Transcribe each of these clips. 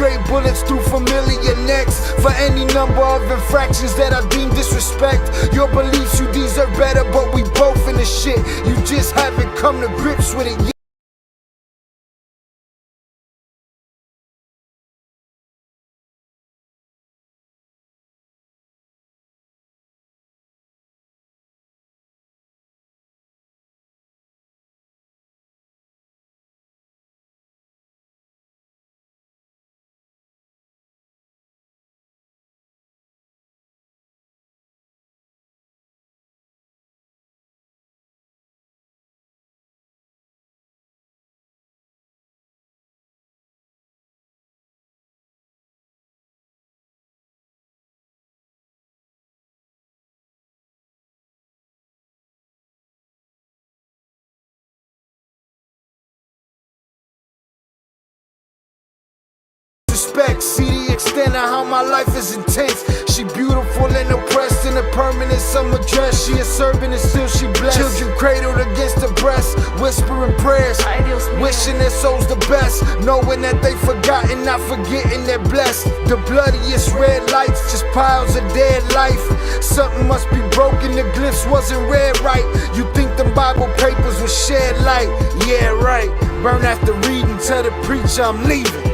Stray bullets through familiar necks for any number of infractions that I deem disrespect. Your beliefs, you deserve better, but we both in the shit. You just haven't come to grips with it yet. See the extent of how my life is intense. She beautiful and oppressed in a permanent summer dress. She a servant and still she blessed. Children cradled against her breast, whispering prayers, wishing their souls the best, knowing that they forgotten, not forgetting they're blessed. The bloodiest red lights, just piles of dead life. Something must be broken, the glyphs wasn't read right. You think them Bible papers was shed light? Yeah, right. Burn after reading, tell the preacher I'm leaving.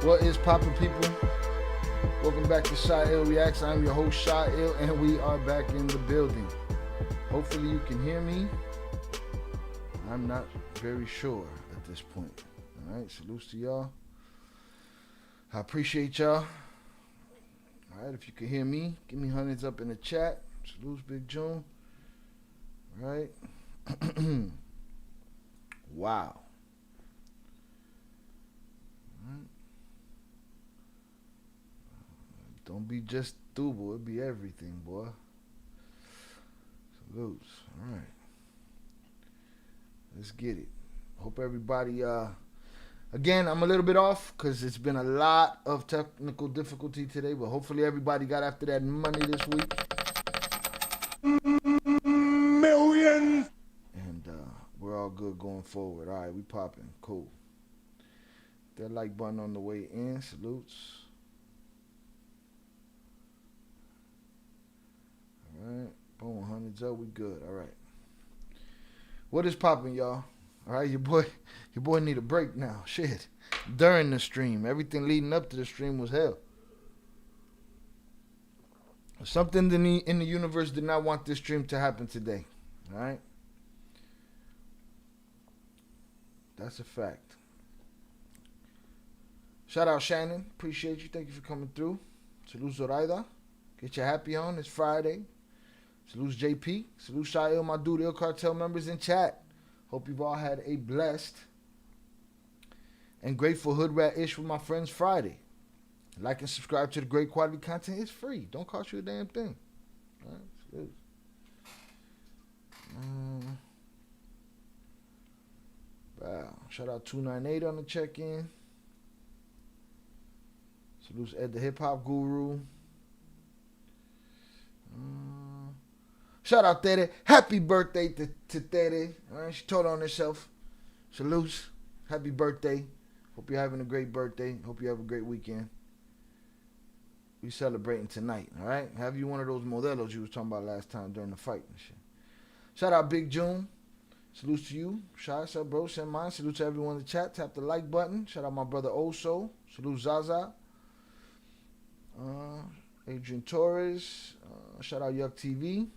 What is poppin', people? Welcome back to Shy Ill Reacts. I'm your host, Shy Ill, and we are back in the building. Hopefully you can hear me. I'm not very sure at this point. All right, salutes to y'all. I appreciate y'all. All right, if you can hear me, give me hundreds up in the chat. Salutes, Big June. All right. Wow. Don't be just Thuba, it be everything, boy. Salutes. All right. Let's get it. Hope everybody, again, I'm a little bit off because it's been a lot of technical difficulty today, but hopefully everybody got after that money this week. Millions! And we're all good going forward. All right, we popping. Cool. That like button on the way in. Salutes. Alright, boom, hundreds up, we good. Alright. What is popping, y'all? Alright, your boy need a break now. Shit. During the stream. Everything leading up to the stream was hell. Something in the universe did not want this stream to happen today. Alright? That's a fact. Shout out Shannon. Appreciate you. Thank you for coming through. Salud Zoraida. Get your happy on. It's Friday. Salute JP. Salute Shail, my dude, Ill Cartel members in chat. Hope you've all had a blessed and grateful Hood Rat-ish with my friends Friday. Like and subscribe to the great quality content. It's free. Don't cost you a damn thing. All right, salute. Wow. Shout out 298 on the check-in. Salute Ed the Hip Hop Guru. Shout out Tere. Happy birthday to Tere. All right, she told on herself. Salutes. Happy birthday. Hope you're having a great birthday. Hope you have a great weekend. We celebrating tonight, all right? Have you one of those modelos you was talking about last time during the fight and shit. Shout out Big June. Salute to you. Shout out, bro. Send mine. Salute to everyone in the chat. Tap the like button. Shout out my brother Oso. Salute Zaza. Adrian Torres. Shout out Yuck TV.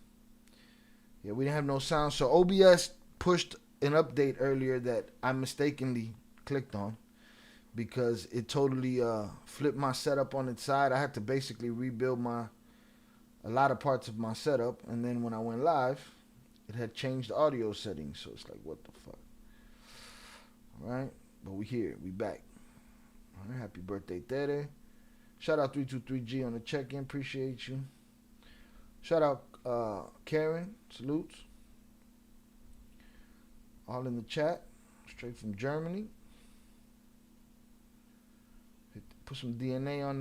Yeah, we didn't have no sound. So OBS pushed an update earlier that I mistakenly clicked on because it totally flipped my setup on its side. I had to basically rebuild a lot of parts of my setup. And then when I went live, it had changed the audio settings. So it's like, what the fuck? All right. But we here. We back. All right. Happy birthday, Tere. Shout out 323G on the check-in. Appreciate you. Shout out Karen. Salutes. All in the chat. Straight from Germany. Put some DNA on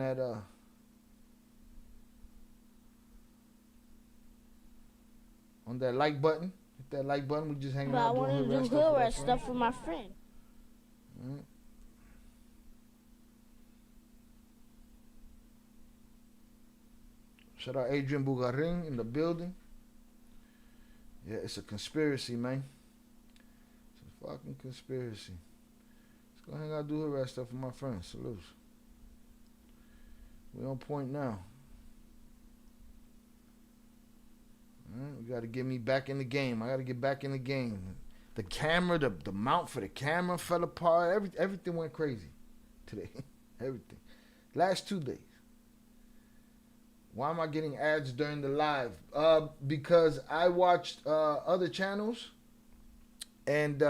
that like button. Hit that like button. We just hanging out doing hood rat stuff. I want to do hood rat stuff for my friend. Shout out Adrian Bugarin in the building. Yeah, it's a conspiracy, man. It's a fucking conspiracy. Let's go hang out, do hood rat stuff for my friends. Salutes. We on point now. We got to get me back in the game. I got to get back in the game. The camera, the mount for the camera fell apart. Everything went crazy today. Everything. Last 2 days. Why am I getting ads during the live? Because I watched other channels and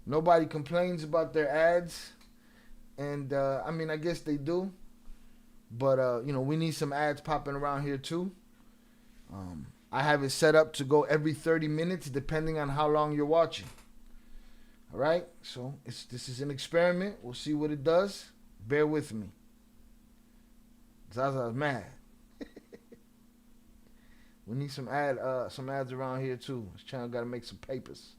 nobody complains about their ads. And I mean, I guess they do. But, we need some ads popping around here too. I have it set up to go every 30 minutes depending on how long you're watching. All right? So this is an experiment. We'll see what it does. Bear with me. Zaza's mad. We need some ads around here too. This channel got to make some papers.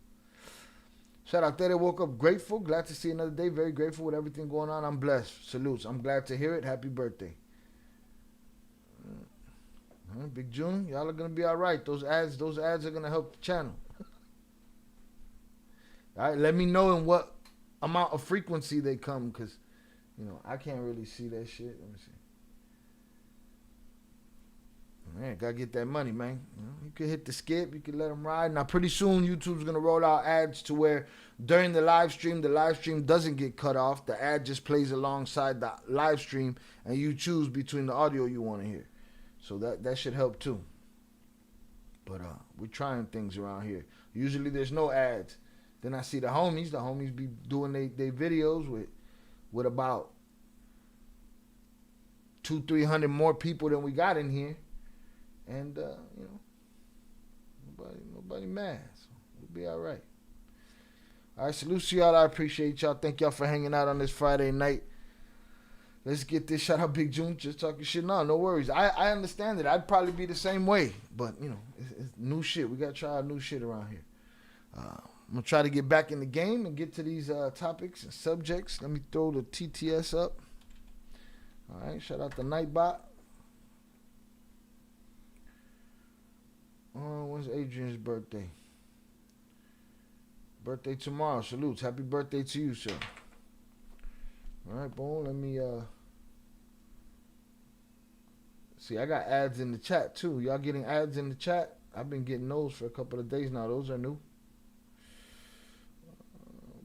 Shout out there. Woke up grateful. Glad to see another day. Very grateful with everything going on. I'm blessed. Salutes. I'm glad to hear it. Happy birthday. Big June, y'all are gonna be all right. Those ads are gonna help the channel. All right, let me know in what amount of frequency they come, cause I can't really see that shit. Let me see. Man, gotta get that money, man. You could hit the skip, you could let them ride. Now, pretty soon, YouTube's gonna roll out ads to where during the live stream doesn't get cut off. The ad just plays alongside the live stream, and you choose between the audio you want to hear. So that should help too. But we're trying things around here. Usually there's no ads. Then I see the homies. The homies be doing their videos with about 200-300 more people than we got in here. And nobody mad. So we'll be all right. All right, salute to y'all. I appreciate y'all. Thank y'all for hanging out on this Friday night. Let's get this. Shout out Big June, just talking shit. No worries. I understand it. I'd probably be the same way. But, it's new shit. We got to try out new shit around here. I'm going to try to get back in the game and get to these topics and subjects. Let me throw the TTS up. All right. Shout out to Nightbot. When's Adrian's birthday? Birthday tomorrow. Salutes. Happy birthday to you, sir. All right, boom. Let me see. I got ads in the chat too. Y'all getting ads in the chat? I've been getting those for a couple of days now. Those are new.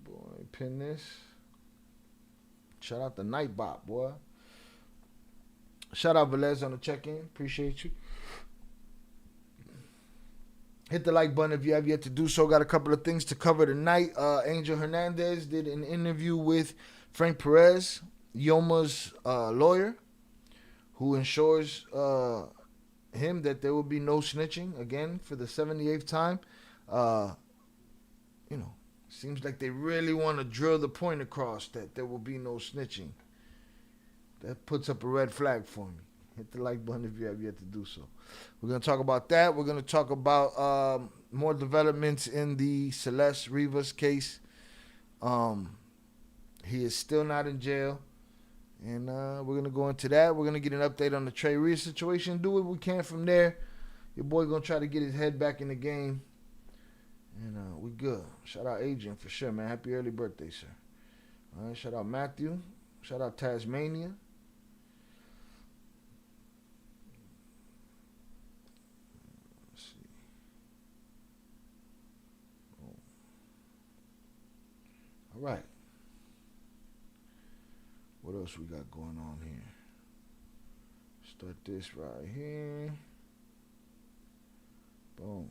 Boy, pin this. Shout out to Nightbot, boy. Shout out Velez on the check-in. Appreciate you. Hit the like button if you have yet to do so. Got a couple of things to cover tonight. Angel Hernandez did an interview with Frank Perez, Yoma's lawyer, who ensures him that there will be no snitching again for the 78th time. Seems like they really want to drill the point across that there will be no snitching. That puts up a red flag for me. Hit the like button if you have yet to do so. We're going to talk about that. We're going to talk about more developments in the Celeste Rivas case. He is still not in jail. And we're going to go into that. We're going to get an update on the Trey Rivas situation. Do what we can from there. Your boy going to try to get his head back in the game. And we good. Shout out Adrian for sure, man. Happy early birthday, sir. All right, shout out Matthew. Shout out Tasmania. Let's see. All right. What else we got going on here? Start this right here. Boom.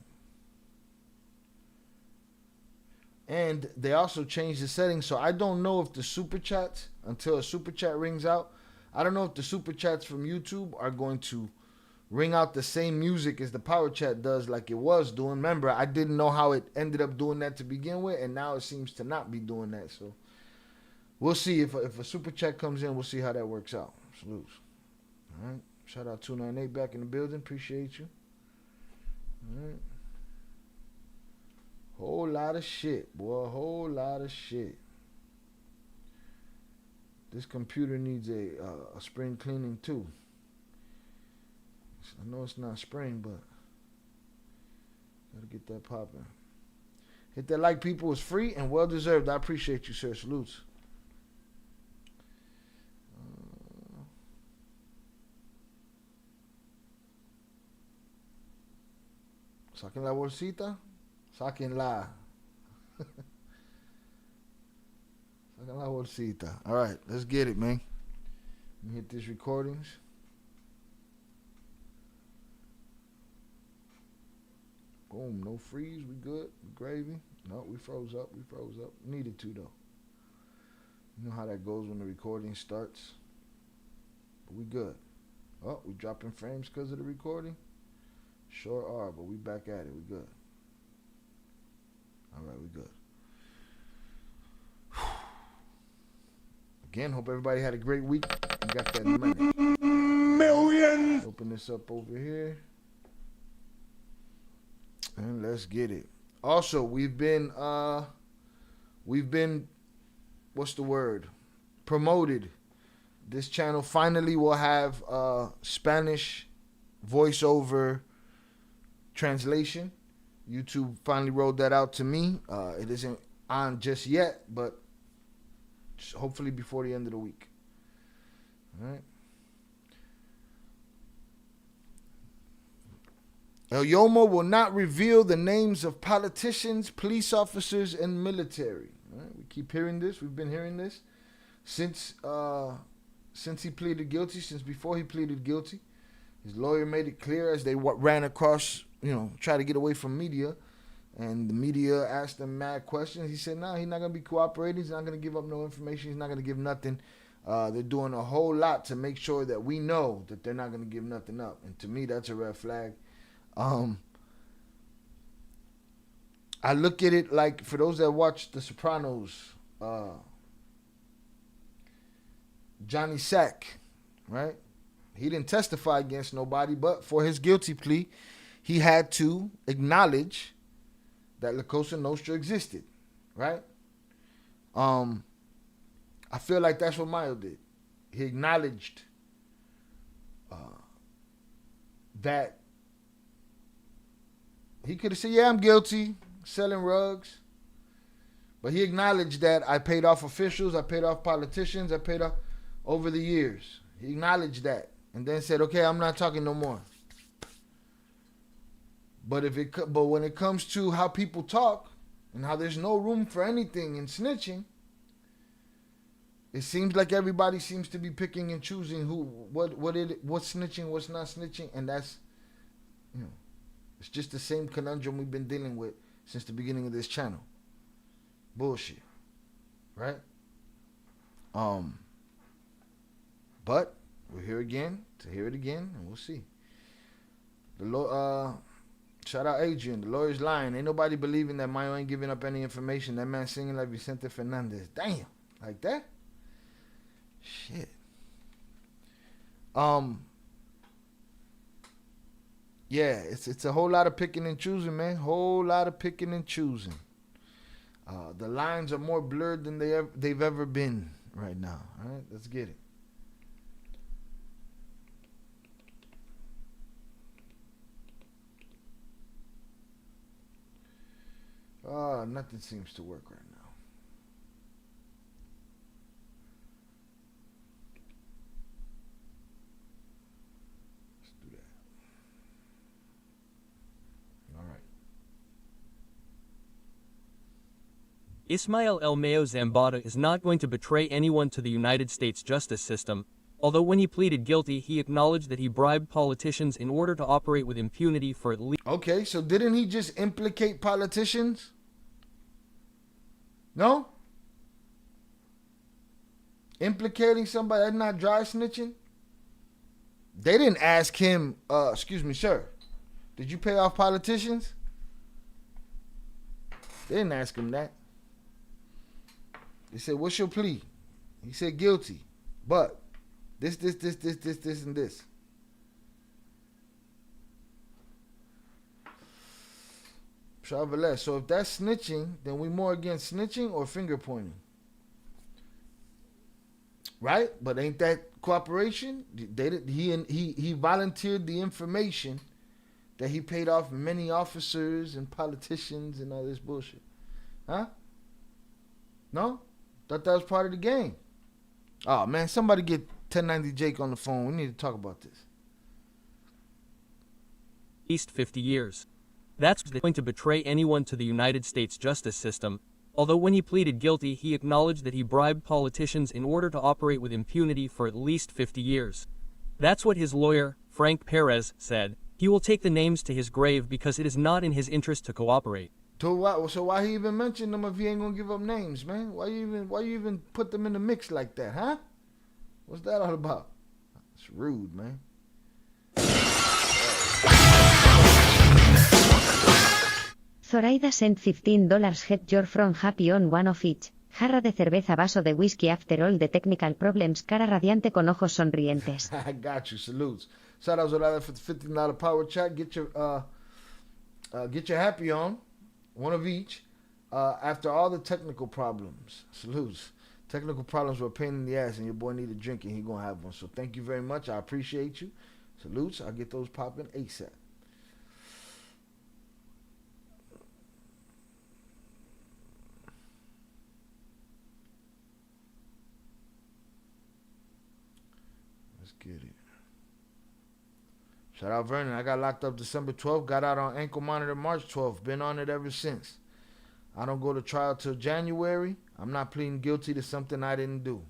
And they also changed the settings, so I don't know if the super chats, until a super chat rings out, I don't know if the super chats from YouTube are going to ring out the same music as the power chat does like it was doing. Remember, I didn't know how it ended up doing that to begin with, and now it seems to not be doing that. So we'll see if a super chat comes in. We'll see how that works out. Salutes. All right. Shout out 298 back in the building. Appreciate you. All right. Whole lot of shit, boy. A whole lot of shit. This computer needs a spring cleaning too. I know it's not spring, but gotta get that popping. Hit that like, people. It's free and well deserved. I appreciate you, sir. Salutes. Saquen la bolsita. Sáquenla. Saquen la bolsita. All right, let's get it, man. Let me hit these recordings. Boom, no freeze. We good. We gravy. No, we froze up. We froze up. Needed to, though. You know how that goes when the recording starts. But we good. Oh, we dropping frames because of the recording? Sure are, but we back at it. We good. All right, we good. Again, hope everybody had a great week. We got that money. Million. Open this up over here. And let's get it. Also, we've been, what's the word? Promoted. This channel finally will have Spanish voiceover translation. YouTube finally rolled that out to me. It isn't on just yet, but hopefully before the end of the week. All right. El Yomo will not reveal the names of politicians, police officers, and military. All right. We keep hearing this. We've been hearing this since he pleaded guilty, since before he pleaded guilty. His lawyer made it clear as they ran across, try to get away from media. And the media asked him mad questions. He said, no, he's not going to be cooperating. He's not going to give up no information. He's not going to give nothing. They're doing a whole lot to make sure that we know that they're not going to give nothing up. And to me, that's a red flag. I look at it like, for those that watch The Sopranos, Johnny Sack, right? He didn't testify against nobody, but for his guilty plea, he had to acknowledge that La Cosa Nostra existed, right? I feel like that's what Mayo did. He acknowledged that he could have said, yeah, I'm guilty, selling rugs. But he acknowledged that I paid off officials, I paid off politicians, I paid off over the years. He acknowledged that and then said, okay, I'm not talking no more. But when it comes to how people talk and how there's no room for anything in snitching, It seems like everybody seems to be picking and choosing what's snitching, what's not snitching, and that's, you know, it's just the same conundrum we've been dealing with since the beginning of this channel. Bullshit, right? But we're here again to hear it again, and we'll see. Shout out Adrian. The lawyer's lying. Ain't nobody believing that Mayo ain't giving up any information. That man singing like Vicente Fernandez. Damn, like that. Shit. Yeah, it's a whole lot of picking and choosing, man. Whole lot of picking and choosing. The lines are more blurred than they've ever been right now. All right, let's get it. Nothing seems to work right now. Let's do that. All right. Ismael El Mayo Zambada is not going to betray anyone to the United States justice system, although when he pleaded guilty, he acknowledged that he bribed politicians in order to operate with impunity for at least... Okay, so didn't he just implicate politicians? No? Implicating somebody, that's not dry snitching? They didn't ask him, excuse me, sir, did you pay off politicians? They didn't ask him that. They said, what's your plea? He said guilty, but this, and this. Celeste. So if that's snitching, then we more against snitching or finger pointing, right? But ain't that cooperation? He volunteered the information that he paid off many officers and politicians and all this bullshit, huh? No, thought that was part of the game. Oh man, somebody get 1090 Jake on the phone. We need to talk about this. At least 50 years. That's going to betray anyone to the United States justice system, although when he pleaded guilty, he acknowledged that he bribed politicians in order to operate with impunity for at least 50 years. That's what his lawyer, Frank Perez, said. He will take the names to his grave because it is not in his interest to cooperate. So why he even mention them if he ain't gonna give up names, man? Why you even put them in the mix like that, huh? What's that all about? It's rude, man. Zoraida sent $15. Get your from happy on one of each. Jarra de cerveza, vaso de whisky after all the technical problems. Cara radiante con ojos sonrientes. I got you. Salutes. Shout out Zoraida for the $15 power chat. Get your happy on. One of each. After all the technical problems. Salutes. Technical problems were a pain in the ass and your boy need a drink and he gonna have one. So thank you very much. I appreciate you. Salutes. I'll get those popping ASAP. Get it. Shout out Vernon. I got locked up December 12th. Got out on ankle monitor March 12th. Been on it ever since. I don't go to trial till January. I'm not pleading guilty to something I didn't do.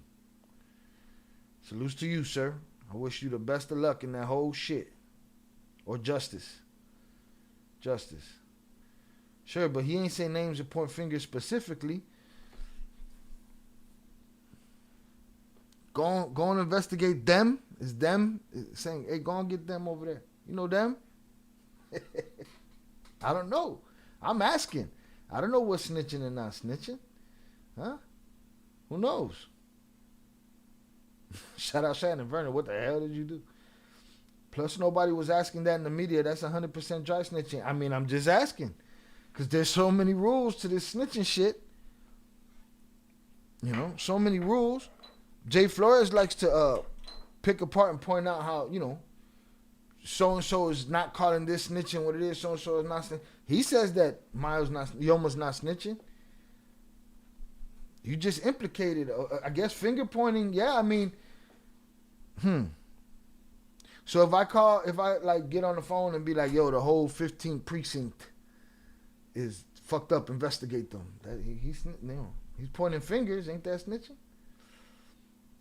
Salutes to you, sir. I wish you the best of luck in that whole shit. Or justice. Justice. Sure, but he ain't say names or point fingers specifically. Go and investigate them. Is them saying, hey, go and get them over there. You know them? I don't know. I'm asking. I don't know what's snitching and not snitching. Huh? Who knows? Shout out Shannon Vernon. What the hell did you do? Plus, nobody was asking that in the media. That's 100% dry snitching. I mean, I'm just asking. Because there's so many rules to this snitching shit. You know, so many rules. Jay Flores likes to pick apart and point out how, you know, so-and-so is not calling this snitching what it is, so-and-so is not snitching. He says that Yoma's not snitching. You just implicated, I guess, finger-pointing. Yeah, I mean, So if I get on the phone and be like, yo, the whole 15th precinct is fucked up, investigate them. He's pointing fingers, ain't that snitching?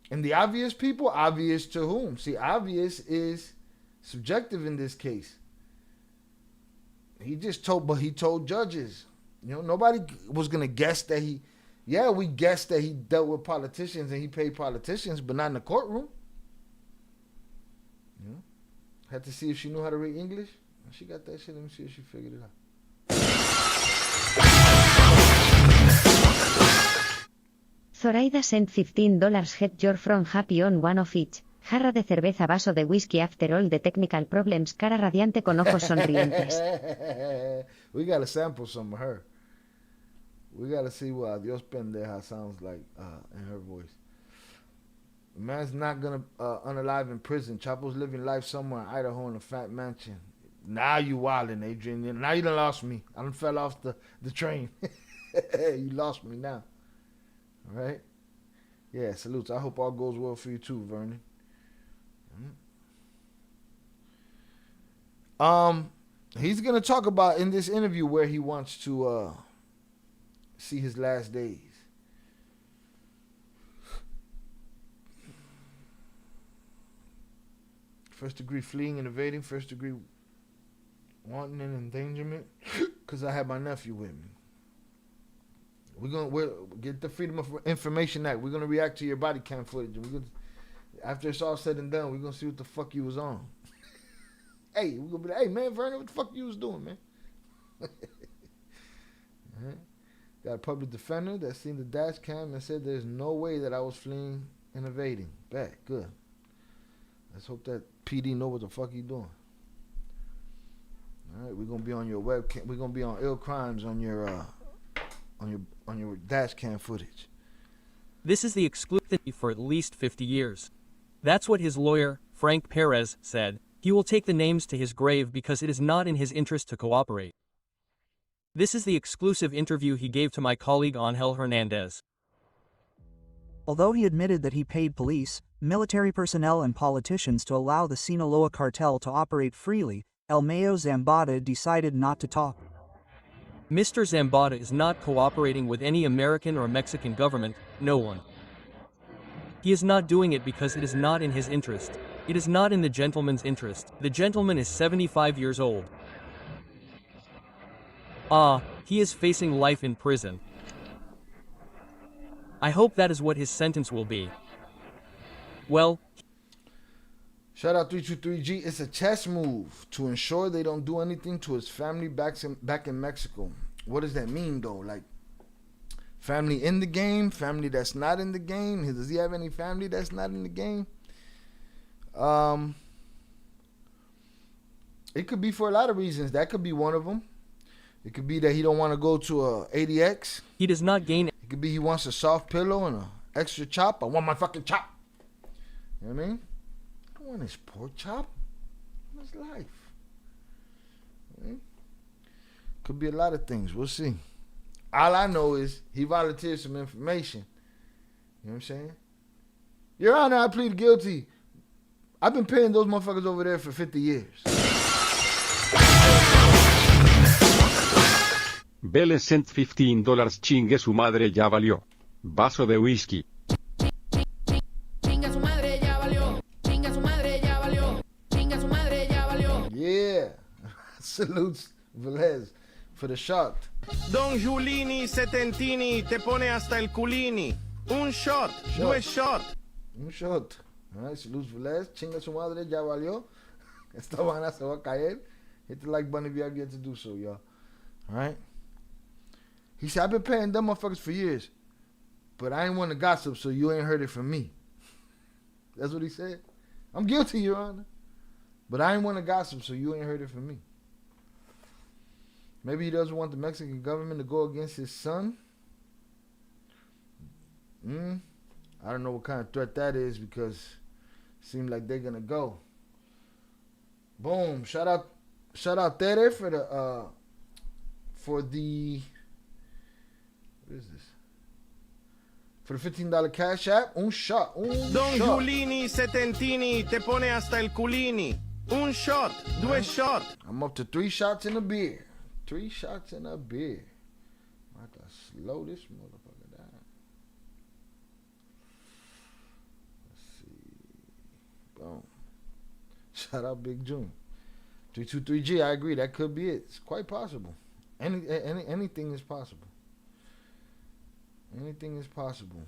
And the obvious people, obvious to whom? See, obvious is subjective in this case. He told judges. You know, nobody was going to guess that we guessed that he dealt with politicians and he paid politicians, but not in the courtroom. You know, had to see if she knew how to read English. She got that shit. Let me see if she figured it out. Zoraida sent $15. Get your from happy on one of each. Jarra de cerveza, vaso de whisky, after all the technical problems, cara radiante con ojos sonrientes. We gotta sample some of her. We gotta see what Adios Pendeja sounds like in her voice. The man's not gonna unalive in prison. Chapo's living life somewhere in Idaho in a fat mansion. Now you wildin', Adrian. Now you done lost me. I done fell off the train. You lost me now. All right? Yeah, salutes. I hope all goes well for you too, Vernon. He's gonna talk about in this interview where he wants to see his last days. First degree fleeing and evading, first degree wanton and endangerment, because I have my nephew with me. We'll get the Freedom of Information Act. We're gonna react to your body cam footage. After it's all said and done, we're gonna see what the fuck you was on. Hey, we're gonna be like, hey man, Vernon, what the fuck you was doing, man? Right. Got a public defender that seen the dash cam and said there's no way that I was fleeing and evading. Bad, good. Let's hope that PD know what the fuck he doing. All right, we're gonna be on your webcam. We're gonna be on ill crimes on your dash cam footage. This is the exclusive for at least 50 years. That's what his lawyer, Frank Perez, said. He will take the names to his grave because it is not in his interest to cooperate. This is the exclusive interview he gave to my colleague Angel Hernandez. Although he admitted that he paid police, military personnel and politicians to allow the Sinaloa cartel to operate freely, El Mayo Zambada decided not to talk. Mr. Zambada is not cooperating with any American or Mexican government, no one. He is not doing it because it is not in his interest. It is not in the gentleman's interest. The gentleman is 75 years old. He is facing life in prison. I hope that is what his sentence will be. Well, shout out 323G. It's a chess move to ensure they don't do anything to his family back in Mexico. What does that mean though? Like, family in the game, family that's not in the game. Does he have any family that's not in the game? It could be for a lot of reasons. That could be one of them. It could be that he don't want to go to a ADX. he does not gain. It could be he wants a soft pillow and an extra chop. I want my fucking chop. You know what I mean? I want his pork chop. That's life. Okay? Could be a lot of things. We'll see. All I know is he volunteered some information. You know what I'm saying? Your Honor, I plead guilty. I've been paying those motherfuckers over there for 50 years. Vélez sent $15. Chingue su madre, ya valió. Vaso de whisky. Chinga su madre, ya valió. Chinga su madre, ya valió. Chinga su madre, ya valió. Yeah. Salutes, Velez, for the shot. Don Giulini Setentini te pone hasta el culini. Un shot, due shot. Un shot. All right, salutes, Velez. Chinga su madre, ya valió. Esta vaina se va a caer. Hit the like button if you have yet to do so, y'all. All right? He said, I've been paying them motherfuckers for years, but I ain't want to gossip, so you ain't heard it from me. That's what he said. I'm guilty, Your Honor, but I ain't want to gossip, so you ain't heard it from me. Maybe he doesn't want the Mexican government to go against his son. I don't know what kind of threat that is because it seems like they're going to go. Boom. Shout out Tere for the what is this? For the $15 cash app, un shot. Don Giulini Setentini te pone hasta el culini. Un shot, due shot. I'm up to 3 shots in a beer. 3 shots in a beer. I have to slow this motherfucker Shout out Big June. 323G, I agree. That could be it. It's quite possible. Anything is possible. Anything is possible.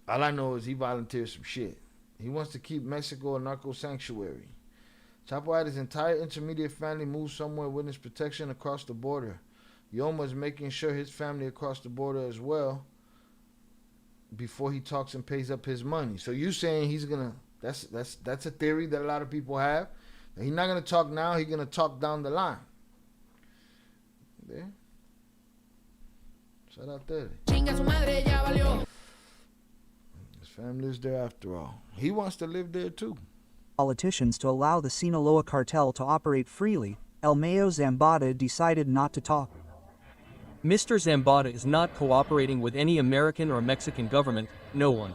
All I know is he volunteered some shit. He wants to keep Mexico a narco sanctuary. Chapo had his entire intermediate family move somewhere witness protection across the border. Yoma is making sure his family across the border as well before he talks and pays up his money. So you saying he's gonna? That's a theory that a lot of people have. He's not gonna talk now. He's gonna talk down the line. There. Shout out there. Chinga su madre, ya valió. His family is there after all. He wants to live there too. Politicians to allow the Sinaloa cartel to operate freely, El Mayo Zambada decided not to talk. Mr. Zambada is not cooperating with any American or Mexican government, no one.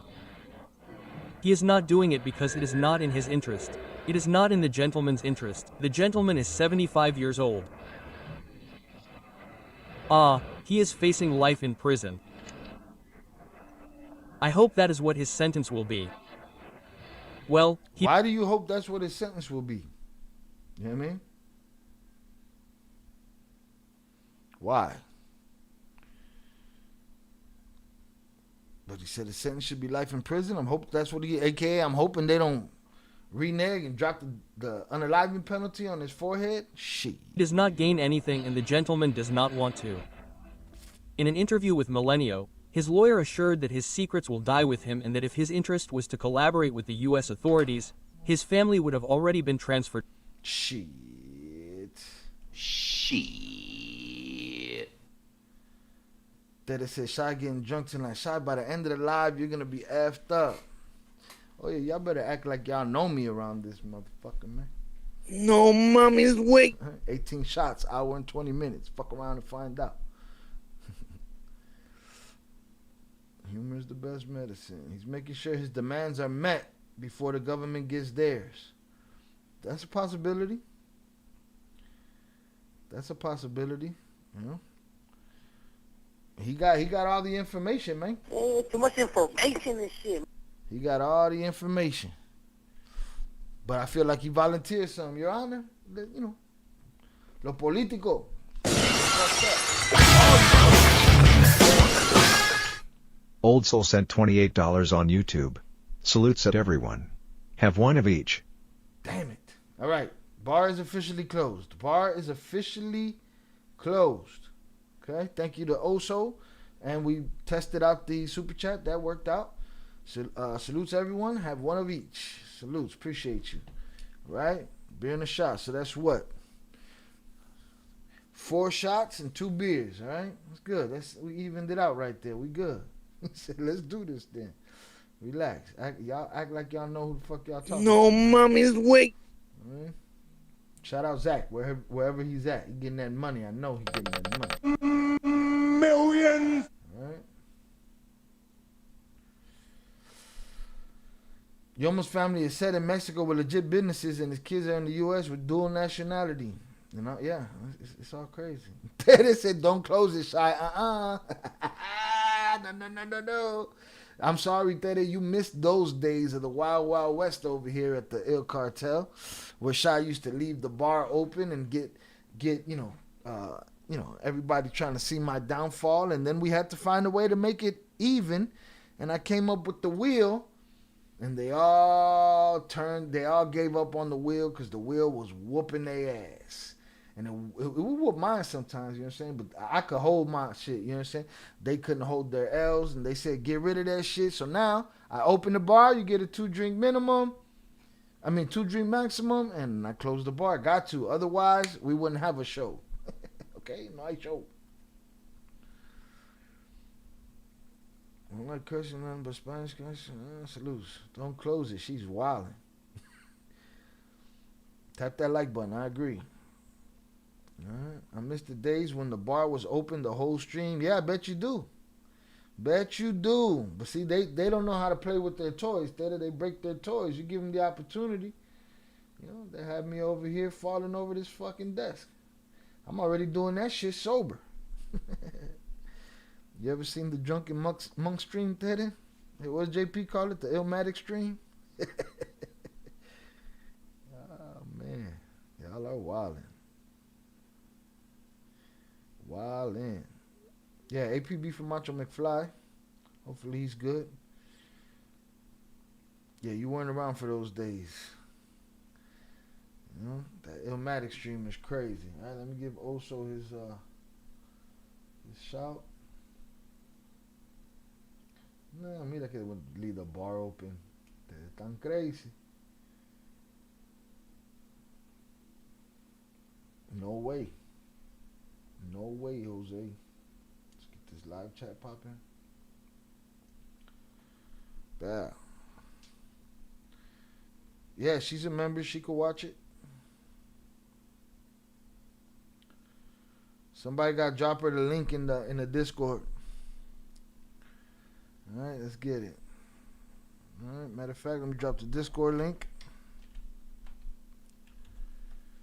He is not doing it because it is not in his interest. It is not in the gentleman's interest. The gentleman is 75 years old. He is facing life in prison. I hope that is what his sentence will be. Well, why do you hope that's what his sentence will be? You know what I mean? Why? But he said his sentence should be life in prison. I'm hoping that's what AKA I'm hoping they don't renege and drop the unaliving penalty on his forehead. Shit. He does not gain anything and the gentleman does not want to. In an interview with Milenio, his lawyer assured that his secrets will die with him and that if his interest was to collaborate with the U.S. authorities, his family would have already been transferred. Shit. That it said, Shy getting drunk tonight. Shy, by the end of the live, you're going to be effed up. Oh, yeah, y'all better act like y'all know me around this motherfucker, man. No, mommy's wait. 18 shots, hour and 20 minutes. Fuck around and find out. Humor is the best medicine. He's making sure his demands are met before the government gets theirs. That's a possibility. That's a possibility. You know. He got all the information, man. Oh, too much information and shit. He got all the information. But I feel like he volunteered some, Your Honor. You know. Lo político. Old Soul sent $28 on YouTube. Salutes at everyone. Have one of each. Damn it. All right. Bar is officially closed. Bar is officially closed. Okay. Thank you to Oso. And we tested out the super chat. That worked out. Salutes everyone. Have one of each. Salutes. Appreciate you. All right. Beer and a shot. So that's what? 4 shots and 2 beers. All right. That's good. We evened it out right there. We good. He said, let's do this then. Relax. Y'all act like y'all know who the fuck y'all talking No, about. mommy's wait. Right. Shout out Zach, wherever he's at. He getting that money. I know he getting that money. Millions. All right. Yoma's family is set in Mexico with legit businesses, and his kids are in the U.S. with dual nationality. You know, yeah, it's all crazy. They said, don't close it, Shy. No. I'm sorry, Teddy, you missed those days of the Wild Wild West over here at the Il Cartel, where Shy used to leave the bar open and get everybody trying to see my downfall, and then we had to find a way to make it even, and I came up with the wheel, and they all gave up on the wheel because the wheel was whooping their ass. And it would whoop mine sometimes, you know what I'm saying? But I could hold my shit, you know what I'm saying? They couldn't hold their L's, and they said, get rid of that shit. So now, I open the bar, you get a 2-drink maximum, and I close the bar. Got to. Otherwise, we wouldn't have a show. Okay? No show. I don't like cursing nothing but Spanish cursing. Salutes. Don't close it. She's wilding. Tap that like button. I agree. Alright. I miss the days when the bar was open the whole stream. Yeah, I bet you do. Bet you do. But see, they don't know how to play with their toys. They break their toys. You give them the opportunity. You know, they have me over here falling over this fucking desk. I'm already doing that shit sober. You ever seen the Drunken Monk stream, Teddy? What does JP call it? The Illmatic stream? Oh, man. Y'all are wildin'. Wildin'. Yeah, APB for Macho McFly. Hopefully he's good. Yeah, you weren't around for those days. You know, that Illmatic stream is crazy. All right, let me give Oso his shout. No, mira que leave the bar open. They're tan crazy. No way. No way, Jose. Let's get this live chat popping. Yeah. Yeah, she's a member. She could watch it. Somebody got to drop her the link in the Discord. All right, let's get it. All right, matter of fact, let me drop the Discord link.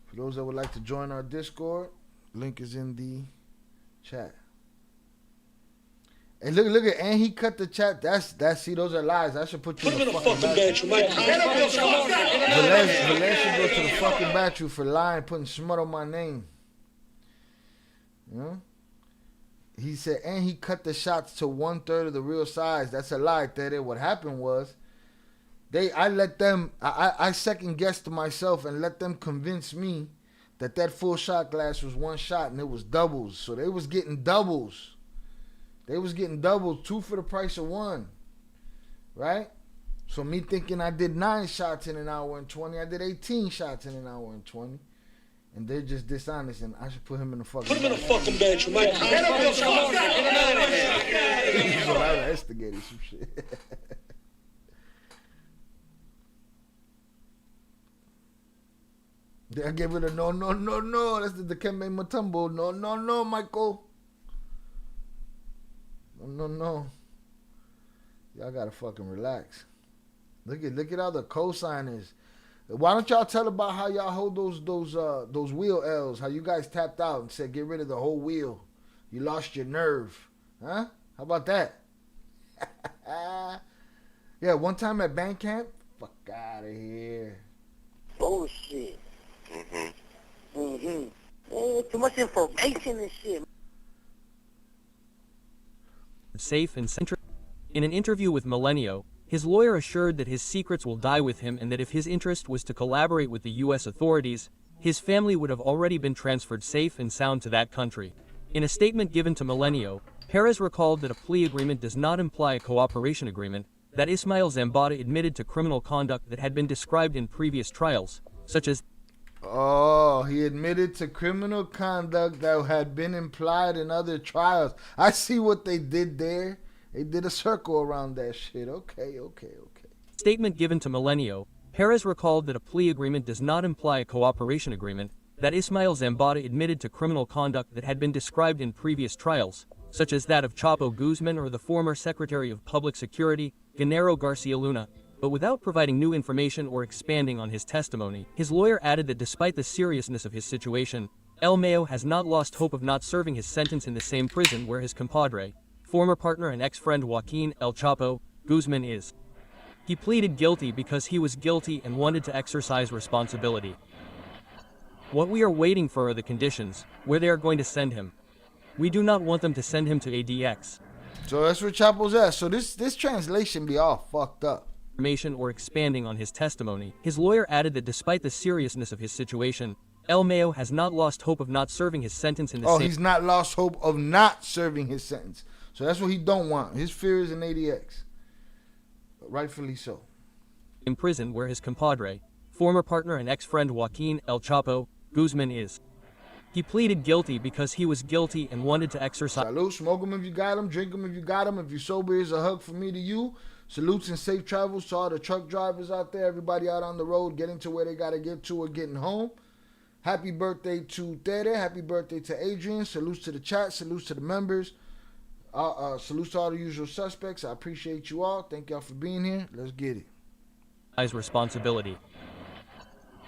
For those that would like to join our Discord, link is in the chat. And look at, and he cut the chat. That's see, those are lies. I should put you in the fucking bathroom. Celeste should go to the fucking bathroom for lying, putting smut on my name. You know? He said, and he cut the shots to 1/3 of the real size. That's a lie, Tere. What happened was, I second guessed myself and let them convince me that full shot glass was one shot and it was doubles. So they was getting doubles. They was getting doubles, 2 for the price of 1. Right? So me thinking I did 9 shots in an hour and 20, I did 18 shots in an hour and 20. And they're just dishonest, and I should put him in the fucking bedroom. He's I instigated some shit. I gave it a no. That's the Dikembe Mutombo. No, Michael. No. Y'all gotta fucking relax. Look at how the cosign is. Why don't y'all tell about how y'all hold those wheel L's? How you guys tapped out and said get rid of the whole wheel. You lost your nerve, huh? How about that? Yeah, one time at band camp. Fuck out of here. Bullshit. Too much information and shit. Safe and centric. In an interview with Millennial, his lawyer assured that his secrets will die with him and that if his interest was to collaborate with the U.S. authorities, his family would have already been transferred safe and sound to that country. In a statement given to Millennial, Perez recalled that a plea agreement does not imply a cooperation agreement, that Ismael Zambada admitted to criminal conduct that had been described in previous trials, such as he admitted to criminal conduct that had been implied in other trials. I see what they did there. They did a circle around that shit. Okay. Statement given to Millennial, Perez recalled that a plea agreement does not imply a cooperation agreement, that Ismael Zambada admitted to criminal conduct that had been described in previous trials, such as that of Chapo Guzman or the former Secretary of Public Security, Genaro Garcia Luna, but without providing new information or expanding on his testimony. His lawyer added that despite the seriousness of his situation, El Mayo has not lost hope of not serving his sentence in the same prison where his compadre, former partner and ex-friend Joaquin El Chapo Guzman is. He pleaded guilty because he was guilty and wanted to exercise responsibility. What we are waiting for are the conditions, where they are going to send him. We do not want them to send him to ADX. So that's where Chapo's at. So this translation be all fucked up. Information or expanding on his testimony. His lawyer added that despite the seriousness of his situation, El Mayo has not lost hope of not serving his sentence in the same... he's not lost hope of not serving his sentence. So that's what he don't want. His fear is an ADX. Rightfully so. In prison where his compadre, former partner and ex-friend Joaquin El Chapo Guzman is. He pleaded guilty because he was guilty and wanted to exercise... Salute, smoke them if you got them, drink them if you got them. If you're sober, here's a hug from me to you. Salutes and safe travels to all the truck drivers out there, everybody out on the road, getting to where they got to get to or getting home. Happy birthday to Tere. Happy birthday to Adrian. Salutes to the chat. Salutes to the members. Salutes to all the usual suspects. I appreciate you all. Thank y'all for being here. Let's get it. Responsibility.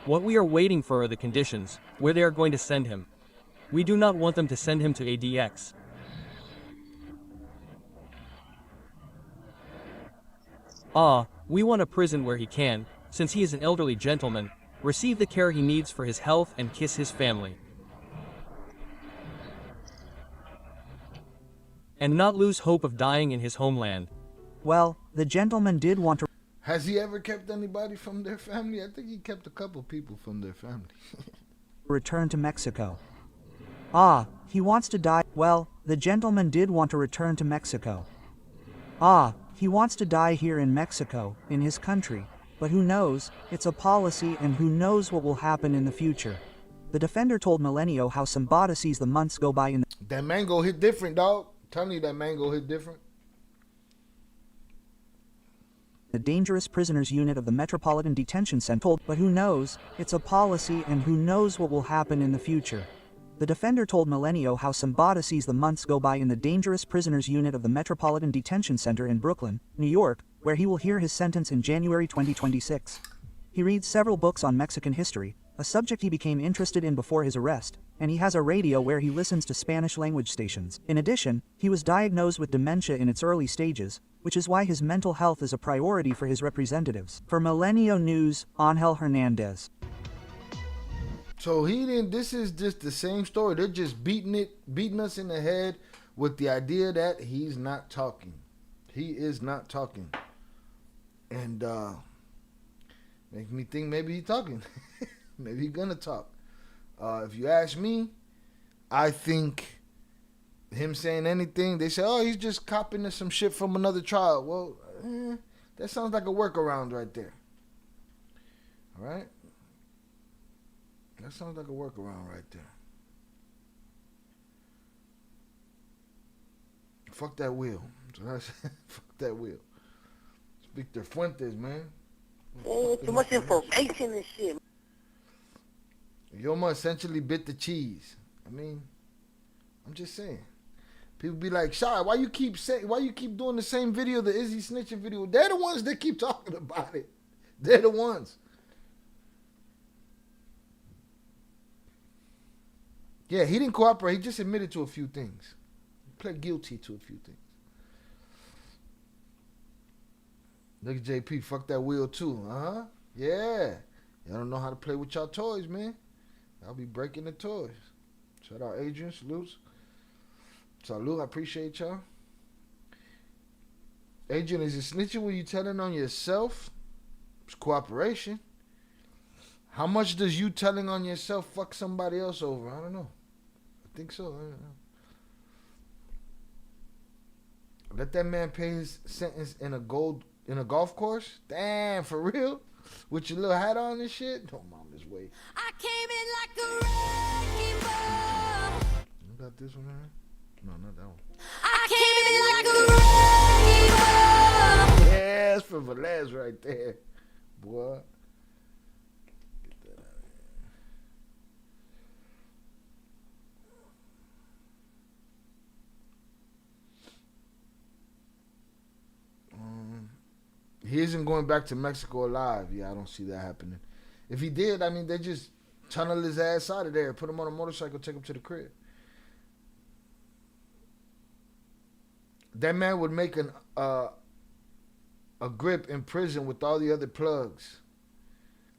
What we are waiting for are the conditions, where they are going to send him. We do not want them to send him to ADX. We want a prison where he can, since he is an elderly gentleman, receive the care he needs for his health and kiss his family. And not lose hope of dying in his homeland. Well, the gentleman did want to Has he ever kept anybody from their family? I think he kept a couple people from their family. return to Mexico. Ah, he wants to die. Well, the gentleman did want to return to Mexico. Ah, he wants to die here in Mexico, in his country. But who knows, it's a policy and who knows what will happen in the future. The defender told Milenio how Sambada sees the months go by in That mango hit different, dog. Telling you that mango hit different. the dangerous prisoners unit of the Metropolitan Detention Center. But who knows, it's a policy and who knows what will happen in the future. The defender told Milenio how Sambada sees the months go by in the dangerous prisoners unit of the Metropolitan Detention Center in Brooklyn, New York, where he will hear his sentence in January 2026. He reads several books on Mexican history, a subject he became interested in before his arrest, and he has a radio where he listens to Spanish-language stations. In addition, he was diagnosed with dementia in its early stages, which is why his mental health is a priority for his representatives. For Milenio News, Angel Hernandez. So he didn't. This is just the same story. They're just beating us in the head with the idea that he's not talking. He is not talking, and make me think maybe he's talking. Maybe he's gonna talk. If you ask me, I think him saying anything, they say, oh, he's just copying some shit from another trial. Well, that sounds like a workaround right there. All right? That sounds like a workaround right there. Fuck that wheel. Fuck that wheel. Speak to Fuentes, man. Too much information and shit. Yoma essentially bit the cheese. I mean, I'm just saying. People be like, Shy, why you keep doing the same video, the Izzy snitching video? They're the ones that keep talking about it. They're the ones. Yeah, he didn't cooperate. He just admitted to a few things. He pled guilty to a few things. Look at JP, fuck that wheel too. Uh-huh. Yeah. Y'all don't know how to play with y'all toys, man. I'll be breaking the toys. Shout out Adrian, salutes. Salute, I appreciate y'all. Adrian, is it snitching when you telling on yourself? It's cooperation. How much does you telling on yourself fuck somebody else over? I don't know. I think so. I don't know. Let that man pay his sentence in a golf course? Damn, for real? With your little hat on and shit? Don't mom this way. I came in like a wrecking ball. You got this one, man? No, not that one. I came in like a wrecking ball. Yeah, that's for Velez right there. Boy. Get that out of here. He isn't going back to Mexico alive. Yeah, I don't see that happening. If he did, I mean, they just tunnel his ass out of there, put him on a motorcycle, take him to the crib. That man would make a grip in prison with all the other plugs.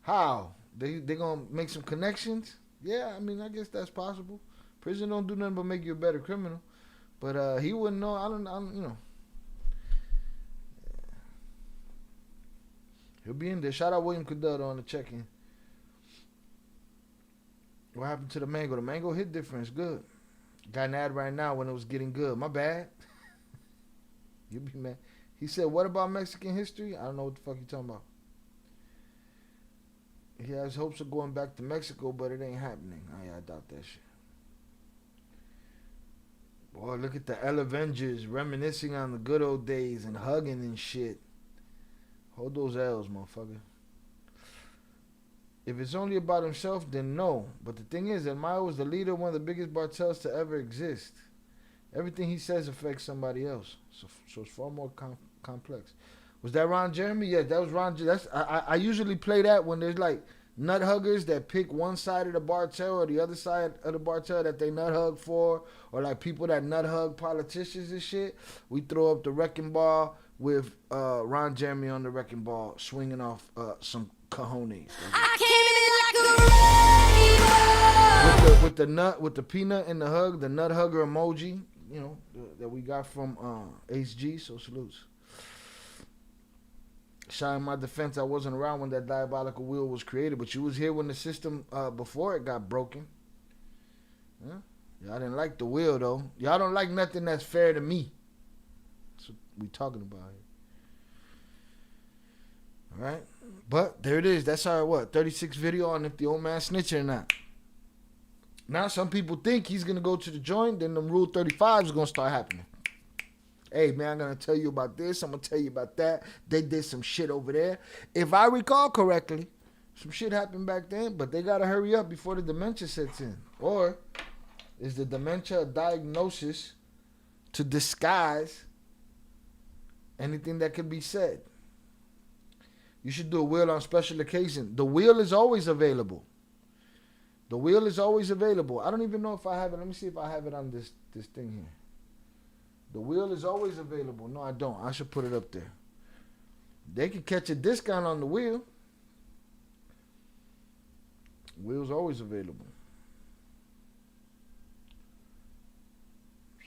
How? They gonna make some connections? Yeah, I mean, I guess that's possible. Prison don't do nothing but make you a better criminal. But he wouldn't know. I don't you know. He'll be in there. Shout out William Cadell on the check-in. What happened to the mango? The mango hit different. It's good. Got an ad right now when it was getting good. My bad. You'll be mad. He said, what about Mexican history? I don't know what the fuck you talking about. He has hopes of going back to Mexico, but it ain't happening. I doubt that shit. Boy, look at the L Avengers reminiscing on the good old days and hugging and shit. Hold those L's, motherfucker. If it's only about himself, then no. But the thing is that Mayo is the leader of one of the biggest cartels to ever exist. Everything he says affects somebody else. So it's far more complex. Was that Ron Jeremy? Yeah, that was Ron. I usually play that when there's like nut huggers that pick one side of the cartel or the other side of the cartel that they nut hug for, or like people that nut hug politicians and shit. We throw up the wrecking ball. with Ron Jeremy on the wrecking ball, swinging off some cojones. With the peanut in the hug, the nut hugger emoji, you know, that we got from HG. So salutes. Shot in my defense, I wasn't around when that diabolical wheel was created, but you was here when the system before it got broken. Yeah? Y'all didn't like the wheel though. Y'all don't like nothing that's fair to me. That's what we talking about here. All right, but there it is. That's our 36 video on if the old man snitching or not. Now some people think he's gonna go to the joint, then the Rule 35 is gonna start happening. Hey man, I'm gonna tell you about this. I'm gonna tell you about that. They did some shit over there. If I recall correctly, some shit happened back then, but they gotta hurry up before the dementia sets in. Or is the dementia a diagnosis to disguise anything that could be said? You should do a wheel on special occasion. The wheel is always available. The wheel is always available. I don't even know if I have it. Let me see if I have it on this thing here. The wheel is always available. No, I don't. I should put it up there. They can catch a discount on the wheel. Wheel's always available.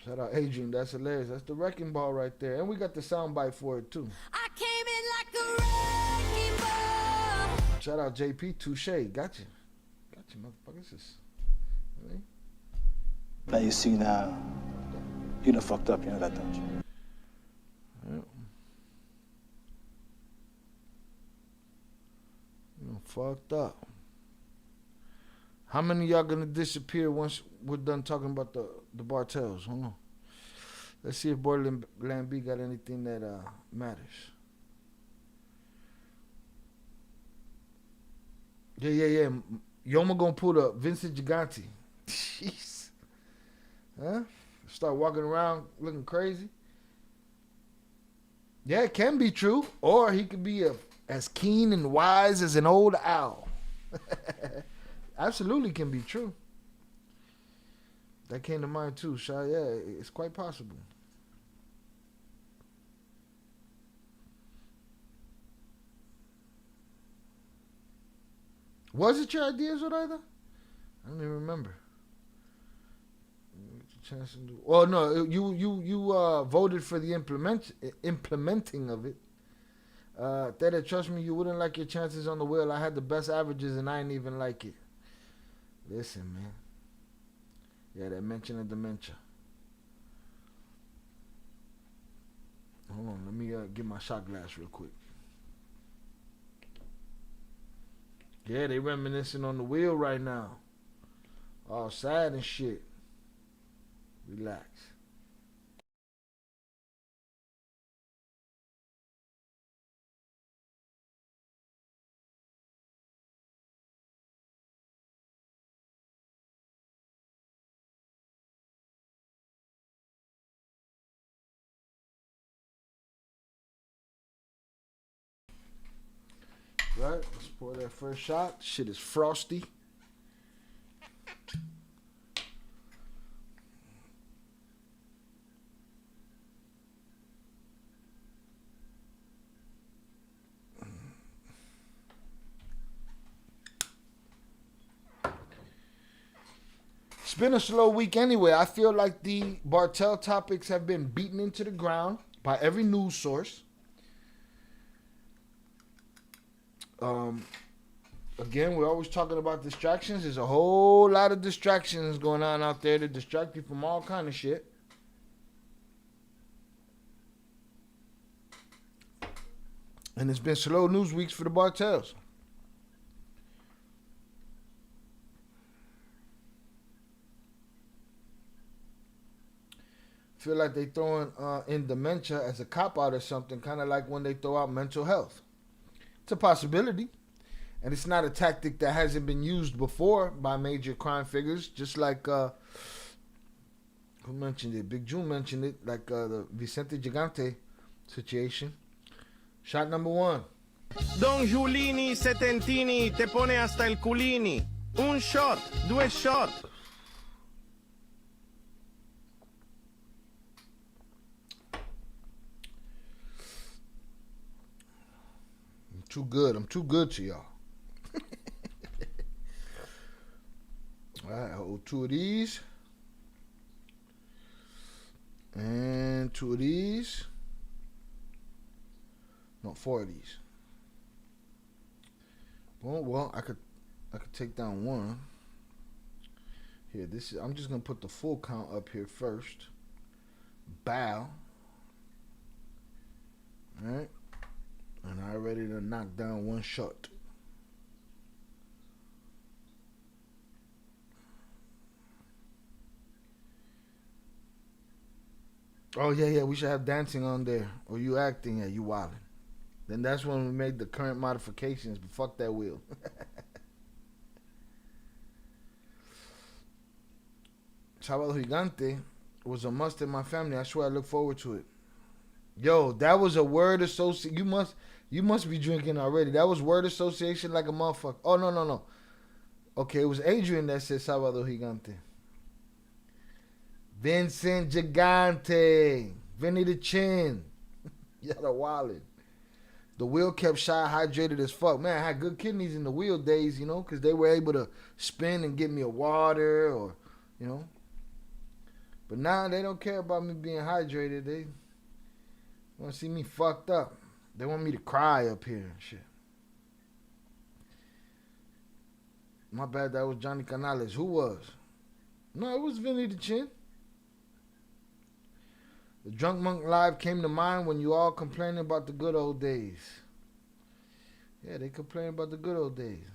Shout out Adrian. That's hilarious. That's the wrecking ball right there. And we got the soundbite for it too. I came in like a wrecking ball. Shout out JP. Touche. Gotcha. Gotcha, motherfuckers. Really? Now you see now. You done fucked up, you know that, don't you? Yeah. You done fucked up. How many of y'all gonna disappear once we're done talking about the Bartels? Hold on. Let's see if Borderland B got anything that matters. Yeah. Yoma gonna pull the Vincent Gigante. Jeez. Huh? Start walking around looking crazy. Yeah, it can be true. Or he could be as keen and wise as an old owl. Absolutely can be true. That came to mind too, Shy. Yeah, it's quite possible. Was it your idea, Zoraida? I don't even remember. Chance to do. Oh no, you voted for the implementing of it. Theta, trust me, you wouldn't like your chances on the wheel. I had the best averages and I didn't even like it. Listen, man. Yeah, that mention of dementia. Hold on, let me get my shot glass real quick. Yeah, they reminiscing on the wheel right now. All sad and shit. Relax. Right, let's pour that first shot. Shit is frosty. It's been a slow week anyway. I feel like the Bartel topics have been beaten into the ground by every news source. Again, we're always talking about distractions. There's a whole lot of distractions going on out there to distract you from all kind of shit. And it's been slow news weeks for the Bartels. Feel like they throwing in dementia as a cop-out or something, kind of like when they throw out mental health. It's a possibility. And it's not a tactic that hasn't been used before by major crime figures, just like, who mentioned it? Big June mentioned it, like the Vicente Gigante situation. Shot number one. Don Giulini Setentini te pone hasta el culini. Un shot, due shot. Too good. I'm too good to y'all. Alright, hold 2 of these. And 2 of these. No, 4 of these. Well, I could take down 1. Here, this is. I'm just gonna put the full count up here first. Bow. Alright. And I ready to knock down 1 shot. Oh yeah, we should have dancing on there. Or you acting, yeah, you wildin'. Then that's when we made the current modifications, but fuck that wheel. Sábado Gigante was a must in my family. I swear I look forward to it. Yo, that was a word association. You must be drinking already. That was word association like a motherfucker. Oh, no. Okay, it was Adrian that said Sábado Gigante. Vincent Gigante. Vinny the Chin. Y'all are wildin'. The wheel kept Shy hydrated as fuck. Man, I had good kidneys in the wheel days, you know, because they were able to spin and get me a water or, you know. But now they don't care about me being hydrated. They want to see me fucked up. They want me to cry up here and shit. My bad, that was Johnny Canales. Who was? No, it was Vinny the Chin. The Drunk Monk Live came to mind when you all complaining about the good old days. Yeah, they complain about the good old days.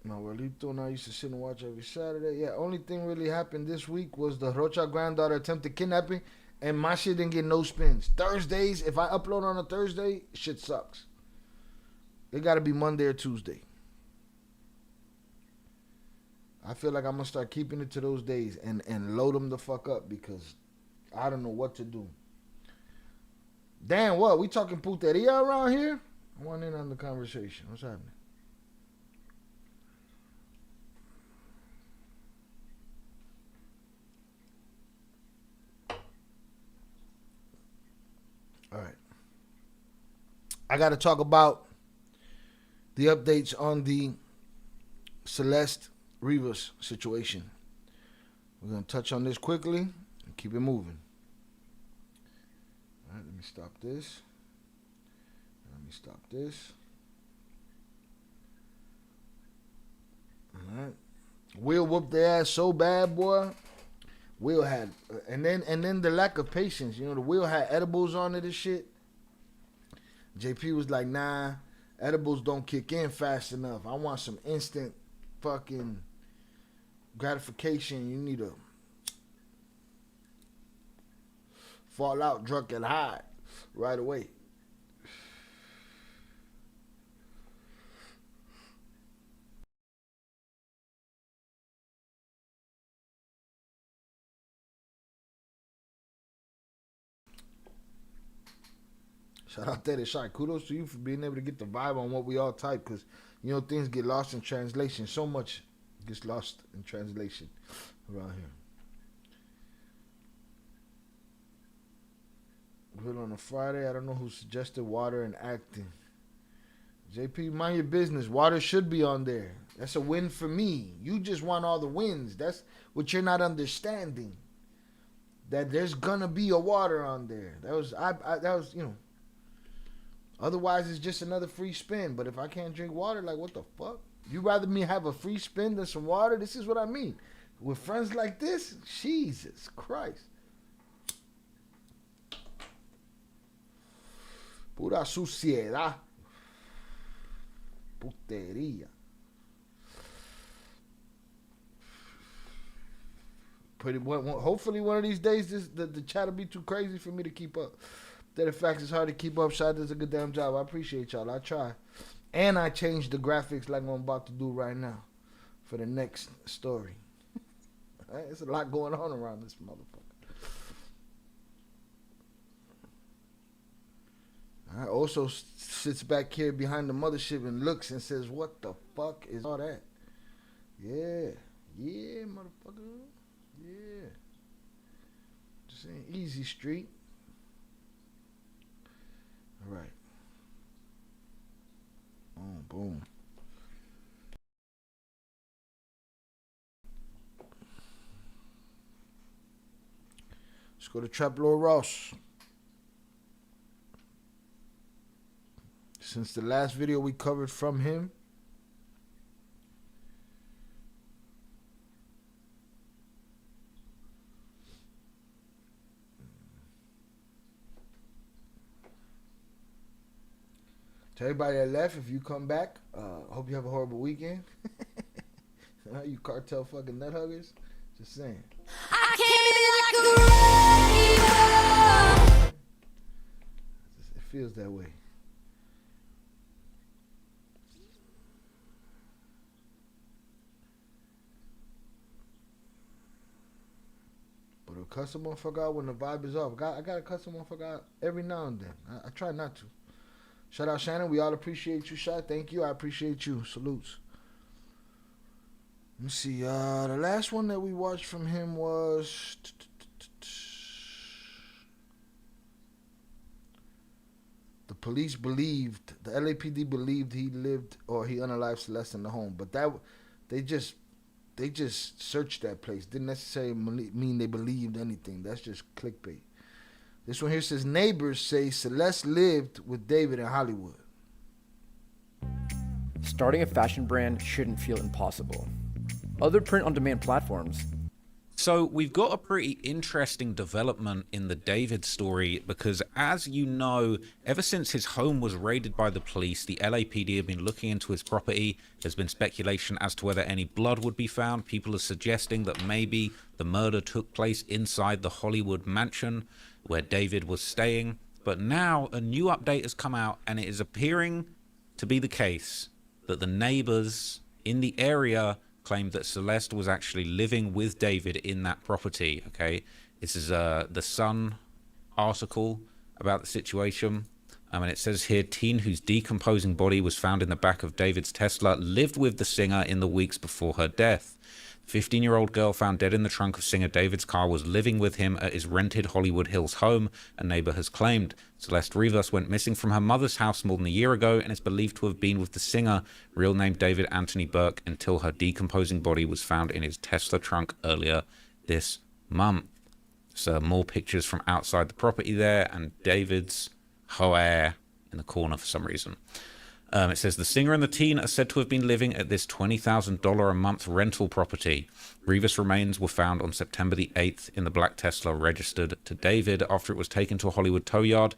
My abuelito and I used to sit and watch every Saturday. Yeah, only thing really happened this week was the Rocha granddaughter attempted kidnapping, and my shit didn't get no spins. Thursdays, if I upload on a Thursday, shit sucks. It got to be Monday or Tuesday. I feel like I'm going to start keeping it to those days and load them the fuck up because I don't know what to do. Damn, what? We talking puteria around here? I want in on the conversation. What's happening? All right. I got to talk about the updates on the Celeste Rivas situation. We're going to touch on this quickly and keep it moving. All right, let me stop this. All right. Will whooped their ass so bad, boy. Will had, and then the lack of patience. You know, the Will had edibles on it and shit. JP was like, nah, edibles don't kick in fast enough. I want some instant fucking gratification. You need to fall out drunk and high right away. Shout out there to Shy. Kudos to you for being able to get the vibe on what we all type, because, you know, things get lost in translation. So much gets lost in translation around here. Good on a Friday. I don't know who suggested water and acting. JP, mind your business. Water should be on there. That's a win for me. You just want all the wins. That's what you're not understanding. That there's gonna be a water on there. That was, you know. Otherwise, it's just another free spin. But if I can't drink water, like, what the fuck? You rather me have a free spin than some water? This is what I mean. With friends like this, Jesus Christ. Pura suciedad. Putería. Hopefully one of these days the chat will be too crazy for me to keep up. That in fact it's hard to keep up. Shad does a good damn job. I appreciate y'all. I try. And I changed the graphics like I'm about to do right now for the next story. Right? There's a lot going on around this motherfucker. I also sits back here behind the mothership and looks and says, what the fuck is all that? Yeah, motherfucker. Yeah. Just saying, easy street. All right. Oh, boom. Let's go to Trap Lord Ross. Since the last video we covered from him, to everybody that left, if you come back, hope you have a horrible weekend. You cartel fucking nut huggers. Just saying. I came in like a radio. It feels that way. But a cuss a motherfucker out when the vibe is off. I got to cuss a motherfucker out every now and then. I try not to. Shout out Shannon. We all appreciate you, Shot. Thank you. I appreciate you. Salutes. Let me see. The last one that we watched from him was the police believed, the LAPD believed he lived or he unalived Celeste in the home, but that they just searched that place. Didn't necessarily mean they believed anything. That's just clickbait. This one here says neighbors say Celeste lived with David in Hollywood. Starting a fashion brand shouldn't feel impossible. Other print-on-demand platforms. So we've got a pretty interesting development in the David story because, as you know, ever since his home was raided by the police, the LAPD have been looking into his property. There's been speculation as to whether any blood would be found. People are suggesting that maybe the murder took place inside the Hollywood mansion where David was staying. But now a new update has come out, and it is appearing to be the case that the neighbors in the area claimed that Celeste was actually living with David in that property. Okay, this is the Sun article about the situation, and it says here, teen whose decomposing body was found in the back of David's Tesla lived with the singer in the weeks before her death. 15-year-old girl found dead in the trunk of singer David's car was living with him at his rented Hollywood Hills home, a neighbor has claimed. Celeste Rivas went missing from her mother's house more than a year ago and is believed to have been with the singer, real name David Anthony Burke, until her decomposing body was found in his Tesla trunk earlier this month. So more pictures from outside the property there, and David's hair in the corner for some reason. It says the singer and the teen are said to have been living at this $20,000 a month rental property. Rivas' remains were found on September the 8th in the black Tesla registered to David after it was taken to a Hollywood tow yard.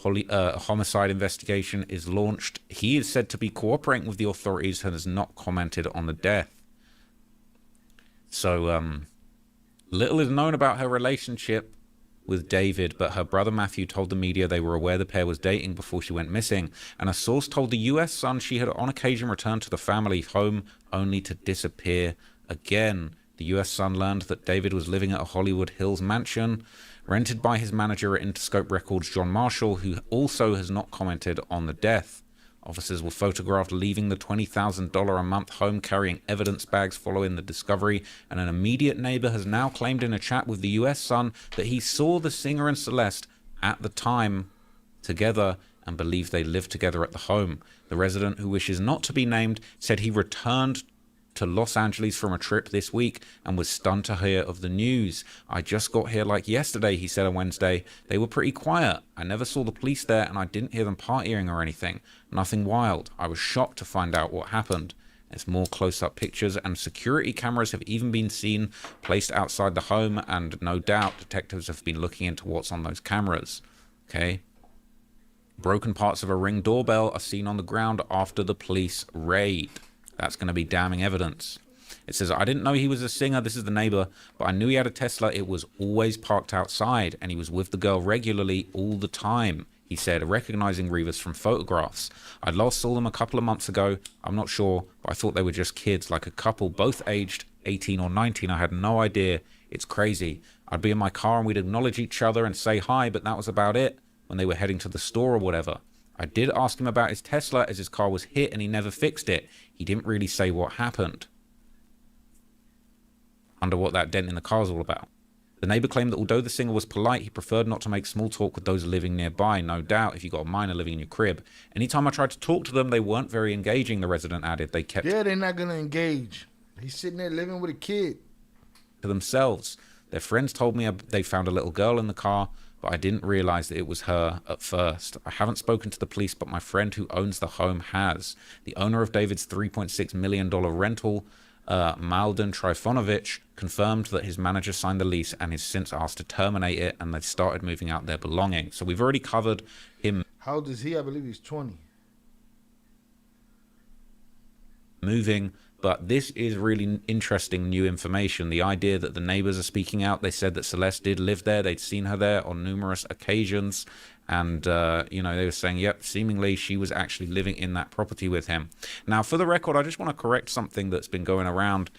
A homicide investigation is launched. He is said to be cooperating with the authorities and has not commented on the death. So, little is known about her relationship with David, but her brother Matthew told the media they were aware the pair was dating before she went missing, and a source told the US Sun she had on occasion returned to the family home only to disappear again. The US Sun learned that David was living at a Hollywood Hills mansion rented by his manager at Interscope Records, John Marshall, who also has not commented on the death. Officers were photographed leaving the $20,000 a month home carrying evidence bags following the discovery, and an immediate neighbor has now claimed in a chat with the US Sun that he saw the singer and Celeste at the time together and believed they lived together at the home. The resident, who wishes not to be named, said he returned to Los Angeles from a trip this week and was stunned to hear of the news. I just got here like yesterday, he said on Wednesday. They were pretty quiet. I never saw the police there and I didn't hear them partying or anything. Nothing wild. I was shocked to find out what happened. There's more close-up pictures, and security cameras have even been seen placed outside the home, and no doubt detectives have been looking into what's on those cameras. Okay. Broken parts of a Ring doorbell are seen on the ground after the police raid. That's going to be damning evidence. It says, I didn't know he was a singer, this is the neighbor, but I knew he had a Tesla. It was always parked outside, and he was with the girl regularly all the time, he said, recognizing Rivas from photographs. I last saw them a couple of months ago. I'm not sure, but I thought they were just kids, like a couple, both aged 18 or 19. I had no idea. It's crazy. I'd be in my car and we'd acknowledge each other and say hi, but that was about it when they were heading to the store or whatever. I did ask him about his Tesla as his car was hit and he never fixed it. He didn't really say what happened. Wonder what that dent in the car's all about. The neighbor claimed that although the singer was polite, he preferred not to make small talk with those living nearby. No doubt, if you got a minor living in your crib. Anytime I tried to talk to them, they weren't very engaging, the resident added. They kept they're not going to engage. He's sitting there living with a kid. To themselves. Their friends told me they found a little girl in the car, but I didn't realize that it was her at first. I haven't spoken to the police, but my friend who owns the home has. The owner of David's $3.6 million rental, Malden Trifonovich, confirmed that his manager signed the lease and is since asked to terminate it, and they've started moving out their belongings. So we've already covered him. How old is he? I believe he's 20. Moving, but this is really interesting new information. The idea that the neighbors are speaking out. They said that Celeste did live there. They'd seen her there on numerous occasions. And, you know, they were saying, yep, seemingly she was actually living in that property with him. Now, for the record, I just want to correct something that's been going around.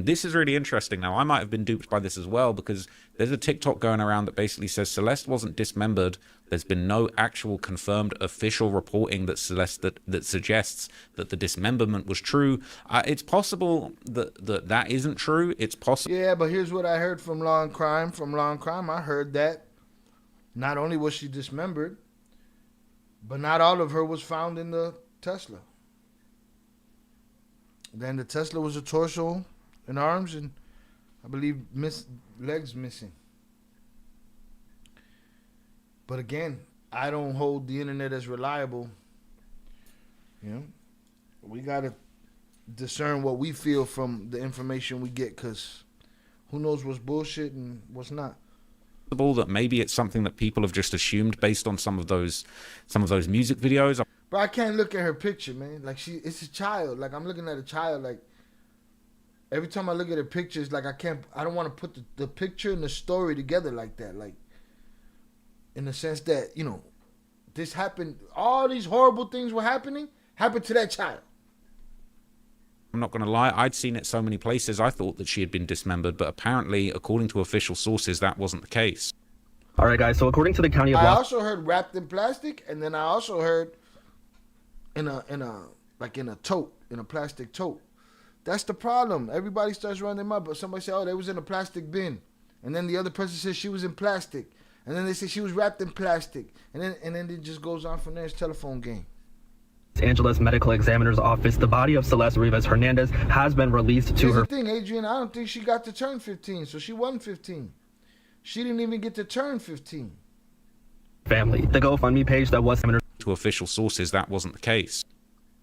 This is really interesting. Now, I might have been duped by this as well, because there's a TikTok going around that basically says Celeste wasn't dismembered. There's been no actual confirmed official reporting that that suggests that the dismemberment was true. It's possible that isn't true. It's possible. Yeah, but here's what I heard from Law and Crime. From Law and Crime, I heard that not only was she dismembered, but not all of her was found in the Tesla. Then the Tesla was a torso and arms, and I believe legs missing. But again, I don't hold the internet as reliable. You know, we gotta discern what we feel from the information we get, because who knows what's bullshit and what's not. That maybe it's something that people have just assumed based on some of those music videos. But I can't look at her picture, man. Like, it's a child. Like, I'm looking at a child. Like, every time I look at her pictures, like, I don't want to put the picture and the story together like that. Like, in the sense that, you know, this happened, all these horrible things were happened to that child. I'm not going to lie, I'd seen it so many places, I thought that she had been dismembered, but apparently, according to official sources, that wasn't the case. All right, guys, so according to the county of I also heard wrapped in plastic, and then I also heard in a tote, in a plastic tote. That's the problem. Everybody starts running them up, but somebody say, oh, they was in a plastic bin. And then the other person says she was in plastic. And then they say she was wrapped in plastic. And then it just goes on from there. It's telephone game. Angeles Medical Examiner's Office, the body of Celeste Rivas Hernandez has been released to her. Here's the thing, Adrian, I don't think she got to turn 15, so she wasn't 15. She didn't even get to turn 15. Family. The GoFundMe page that was to official sources, that wasn't the case.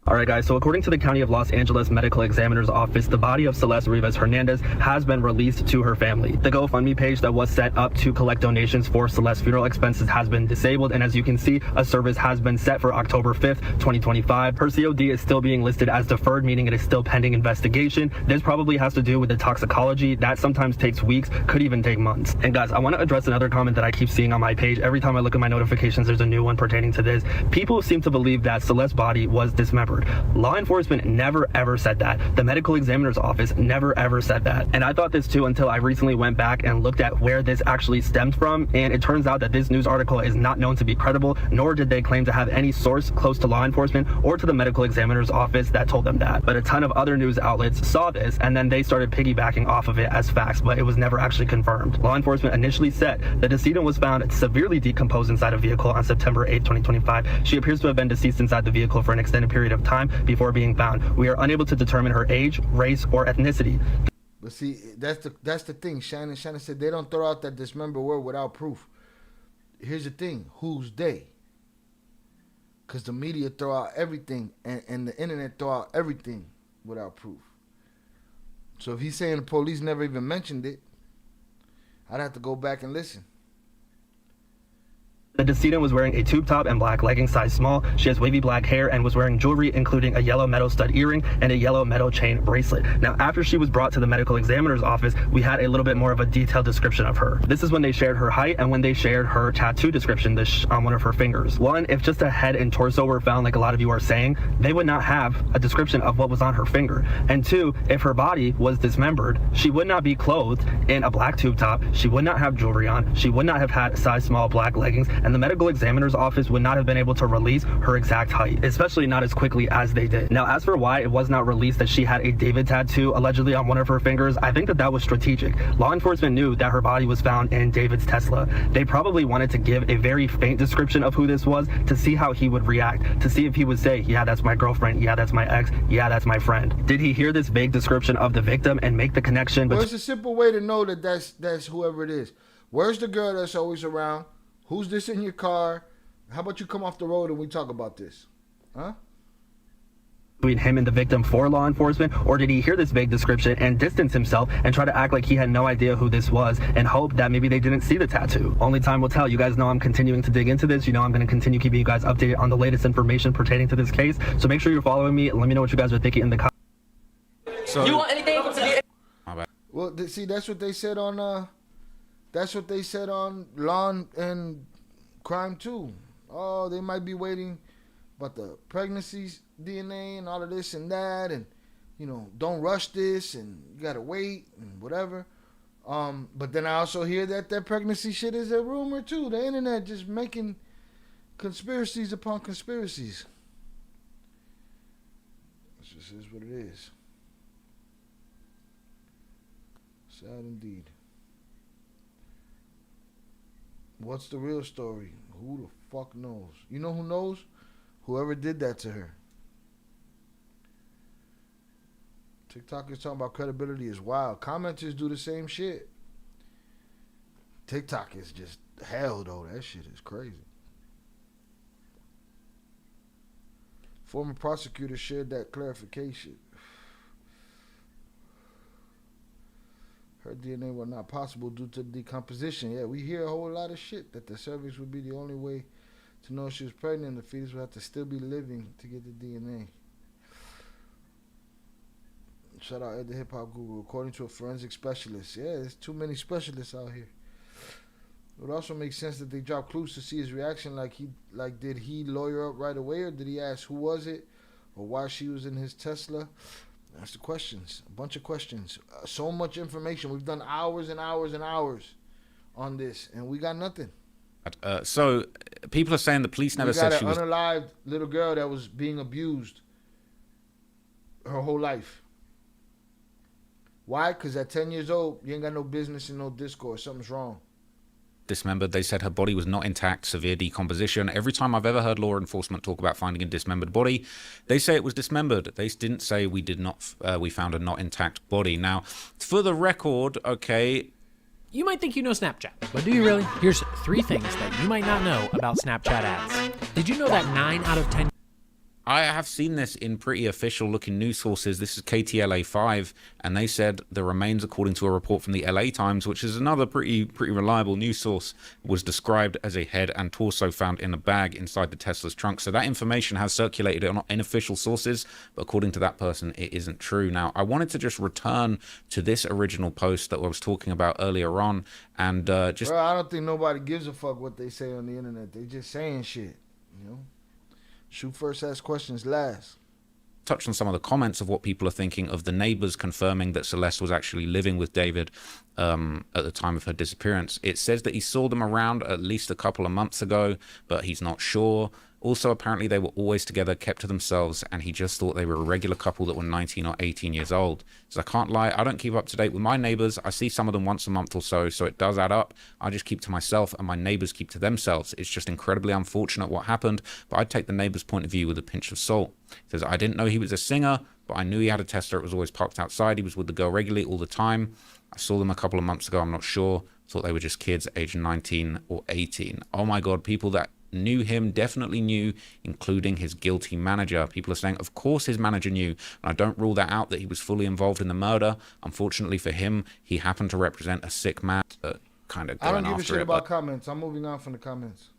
All right, guys, so according to the County of Los Angeles Medical Examiner's Office, the body of Celeste Rivas Hernandez has been released to her family. The GoFundMe page that was set up to collect donations for Celeste's funeral expenses has been disabled, and as you can see, a service has been set for October 5th, 2025. Her COD is still being listed as deferred, meaning it is still pending investigation. This probably has to do with the toxicology. That sometimes takes weeks, could even take months. And guys, I want to address another comment that I keep seeing on my page. Every time I look at my notifications, there's a new one pertaining to this. People seem to believe that Celeste's body was dismembered. Law enforcement never ever said that. The medical examiner's office never ever said that. And I thought this too until I recently went back and looked at where this actually stemmed from, and it turns out that this news article is not known to be credible, nor did they claim to have any source close to law enforcement or to the medical examiner's office that told them that. But a ton of other news outlets saw this, and then they started piggybacking off of it as facts, but it was never actually confirmed. Law enforcement initially said the decedent was found severely decomposed inside a vehicle on September 8, 2025. She appears to have been deceased inside the vehicle for an extended period of time before being found. We are unable to determine her age, race, or ethnicity. But see, that's the thing. Shannon said they don't throw out that dismember word without proof. Here's the thing. Who's they? Because the media throw out everything, and the internet throw out everything without proof. So if he's saying the police never even mentioned it, I'd have to go back and listen. The decedent was wearing a tube top and black leggings size small. She has wavy black hair and was wearing jewelry, including a yellow metal stud earring and a yellow metal chain bracelet. Now, after she was brought to the medical examiner's office, we had a little bit more of a detailed description of her. This is when they shared her height and when they shared her tattoo description on one of her fingers. One, if just a head and torso were found, like a lot of you are saying, they would not have a description of what was on her finger. And two, if her body was dismembered, she would not be clothed in a black tube top. She would not have jewelry on. She would not have had size small black leggings. And and the medical examiner's office would not have been able to release her exact height, especially not as quickly as they did. Now, as for why it was not released that she had a David tattoo allegedly on one of her fingers, I think that was strategic. Law enforcement knew that her body was found in David's Tesla. They probably wanted to give a very faint description of who this was to see how he would react, to see if he would say, yeah, that's my girlfriend, yeah, that's my ex, yeah, that's my friend. Did he hear this vague description of the victim and make the connection? Well, it's a simple way to know that that's whoever it is. Where's the girl that's always around? Who's this in your car? How about you come off the road and we talk about this? Huh? Between him and the victim for law enforcement, or did he hear this vague description and distance himself and try to act like he had no idea who this was and hope that maybe they didn't see the tattoo? Only time will tell. You guys know I'm continuing to dig into this. You know I'm going to continue keeping you guys updated on the latest information pertaining to this case. So make sure you're following me. Let me know what you guys are thinking in the comments. So, You want anything? Well, see, that's what they said on Law and Crime too. Oh, they might be waiting, but the pregnancies, DNA, and all of this and that, and don't rush this, and you gotta wait and whatever. But then I also hear that pregnancy shit is a rumor too. The internet just making conspiracies upon conspiracies. It just is what it is. Sad indeed. What's the real story? Who the fuck knows? You know who knows? Whoever did that to her. TikTok is talking about credibility is wild. Commenters do the same shit. TikTok is just hell though. That shit is crazy. Former prosecutor shared that clarification. Her DNA was not possible due to decomposition. Yeah, we hear a whole lot of shit that the cervix would be the only way to know she was pregnant. The fetus would have to still be living to get the DNA. Shout out at the Hip Hop Guru. According to a forensic specialist. Yeah, there's too many specialists out here. It would also make sense that they dropped clues to see his reaction. Did he lawyer up right away, or did he ask who was it, or why she was in his Tesla? That's the questions. A bunch of questions. So much information. We've done hours and hours and hours on this, and we got nothing. So people are saying the police never said she was... We got an unalived little girl that was being abused her whole life. Why? Because at 10 years old, you ain't got no business in no discourse. Something's wrong. Dismembered. They said her body was not intact, severe decomposition. Every time I've ever heard law enforcement talk about finding a dismembered body, they say it was dismembered. They didn't say we found a not intact body. Now, for the record, okay. You might think you know Snapchat, but do you really? Here's 3 things that you might not know about Snapchat ads. Did you know that 9 out of 10... I have seen this in pretty official looking news sources. This is KTLA 5, and they said the remains, according to a report from the LA Times, which is another pretty reliable news source, was described as a head and torso found in a bag inside the Tesla's trunk. So that information has circulated on unofficial sources, but according to that person, it isn't true. Now, I wanted to just return to this original post that I was talking about earlier on, and just... Bro, I don't think nobody gives a fuck what they say on the internet. They just saying shit, you know? Shoot first, ask questions last. Touched on some of the comments of what people are thinking of the neighbors confirming that Celeste was actually living with David at the time of her disappearance. It says that he saw them around at least a couple of months ago, but he's not sure. Also, apparently they were always together, kept to themselves, and he just thought they were a regular couple that were 19 or 18 years old. So I can't lie, I don't keep up to date with my neighbors. I see some of them once a month or so it does add up. I just keep to myself, and my neighbors keep to themselves. It's just incredibly unfortunate what happened, but I'd take the neighbor's point of view with a pinch of salt. He says, I didn't know he was a singer, but I knew he had a Tesla. It was always parked outside. He was with the girl regularly all the time. I saw them a couple of months ago, I'm not sure. Thought they were just kids aged 19 or 18. Oh my God, people that knew him definitely knew, including his guilty manager. People are saying, of course his manager knew, and I don't rule that out that he was fully involved in the murder. Unfortunately for him, he happened to represent a sick man. Kind of I don't give a shit about comments. I'm moving on from the comments.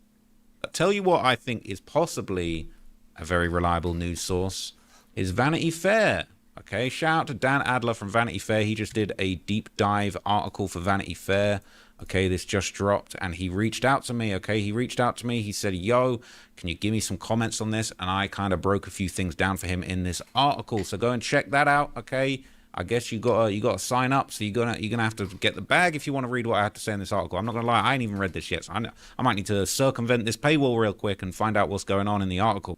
I'll tell you what I think is possibly a very reliable news source is Vanity Fair. Okay, shout out to Dan Adler from Vanity Fair. He just did a deep dive article for Vanity Fair. Okay, this just dropped, and he reached out to me. Okay, he said, yo, can you give me some comments on this? And I kind of broke a few things down for him in this article, so go and check that out. Okay, I guess you gotta sign up. So you're gonna have to get the bag if you want to read what I had to say in this article. I'm not gonna lie, I ain't even read this yet. So I might need to circumvent this paywall real quick and find out what's going on in the article.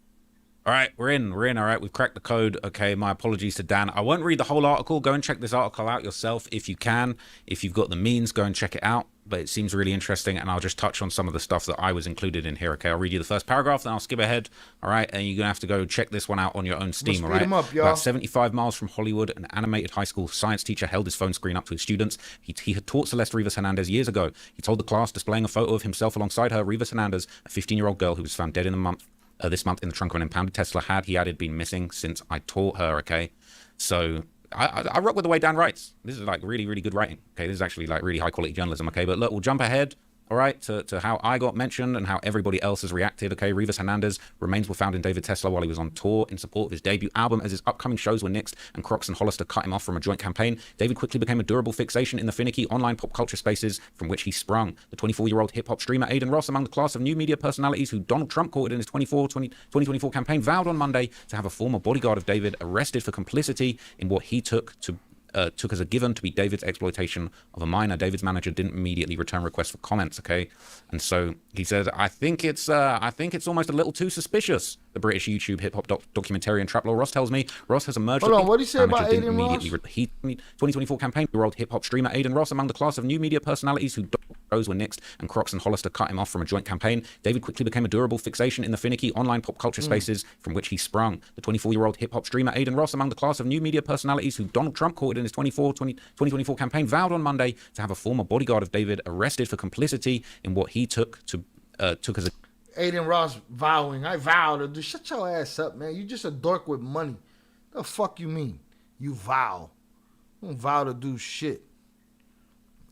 All right, we're in. All right, we've cracked the code. Okay, my apologies to Dan. I won't read the whole article. Go and check this article out yourself if you can. If you've got the means, go and check it out. But it seems really interesting, and I'll just touch on some of the stuff that I was included in here. Okay, I'll read you the first paragraph, then I'll skip ahead. All right, and you're gonna have to go check this one out on your own Steam. All right, about 75 miles from Hollywood, an animated high school science teacher held his phone screen up to his students. He had taught Celeste Rivas Hernandez years ago. He told the class, displaying a photo of himself alongside her, Rivas Hernandez, a 15-year-old girl who was found dead in this month in the trunk of an impounded Tesla, he added, been missing since I taught her. Okay, so I rock with the way Dan writes. This is like really, really good writing. Okay, this is actually like really high quality journalism. Okay, but look, we'll jump ahead. All right, to how I got mentioned and how everybody else has reacted. Okay, Rivas Hernandez remains were found in David Tesla while he was on tour in support of his debut album, as his upcoming shows were nixed and Crocs and Hollister cut him off from a joint campaign. David quickly became a durable fixation in the finicky online pop culture spaces from which he sprung. The 24-year-old hip-hop streamer Aiden Ross, among the class of new media personalities who Donald Trump courted in his 2024 campaign, vowed on Monday to have a former bodyguard of David arrested for complicity in what he took as a given to be David's exploitation of a minor. David's manager didn't immediately return requests for comments, okay? And so he said, I think it's almost a little too suspicious. The British YouTube hip-hop documentarian Trap Law Ross tells me Ross has emerged. Hold on, what did he say about Aiden Ross? 2024 campaign-year-old hip-hop streamer Aiden Ross, among the class of new media personalities who shows were nixed and Crocs and Hollister cut him off from a joint campaign. David quickly became a durable fixation in the finicky online pop culture spaces from which he sprung. The 24-year-old hip-hop streamer Aiden Ross, among the class of new media personalities who Donald Trump courted in his 2024 campaign, vowed on Monday to have a former bodyguard of David arrested for complicity in what he took as a... Aiden Ross vowing. I vow to do. Shut your ass up, man. You just a dork with money. The fuck you mean? You vow. You don't vow to do shit.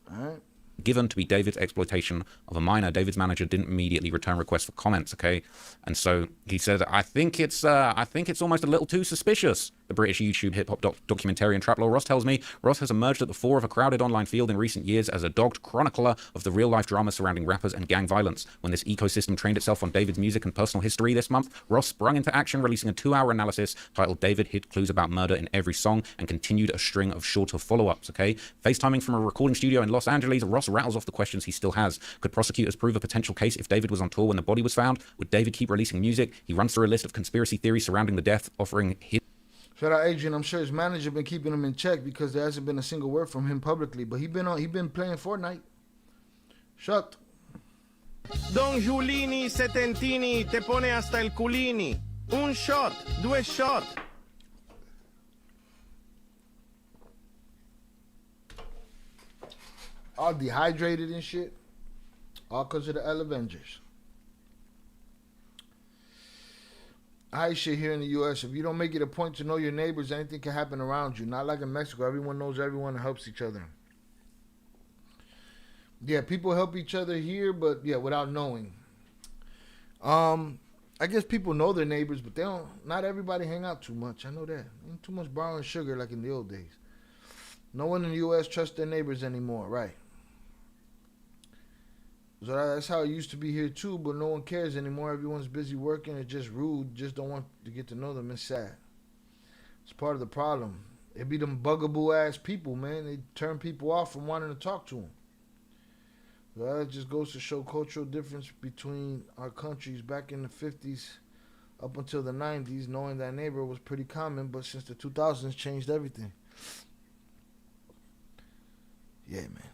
All right. Given to be David's exploitation of a minor. David's manager didn't immediately return requests for comments, okay? And so he said, I think it's almost a little too suspicious. The British YouTube hip-hop documentarian Trap Law Ross tells me Ross has emerged at the fore of a crowded online field in recent years as a dogged chronicler of the real-life drama surrounding rappers and gang violence. When this ecosystem trained itself on David's music and personal history this month, Ross sprung into action, releasing a 2-hour analysis titled David hid clues about murder in every song, and continued a string of shorter follow-ups, okay? FaceTiming from a recording studio in Los Angeles, Ross rattles off the questions he still has. Could prosecutors prove a potential case if David was on tour when the body was found? Would David keep releasing music? He runs through a list of conspiracy theories surrounding the death, offering his... Shout out Adrian. I'm sure his manager been keeping him in check because there hasn't been a single word from him publicly. But he been playing Fortnite. Shut. Don Giulini Setentini te pone hasta el culini. Un shot, 2 shot. All dehydrated and shit. All because of the L Avengers. High shit here in the U.S. If you don't make it a point to know your neighbors, anything can happen around you. Not like in Mexico. Everyone knows everyone and helps each other. Yeah, people help each other here, but yeah, without knowing. I guess people know their neighbors, but they don't. Not everybody hang out too much. I know that. Ain't too much borrowing sugar like in the old days. No one in the U.S. trusts their neighbors anymore, right? So that's how it used to be here too, but no one cares anymore. Everyone's busy working. It's just rude. Just don't want to get to know them. It's sad. It's part of the problem. It be them bugaboo ass people, man. They turn people off from wanting to talk to them. So that just goes to show cultural difference between our countries. Back in the 50s up until the 90s, knowing that neighbor was pretty common, but since the 2000s changed everything. Yeah, man.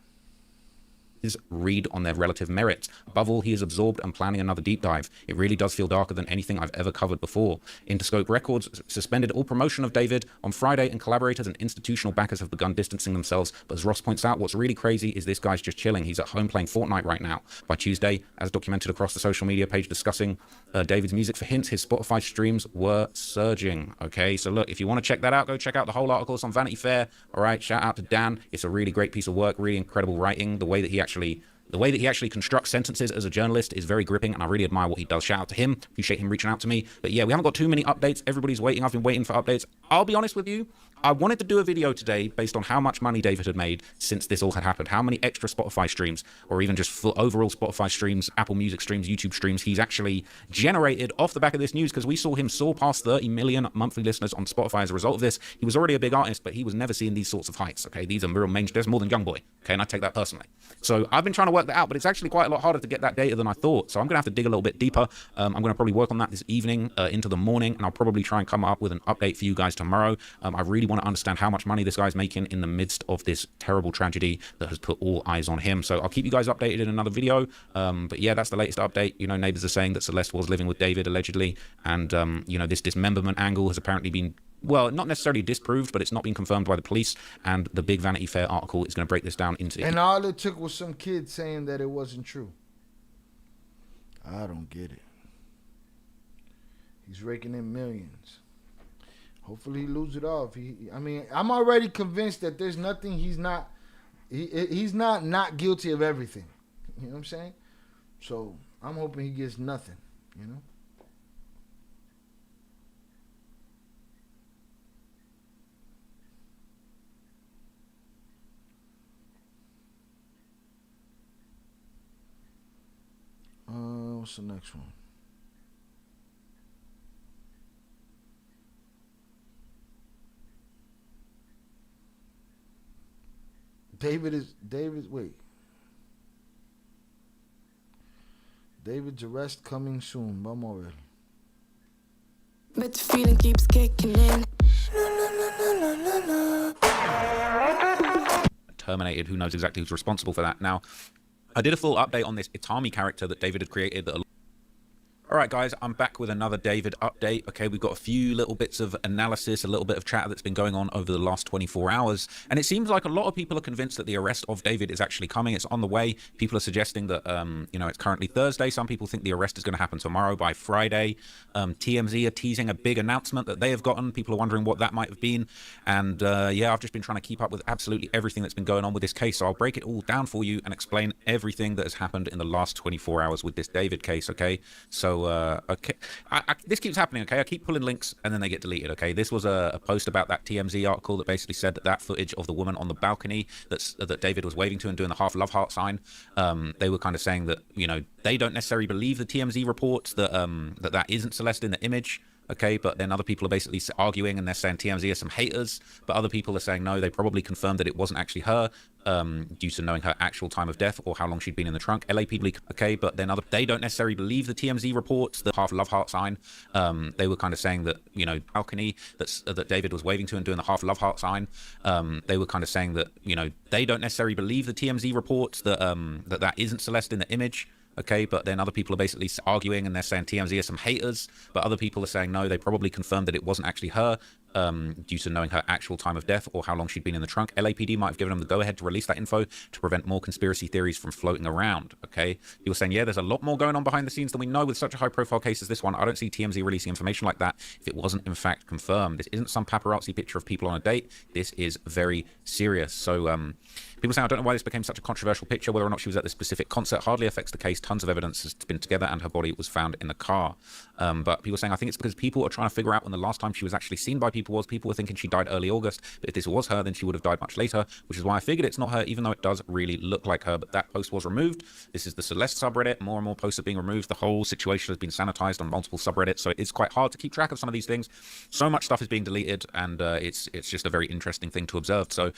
Read on their relative merits. Above all, he is absorbed and planning another deep dive. It really does feel darker than anything I've ever covered before. Interscope Records suspended all promotion of David on Friday, and collaborators and institutional backers have begun distancing themselves. But as Ross points out, what's really crazy is this guy's just chilling. He's at home playing Fortnite right now. By Tuesday, as documented across the social media page discussing David's music for hints, his Spotify streams were surging. Okay, so look, if you want to check that out, go check out the whole article. It's on Vanity Fair. All right, shout out to Dan. It's a really great piece of work, really incredible writing. The way that he actually constructs sentences as a journalist is very gripping, and I really admire what he does. Shout out to him. Appreciate him reaching out to me. But yeah, we haven't got too many updates. Everybody's waiting. I've been waiting for updates. I'll be honest with you. I wanted to do a video today based on how much money David had made since this all had happened, how many extra Spotify streams, or even just full overall Spotify streams, Apple Music streams, YouTube streams he's actually generated off the back of this news, because we saw him soar past 30 million monthly listeners on Spotify as a result of this. He was already a big artist, but he was never seeing these sorts of heights, okay? These are real mainstream. There's more than Youngboy, okay? And I take that personally. So I've been trying to work that out, but it's actually quite a lot harder to get that data than I thought. So I'm going to have to dig a little bit deeper. I'm going to probably work on that this evening into the morning, and I'll probably try and come up with an update for you guys tomorrow. I really want to understand how much money this guy's making in the midst of this terrible tragedy that has put all eyes on him. So I'll keep you guys updated in another video. But yeah, that's the latest update. You know, neighbors are saying that Celeste was living with David allegedly, and you know, this dismemberment angle has apparently been, well, not necessarily disproved, but it's not been confirmed by the police, and the big Vanity Fair article is going to break this down into... And all it took was some kid saying that it wasn't true. I don't get it. He's raking in millions. Hopefully he loses it all. I mean, I'm already convinced that there's nothing he's not guilty of everything. You know what I'm saying? So I'm hoping he gets nothing, you know? What's the next one? David's arrest coming soon. Vamos a ver. But the feeling keeps kicking in. Terminated. Who knows exactly who's responsible for that. Now, I did a full update on this Itami character that David had created that... Alright guys, I'm back with another David update. Okay, we've got a few little bits of analysis, a little bit of chat that's been going on over the last 24 hours. And it seems like a lot of people are convinced that the arrest of David is actually coming. It's on the way. People are suggesting that, you know, it's currently Thursday. Some people think the arrest is going to happen tomorrow by Friday. TMZ are teasing a big announcement that they have gotten. People are wondering what that might have been. And yeah, I've just been trying to keep up with absolutely everything that's been going on with this case. So I'll break it all down for you and explain everything that has happened in the last 24 hours with this David case, okay? So okay, this keeps happening, okay? I keep pulling links and then they get deleted, okay? This was a post about that TMZ article that basically said that footage of the woman on the balcony that David was waving to and doing the half love heart sign, they were kind of saying that, you know, they don't necessarily believe the TMZ reports that that isn't Celeste in the image. Okay, but then other people are basically arguing and they're saying TMZ are some haters, but other people are saying no, they probably confirmed that it wasn't actually her due to knowing her actual time of death or how long she'd been in the trunk. LAPD, okay, but then they don't necessarily believe the TMZ reports, the half love heart sign. They were kind of saying that, you know, balcony that David was waving to and doing the half love heart sign. They were kind of saying that, you know, they don't necessarily believe the TMZ reports that that isn't Celeste in the image. Okay, but then other people are basically arguing and they're saying TMZ are some haters, but other people are saying no, they probably confirmed that it wasn't actually her due to knowing her actual time of death or how long she'd been in the trunk. LAPD might have given them the go-ahead to release that info to prevent more conspiracy theories from floating around, okay? People saying, yeah, there's a lot more going on behind the scenes than we know with such a high-profile case as this one. I don't see TMZ releasing information like that if it wasn't, in fact, confirmed. This isn't some paparazzi picture of people on a date. This is very serious. So, people saying, I don't know why this became such a controversial picture. Whether or not she was at this specific concert hardly affects the case. Tons of evidence has been together and her body was found in the car. But people saying, I think it's because people are trying to figure out when the last time she was actually seen by people was. People were thinking she died early August, but if this was her, then she would have died much later, which is why I figured it's not her, even though it does really look like her. But that post was removed. This is the Celeste subreddit. More and more posts are being removed. The whole situation has been sanitized on multiple subreddits, so it's quite hard to keep track of some of these things. So much stuff is being deleted, and it's just a very interesting thing to observe. So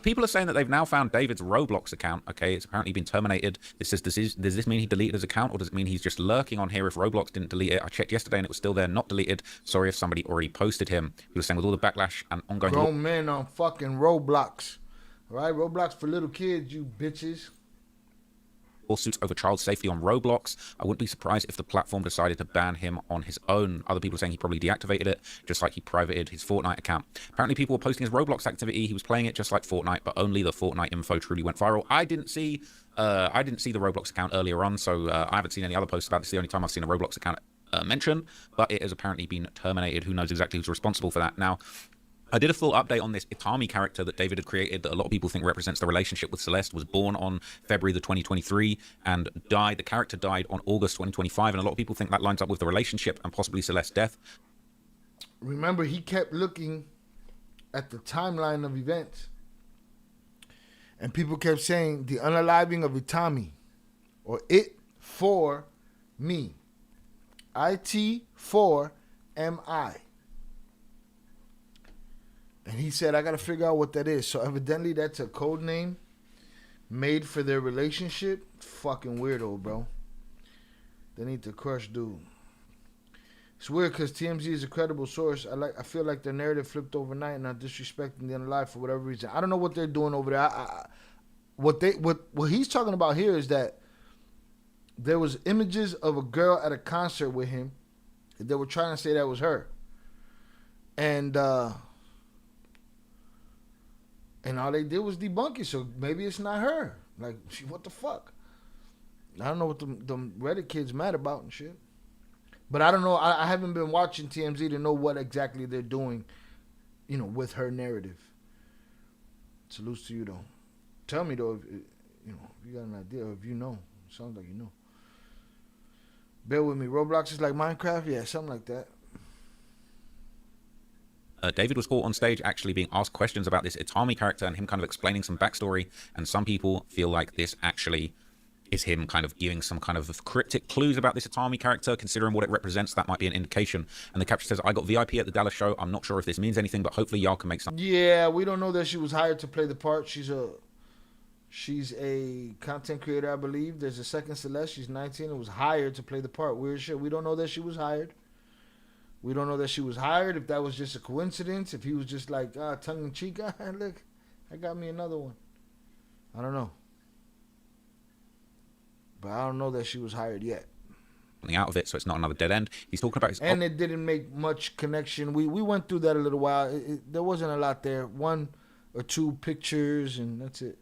people are saying that they've now found David's Roblox account. Okay, it's apparently been terminated. This says, does this mean he deleted his account, or does it mean he's just lurking on here if Roblox didn't delete it? I checked yesterday and it was still there, not deleted. Sorry if somebody already posted him. He was saying with all the backlash and ongoing... Grown men on fucking Roblox. All right, Roblox for little kids, you bitches. Lawsuits over child safety on Roblox. I wouldn't be surprised if the platform decided to ban him on his own. Other people are saying he probably deactivated it, just like he privated his Fortnite account. Apparently people were posting his Roblox activity. He was playing it just like Fortnite, but only the Fortnite info truly went viral. I didn't see the Roblox account earlier on, so I haven't seen any other posts about this. The only time I've seen a Roblox account mentioned, but it has apparently been terminated. Who knows exactly who's responsible for that now? I did a full update on this Itami character that David had created that a lot of people think represents the relationship with Celeste. Was born on February the 2023 and died. The character died on August 2025, and a lot of people think that lines up with the relationship and possibly Celeste's death. Remember, he kept looking at the timeline of events. And people kept saying the unaliving of Itami, or it for me. IT for MI. And he said, I got to figure out what that is. So evidently that's a code name made for their relationship. Fucking weirdo, bro. They need to crush dude. It's weird because TMZ is a credible source. I feel like their narrative flipped overnight and are disrespecting the unalive for whatever reason. I don't know what they're doing over there. What he's talking about here is that there was images of a girl at a concert with him. They were trying to say that was her. And all they did was debunk it. So maybe it's not her. Like, what the fuck? I don't know what them Reddit kids mad about and shit. But I don't know. I haven't been watching TMZ to know what exactly they're doing, with her narrative. Salute to you, though. Tell me, though, if you got an idea or if you know. Sounds like you know. Bear with me. Roblox is like Minecraft? Yeah, something like that. David was caught on stage actually being asked questions about this Itami character and him kind of explaining some backstory. And some people feel like this actually is him kind of giving some kind of cryptic clues about this Itami character, considering what it represents. That might be an indication. And the caption says, I got VIP at the Dallas show. I'm not sure if this means anything, but hopefully y'all can make some. Yeah, we don't know that she was hired to play the part. She's a content creator, I believe. There's a second Celeste. She's 19 and was hired to play the part. Weird shit. We don't know that she was hired. We don't know that she was hired, if that was just a coincidence, if he was just like, tongue-in-cheek, look, I got me another one. I don't know. But I don't know that she was hired yet. Out of it, so it's not another dead end. He's talking about his... And it didn't make much connection. We went through that a little while. There wasn't a lot there. 1 or 2 pictures, and that's it.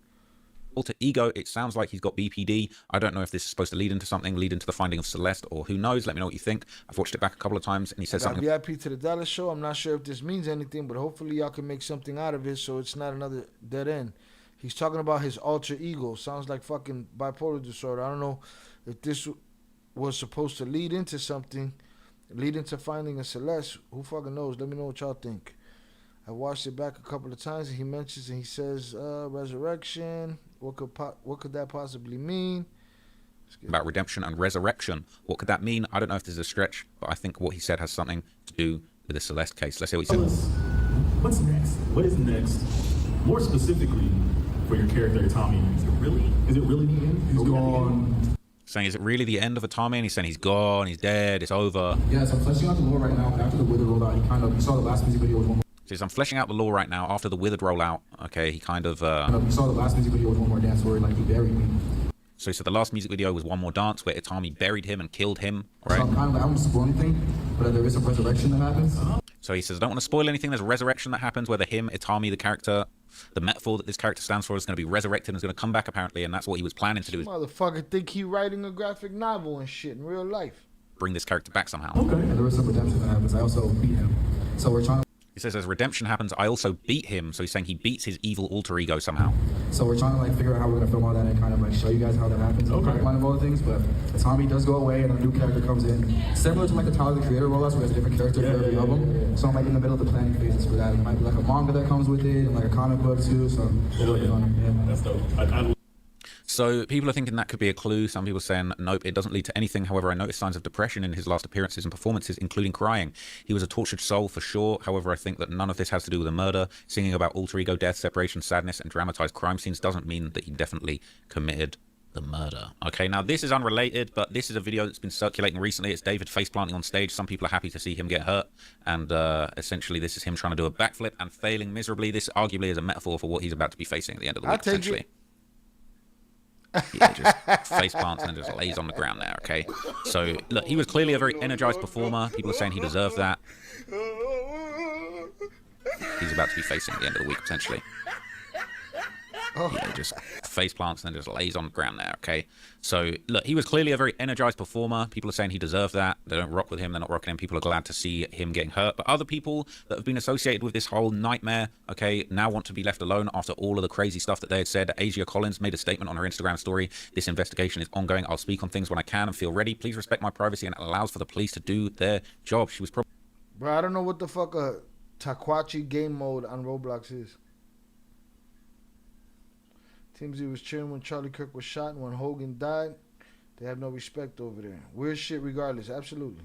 Alter ego, it sounds like he's got BPD. I don't know if this is supposed to lead into something, lead into the finding of Celeste, or who knows. Let me know what you think. I've watched it back a couple of times, and he says something. VIP to the Dallas show. I'm not sure if this means anything, but hopefully y'all can make something out of it so it's not another dead end. He's talking about his alter ego. Sounds like fucking bipolar disorder. I don't know if this was supposed to lead into something, lead into finding a Celeste. Who fucking knows? Let me know what y'all think. I watched it back a couple of times, and he mentions and he says resurrection. What could that possibly mean? About redemption and resurrection. What could that mean? I don't know if this is a stretch, but I think what he said has something to do with the Celeste case. Let's hear what he said. What's next? What is next? More specifically, for your character Itami, is it really the end? He's gone. Saying, is it really the end of Itami? And he's saying he's gone, he's dead, it's over. Yeah, so I'm fleshing out the lore right now. After the Wither rolled out, you saw the last music video with one more. Says, I'm fleshing out the lore right now after the Withered rollout. Okay, he kind of... you saw the last music video with one more dance where he buried me. So he said the last music video was One More Dance where Itami buried him and killed him, right? So I'm kind of like, I don't want to spoil anything, but there is a resurrection that happens. So he says, I don't want to spoil anything. There's a resurrection that happens where Itami, the character, the metaphor that this character stands for, is going to be resurrected and is going to come back apparently, and that's what he was planning to do. Motherfucker think he writing a graphic novel and shit in real life. Bring this character back somehow. Okay. And there is some redemption that happens. I also beat him. So we're trying to... He says as redemption happens, I also beat him. So he's saying he beats his evil alter ego somehow. So we're trying to figure out how we're going to film all that and kind of show you guys how that happens. Okay. The pipeline of all the things, but Itami does go away and a new character comes in. Similar to the Tyler the Creator rollouts where there's a different character for every album. So I'm in the middle of the planning phases for that. It might be a manga that comes with it and a comic book too. So we're working on it. Yeah. That's dope. So people are thinking that could be a clue. Some people are saying, nope, it doesn't lead to anything. However, I noticed signs of depression in his last appearances and performances, including crying. He was a tortured soul for sure. However, I think that none of this has to do with a murder. Singing about alter ego, death, separation, sadness, and dramatized crime scenes doesn't mean that he definitely committed the murder. Okay, now this is unrelated, but this is a video that's been circulating recently. It's David faceplanting on stage. Some people are happy to see him get hurt, and essentially this is him trying to do a backflip and failing miserably. This arguably is a metaphor for what he's about to be facing at the end of the week, essentially. Yeah, just face plants and just lays on the ground there, okay? So, look, he was clearly a very energized performer. People are saying he deserved that. He's about to be facing at the end of the week, potentially. Yeah, just face plants and then just lays on the ground there, okay? So, look, he was clearly a very energized performer. People are saying he deserved that. They don't rock with him. They're not rocking him. People are glad to see him getting hurt. But other people that have been associated with this whole nightmare, okay, now want to be left alone after all of the crazy stuff that they had said. Asia Collins made a statement on her Instagram story. This investigation is ongoing. I'll speak on things when I can and feel ready. Please respect my privacy, and it allows for the police to do their job. She was probably... Bro, I don't know what the fuck Takwachi game mode on Roblox is. TMZ was cheering when Charlie Kirk was shot and when Hogan died. They have no respect over there. Weird shit regardless, absolutely.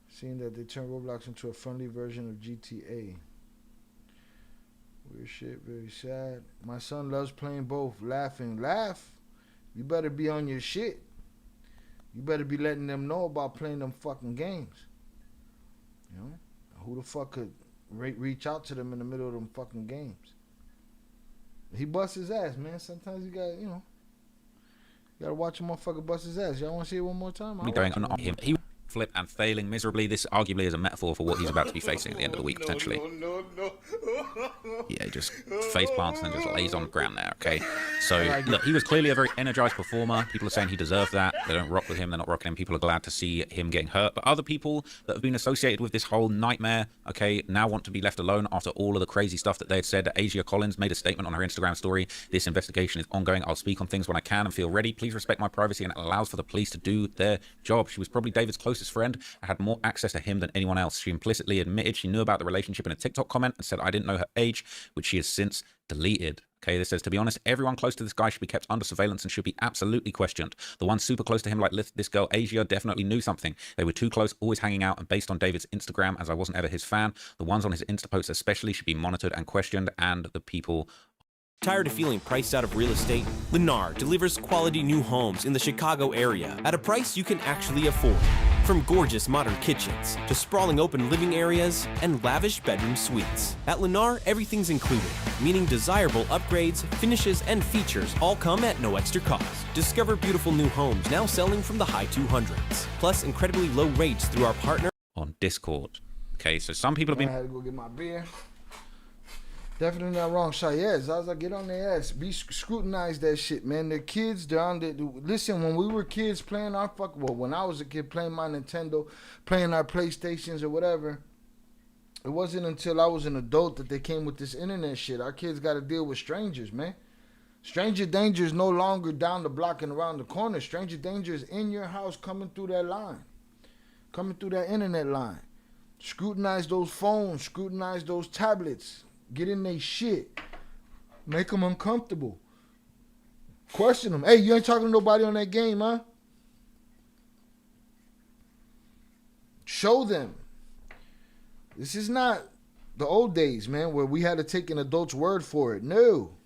Seeing that they turned Roblox into a friendly version of GTA. Weird shit, very sad. My son loves playing both. Laughing. Laugh? You better be on your shit. You better be letting them know about playing them fucking games. You know? Who the fuck could reach out to them in the middle of them fucking games? He busts his ass, man. Sometimes you gotta, you know, you gotta watch a motherfucker bust his ass. Y'all wanna see it one more time? Going on him. He flip and failing miserably. This arguably is a metaphor for what he's about to be facing at the end of the week, potentially. Yeah, just face plants and just lays on the ground there, okay? So, look, he was clearly a very energized performer. People are saying he deserved that. They don't rock with him. They're not rocking him. People are glad to see him getting hurt. But other people that have been associated with this whole nightmare, okay, now want to be left alone after all of the crazy stuff that they had said. Asia Collins made a statement on her Instagram story. This investigation is ongoing. I'll speak on things when I can and feel ready. Please respect my privacy, and it allows for the police to do their job. She was probably David's closest friend. I had more access to him than anyone else. She implicitly admitted she knew about the relationship in a TikTok comment and said I didn't know her age, which she has since deleted. Okay, this says, to be honest, everyone close to this guy should be kept under surveillance and should be absolutely questioned. The ones super close to him, like this girl, Asia, definitely knew something. They were too close, always hanging out, and based on David's Instagram, as I wasn't ever his fan, the ones on his Insta posts especially should be monitored and questioned, and the people... Tired of feeling priced out of real estate? Lennar delivers quality new homes in the Chicago area at a price you can actually afford. From gorgeous modern kitchens to sprawling open living areas and lavish bedroom suites. At Lennar, everything's included, meaning desirable upgrades, finishes, and features all come at no extra cost. Discover beautiful new homes now selling from the high 200s, plus incredibly low rates through our partner on Discord. Okay, so some people have been... I had to go get my beer. Definitely not wrong, Shy. Yes, I was like, get on their ass. Scrutinize that shit, man. The kids, they're on the... Listen, when we were kids playing our when I was a kid playing my Nintendo, playing our PlayStations or whatever, it wasn't until I was an adult that they came with this internet shit. Our kids got to deal with strangers, man. Stranger danger is no longer down the block and around the corner. Stranger danger is in your house coming through that line. Coming through that internet line. Scrutinize those phones. Scrutinize those tablets. Get in their shit. Make them uncomfortable. Question them. Hey, you ain't talking to nobody on that game, huh? Show them. This is not the old days, man, where we had to take an adult's word for it. No.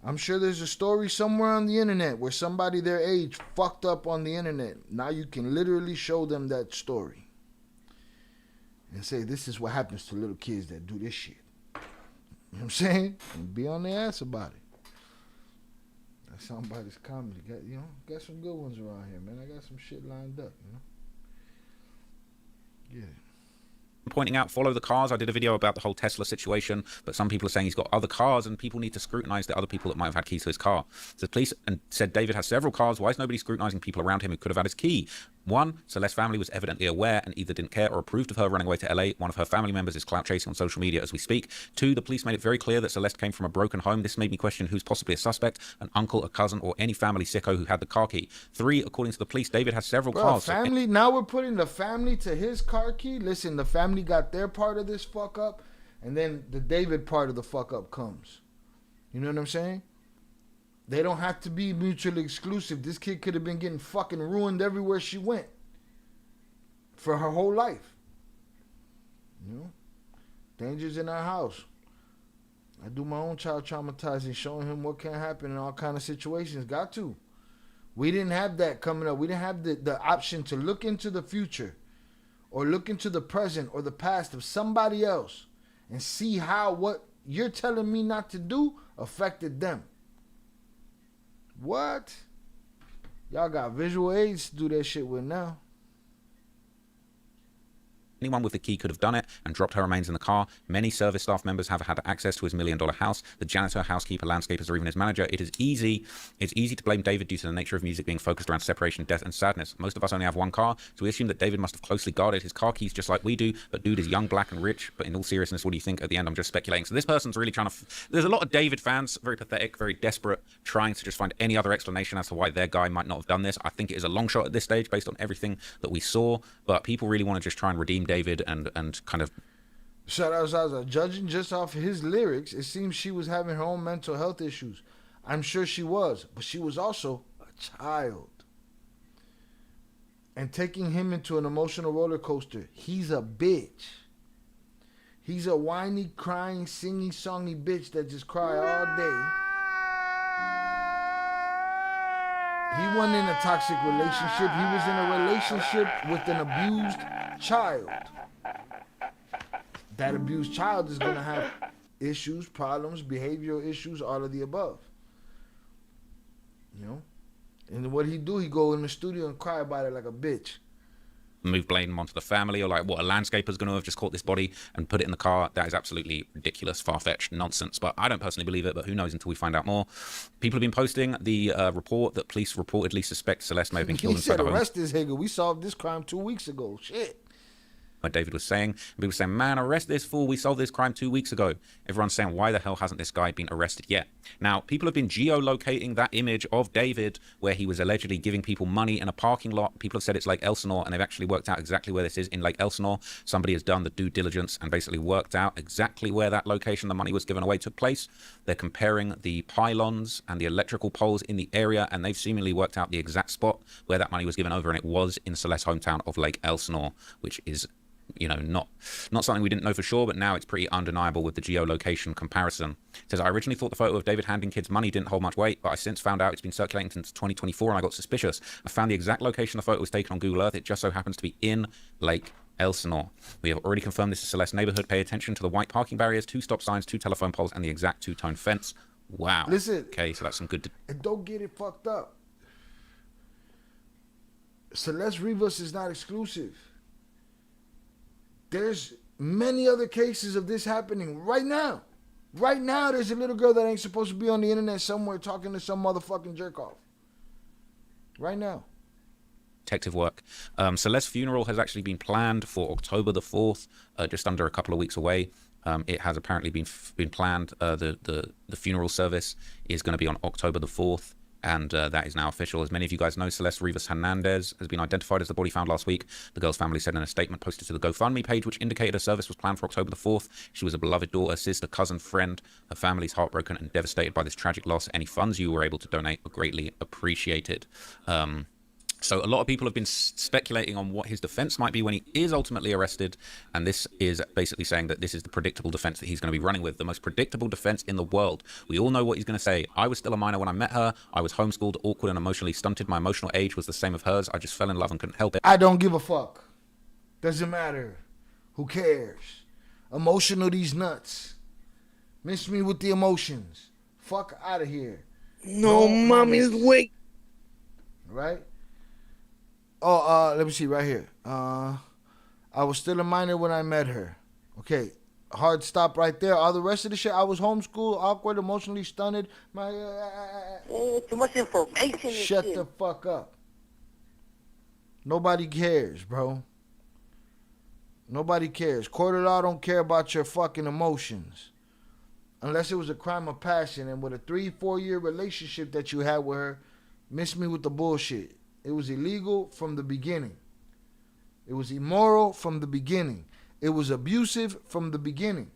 I'm sure there's a story somewhere on the internet where somebody their age fucked up on the internet. Now you can literally show them that story. And say, this is what happens to little kids that do this shit. You know what I'm saying? And be on their ass about it. That's somebody's comedy. Got some good ones around here, man. I got some shit lined up, Yeah. Pointing out, follow the cars. I did a video about the whole Tesla situation, but some people are saying he's got other cars and people need to scrutinize the other people that might have had keys to his car. So the police said David has several cars. Why is nobody scrutinizing people around him who could have had his key? One, Celeste's family was evidently aware and either didn't care or approved of her running away to LA. One of her family members is clout chasing on social media as we speak. Two, the police made it very clear that Celeste came from a broken home. This made me question who's possibly a suspect, an uncle, a cousin, or any family sicko who had the car key. Three, according to the police, David has several cars. Family, now we're putting the family to his car key. Listen, the family got their part of this fuck up, and then the David part of the fuck up comes. You know what I'm saying? They don't have to be mutually exclusive. This kid could have been getting fucking ruined everywhere she went for her whole life. You know? Danger's in our house. I do my own child traumatizing, showing him what can happen in all kind of situations. Got to. We didn't have that coming up. We didn't have the option to look into the future or look into the present or the past of somebody else and see how what you're telling me not to do affected them. What? Y'all got visual aids to do that shit with now. Anyone with the key could have done it and dropped her remains in the car. Many service staff members have had access to his $1 million house. The janitor, housekeeper, landscapers, or even his manager. It's easy to blame David due to the nature of music being focused around separation, death, and sadness. Most of us only have one car, so we assume that David must have closely guarded his car keys just like we do. But dude is young, black, and rich. But in all seriousness, what do you think? At the end, I'm just speculating. So this person's really trying to... There's a lot of David fans, very pathetic, very desperate, trying to just find any other explanation as to why their guy might not have done this. I think it is a long shot at this stage based on everything that we saw. But people really want to just try and redeem David and kind of Shout out Zaza. Judging just off his lyrics, it seems she was having her own mental health issues. I'm sure she was, but she was also a child. And taking him into an emotional roller coaster. He's a bitch. He's a whiny, crying, singy, songy bitch that just cry all day. He wasn't in a toxic relationship. He was in a relationship with an abused child. That abused child is going to have issues, problems, behavioral issues, all of the above. You know? And what he do, he go in the studio and cry about it like a bitch. Move blame onto the family, or like what a landscaper's going to have just caught this body and put it in the car. That is absolutely ridiculous, far-fetched nonsense. But I don't personally believe it, but who knows until we find out more. People have been posting the report that police reportedly suspect Celeste may have been killed inside the home. Arrest this nigga. We solved this crime 2 weeks ago. Shit. Like David was saying, people were saying, man, arrest this fool. We solved this crime 2 weeks ago. Everyone's saying, why the hell hasn't this guy been arrested yet? Now, people have been geolocating that image of David where he was allegedly giving people money in a parking lot. People have said it's Lake Elsinore, and they've actually worked out exactly where this is in Lake Elsinore. Somebody has done the due diligence and basically worked out exactly where that location the money was given away took place. They're comparing the pylons and the electrical poles in the area, and they've seemingly worked out the exact spot where that money was given over, and it was in Celeste's hometown of Lake Elsinore, which is, you know, not something we didn't know for sure, but now it's pretty undeniable with the geolocation comparison. It says, I originally thought the photo of David handing kids money didn't hold much weight, but I since found out it's been circulating since 2024 and I got suspicious. I found the exact location the photo was taken on Google Earth. It just so happens to be in Lake Elsinore. We have already confirmed this is Celeste's neighborhood. Pay attention to the white parking barriers, 2 stop signs, 2 telephone poles, and the exact 2-tone fence. Wow. Listen. Okay, so that's some good... And don't get it fucked up. Celeste Rivas is not exclusive. There's many other cases of this happening right now. Right now, there's a little girl that ain't supposed to be on the internet somewhere talking to some motherfucking jerk off. Right now. Detective work. Celeste's funeral has actually been planned for October the 4th, just under a couple of weeks away. It has apparently been planned. The funeral service is going to be on October the 4th. And that is now official. As many of you guys know, Celeste Rivas Hernandez has been identified as the body found last week. The girl's family said in a statement posted to the GoFundMe page, which indicated a service was planned for October the 4th. She was a beloved daughter, sister, cousin, friend. Her family's heartbroken and devastated by this tragic loss. Any funds you were able to donate are greatly appreciated. So a lot of people have been speculating on what his defense might be when he is ultimately arrested. And this is basically saying that this is the predictable defense that he's going to be running with. The most predictable defense in the world. We all know what he's going to say. I was still a minor when I met her. I was homeschooled, awkward and emotionally stunted. My emotional age was the same of hers. I just fell in love and couldn't help it. I don't give a fuck. Doesn't matter. Who cares? Emotional these nuts. Miss me with the emotions. Fuck out of here. No, mommy's weak. Right? Oh, let me see right here. I was still a minor when I met her. Okay, hard stop right there. All the rest of the shit, I was homeschooled, awkward, emotionally stunted. Too much information. Shut the fuck up. Nobody cares, bro. Nobody cares. Court of law don't care about your fucking emotions. Unless it was a crime of passion, and with a 3-4 year relationship that you had with her, miss me with the bullshit. It was illegal from the beginning. It was immoral from the beginning. It was abusive from the beginning.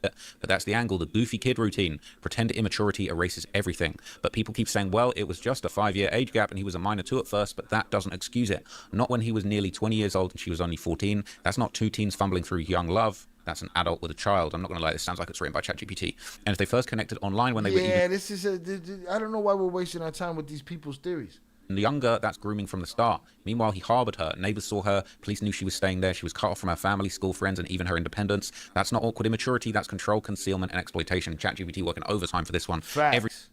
But that's the angle, the goofy kid routine. Pretend immaturity erases everything. But people keep saying, well, it was just a 5-year age gap and he was a minor too at first, but that doesn't excuse it. Not when he was nearly 20 years old and she was only 14. That's not 2 teens fumbling through young love. That's an adult with a child. I'm not going to lie, this sounds like it's written by ChatGPT. And if they first connected online when they were... Yeah, this is I don't know why we're wasting our time with these people's theories. Younger, that's grooming from the start. Meanwhile, he harbored her. Neighbors saw her. Police knew she was staying there. She was cut off from her family, school friends, and even her independence. That's not awkward immaturity. That's control, concealment, and exploitation. ChatGPT working overtime for this one. Facts.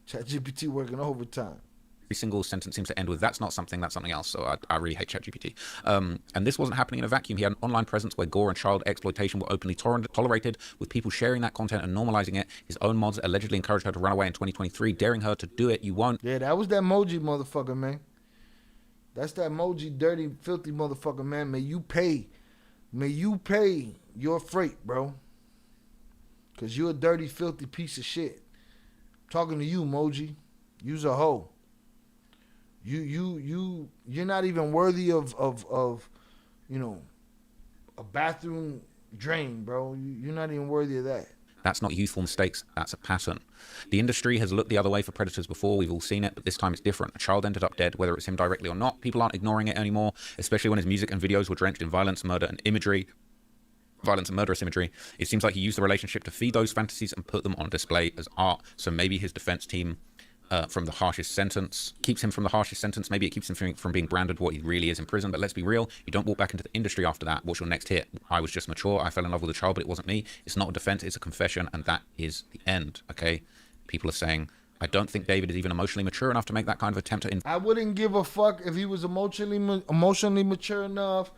ChatGPT working overtime. Every single sentence seems to end with, that's not something, that's something else. So I really hate ChatGPT. And this wasn't happening in a vacuum. He had an online presence where gore and child exploitation were openly tolerated, with people sharing that content and normalizing it. His own mods allegedly encouraged her to run away in 2023, daring her to do it. You won't. Yeah, that was that Moji motherfucker, man. That's that Moji dirty, filthy motherfucker, man. May you pay your freight, bro. Because you're a dirty, filthy piece of shit. I'm talking to you, Moji. You's a hoe. You're not even worthy of a bathroom drain, bro. You're not even worthy of that. That's not youthful mistakes, that's a pattern. The industry has looked the other way for predators before, we've all seen it, but this time it's different. A child ended up dead, whether it's him directly or not. People aren't ignoring it anymore, especially when his music and videos were drenched in violence, murder, and imagery. Violence and murderous imagery. It seems like he used the relationship to feed those fantasies and put them on display as art. So maybe his defense team from the harshest sentence keeps him from the harshest sentence. Maybe it keeps him from being branded what he really is in prison. But let's be real, you don't walk back into the industry after that. What's your next hit? I was just mature, I fell in love with a child, but it wasn't me. It's not a defense, it's a confession, and that is the end. Okay, people are saying, I don't think David is even emotionally mature enough to make that kind of attempt at I wouldn't give a fuck if he was emotionally mature enough.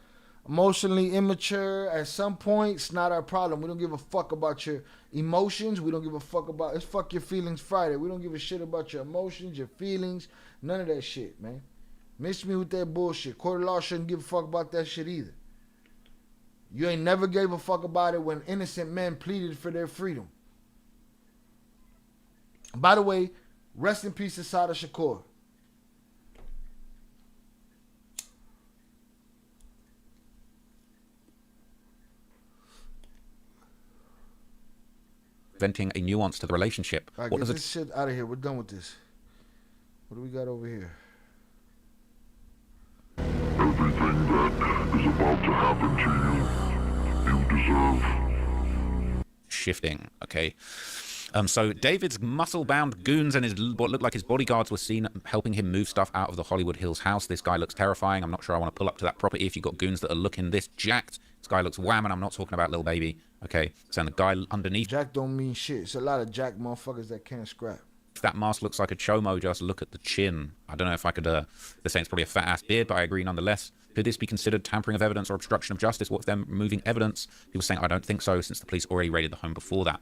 Emotionally immature at some point, it's not our problem. We don't give a fuck about your emotions. We don't give a fuck about, it's Fuck Your Feelings Friday. We don't give a shit about your emotions, your feelings, none of that shit, man. Miss me with that bullshit. Court of law shouldn't give a fuck about that shit either. You ain't never gave a fuck about it when innocent men pleaded for their freedom. By the way, rest in peace to Sada Shakur. Inventing a nuance to the relationship. All right, get this shit out of here. We're done with this. What do we got over here? Everything that is about to happen to you, you deserve. Shifting, okay. So David's muscle-bound goons and what looked like his bodyguards were seen helping him move stuff out of the Hollywood Hills house. This guy looks terrifying. I'm not sure I want to pull up to that property if you've got goons that are looking this jacked. This guy looks wham, and I'm not talking about little baby. Okay, so the guy underneath. Jack don't mean shit. It's a lot of jack motherfuckers that can't scrap. If that mask looks like a chomo, just look at the chin. I don't know if I could, they're saying it's probably a fat-ass beard, but I agree nonetheless. Could this be considered tampering of evidence or obstruction of justice? What if they're removing evidence? People saying, I don't think so, since the police already raided the home before that.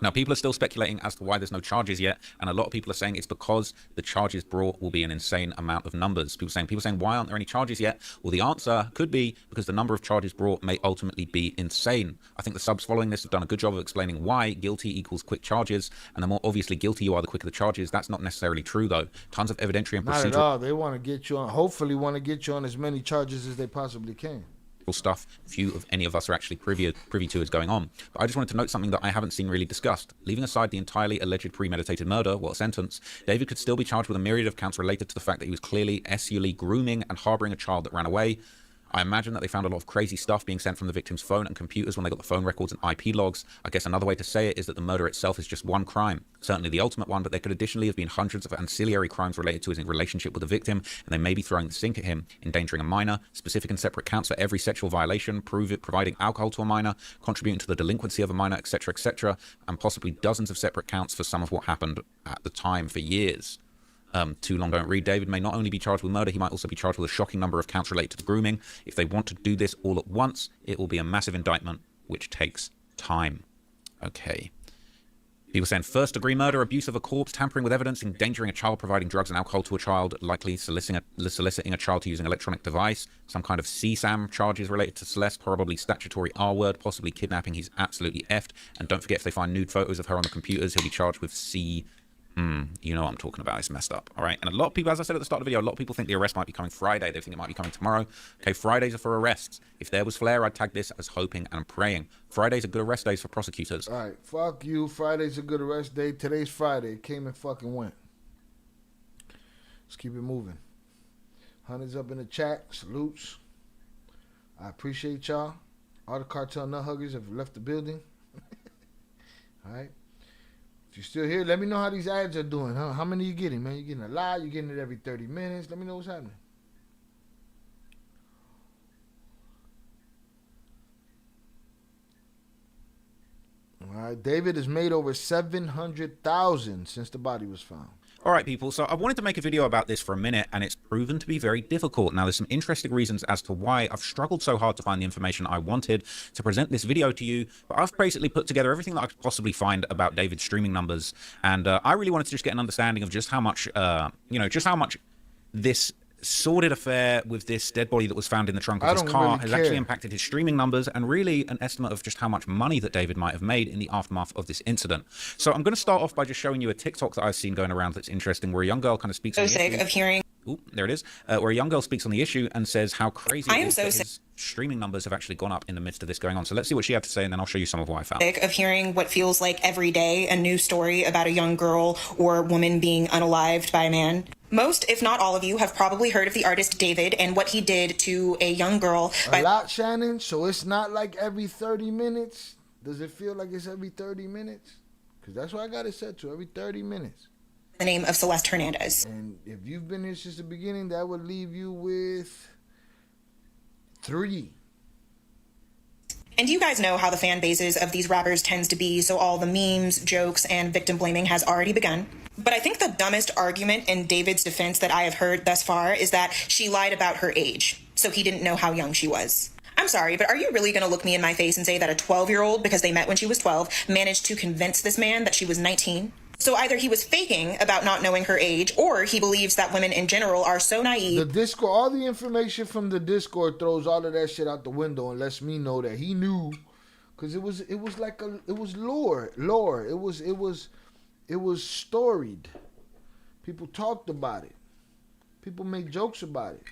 Now, people are still speculating as to why there's no charges yet, and a lot of people are saying it's because the charges brought will be an insane amount of numbers. People saying, why aren't there any charges yet? Well, the answer could be because the number of charges brought may ultimately be insane. I think the subs following this have done a good job of explaining why guilty equals quick charges, and the more obviously guilty you are, the quicker the charges. That's not necessarily true, though. Tons of evidentiary and procedural... Not at all. They want to get you on, hopefully want to get you on as many charges as they possibly can. Stuff few of any of us are actually privy to is going on. But I just wanted to note something that I haven't seen really discussed. Leaving aside the entirely alleged premeditated murder, sentence, David could still be charged with a myriad of counts related to the fact that he was clearly SUly grooming and harboring a child that ran away. I imagine that they found a lot of crazy stuff being sent from the victim's phone and computers when they got the phone records and IP logs. I guess another way to say it is that the murder itself is just one crime. Certainly the ultimate one, but there could additionally have been hundreds of ancillary crimes related to his relationship with the victim, and they may be throwing the sink at him, endangering a minor, specific and separate counts for every sexual violation, providing alcohol to a minor, contributing to the delinquency of a minor, etc., and possibly dozens of separate counts for some of what happened at the time for years. Too long don't read. David may not only be charged with murder, he might also be charged with a shocking number of counts related to the grooming. If they want to do this all at once, it will be a massive indictment, which takes time. Okay. People saying first-degree murder, abuse of a corpse, tampering with evidence, endangering a child, providing drugs and alcohol to a child, likely soliciting a child to use an electronic device, some kind of CSAM charges related to Celeste, probably statutory R-word, possibly kidnapping. He's absolutely effed. And don't forget, if they find nude photos of her on the computers, he'll be charged with you know what I'm talking about. It's messed up. All right. And a lot of people, as I said at the start of the video, a lot of people think the arrest might be coming Friday. They think it might be coming tomorrow. Okay, Fridays are for arrests. If there was flair, I'd tag this as hoping and praying. Fridays are good arrest days for prosecutors. All right. Fuck you. Friday's a good arrest day. Today's Friday. It came and fucking went. Let's keep it moving. Hundreds up in the chat. Salutes. I appreciate y'all. All the cartel nut huggers have left the building. All right. If you're still here, let me know how these ads are doing. Huh? How many you getting, man? You getting a lot? You getting it every 30 minutes? Let me know what's happening. All right, David has made over 700,000 since the body was found. All right, people, so I wanted to make a video about this for a minute, and it's proven to be very difficult. Now, there's some interesting reasons as to why I've struggled so hard to find the information I wanted to present this video to you, but I've basically put together everything that I could possibly find about David's streaming numbers, and I really wanted to just get an understanding of just how much, just how much this sordid affair with this dead body that was found in the trunk of his car has actually impacted his streaming numbers, and really an estimate of just how much money that David might have made in the aftermath of this incident. So I'm going to start off by just showing you a TikTok that I've seen going around that's interesting, where a young girl kind of speaks on the issue. Of hearing. Ooh, there it is. Where a young girl speaks on the issue and says how crazy it is streaming numbers have actually gone up in the midst of this going on. So let's see what she had to say, and then I'll show you some of what I found. Of hearing what feels like every day a new story about a young girl or woman being unalived by a man. Most, if not all of you, have probably heard of the artist David and what he did to a young girl. A lot, Shannon, so it's not like every 30 minutes. Does it feel like it's every 30 minutes? Because that's what I got it set to, every 30 minutes. The name of Celeste Hernandez. And if you've been here since the beginning, that would leave you with 3. And you guys know how the fan bases of these rappers tends to be, so all the memes, jokes, and victim blaming has already begun. But I think the dumbest argument in David's defense that I have heard thus far is that she lied about her age, so he didn't know how young she was. I'm sorry, but are you really going to look me in my face and say that a 12-year-old, because they met when she was 12, managed to convince this man that she was 19? So either he was faking about not knowing her age, or he believes that women in general are so naive. The Discord, all the information from the Discord throws all of that shit out the window and lets me know that he knew, because it was lore. It was storied. People talked about it. People make jokes about it.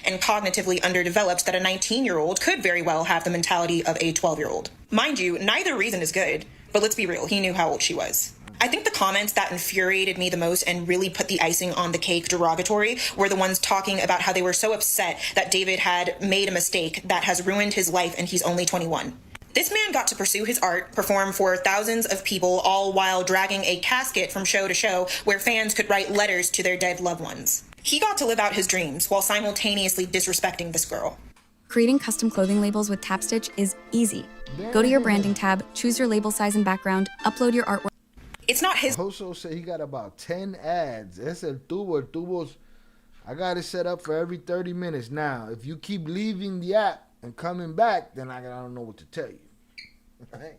And cognitively underdeveloped, that a 19-year-old could very well have the mentality of a 12-year-old. Mind you, neither reason is good, but let's be real, he knew how old she was. I think the comments that infuriated me the most and really put the icing on the cake derogatory were the ones talking about how they were so upset that David had made a mistake that has ruined his life and he's only 21. This man got to pursue his art, perform for thousands of people, all while dragging a casket from show to show where fans could write letters to their dead loved ones. He got to live out his dreams while simultaneously disrespecting this girl. Creating custom clothing labels with TapStitch is easy. Go to your branding tab, choose your label size and background, upload your artwork. It's not his. Hoso said he got about 10 ads. Ese el tubos. I got it set up for every 30 minutes. Now, if you keep leaving the app and coming back, then I don't know what to tell you. Right?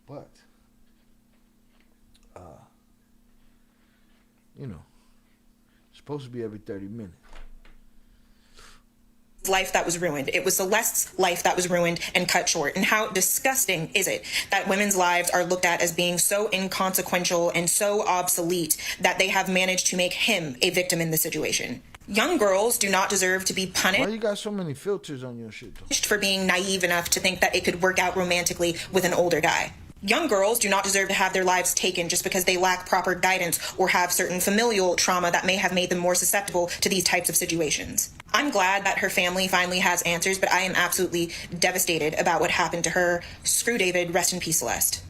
But, you know, it's supposed to be every 30 minutes. Life that was ruined. It was Celeste's life that was ruined and cut short. And how disgusting is it that women's lives are looked at as being so inconsequential and so obsolete that they have managed to make him a victim in this situation. Young girls do not deserve to be punished. Why you got so many filters on your shit, though? For being naive enough to think that it could work out romantically with an older guy. Young girls do not deserve to have their lives taken just because they lack proper guidance or have certain familial trauma that may have made them more susceptible to these types of situations. I'm glad that her family finally has answers, but I am absolutely devastated about what happened to her. Screw David, rest in peace, Celeste.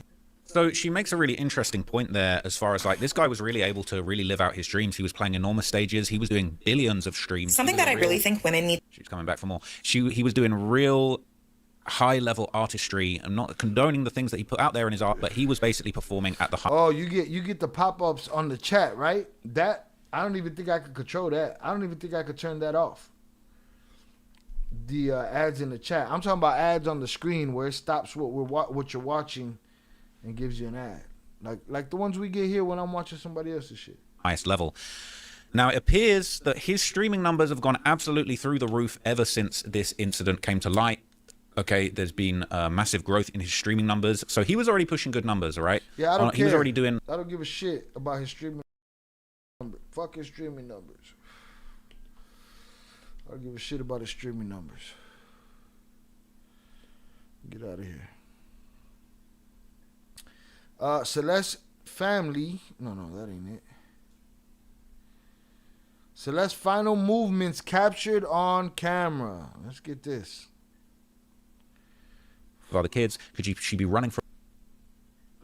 So she makes a really interesting point there as far as like this guy was really able to really live out his dreams. He was playing enormous stages. He was doing billions of streams. Something that I really think women need. She's coming back for more. He was doing real high-level artistry. I'm not condoning the things that he put out there in his art, but he was basically performing at the high. Oh, you get the pop-ups on the chat, right? That I don't even think I could control that. I don't even think I could turn that off. The ads in the chat. I'm talking about ads on the screen where it stops what you're watching and gives you an ad, like the ones we get here when I'm watching somebody else's shit. Highest level. Now, it appears that his streaming numbers have gone absolutely through the roof ever since this incident came to light. Okay, there's been massive growth in his streaming numbers. So he was already pushing good numbers, all right? Yeah, I don't care. He was already doing... I don't give a shit about his streaming numbers. Fuck his streaming numbers. I don't give a shit about his streaming numbers. Get out of here. Celeste family. No, that ain't it. Celeste final movements captured on camera. Let's get this. For the kids, could she be running from...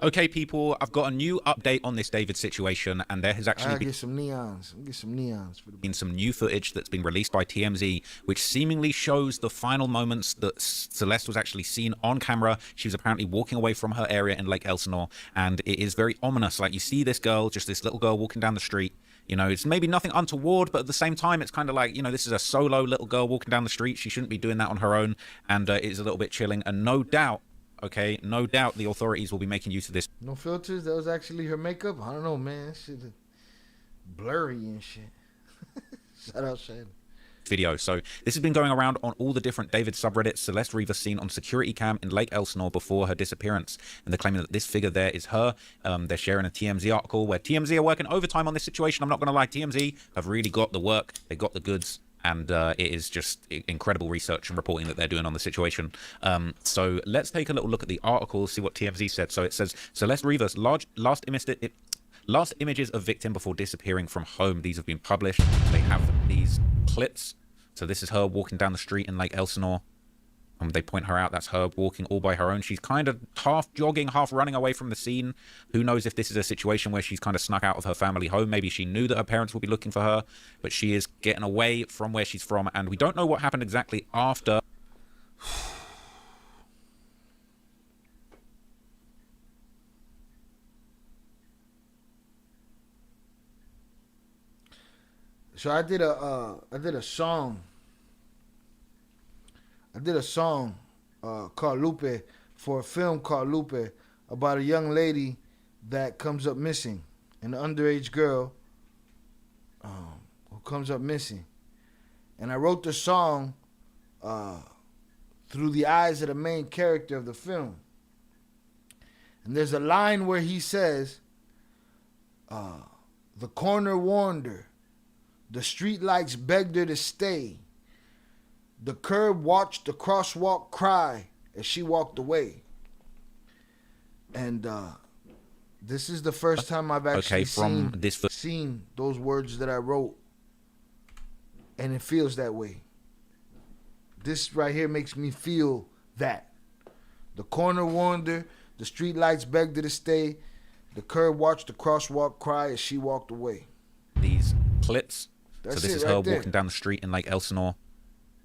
Okay, people, I've got a new update on this David situation, and there has actually been... Get some neons. Get some neons. In some new footage that's been released by TMZ, which seemingly shows the final moments that Celeste was actually seen on camera. She was apparently walking away from her area in Lake Elsinore, and it is very ominous. Like, you see this girl, just this little girl walking down the street. You know, it's maybe nothing untoward, but at the same time, it's kind of like, you know, this is a solo little girl walking down the street. She shouldn't be doing that on her own, and it is a little bit chilling. And no doubt, okay, no doubt the authorities will be making use of this. No filters? That was actually her makeup? I don't know, man. Shit blurry and shit. Shout out Shannon. Video. So this has been going around on all the different David subreddits. Celeste Rivas seen on security cam in Lake Elsinore before her disappearance, and they're claiming that this figure there is her. They're sharing a TMZ article where TMZ are working overtime on this situation. I'm not going to lie, TMZ have really got the work, they got the goods, And it is just incredible research and reporting that they're doing on the situation. So let's take a little look at the article, see what TMZ said. So it says, Celeste Rivas, last images of victim before disappearing from home. These have been published. They have these clips. So this is her walking down the street in Lake Elsinore. They point her out. That's her walking all by her own. She's kind of half jogging, half running away from the scene. Who knows if this is a situation where she's kind of snuck out of her family home. Maybe she knew that her parents would be looking for her, but she is getting away from where she's from. And we don't know what happened exactly after. So I did a song. I did a song called Lupe for a film called Lupe about a young lady that comes up missing, an underage girl who comes up missing. And I wrote the song through the eyes of the main character of the film. And there's a line where he says, the corner warned her, the streetlights begged her to stay. The curb watched the crosswalk cry as she walked away. And this is the first time I've actually seen those words that I wrote. And it feels that way. This right here makes me feel that. The corner warned her, the streetlights begged her to stay. The curb watched the crosswalk cry as she walked away. These clips. That's so this is right her there. walking down the street in Lake Elsinore.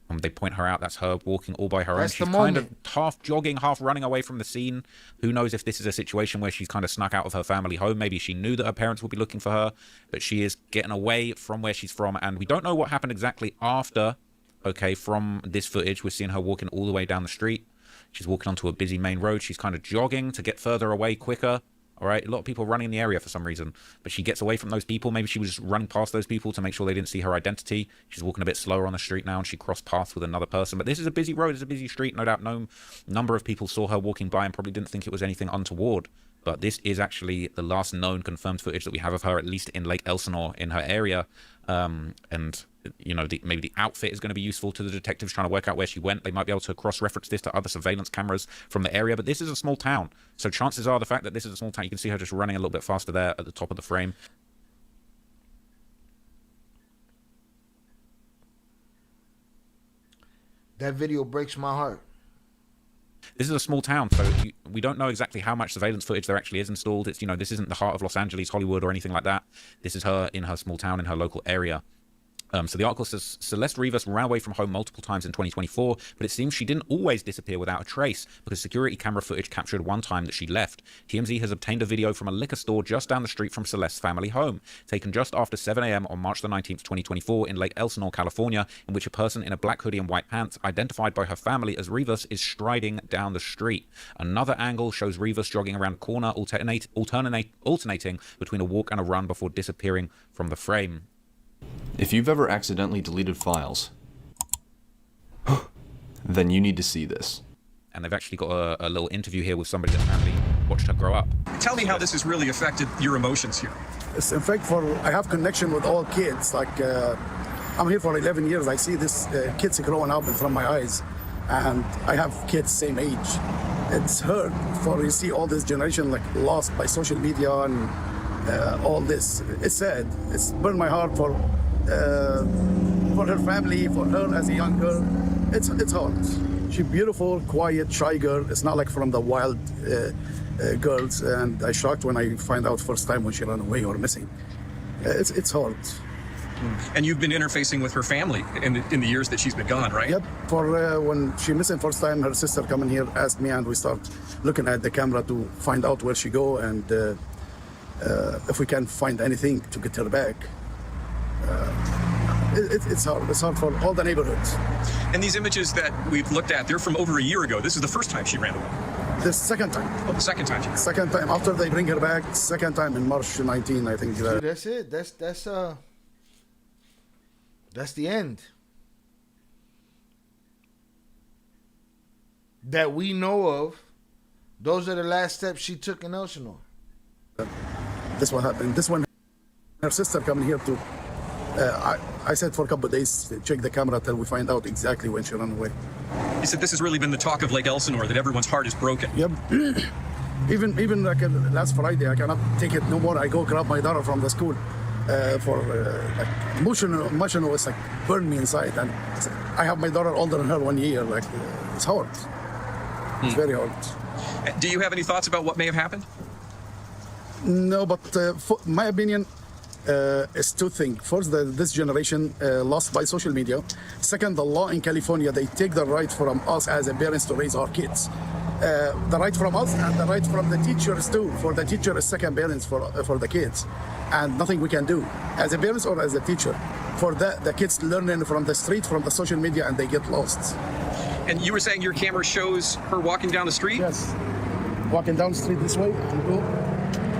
They point her out. That's her walking all by her own. That's She's the kind of moment. half jogging, half running away from the scene. Who knows if this is a situation where she's kind of snuck out of her family home. Maybe she knew that her parents would be looking for her, but she is getting away from where she's from. And we don't know what happened exactly after. Okay, from this footage, we're seeing her walking all the way down the street. She's walking onto a busy main road. She's kind of jogging to get further away quicker. All right, a lot of people running in the area for some reason, but she gets away from those people. Maybe she was just running past those people to make sure they didn't see her identity. She's walking a bit slower on the street now, and she crossed paths with another person. But this is a busy road, it's a busy street. No doubt no number of people saw her walking by and probably didn't think it was anything untoward. But this is actually the last known confirmed footage that we have of her, at least in Lake Elsinore, in her area. And, you know, maybe the outfit is going to be useful to the detectives trying to work out where she went. They might be able to cross-reference this to other surveillance cameras from the area. But this is a small town. So chances are the fact that this is a small town, you can see her just running a little bit faster there at the top of the frame. That video breaks my heart. This is a small town, so we don't know exactly how much surveillance footage there actually is installed. It's, you know, this isn't the heart of Los Angeles, Hollywood, or anything like that. This is her in her small town, in her local area. So the article says, Celeste Rivas ran away from home multiple times in 2024, but it seems she didn't always disappear without a trace, because security camera footage captured one time that she left. TMZ has obtained a video from a liquor store just down the street from Celeste's family home, taken just after 7 a.m. on March the 19th, 2024 in Lake Elsinore, California, in which a person in a black hoodie and white pants, identified by her family as Rivas, is striding down the street. Another angle shows Rivas jogging around a corner, alternating between a walk and a run before disappearing from the frame. If you've ever accidentally deleted files, then you need to see this. And they've actually got a little interview here with somebody that apparently watched her grow up. Tell me how this has really affected your emotions here. It's in fact I have connection with all kids. Like I'm here for 11 years. I see this kids growing up in front of my eyes, and I have kids same age. It's hurt for you see all this generation like lost by social media and all this. It's sad. It's burned my heart for her family, for her as a young girl. It's hard. She's beautiful, quiet, shy girl. It's not like from the wild girls. And I shocked when I find out first time when she ran away or missing. It's hard. And you've been interfacing with her family in the years that she's been gone, right? Yep. For when she missing first time, her sister come in here, asked me, and we start looking at the camera to find out where she go and if we can find anything to get her back. It's hard. It's hard for all the neighborhoods. And these images that we've looked at, they're from over a year ago. This is the first time she ran away. The second time. Oh, the second time. Second time after they bring her back. Second time in March 19, I think. That's it. That's the end. That we know of. Those are the last steps she took in Elsinore. This one happened. This one, her sister coming here to I said for a couple of days, check the camera till we find out exactly when she ran away. He said this has really been the talk of Lake Elsinore, that everyone's heart is broken. Yep. even like last Friday, I cannot take it no more. I go grab my daughter from the school for like emotional. It's like burned me inside, and I have my daughter older than her 1 year. Like it's hard. It's very hard. Do you have any thoughts about what may have happened? No, but for my opinion is two things. First, this generation lost by social media. Second, the law in California, they take the right from us as a parents to raise our kids. The right from us and the right from the teachers too. For the teacher is second parents for the kids. And nothing we can do as a parents or as a teacher. For the kids learning from the street, from the social media, and they get lost. And you were saying your camera shows her walking down the street? Yes. Walking down the street this way and go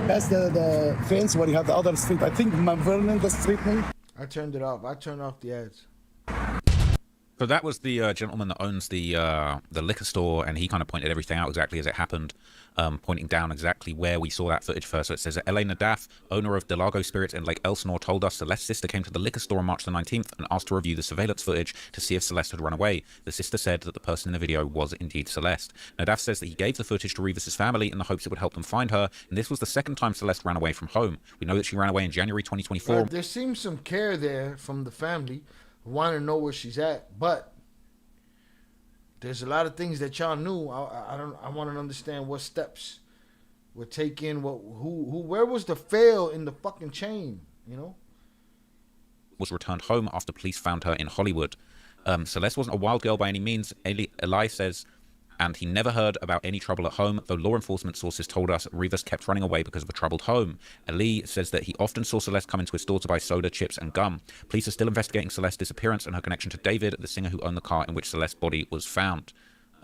past the fence where you have the other street. I think Mount Vernon, the street name. I turned it off. I turned off the ads. So that was the gentleman that owns the liquor store, and he kind of pointed everything out exactly as it happened, pointing down exactly where we saw that footage first. So it says that L.A. Nadaf, owner of Delago Spirits in Lake Elsinore, told us Celeste's sister came to the liquor store on March the 19th and asked to review the surveillance footage to see if Celeste had run away. The sister said that the person in the video was indeed Celeste. Nadaf says that he gave the footage to Rivas' family in the hopes it would help them find her, and this was the second time Celeste ran away from home. We know that she ran away in January 2024. There seems some care there from the family, want to know where she's at, but there's a lot of things that y'all knew. I want to understand what steps were taken. Where was the fail in the fucking chain? You know. Was returned home after police found her in Hollywood. Celeste wasn't a wild girl by any means. Eli says, and he never heard about any trouble at home, though law enforcement sources told us Rivas kept running away because of a troubled home. Ali says that he often saw Celeste come into his store to buy soda, chips, and gum. Police are still investigating Celeste's disappearance and her connection to David, the singer who owned the car in which Celeste's body was found.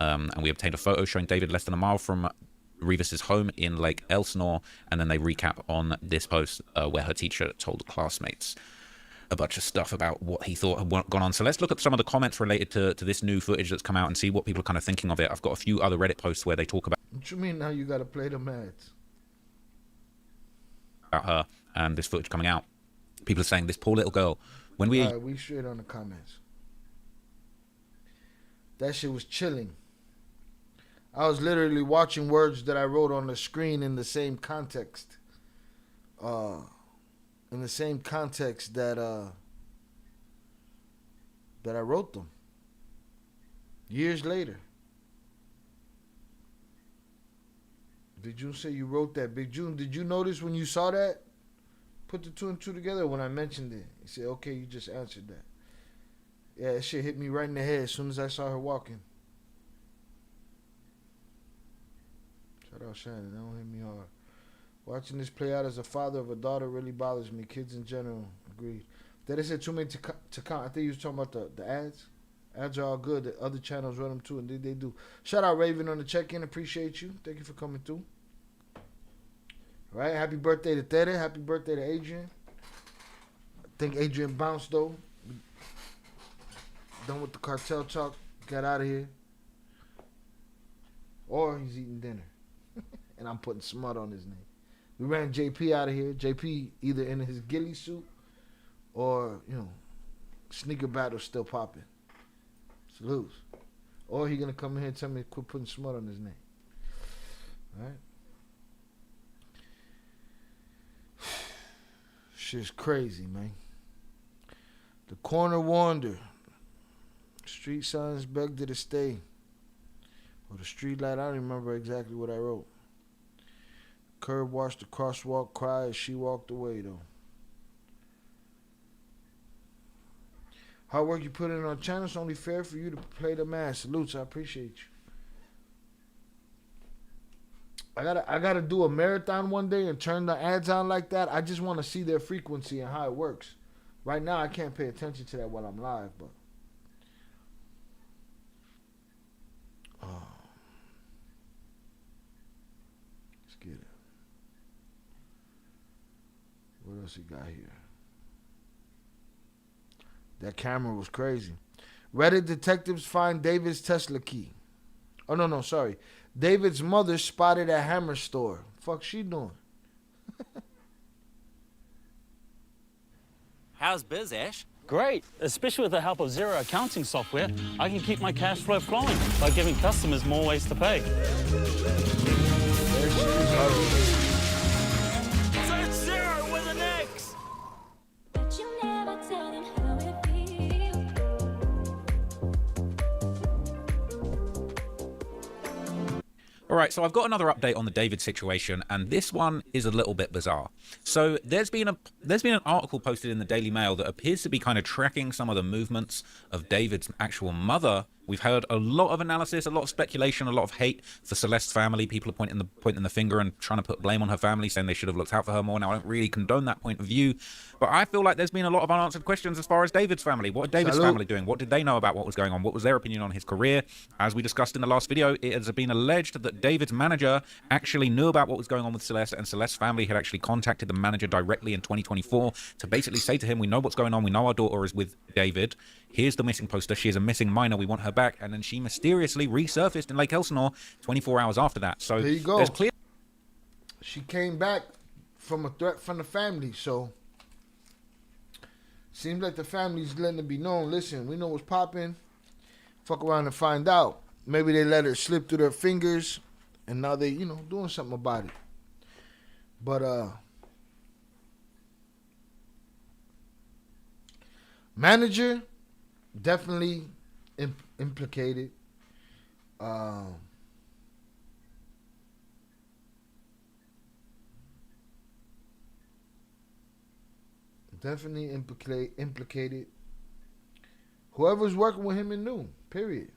And we obtained a photo showing David less than a mile from Rivas' home in Lake Elsinore, and then they recap on this post where her teacher told classmates a bunch of stuff about what he thought had gone on. So let's look at some of the comments related to this new footage that's come out and see what people are kind of thinking of it. I've got a few other Reddit posts where they talk about What you mean now you got to play them ads? her and this footage coming out. People are saying, this poor little girl. When we... we straight on the comments. That shit was chilling. I was literally watching words that I wrote on the screen in the same context. In the same context that I wrote them. Years later. Big June say you wrote that. Big June, did you notice when you saw that? Put the two and two together when I mentioned it. He said, okay, you just answered that. Yeah, that shit hit me right in the head as soon as I saw her walking. Shout out Shannon, that don't hit me hard. Watching this play out as a father of a daughter really bothers me. Kids in general, agreed. They said too many to count. I think you was talking about the ads. Ads are all good. The other channels run them too, and they do. Shout out Raven on the check-in. Appreciate you. Thank you for coming through. All right, happy birthday to Tere. Happy birthday to Adrian. I think Adrian bounced though. Done with the cartel talk. Got out of here. Or he's eating dinner. And I'm putting smut on his name. We ran JP out of here. JP either in his ghillie suit or, you know, sneaker battle still popping. Salute. Or he gonna come in here and tell me to quit putting smut on his name. All right? Shit's crazy, man. The corner wander. Street signs begged her to stay. Or the street light, I don't remember exactly what I wrote. Curb watched the crosswalk cry as she walked away, though. Hard work you put in on channel, it's only fair for you to play the man. Salutes, I appreciate you. I gotta do a marathon one day and turn the ads on like that. I just want to see their frequency and how it works. Right now, I can't pay attention to that while I'm live, but let's get it. What else he got here? That camera was crazy. Reddit detectives find David's Tesla key. Oh, no, sorry. David's mother spotted at Hammer store. Fuck she doing? How's biz, Ash? Great, especially with the help of Zero accounting software. I can keep my cash flow flowing by giving customers more ways to pay. Search Zero with an X! But you never tell them how it feels. All right, so I've got another update on the David situation, and this one is a little bit bizarre. So there's been an article posted in the Daily Mail that appears to be kind of tracking some of the movements of David's actual mother. We've heard a lot of analysis, a lot of speculation, a lot of hate for Celeste's family. People are pointing the finger and trying to put blame on her family, saying they should have looked out for her more. Now, I don't really condone that point of view, but I feel like there's been a lot of unanswered questions as far as David's family. What are David's family doing? What did they know about what was going on? What was their opinion on his career? As we discussed in the last video, it has been alleged that David's manager actually knew about what was going on with Celeste, and Celeste's family had actually contacted the manager directly in 2024 to basically say to him, we know what's going on, we know our daughter is with David, here's the missing poster, she is a missing minor, we want her back. And then she mysteriously resurfaced in Lake Elsinore 24 hours after that. So there you go. There's clear. She came back from a threat from the family, so seems like the family's letting it be known, listen, we know what's popping, fuck around and find out. Maybe they let her slip through their fingers, and now they, doing something about it. But manager definitely implicated. Definitely implicated. Whoever's working with him and knew. Period.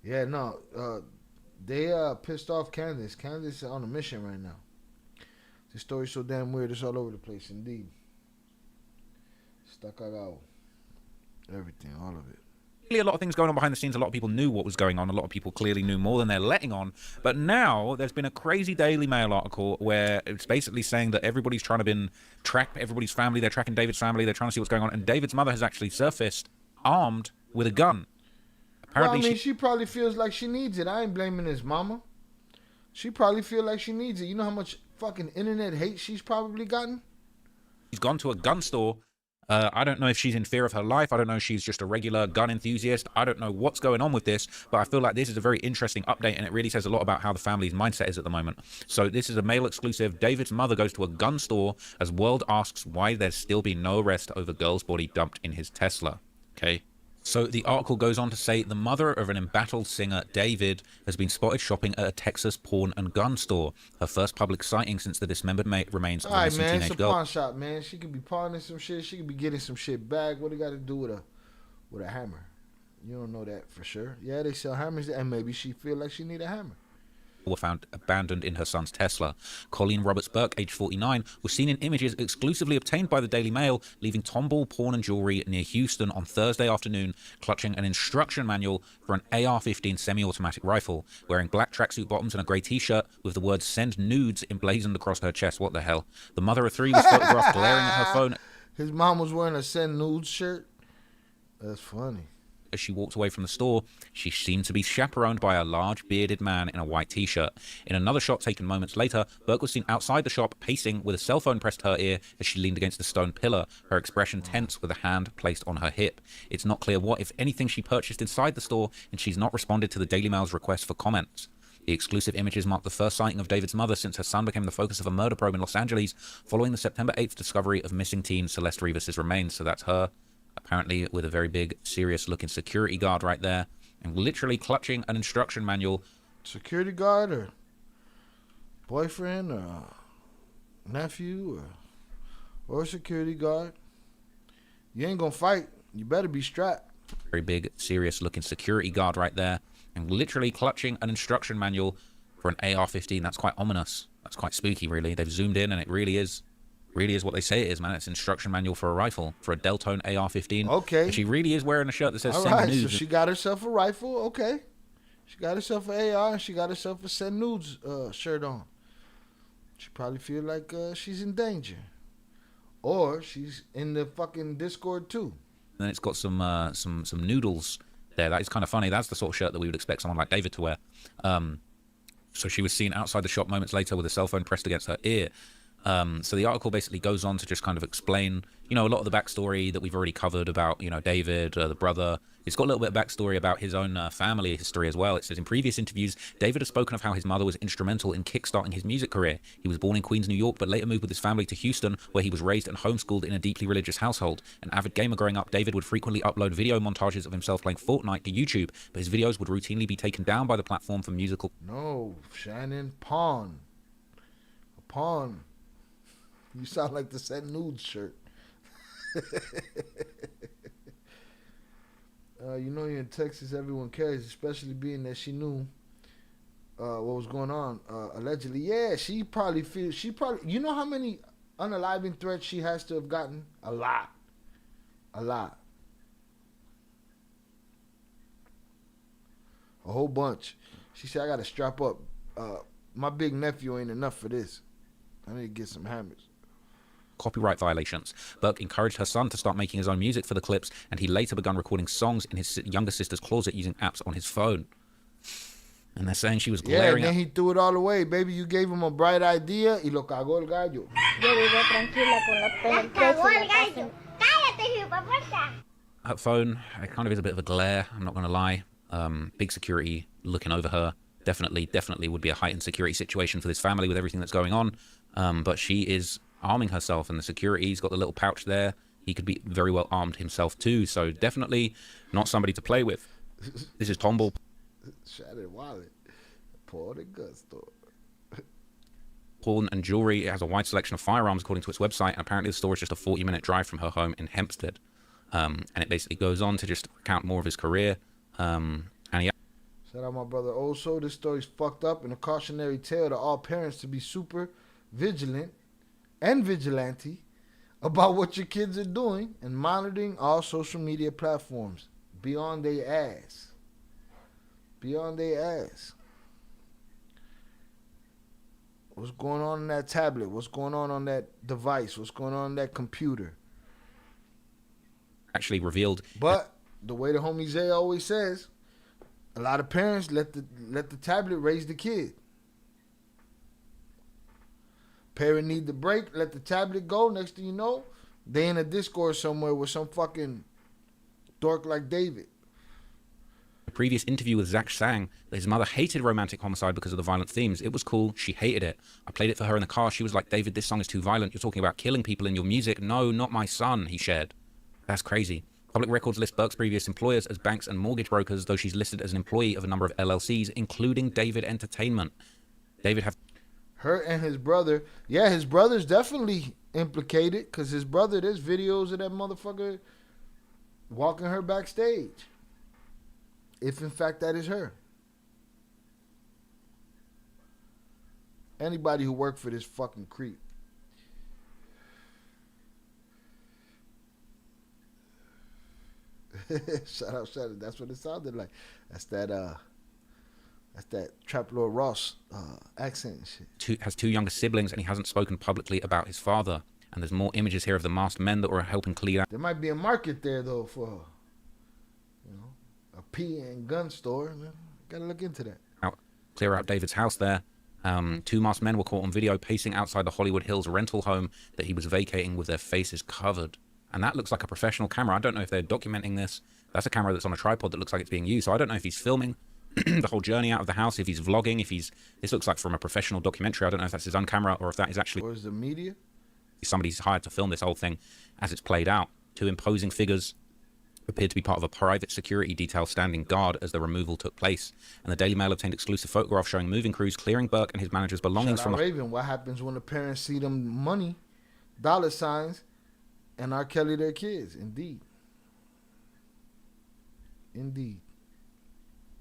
Yeah, no. They pissed off Candace. Candace is on a mission right now. The story's so damn weird. It's all over the place, indeed. Stuck out. Everything, all of it. A lot of things going on behind the scenes. A lot of people knew what was going on. A lot of people clearly knew more than they're letting on. But now there's been a crazy Daily Mail article where it's basically saying that everybody's trying to track everybody's family. They're tracking David's family. They're trying to see what's going on. And David's mother has actually surfaced armed with a gun. Apparently, well, I mean, she probably feels like she needs it. I ain't blaming his mama. She probably feel like she needs it. You know how much fucking internet hate she's probably gotten? She's gone to a gun store. I don't know if she's in fear of her life. I don't know if she's just a regular gun enthusiast. I don't know what's going on with this, but I feel like this is a very interesting update, and it really says a lot about how the family's mindset is at the moment. So this is a Mail exclusive. David's mother goes to a gun store as world asks why there's still been no arrest over girl's body dumped in his Tesla. Okay. So the article goes on to say the mother of an embattled singer, David, has been spotted shopping at a Texas pawn and gun store. Her first public sighting since the dismembered mate remains of a missing teenage girl. It's a pawn shop, man. She could be pawning some shit. She could be getting some shit back. What do you got to do with a hammer? You don't know that for sure. Yeah, they sell hammers, and maybe she feel like she need a hammer. Were found abandoned in her son's Tesla. Colleen Roberts-Burke, age 49, was seen in images exclusively obtained by the Daily Mail, leaving Tomball Pawn and Jewelry near Houston on Thursday afternoon, clutching an instruction manual for an AR-15 semi-automatic rifle, wearing black tracksuit bottoms and a grey t-shirt with the words "Send Nudes" emblazoned across her chest. What the hell? The mother of three was photographed glaring at her phone. His mom was wearing a "Send Nudes" shirt? That's funny. As she walked away from the store, she seemed to be chaperoned by a large bearded man in a white t-shirt. In another shot taken moments later, Burke was seen outside the shop pacing with a cell phone pressed to her ear as she leaned against a stone pillar, her expression tense with a hand placed on her hip. It's not clear what, if anything, she purchased inside the store, and she's not responded to the Daily Mail's request for comments. The exclusive images mark the first sighting of David's mother since her son became the focus of a murder probe in Los Angeles following the September 8th discovery of missing teen Celeste Rivas' remains. So that's her, apparently with a very big, serious-looking security guard right there, and literally clutching an instruction manual. Security guard or boyfriend or nephew or security guard. You ain't gonna fight. You better be strapped. Very big, serious-looking security guard right there, and literally clutching an instruction manual for an AR-15. That's quite ominous. That's quite spooky, really. They've zoomed in, and it really is what they say it is, man. It's an instruction manual for a rifle, for a Deltone AR-15. Okay. And she really is wearing a shirt that says all "Send right, Nudes." So she got herself a rifle. Okay. She got herself an AR, and she got herself a "Send Nudes" shirt on. She probably feel like she's in danger, or she's in the fucking Discord too. And then it's got some noodles there. That is kind of funny. That's the sort of shirt that we would expect someone like David to wear. So she was seen outside the shop moments later with a cell phone pressed against her ear. So the article basically goes on to just kind of explain, you know, a lot of the backstory that we've already covered about, you know, David, the brother. It's got a little bit of backstory about his own family history as well. It says, in previous interviews, David has spoken of how his mother was instrumental in kickstarting his music career. He was born in Queens, New York, but later moved with his family to Houston, where he was raised and homeschooled in a deeply religious household. An avid gamer growing up, David would frequently upload video montages of himself playing Fortnite to YouTube, but his videos would routinely be taken down by the platform for musical... No, Shannon, pawn. A pawn. You sound like the Send Nudes shirt. You know, you're in Texas, everyone cares, especially being that she knew what was going on. Allegedly, yeah, she probably, you know how many unaliving threats she has to have gotten? A lot. A whole bunch. She said, I got to strap up. My big nephew ain't enough for this. I need to get some hammers. Copyright violations. Burke encouraged her son to start making his own music for the clips, and he later begun recording songs in his younger sister's closet using apps on his phone. And they're saying she was glaring and then he threw it all away. Baby, you gave him a bright idea y lo cagó el gallo. Her phone, it kind of is a bit of a glare, I'm not going to lie. Big security looking over her. Definitely would be a heightened security situation for this family with everything that's going on. But she is arming herself, and the security's got the little pouch there. He could be very well armed himself too, so definitely not somebody to play with. This is Tomball. Shattered wallet. Pour the gun store. Porn and jewelry. It has a wide selection of firearms according to its website, and apparently the store is just a 40-minute drive from her home in Hempstead. And it basically goes on to just recount more of his career. And he... Shout out my brother Oso. This story's fucked up and a cautionary tale to all parents to be super vigilant and vigilante about what your kids are doing and monitoring all social media platforms. Be on their ass. Be on their ass. What's going on in that tablet? What's going on that device? What's going on in that computer? Actually revealed. But the way the homie Zay always says, a lot of parents let the tablet raise the kid. Parent need the break, let the tablet go. Next thing you know, they in a Discord somewhere with some fucking dork like David. A previous interview with Zach sang that his mother hated romantic homicide because of the violent themes. It was cool. She hated it. I played it for her in the car. She was like, David, this song is too violent. You're talking about killing people in your music. No, not my son, he shared. That's crazy. Public records list Burke's previous employers as banks and mortgage brokers, though she's listed as an employee of a number of LLCs, including David Entertainment. David have... Her and his brother, yeah, his brother's definitely implicated because his brother, there's videos of that motherfucker walking her backstage. If in fact that is her. Anybody who worked for this fucking creep. Shout out. That's what it sounded like. That's that Trap Lord Ross accent and shit. Has two younger siblings, and he hasn't spoken publicly about his father. And there's more images here of the masked men that were helping clean out. There might be a market there though for, you know, a pea and gun store. Gotta look into that. Clear out David's house there. Two masked men were caught on video pacing outside the Hollywood Hills rental home that he was vacating with their faces covered. And that looks like a professional camera. I don't know if they're documenting this. That's a camera that's on a tripod that looks like it's being used. So I don't know if he's filming the whole journey out of the house, if he's vlogging, this looks like from a professional documentary. I don't know if that's his own camera or if that is actually... Or is the media? Somebody's hired to film this whole thing as it's played out. Two imposing figures appeared to be part of a private security detail standing guard as the removal took place. And the Daily Mail obtained exclusive photographs showing moving crews clearing Burke and his manager's belongings from the... Raven, what happens when the parents see them money, dollar signs, and R. Kelly their kids? Indeed.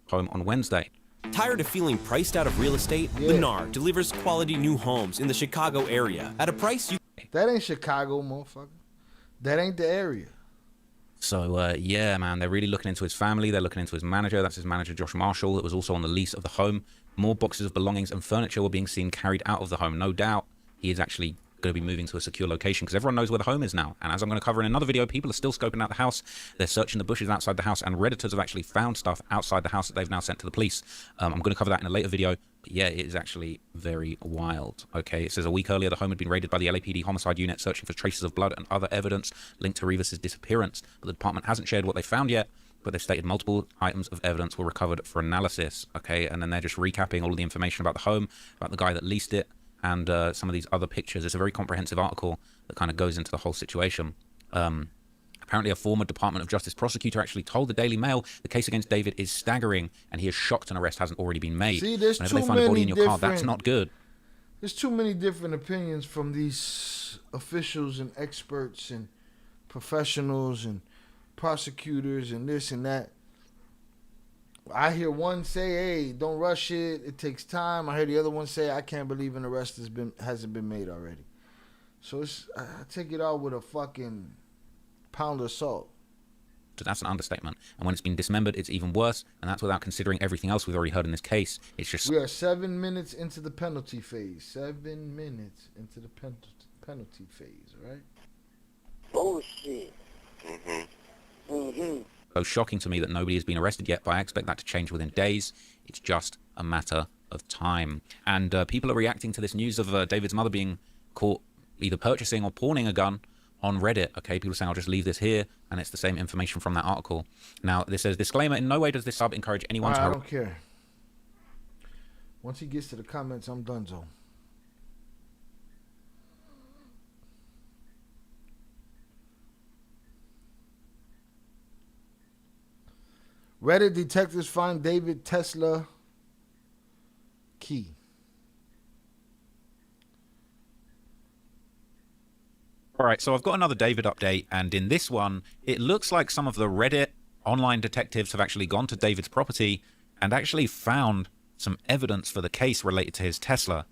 Home on Wednesday. Tired of feeling priced out of real estate? Lennar delivers quality new homes in the Chicago area at a price you... That ain't Chicago, motherfucker. That ain't the area. So, yeah, man, they're really looking into his family. They're looking into his manager. That's his manager, Josh Marshall, that was also on the lease of the home. More boxes of belongings and furniture were being seen carried out of the home. No doubt he is actually going to be moving to a secure location because everyone knows where the home is now. And as I'm going to cover in another video, people are still scoping out the house. They're searching the bushes outside the house, and Redditors have actually found stuff outside the house that they've now sent to the police. I'm going to cover that in a later video. But yeah, it is actually very wild. Okay, it says a week earlier, the home had been raided by the LAPD homicide unit searching for traces of blood and other evidence linked to Rivas' disappearance. But the department hasn't shared what they found yet, but they've stated multiple items of evidence were recovered for analysis. Okay, and then they're just recapping all of the information about the home, about the guy that leased it, and some of these other pictures. It's a very comprehensive article that kind of goes into the whole situation. Apparently, a former Department of Justice prosecutor actually told the Daily Mail the case against David is staggering, and he is shocked an arrest hasn't already been made. See, there's Whenever they find a body in your car, that's not good. There's too many different opinions from these officials and experts and professionals and prosecutors and this and that. I hear one say, "Hey, don't rush it. It takes time." I hear the other one say, "I can't believe an arrest hasn't been made already." So I take it all with a fucking pound of salt. That's an understatement. And when it's been dismembered, it's even worse. And that's without considering everything else we've already heard in this case. It's just... We are 7 minutes into the penalty phase. 7 minutes into the penalty phase, right? Bullshit. So shocking to me that nobody has been arrested yet, but I expect that to change within days. It's just a matter of time. And people are reacting to this news of David's mother being caught either purchasing or pawning a gun on Reddit. Okay, people saying, I'll just leave this here, and it's the same information from that article. Now, this says, disclaimer, in no way does this sub encourage anyone to... I don't care. Once he gets to the comments, I'm done, so. Reddit detectives find David Tesla key. All right, so I've got another David update, and in this one, it looks like some of the Reddit online detectives have actually gone to David's property and actually found some evidence for the case related to his Tesla.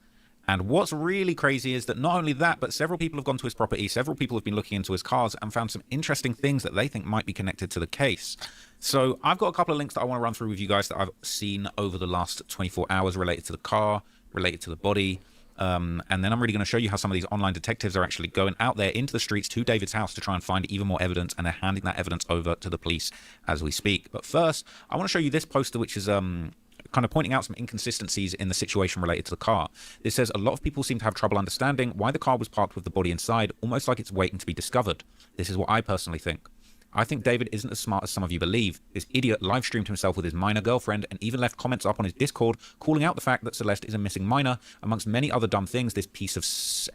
And what's really crazy is that not only that, but several people have gone to his property, several people have been looking into his cars and found some interesting things that they think might be connected to the case. So I've got a couple of links that I want to run through with you guys that I've seen over the last 24 hours related to the car, related to the body. And then I'm really going to show you how some of these online detectives are actually going out there into the streets to David's house to try and find even more evidence, and they're handing that evidence over to the police as we speak. But first, I want to show you this poster, which is kind of pointing out some inconsistencies in the situation related to the car. This says a lot of people seem to have trouble understanding why the car was parked with the body inside, almost like it's waiting to be discovered. This is what I personally think. I think David isn't as smart as some of you believe. This idiot live streamed himself with his minor girlfriend and even left comments up on his Discord calling out the fact that Celeste is a missing minor, amongst many other dumb things this piece of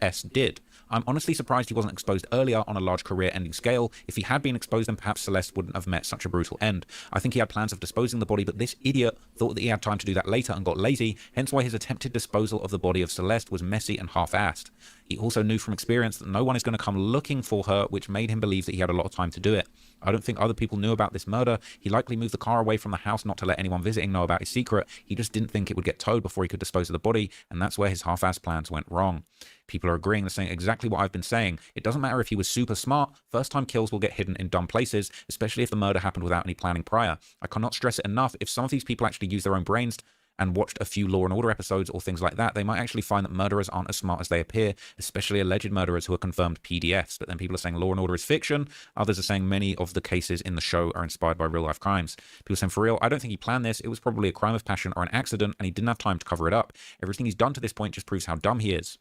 S did. I'm honestly surprised he wasn't exposed earlier on a large career-ending scale. If he had been exposed, then perhaps Celeste wouldn't have met such a brutal end. I think he had plans of disposing the body, but this idiot thought that he had time to do that later and got lazy, hence why his attempted disposal of the body of Celeste was messy and half-assed. He also knew from experience that no one is going to come looking for her, which made him believe that he had a lot of time to do it. I don't think other people knew about this murder. He likely moved the car away from the house not to let anyone visiting know about his secret. He just didn't think it would get towed before he could dispose of the body, and that's where his half-assed plans went wrong. People are agreeing, they're saying exactly what I've been saying. It doesn't matter if he was super smart, first-time kills will get hidden in dumb places, especially if the murder happened without any planning prior. I cannot stress it enough, if some of these people actually use their own brains and watched a few Law & Order episodes or things like that, they might actually find that murderers aren't as smart as they appear, especially alleged murderers who are confirmed PDFs. But then people are saying Law & Order is fiction. Others are saying many of the cases in the show are inspired by real-life crimes. People are saying, for real, I don't think he planned this. It was probably a crime of passion or an accident, and he didn't have time to cover it up. Everything he's done to this point just proves how dumb he is.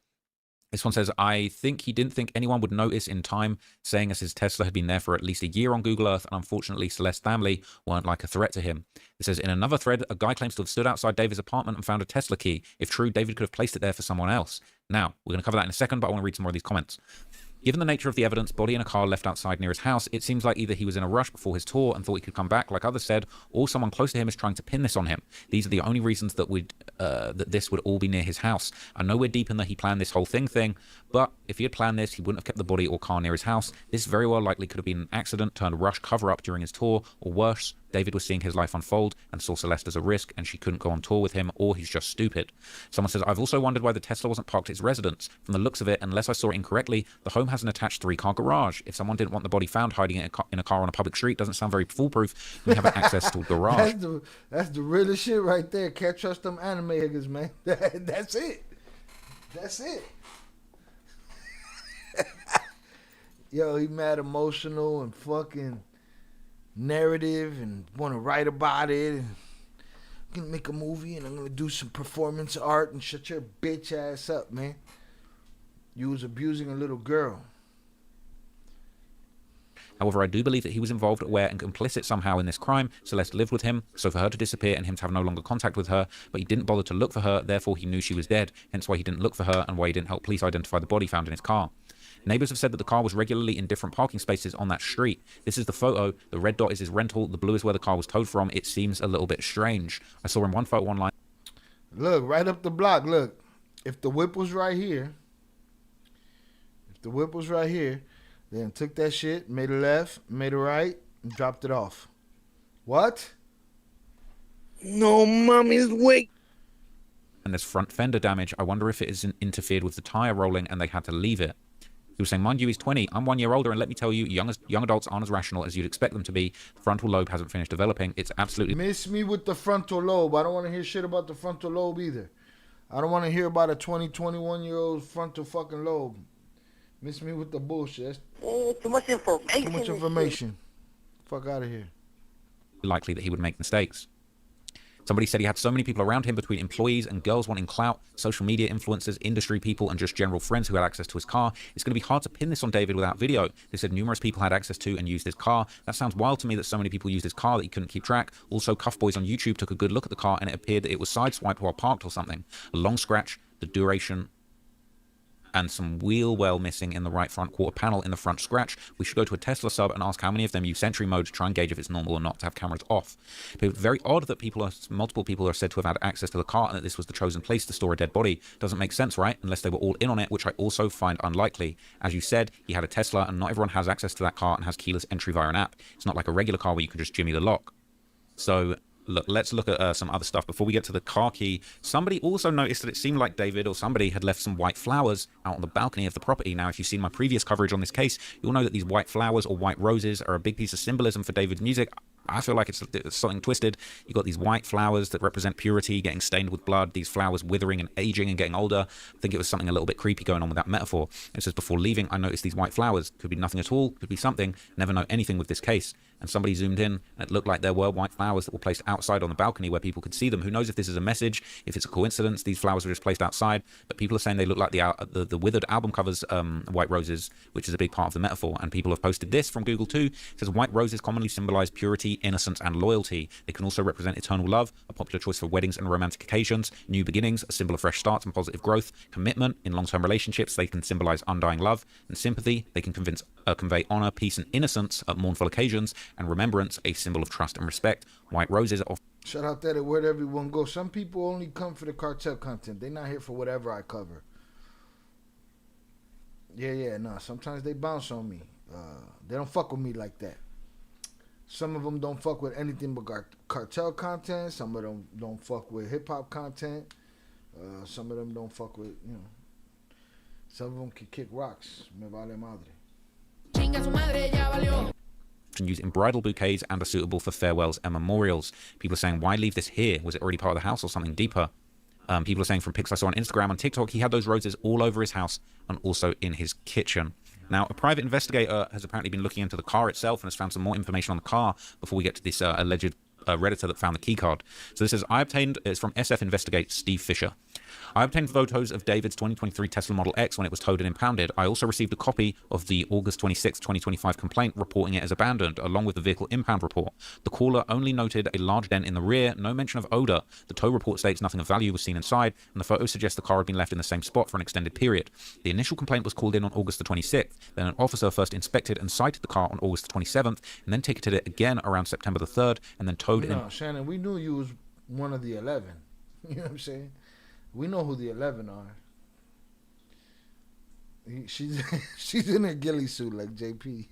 This one says, I think he didn't think anyone would notice in time, saying as his Tesla had been there for at least a year on Google Earth, and unfortunately Celeste's family weren't like a threat to him. It says, in another thread, a guy claims to have stood outside David's apartment and found a Tesla key. If true, David could have placed it there for someone else. Now, we're going to cover that in a second, but I want to read some more of these comments. Given the nature of the evidence, body in a car left outside near his house, it seems like either he was in a rush before his tour and thought he could come back, like others said, or someone close to him is trying to pin this on him. These are the only reasons that that this would all be near his house. I know we're deep in that he planned this whole thing, but if he had planned this, he wouldn't have kept the body or car near his house. This very well likely could have been an accident turned rush cover-up during his tour, or worse, David was seeing his life unfold and saw Celeste as a risk and she couldn't go on tour with him, or he's just stupid. Someone says, I've also wondered why the Tesla wasn't parked at his residence. From the looks of it, unless I saw it incorrectly, the home has an attached 3-car garage. If someone didn't want the body found hiding it in a car on a public street, doesn't sound very foolproof. We have access to a garage. That's the realest shit right there. Can't trust them anime niggas, man. That's it. That's it. Yo, he mad emotional and fucking narrative and want to write about it. And I'm gonna make a movie and I'm gonna do some performance art and shut your bitch ass up, man. You was abusing a little girl. However, I do believe that he was involved, aware, and complicit somehow in this crime. Celeste lived with him, so for her to disappear and him to have no longer contact with her, but he didn't bother to look for her, therefore he knew she was dead, hence why he didn't look for her and why he didn't help police identify the body found in his car. Neighbors have said that the car was regularly in different parking spaces on that street. This is the photo. The red dot is his rental. The blue is where the car was towed from. It seems a little bit strange. I saw in one photo online. Look, right up the block. Look, if the whip was right here, then took that shit, made a left, made a right, and dropped it off. What? No, mommy's wait. And there's front fender damage. I wonder if it isn't interfered with the tire rolling and they had to leave it. He was saying, mind you, he's 20. I'm 1 year older, and let me tell you, young adults aren't as rational as you'd expect them to be. The frontal lobe hasn't finished developing. It's absolutely... Miss me with the frontal lobe. I don't want to hear shit about the frontal lobe either. I don't want to hear about a 21-year-old frontal fucking lobe. Miss me with the bullshit. Too much information. Too much information. Fuck out of here. Likely that he would make mistakes. Somebody said he had so many people around him, between employees and girls wanting clout, social media influencers, industry people, and just general friends who had access to his car. It's going to be hard to pin this on David without video. They said numerous people had access to and used his car. That sounds wild to me that so many people used his car that he couldn't keep track. Also, Cuff Boys on YouTube took a good look at the car and it appeared that it was sideswiped while parked or something. A long scratch, the duration, and some wheel well missing in the right front quarter panel in the front scratch. We should go to a Tesla sub and ask how many of them use Sentry mode to try and gauge if it's normal or not to have cameras off. But it's very odd that multiple people are said to have had access to the car and that this was the chosen place to store a dead body. Doesn't make sense, right? Unless they were all in on it, which I also find unlikely. As you said, he had a Tesla and not everyone has access to that car and has keyless entry via an app. It's not like a regular car where you can just jimmy the lock. So... look, let's look at some other stuff. Before we get to the car key, somebody also noticed that it seemed like David or somebody had left some white flowers out on the balcony of the property. Now, if you've seen my previous coverage on this case, you'll know that these white flowers or white roses are a big piece of symbolism for David's music. I feel like it's something twisted. You've got these white flowers that represent purity, getting stained with blood, these flowers withering and aging and getting older. I think it was something a little bit creepy going on with that metaphor. It says, before leaving, I noticed these white flowers. Could be nothing at all, could be something. Never know anything with this case. And somebody zoomed in, and it looked like there were white flowers that were placed outside on the balcony where people could see them. Who knows if this is a message, if it's a coincidence, these flowers were just placed outside, but people are saying they look like the withered album covers, white roses, which is a big part of the metaphor. And people have posted this from Google too. It says, white roses commonly symbolize purity, innocence, and loyalty. They can also represent eternal love, a popular choice for weddings and romantic occasions, new beginnings, a symbol of fresh starts and positive growth, commitment in long-term relationships. They can symbolize undying love and sympathy. They can convey honor, peace, and innocence at mournful occasions, and remembrance, a symbol of trust and respect. White roses are often... Shout out that where everyone goes. Some people only come for the cartel content. They're not here for whatever I cover. Yeah, no. Sometimes they bounce on me. They don't fuck with me like that. Some of them don't fuck with anything but cartel content. Some of them don't fuck with hip-hop content. Some of them don't fuck with, some of them can kick rocks. Me vale madre. Used in bridal bouquets and are suitable for farewells and memorials. People are saying, why leave this here? Was it already part of the house or something deeper? People are saying, from pics I saw on Instagram and TikTok, he had those roses all over his house and also in his kitchen. Now, a private investigator has apparently been looking into the car itself and has found some more information on the car before we get to this alleged Redditor that found the keycard. So this is, it's from SF Investigate Steve Fisher. I obtained photos of David's 2023 Tesla Model X when it was towed and impounded. I also received a copy of the August 26, 2025 complaint reporting it as abandoned, along with the vehicle impound report. The caller only noted a large dent in the rear, no mention of odor. The tow report states nothing of value was seen inside, and the photos suggest the car had been left in the same spot for an extended period. The initial complaint was called in on August the 26th. Then an officer first inspected and cited the car on August the 27th, and then ticketed it again around September the 3rd, and then towed in. No, Shannon, we knew you was one of the 11. You know what I'm saying? We know who the 11 are. She's in a ghillie suit like JP.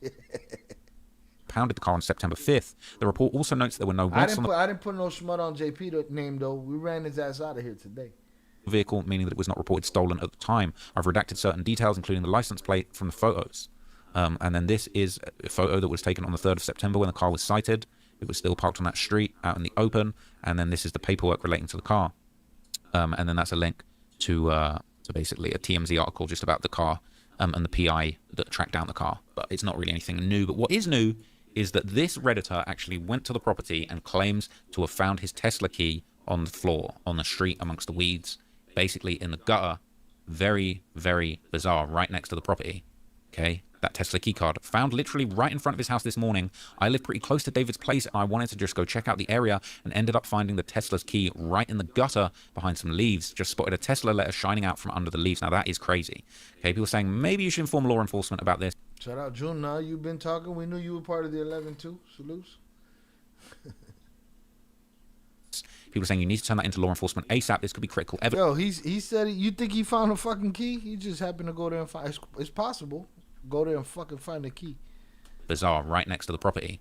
Pounded the car on September 5th. The report also notes there were no I didn't put no smut on JP name though. We ran his ass out of here today. Vehicle, meaning that it was not reported stolen at the time. I've redacted certain details, including the license plate from the photos. And then this is a photo that was taken on the 3rd of September when the car was sighted. It was still parked on that street out in the open. And then this is the paperwork relating to the car. And then that's a link to basically a TMZ article just about the car and the PI that tracked down the car. But it's not really anything new. But what is new is that this Redditor actually went to the property and claims to have found his Tesla key on the floor, on the street, amongst the weeds, basically in the gutter. Very, very bizarre, right next to the property. Okay, that Tesla key card found literally right in front of his house this morning. I live pretty close to David's place, and I wanted to just go check out the area and ended up finding the Tesla's key right in the gutter behind some leaves. Just spotted a Tesla letter shining out from under the leaves. Now that is crazy. Okay, people saying maybe you should inform law enforcement about this. Shout out June. Now you've been talking. We knew you were part of the 11 too. Salutes. People saying you need to turn that into law enforcement ASAP. This could be critical evidence. Yo, he said you think he found a fucking key? He just happened to go there and find. It's possible. Go there and fucking find the key. Bizarre, right next to the property.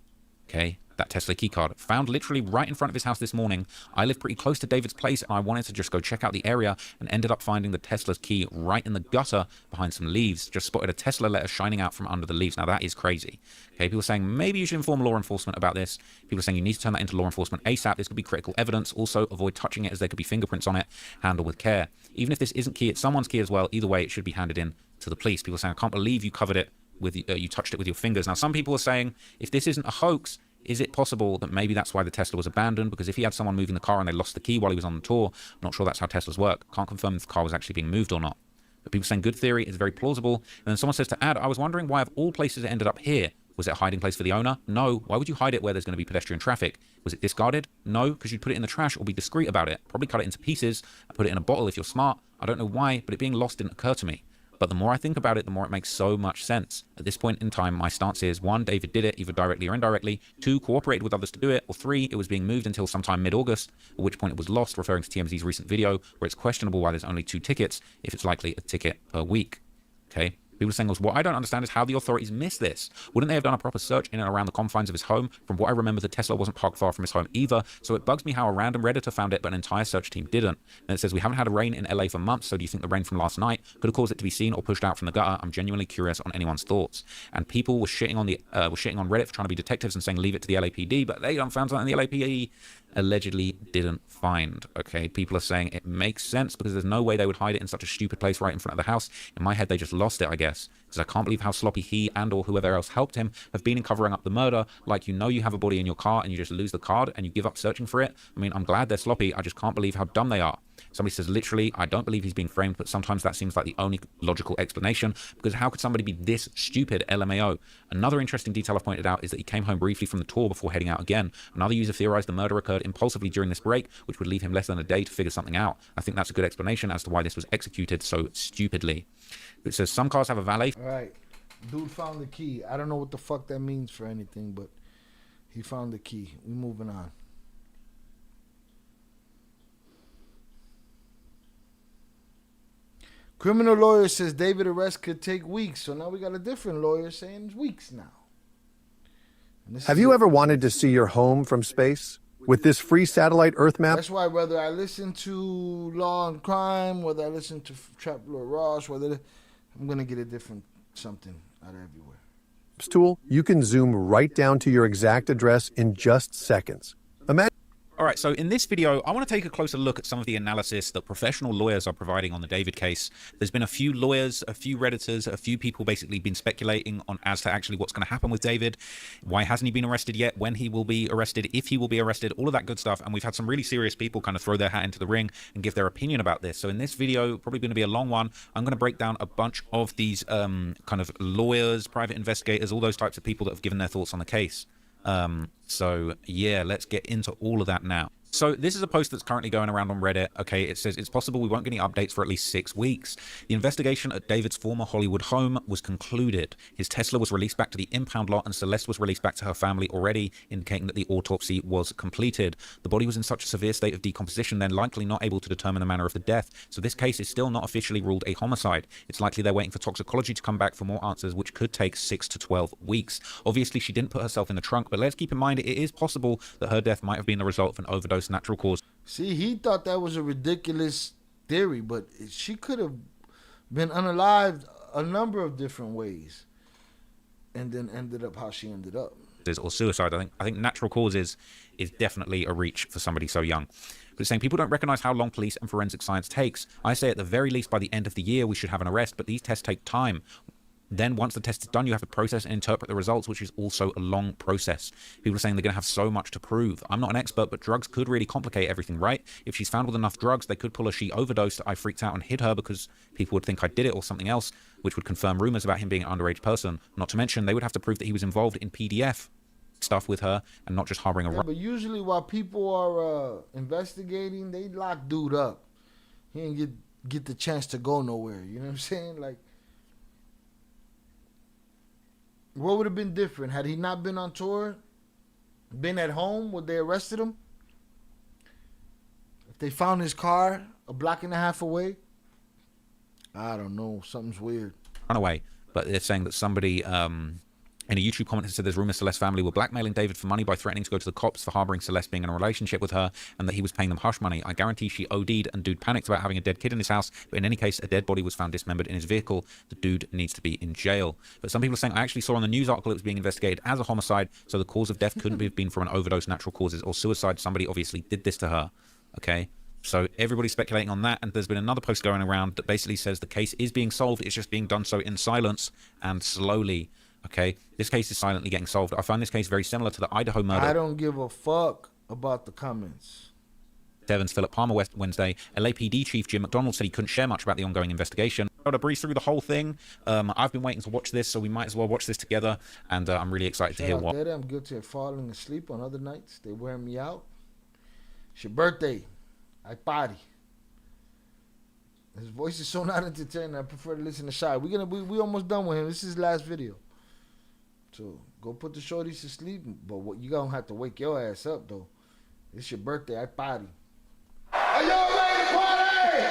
Okay, that Tesla key card found literally right in front of his house this morning. I live pretty close to David's place, and I wanted to just go check out the area and ended up finding the Tesla's key right in the gutter behind some leaves. Just spotted a Tesla letter shining out from under the leaves. Now that is crazy. Okay, people saying maybe you should inform law enforcement about this. People saying you need to turn that into law enforcement ASAP. This could be critical evidence. Also, avoid touching it as there could be fingerprints on it. Handle with care. Even if this isn't key, it's someone's key as well. Either way, it should be handed in to the police. People saying I can't believe you covered it with you touched it with your fingers. Now some people are saying if this isn't a hoax, is it possible that maybe that's why the Tesla was abandoned? Because if he had someone moving the car and they lost the key while he was on the tour, I'm not sure that's how Teslas work. Can't confirm if the car was actually being moved or not. But people saying good theory is very plausible. And then someone says to add, I was wondering why of all places it ended up here. Was it a hiding place for the owner? No. Why would you hide it where there's going to be pedestrian traffic? Was it discarded? No, because you'd put it in the trash or be discreet about it. Probably cut it into pieces and put it in a bottle if you're smart. I don't know why, but it being lost didn't occur to me. But the more I think about it, the more it makes so much sense. At this point in time, my stance is 1, David did it, either directly or indirectly. 2, cooperated with others to do it. Or 3, it was being moved until sometime mid-August, at which point it was lost, referring to TMZ's recent video, where it's questionable why there's only 2 tickets, if it's likely a ticket per week. Okay? People are saying, what I don't understand is how the authorities missed this. Wouldn't they have done a proper search in and around the confines of his home? From what I remember, the Tesla wasn't parked far from his home either, so it bugs me how a random Redditor found it, but an entire search team didn't. And it says, we haven't had a rain in LA for months, so do you think the rain from last night could have caused it to be seen or pushed out from the gutter? I'm genuinely curious on anyone's thoughts. And people were shitting on Reddit for trying to be detectives and saying, leave it to the LAPD, but they done found something the LAPD allegedly didn't find. Okay, people are saying it makes sense because there's no way they would hide it in such a stupid place right in front of the house. In my head, they just lost it, I guess, because I can't believe how sloppy he and or whoever else helped him have been in covering up the murder. Like, you know, you have a body in your car and you just lose the card and you give up searching for it. I mean, I'm glad they're sloppy. I just can't believe how dumb they are. Somebody says, literally, I don't believe he's being framed, but sometimes that seems like the only logical explanation, because how could somebody be this stupid? LMAO. Another interesting detail I've pointed out is that he came home briefly from the tour before heading out again. Another user theorized the murder occurred impulsively during this break, which would leave him less than a day to figure something out. I think that's a good explanation as to why this was executed so stupidly. It says some cars have a valet. All right. Dude found the key. I don't know what the fuck that means for anything, but he found the key. We're moving on. Criminal lawyer says David arrest could take weeks. So now we got a different lawyer saying it's weeks now. Have you ever wanted to see your home from space? With this free satellite Earth map? That's why whether I listen to Law and Crime, whether I listen to Trap Lord Ross, I'm going to get a different something out of everywhere. Tool, you can zoom right down to your exact address in just seconds. Imagine. All right, so in this video, I want to take a closer look at some of the analysis that professional lawyers are providing on the David case. There's been a few lawyers, a few Redditors, a few people basically been speculating on as to actually what's going to happen with David. Why hasn't he been arrested yet? When he will be arrested? If he will be arrested? All of that good stuff. And we've had some really serious people kind of throw their hat into the ring and give their opinion about this. So in this video, probably going to be a long one, I'm going to break down a bunch of these kind of lawyers, private investigators, all those types of people that have given their thoughts on the case. So yeah, let's get into all of that now. So this is a post that's currently going around on Reddit. Okay, it says it's possible we won't get any updates for at least 6 weeks. The investigation at David's former Hollywood home was concluded. His Tesla was released back to the impound lot and Celeste was released back to her family already, indicating that the autopsy was completed. The body was in such a severe state of decomposition, they're likely not able to determine the manner of the death. So this case is still not officially ruled a homicide. It's likely they're waiting for toxicology to come back for more answers, which could take 6 to 12 weeks. Obviously, she didn't put herself in the trunk, but let's keep in mind it is possible that her death might have been the result of an overdose natural cause. See, he thought that was a ridiculous theory, but she could have been unalived a number of different ways and then ended up how she ended up. Or suicide. I think natural causes is definitely a reach for somebody so young. But it's saying people don't recognize how long police and forensic science takes. I say at the very least by the end of the year we should have an arrest, but these tests take time. Then once the test is done, you have to process and interpret the results, which is also a long process. People are saying they're going to have so much to prove. I'm not an expert, but drugs could really complicate everything, right? If she's found with enough drugs, they could pull a she overdosed. I freaked out and hid her because people would think I did it or something else, which would confirm rumors about him being an underage person. Not to mention, they would have to prove that he was involved in PDF stuff with her and not just harboring a... Yeah, but usually while people are investigating, they lock dude up. He didn't get the chance to go nowhere. You know what I'm saying? Like, what would have been different? Had he not been on tour, been at home, would they arrested him? If they found his car a block and a half away? I don't know. Something's weird. Run away. But they're saying that somebody... in a YouTube comment, it said there's rumors Celeste's family were blackmailing David for money by threatening to go to the cops for harboring Celeste being in a relationship with her and that he was paying them hush money. I guarantee she OD'd and dude panicked about having a dead kid in his house, but in any case, a dead body was found dismembered in his vehicle. The dude needs to be in jail. But some people are saying, I actually saw on the news article it was being investigated as a homicide, so the cause of death couldn't have been from an overdose, natural causes, or suicide. Somebody obviously did this to her. Okay? So everybody's speculating on that, and there's been another post going around that basically says the case is being solved, it's just being done so in silence and slowly. Okay, this case is silently getting solved. I find this case very similar to the Idaho murder. I don't give a fuck about the comments. Evans, Philip Palmer Wednesday. LAPD Chief Jim McDonald said he couldn't share much about the ongoing investigation. I'm going to breeze through the whole thing. I've been waiting to watch this, so we might as well watch this together. And I'm really excited to hear what... I'm guilty of falling asleep on other nights. They wear me out. It's your birthday. I party. His voice is so not entertaining. I prefer to listen to Shy. We almost done with him. This is his last video. So go put the shorties to sleep, but what you gonna have to wake your ass up though. It's your birthday, I party. Are y'all ready to party?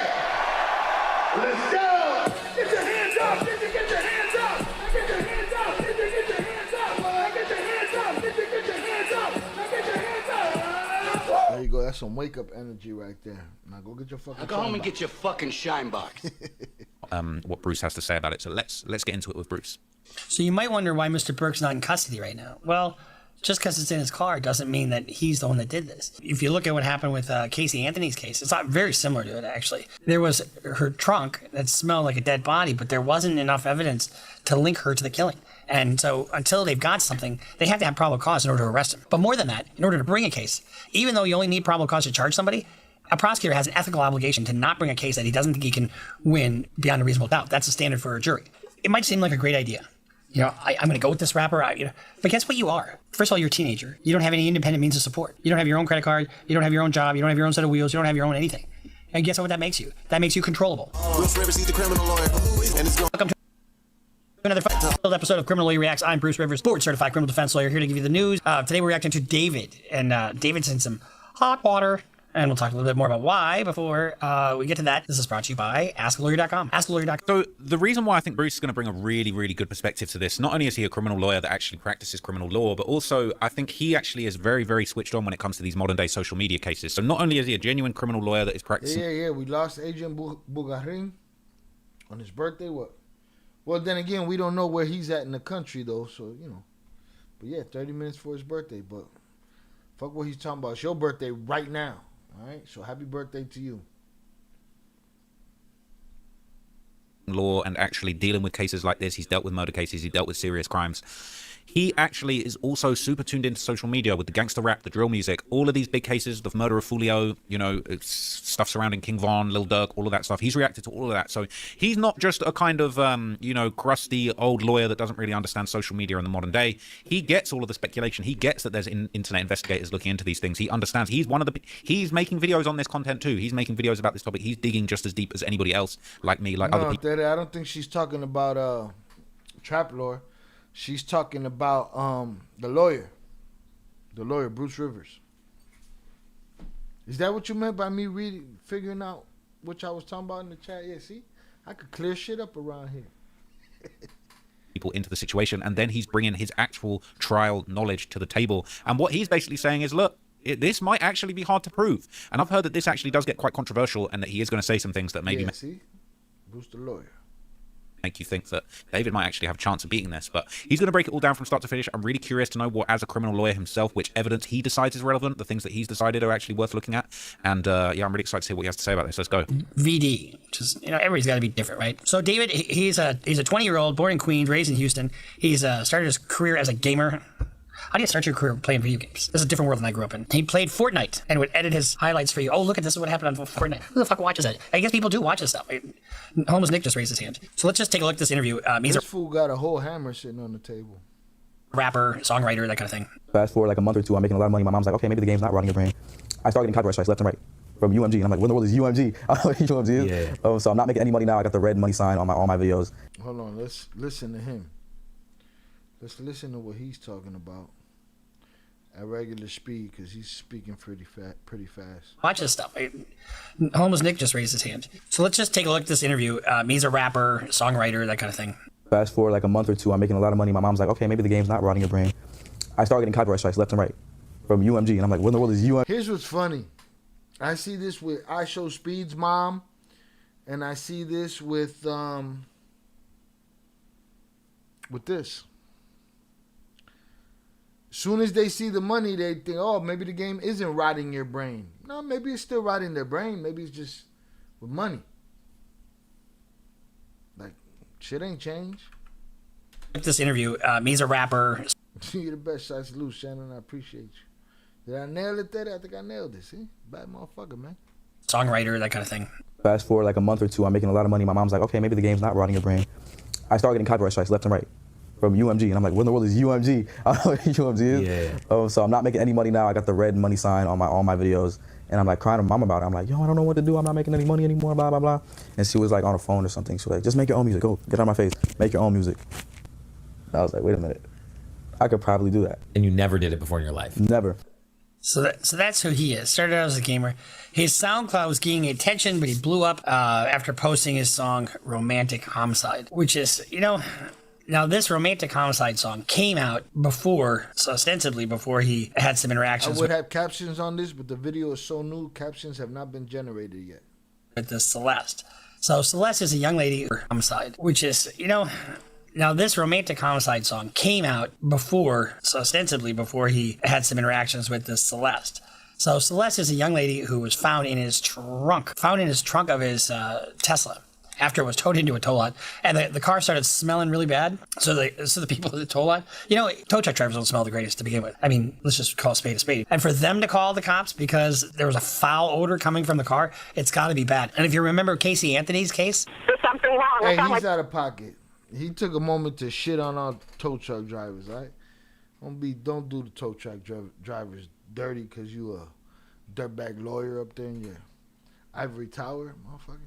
Let's go! Get your hands up! Get your hands up! Get your hands up! Get your hands up! Get your hands up! Get your hands up! Get your hands up! There you go. That's some wake up energy right there. Now go get your fucking. Now go home and get your fucking shine box. What Bruce has to say about it. So let's get into it with Bruce. So you might wonder why Mr. Burke's not in custody right now. Well, just because it's in his car doesn't mean that he's the one that did this. If you look at what happened with Casey Anthony's case, it's not very similar to it, actually. There was her trunk that smelled like a dead body, but there wasn't enough evidence to link her to the killing. And so until they've got something, they have to have probable cause in order to arrest him. But more than that, in order to bring a case, even though you only need probable cause to charge somebody, a prosecutor has an ethical obligation to not bring a case that he doesn't think he can win beyond a reasonable doubt. That's the standard for a jury. It might seem like a great idea. You know, I'm going to go with this rapper, but guess what you are? First of all, you're a teenager. You don't have any independent means of support. You don't have your own credit card. You don't have your own job. You don't have your own set of wheels. You don't have your own anything. And guess what that makes you? That makes you controllable. Welcome to another episode of Criminal Lawyer Reacts. I'm Bruce Rivers, board certified criminal defense lawyer, here to give you the news. Today we're reacting to David, and David's in some hot water. And we'll talk a little bit more about why before we get to that. This is brought to you by AskALawyer.com. AskALawyer.com. So the reason why I think Bruce is going to bring a really, really good perspective to this, not only is he a criminal lawyer that actually practices criminal law, but also I think he actually is very, very switched on when it comes to these modern day social media cases. So not only is he a genuine criminal lawyer that is practicing... Yeah. We lost Adrian Bugarin on his birthday. What? Well, then again, we don't know where he's at in the country, though. So, you know. But yeah, 30 minutes for his birthday. But fuck what he's talking about. It's your birthday right now. All right, so happy birthday to you. Law and actually dealing with cases like this. He's dealt with murder cases. He dealt with serious crimes. He actually is also super tuned into social media with the gangster rap, the drill music, all of these big cases, the murder of Fulio, you know, stuff surrounding King Von, Lil Durk, all of that stuff. He's reacted to all of that. So he's not just a kind of, you know, crusty old lawyer that doesn't really understand social media in the modern day. He gets all of the speculation. He gets that there's internet investigators looking into these things. He understands. He's he's making videos on this content too. He's making videos about this topic. He's digging just as deep as anybody else, like me, like other people. I don't think she's talking about trap lore. She's talking about the lawyer, Bruce Rivers. Is that what you meant by me figuring out what I was talking about in the chat? Yeah, see, I could clear shit up around here. People into the situation, and then he's bringing his actual trial knowledge to the table. And what he's basically saying is, look, this might actually be hard to prove. And I've heard that this actually does get quite controversial, and that he is going to say some things that maybe... Yeah, see, Bruce the lawyer. make you think that David might actually have a chance of beating this, but he's going to break it all down from start to finish. I'm really curious to know what, as a criminal lawyer himself, which evidence he decides is relevant, the things that he's decided are actually worth looking at. And yeah, I'm really excited to hear what he has to say about this. Let's go. VD, which is, everybody's got to be different, right? So David, he's a 20-year-old, born in Queens, raised in Houston. He's started his career as a gamer. How do you start your career playing video games? This is a different world than I grew up in. He played Fortnite and would edit his highlights for you. Oh, look at this is what happened on Fortnite. Who the fuck watches that? I guess people do watch this stuff. Homeless Nick just raised his hand. So let's just take a look at this interview. He's This fool got a whole hammer sitting on the table. Rapper, songwriter, that kind of thing. Fast forward like a month or two, I'm making a lot of money. My mom's like, okay, maybe the game's not rotting your brain. I started getting copyright strikes left and right from UMG, and I'm like, what in the world is UMG? I don't know what UMG is. Yeah. So I'm not making any money now. I got the red money sign on all my videos. Hold on, let's listen to him. Let's listen to what he's talking about at regular speed, because he's speaking pretty fast. Watch this stuff. Homeless Nick just raised his hand. So let's just take a look at this interview. He's a rapper, songwriter, that kind of thing. Fast forward like a month or two, I'm making a lot of money. My mom's like, okay, maybe the game's not rotting your brain. I started getting copyright strikes left and right from UMG, and I'm like, what in the world is UMG? Here's what's funny. I see this with I Show Speed's mom, and I see this with this. As soon as they see the money, they think, oh, maybe the game isn't rotting your brain. No, maybe it's still rotting their brain. Maybe it's just with money. Like, shit ain't changed. This interview, he's a rapper. You're the best. Shots loose, Shannon. I appreciate you. Did I nail it there? I think I nailed it. See? Bad motherfucker, man. Songwriter, that kind of thing. Fast forward like a month or two, I'm making a lot of money. My mom's like, okay, maybe the game's not rotting your brain. I started getting copyright strikes left and right from UMG, and I'm like, what in the world is UMG? I don't know what UMG is. Yeah. So I'm not making any money now. I got the red money sign on all my videos, and I'm like crying to my mom about it. I'm like, yo, I don't know what to do. I'm not making any money anymore, blah, blah, blah. And she was like on the phone or something. She was like, just make your own music. Go, get out of my face. Make your own music. And I was like, wait a minute. I could probably do that. And you never did it before in your life? Never. So that's who he is. Started out as a gamer. His SoundCloud was gaining attention, but he blew up after posting his song Romantic Homicide, which is, now this Romantic Homicide song came out before, so ostensibly before he had some interactions. I would have captions on this, but the video is so new, captions have not been generated yet. With the Celeste. So Celeste is a young lady, homicide, which is, now this Romantic Homicide song came out before, so ostensibly before he had some interactions with the Celeste. So Celeste is a young lady who was found in his trunk of his Tesla after it was towed into a tow lot, and the car started smelling really bad. So the people at the tow lot, tow truck drivers don't smell the greatest to begin with. I mean, let's just call a spade a spade. And for them to call the cops because there was a foul odor coming from the car, it's got to be bad. And if you remember Casey Anthony's case, there's something wrong. Hey, he's out of pocket. He took a moment to shit on our tow truck drivers, right? Don't do the tow truck drivers dirty because you a dirtbag lawyer up there in your ivory tower, motherfucker.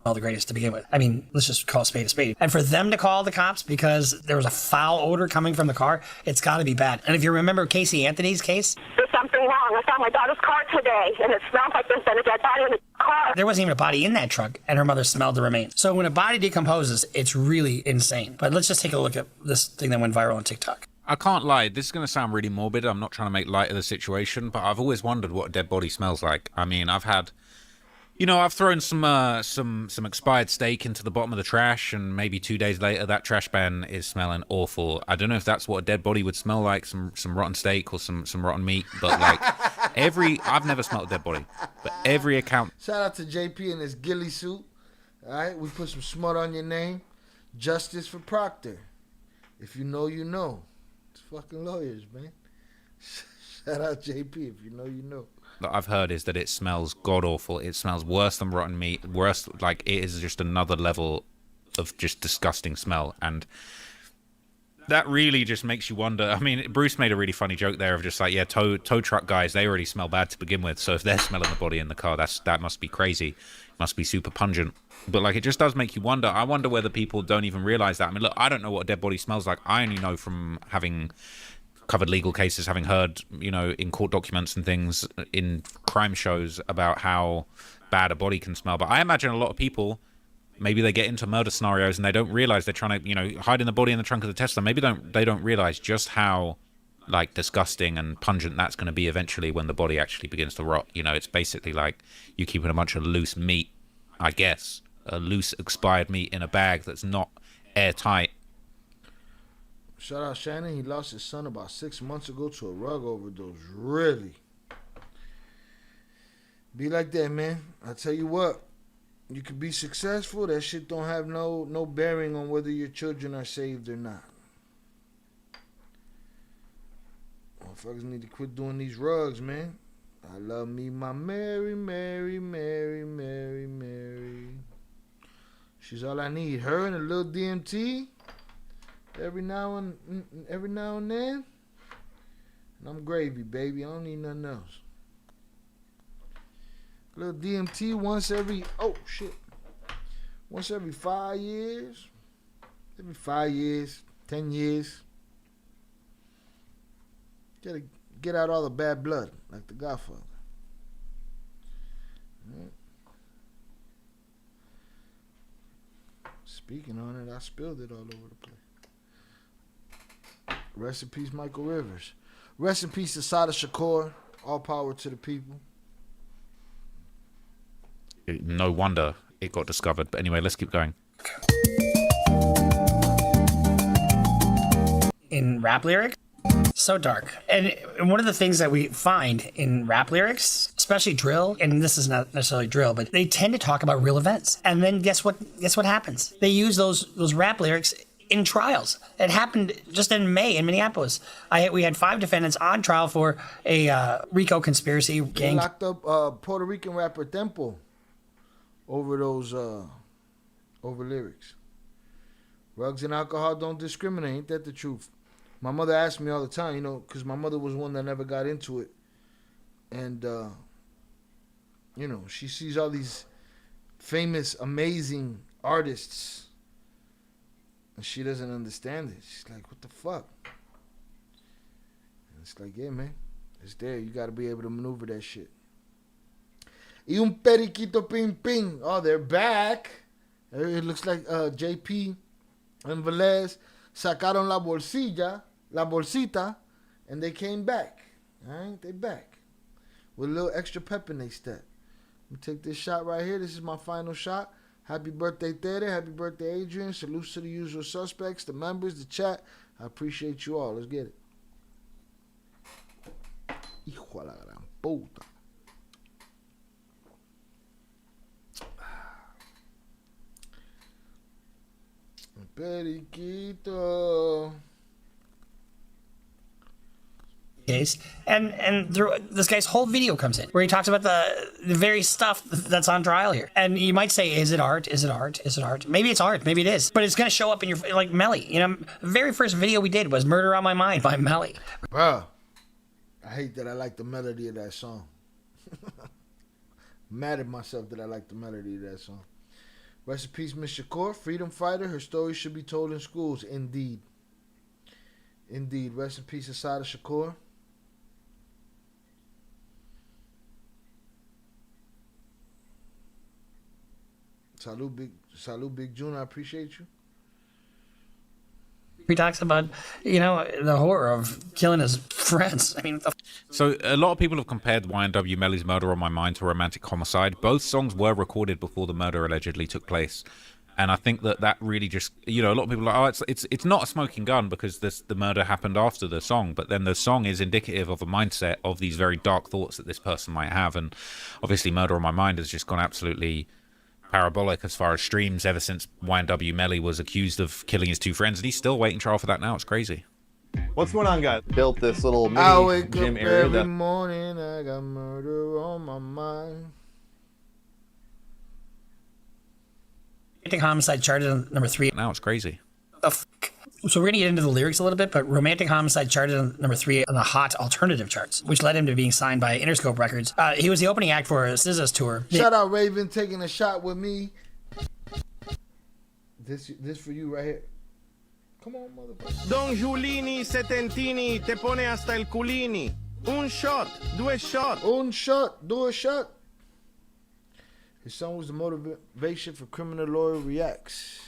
all the greatest to begin with. I mean, let's just call a spade a spade. And for them to call the cops because there was a foul odor coming from the car, it's got to be bad. And if you remember Casey Anthony's case, there's something wrong. I found my daughter's car today, and it smells like there's been a dead body in the car. There wasn't even a body in that truck, and her mother smelled the remains. So when a body decomposes, it's really insane. But let's just take a look at this thing that went viral on TikTok. I can't lie, this is going to sound really morbid. I'm not trying to make light of the situation, but I've always wondered what a dead body smells like. I mean, I've thrown some expired steak into the bottom of the trash, and maybe 2 days later that trash bin is smelling awful. I don't know if that's what a dead body would smell like, some rotten steak or some rotten meat, but like I've never smelled a dead body, but every account. Shout out to JP in his ghillie suit. All right, we put some smut on your name. Justice for Proctor. If you know, you know. It's fucking lawyers, man. Shout out JP. If you know, you know. That I've heard is that it smells god awful. It smells worse than rotten meat. Worse, like it is just another level of just disgusting smell, and that really just makes you wonder. I mean, Bruce made a really funny joke there of just like, yeah, tow truck guys, they already smell bad to begin with. So if they're smelling the body in the car, that must be crazy. It must be super pungent. But like, it just does make you wonder. I wonder whether people don't even realize that. I mean, look, I don't know what a dead body smells like. I only know from having covered legal cases, having heard, in court documents and things in crime shows about how bad a body can smell. But I imagine a lot of people, maybe they get into murder scenarios and they don't realize they're trying to, hiding the body in the trunk of the Tesla. Maybe they don't realize just how like disgusting and pungent that's going to be eventually when the body actually begins to rot. It's basically like you keeping a bunch of loose meat, I guess, loose expired meat in a bag that's not airtight. Shout out Shannon. He lost his son about 6 months ago to a rug overdose. Really? Be like that, man. I tell you what. You can be successful. That shit don't have no bearing on whether your children are saved or not. Motherfuckers need to quit doing these rugs, man. I love me my Mary, Mary, Mary, Mary, Mary. She's all I need. Her and a little DMT every now and then. And I'm gravy, baby. I don't need nothing else. A little DMT once every 5 years. Every 5 years, 10 years. Gotta get out all the bad blood, like the Godfather. Right. Speaking on it, I spilled it all over the place. Rest in peace, Michael Rivers. Rest in peace, Asada Shakur. All power to the people. No wonder it got discovered. But anyway, let's keep going. In rap lyrics, so dark. And one of the things that we find in rap lyrics, especially drill, and this is not necessarily drill, but they tend to talk about real events. And then guess what happens? They use those rap lyrics in trials. It happened just in May in Minneapolis. We had 5 defendants on trial for a RICO conspiracy gang. They locked up Puerto Rican rapper Tempo over those over lyrics. Rugs and alcohol don't discriminate. Ain't that the truth? My mother asked me all the time, because my mother was one that never got into it. And, she sees all these famous, amazing artists. And she doesn't understand it. She's like, what the fuck? And it's like, yeah, man. It's there. You got to be able to maneuver that shit. Y un periquito ping ping. Oh, they're back. It looks like JP and Velez sacaron la bolsita, and they came back. All right, they back with a little extra pep in their step. Let me take this shot right here. This is my final shot. Happy birthday, Tere. Happy birthday, Adrian. Salutes to the usual suspects, the members, the chat. I appreciate you all. Let's get it. Hijo de la gran puta. Periquito. Case and this guy's whole video comes in where he talks about the very stuff that's on trial here, and you might say, is it art? Is it art? Is it art? Maybe it's art, maybe it is, but it's gonna show up in your, like Melly. The very first video we did was "Murder on My Mind" by Melly. Bruh, I hate that I like the melody of that song. Mad at myself that I like the melody of that song. Rest in peace, Miss Shakur, freedom fighter. Her story should be told in schools. Indeed. Rest in peace, Asada Shakur. Salute, Big June. I appreciate you. He talks about, the horror of killing his friends. So a lot of people have compared YNW Melly's Murder on My Mind to Romantic Homicide. Both songs were recorded before the murder allegedly took place. And I think that really just, a lot of people are like, it's not a smoking gun because the murder happened after the song, but then the song is indicative of a mindset of these very dark thoughts that this person might have. And obviously Murder on My Mind has just gone absolutely parabolic as far as streams ever since YNW Melly was accused of killing his 2 friends, and he's still waiting trial for that now. It's crazy. What's going on, guys? Built this little mini gym area. Every morning I got murder on my mind. Romantic Homicide charted on number 3. Now it's crazy. So we're going to get into the lyrics a little bit, but Romantic Homicide charted on number 3 on the Hot Alternative charts, which led him to being signed by Interscope Records. He was the opening act for SZA's tour. Shout out Raven taking a shot with me. This for you right here. Come on, motherfucker. Don Giulini Setentini te pone hasta el culini. Un shot, 2 shot. Un shot, 2 shot. His son was the motivation for Criminal Lawyer Reacts.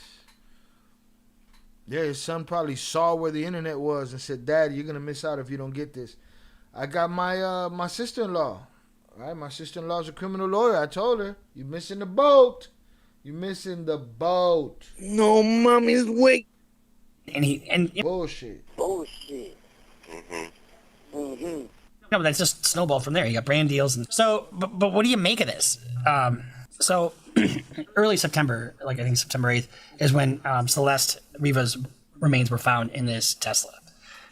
Yeah, his son probably saw where the internet was and said, "Dad, you're gonna miss out if you don't get this." I got my sister-in-law. All right, my sister-in-law's a criminal lawyer. I told her, "You're missing the boat. You missing the boat. No, mommy's wait. And bullshit. Bullshit. No, but that's just snowballed from there. You got brand deals, and so. But what do you make of this? So early September, like I think September 8th, is when Celeste Rivas' remains were found in this Tesla.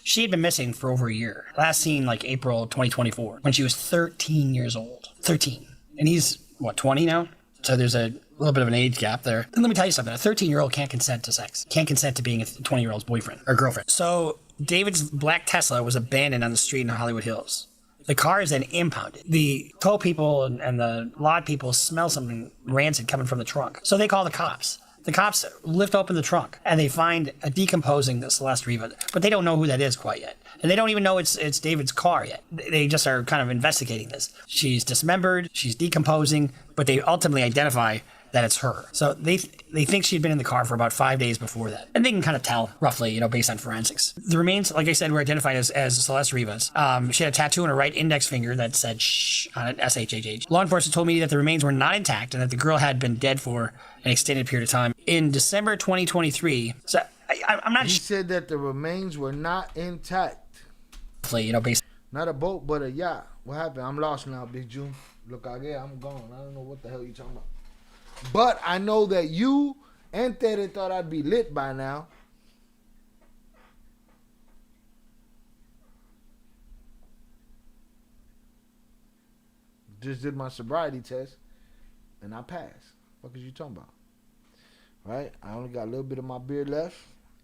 She had been missing for over a year. Last seen like April 2024, when she was 13 years old. 13, and he's what 20 now. So there's a little bit of an age gap there. And let me tell you something: a 13-year-old can't consent to sex. Can't consent to being a 20-year-old's boyfriend or girlfriend. So David's black Tesla was abandoned on the street in Hollywood Hills. The car is then impounded. The tow people and the lot people smell something rancid coming from the trunk. So they call the cops. The cops lift open the trunk and they find a decomposing Celeste Rivas, but they don't know who that is quite yet. And they don't even know it's David's car yet. They just are kind of investigating this. She's dismembered, she's decomposing, but they ultimately identify that it's her. So they think she'd been in the car for about 5 days before that. And they can kind of tell roughly, based on forensics. The remains, like I said, were identified as Celeste Rivas. She had a tattoo on her right index finger that said shh on it, SHHH. Law enforcement told me that the remains were not intact and that the girl had been dead for an extended period of time. In December 2023, so I'm not... He said that the remains were not intact. Based... Not a boat, but a yacht. What happened? I'm lost now, Big June. Look, I'm gone. I don't know what the hell you talking about. But I know that you and Tere thought I'd be lit by now. Just did my sobriety test and I passed. What is you talking about? Right? I only got a little bit of my beer left.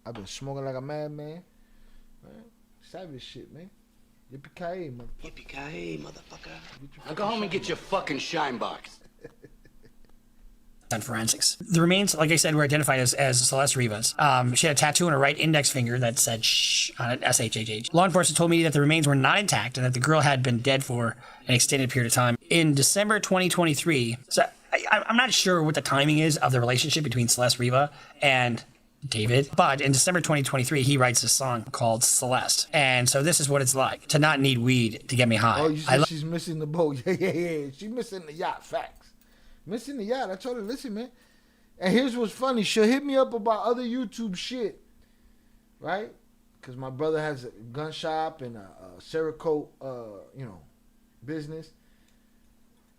I've been smoking like a madman. Right? Savage shit, man. Yippee-ki-yay, motherfucker. Yippee-ki-yay, motherfucker. Now go home and get your fucking shine box. On forensics. The remains, like I said, were identified as Celeste Rivas. She had a tattoo on her right index finger that said shh on it, SHHH. Law enforcement told me that the remains were not intact and that the girl had been dead for an extended period of time. In December 2023, so I'm not sure what the timing is of the relationship between Celeste Rivas and David, but in December 2023, he writes a song called Celeste. And so this is what it's like to not need weed to get me high. Oh, you said she's missing the boat. Yeah. She's missing the yacht. Facts. Missing the yacht. I told her, listen, man. And here's what's funny. She'll hit me up about other YouTube shit. Right? Because my brother has a gun shop and a Cerakote, business.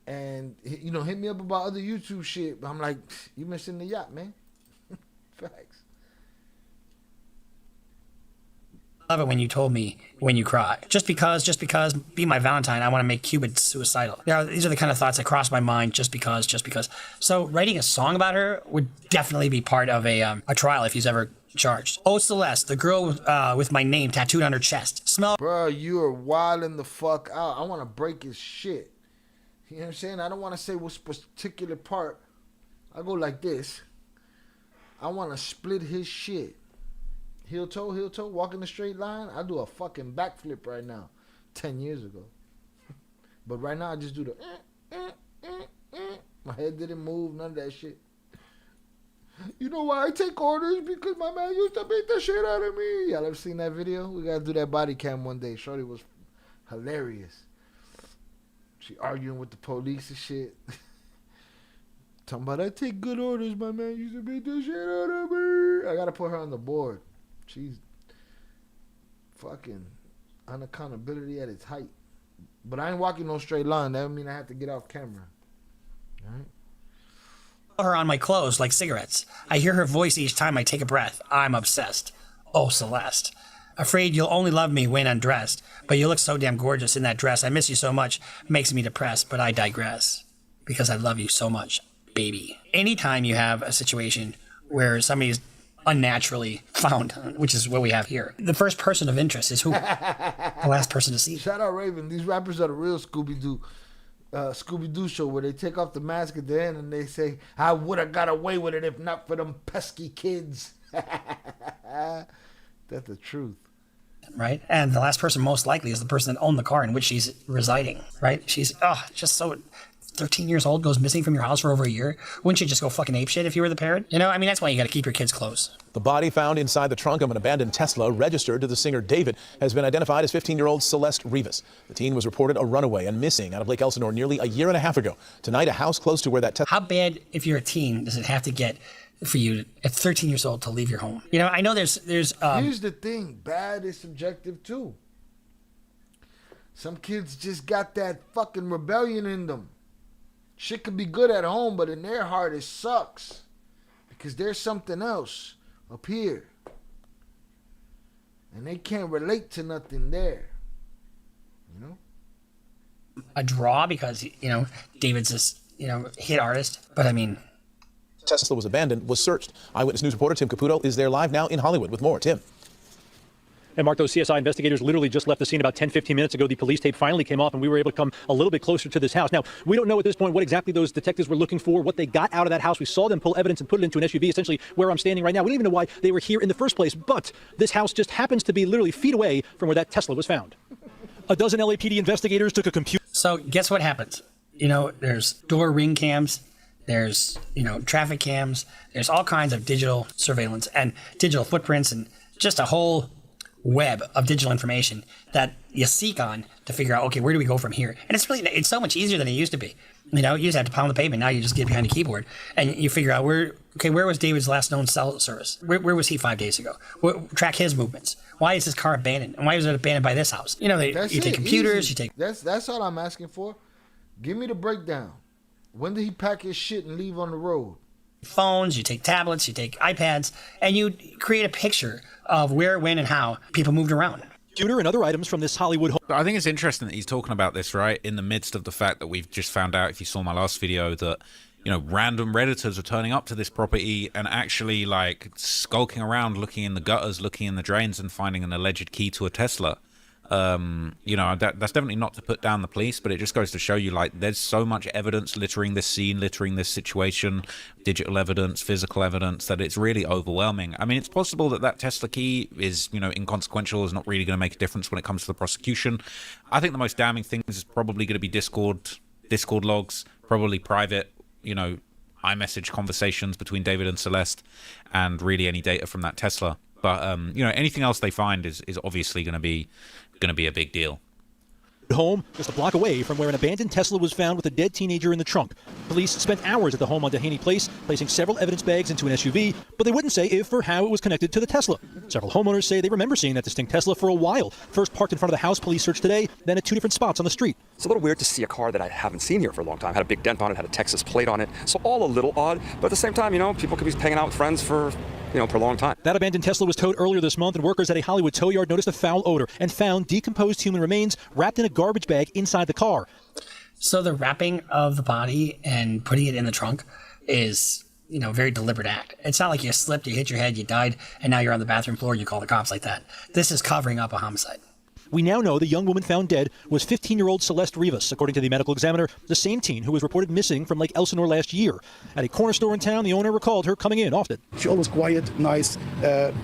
And, hit me up about other YouTube shit. But I'm like, you missing the yacht, man. Facts. I love it when you told me when you cry. Just because, be my Valentine, I want to make Cupid suicidal. These are the kind of thoughts that cross my mind just because. So writing a song about her would definitely be part of a trial if he's ever charged. Oh, Celeste, the girl with my name tattooed on her chest. Smell. Bro, you are wilding the fuck out. I want to break his shit. You know what I'm saying? I don't want to say which particular part. I go like this. I want to split his shit. Heel toe, walk in the straight line. I do a fucking backflip right now. 10 years ago. But right now I just do the My head didn't move, none of that shit. You know why I take orders? Because my man used to beat the shit out of me. Y'all ever seen that video? We gotta do that body cam one day. Shorty was hilarious. She arguing with the police and shit. Talking about I take good orders, my man used to beat the shit out of me. I gotta put her on the board. She's fucking unaccountability at its height. But I ain't walking no straight line. That would mean I have to get off camera. All right? Her on my clothes like cigarettes. I hear her voice each time I take a breath. I'm obsessed. Oh, Celeste. Afraid you'll only love me when undressed. But you look so damn gorgeous in that dress. I miss you so much. Makes me depressed, but I digress. Because I love you so much, baby. Anytime you have a situation where somebody's unnaturally found, which is what we have here, the first person of interest is who? The last person to see. Shout out Raven. These rappers are the real Scooby-Doo show where they take off the mask at the end and they say, I would have got away with it if not for them pesky kids. That's the truth. Right? And the last person most likely is the person that owned the car in which she's residing. Right? She's just so 13 years old goes missing from your house for over a year, wouldn't you just go fucking apeshit if you were the parent? You know, I mean, that's why you got to keep your kids close. The body found inside the trunk of an abandoned Tesla registered to the singer David has been identified as 15-year-old Celeste Rivas. The teen was reported a runaway and missing out of Lake Elsinore nearly a year and a half ago. Tonight, a house close to where that Tesla... How bad, if you're a teen, does it have to get for you at 13 years old to leave your home? You know, I know there's Here's the thing. Bad is subjective, too. Some kids just got that fucking rebellion in them. Shit could be good at home, but in their heart it sucks. Because there's something else up here. And they can't relate to nothing there. You know? a draw because, you know, David's this, you know, hit artist. But I mean, Tesla was abandoned, was searched. Eyewitness News reporter Tim Caputo is there live now in Hollywood with more. Tim. And Mark, those CSI investigators literally just left the scene about 10, 15 minutes ago. The police tape finally came off, and we were able to come a little bit closer to this house. Now, we don't know at this point what exactly those detectives were looking for, what they got out of that house. We saw them pull evidence and put it into an SUV, essentially where I'm standing right now. We don't even know why they were here in the first place, but this house just happens to be literally feet away from where that Tesla was found. A dozen LAPD investigators took a computer. So guess what happens? You know, there's door ring cams. There's, you know, traffic cams. There's all kinds of digital surveillance and digital footprints and just a whole web of digital information that you seek on to figure out, okay, where do we go from here? And it's so much easier than it used to be. You know, you used to have to pound the pavement. Now you just get behind a keyboard and you figure out where was David's last known cell service? Where was he 5 days ago? Track his movements. Why is his car abandoned? And why was it abandoned by this house? You know, you take computers, you take... That's all I'm asking for. Give me the breakdown. When did he pack his shit and leave on the road? Phones, you take tablets, you take iPads, and you create a picture of where, when, and how people moved around. Computer and other items from this Hollywood home. I think it's interesting that he's talking about this, right, in the midst of the fact that we've just found out, if you saw my last video, that, you know, random Redditors are turning up to this property and actually, like, skulking around, looking in the gutters, looking in the drains, and finding an alleged key to a Tesla. You know, that's definitely not to put down the police, but it just goes to show you, like, there's so much evidence littering this scene, littering this situation, digital evidence, physical evidence, that it's really overwhelming. I mean, it's possible that that Tesla key is, you know, inconsequential, is not really going to make a difference when it comes to the prosecution. I think the most damning thing is probably going to be Discord logs, probably private, you know, iMessage conversations between David and Celeste, and really any data from that Tesla. But, you know, anything else they find is obviously going to be a big deal. Home just a block away from where an abandoned Tesla was found with a dead teenager in the trunk. Police spent hours at the home on Dehaney Place, placing several evidence bags into an SUV, but they wouldn't say if or how it was connected to the Tesla. Several homeowners say they remember seeing that distinct Tesla for a while. First parked in front of the house police searched today, then at two different spots on the street. It's a little weird to see a car that I haven't seen here for a long time. Had a big dent on it, had a Texas plate on it. So all a little odd, but at the same time, you know, people could be hanging out with friends for a long time. That abandoned Tesla was towed earlier this month, and workers at a Hollywood tow yard noticed a foul odor and found decomposed human remains wrapped in a garbage bag inside the car. So the wrapping of the body and putting it in the trunk is, you know, a very deliberate act. It's not like you slipped, you hit your head, you died, and now you're on the bathroom floor and you call the cops like that. This is covering up a homicide. We now know the young woman found dead was 15-year-old Celeste Rivas, according to the medical examiner, the same teen who was reported missing from Lake Elsinore last year. At a corner store in town, the owner recalled her coming in often. She always quiet, nice.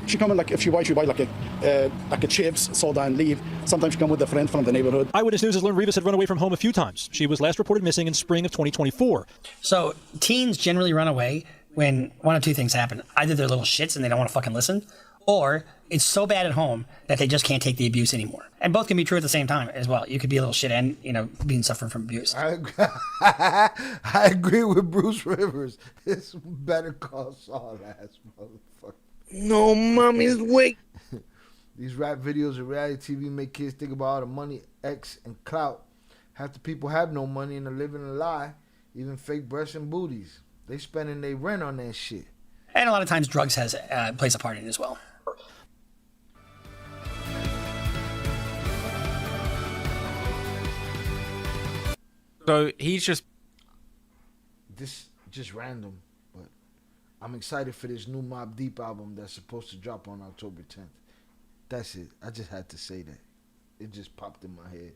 She come in like if she buy like a chips, soda, and leave. Sometimes she come with a friend from the neighborhood. Eyewitness News has learned Rivas had run away from home a few times. She was last reported missing in spring of 2024. So teens generally run away when one of two things happen. Either they're little shits and they don't want to fucking listen, or it's so bad at home that they just can't take the abuse anymore. And both can be true at the same time as well. You could be a little shit and, you know, suffering from abuse. I agree with Bruce Rivers. It's better call Saul ass motherfucker. No, mommy's wait. These rap videos and reality TV make kids think about all the money, X, and clout. Half the people have no money and are living a lie, even fake breasts and booties. They spending their rent on that shit. And a lot of times drugs plays a part in it as well. So he's just... This just random, but I'm excited for this new Mobb Deep album that's supposed to drop on October 10th. That's it. I just had to say that. It just popped in my head.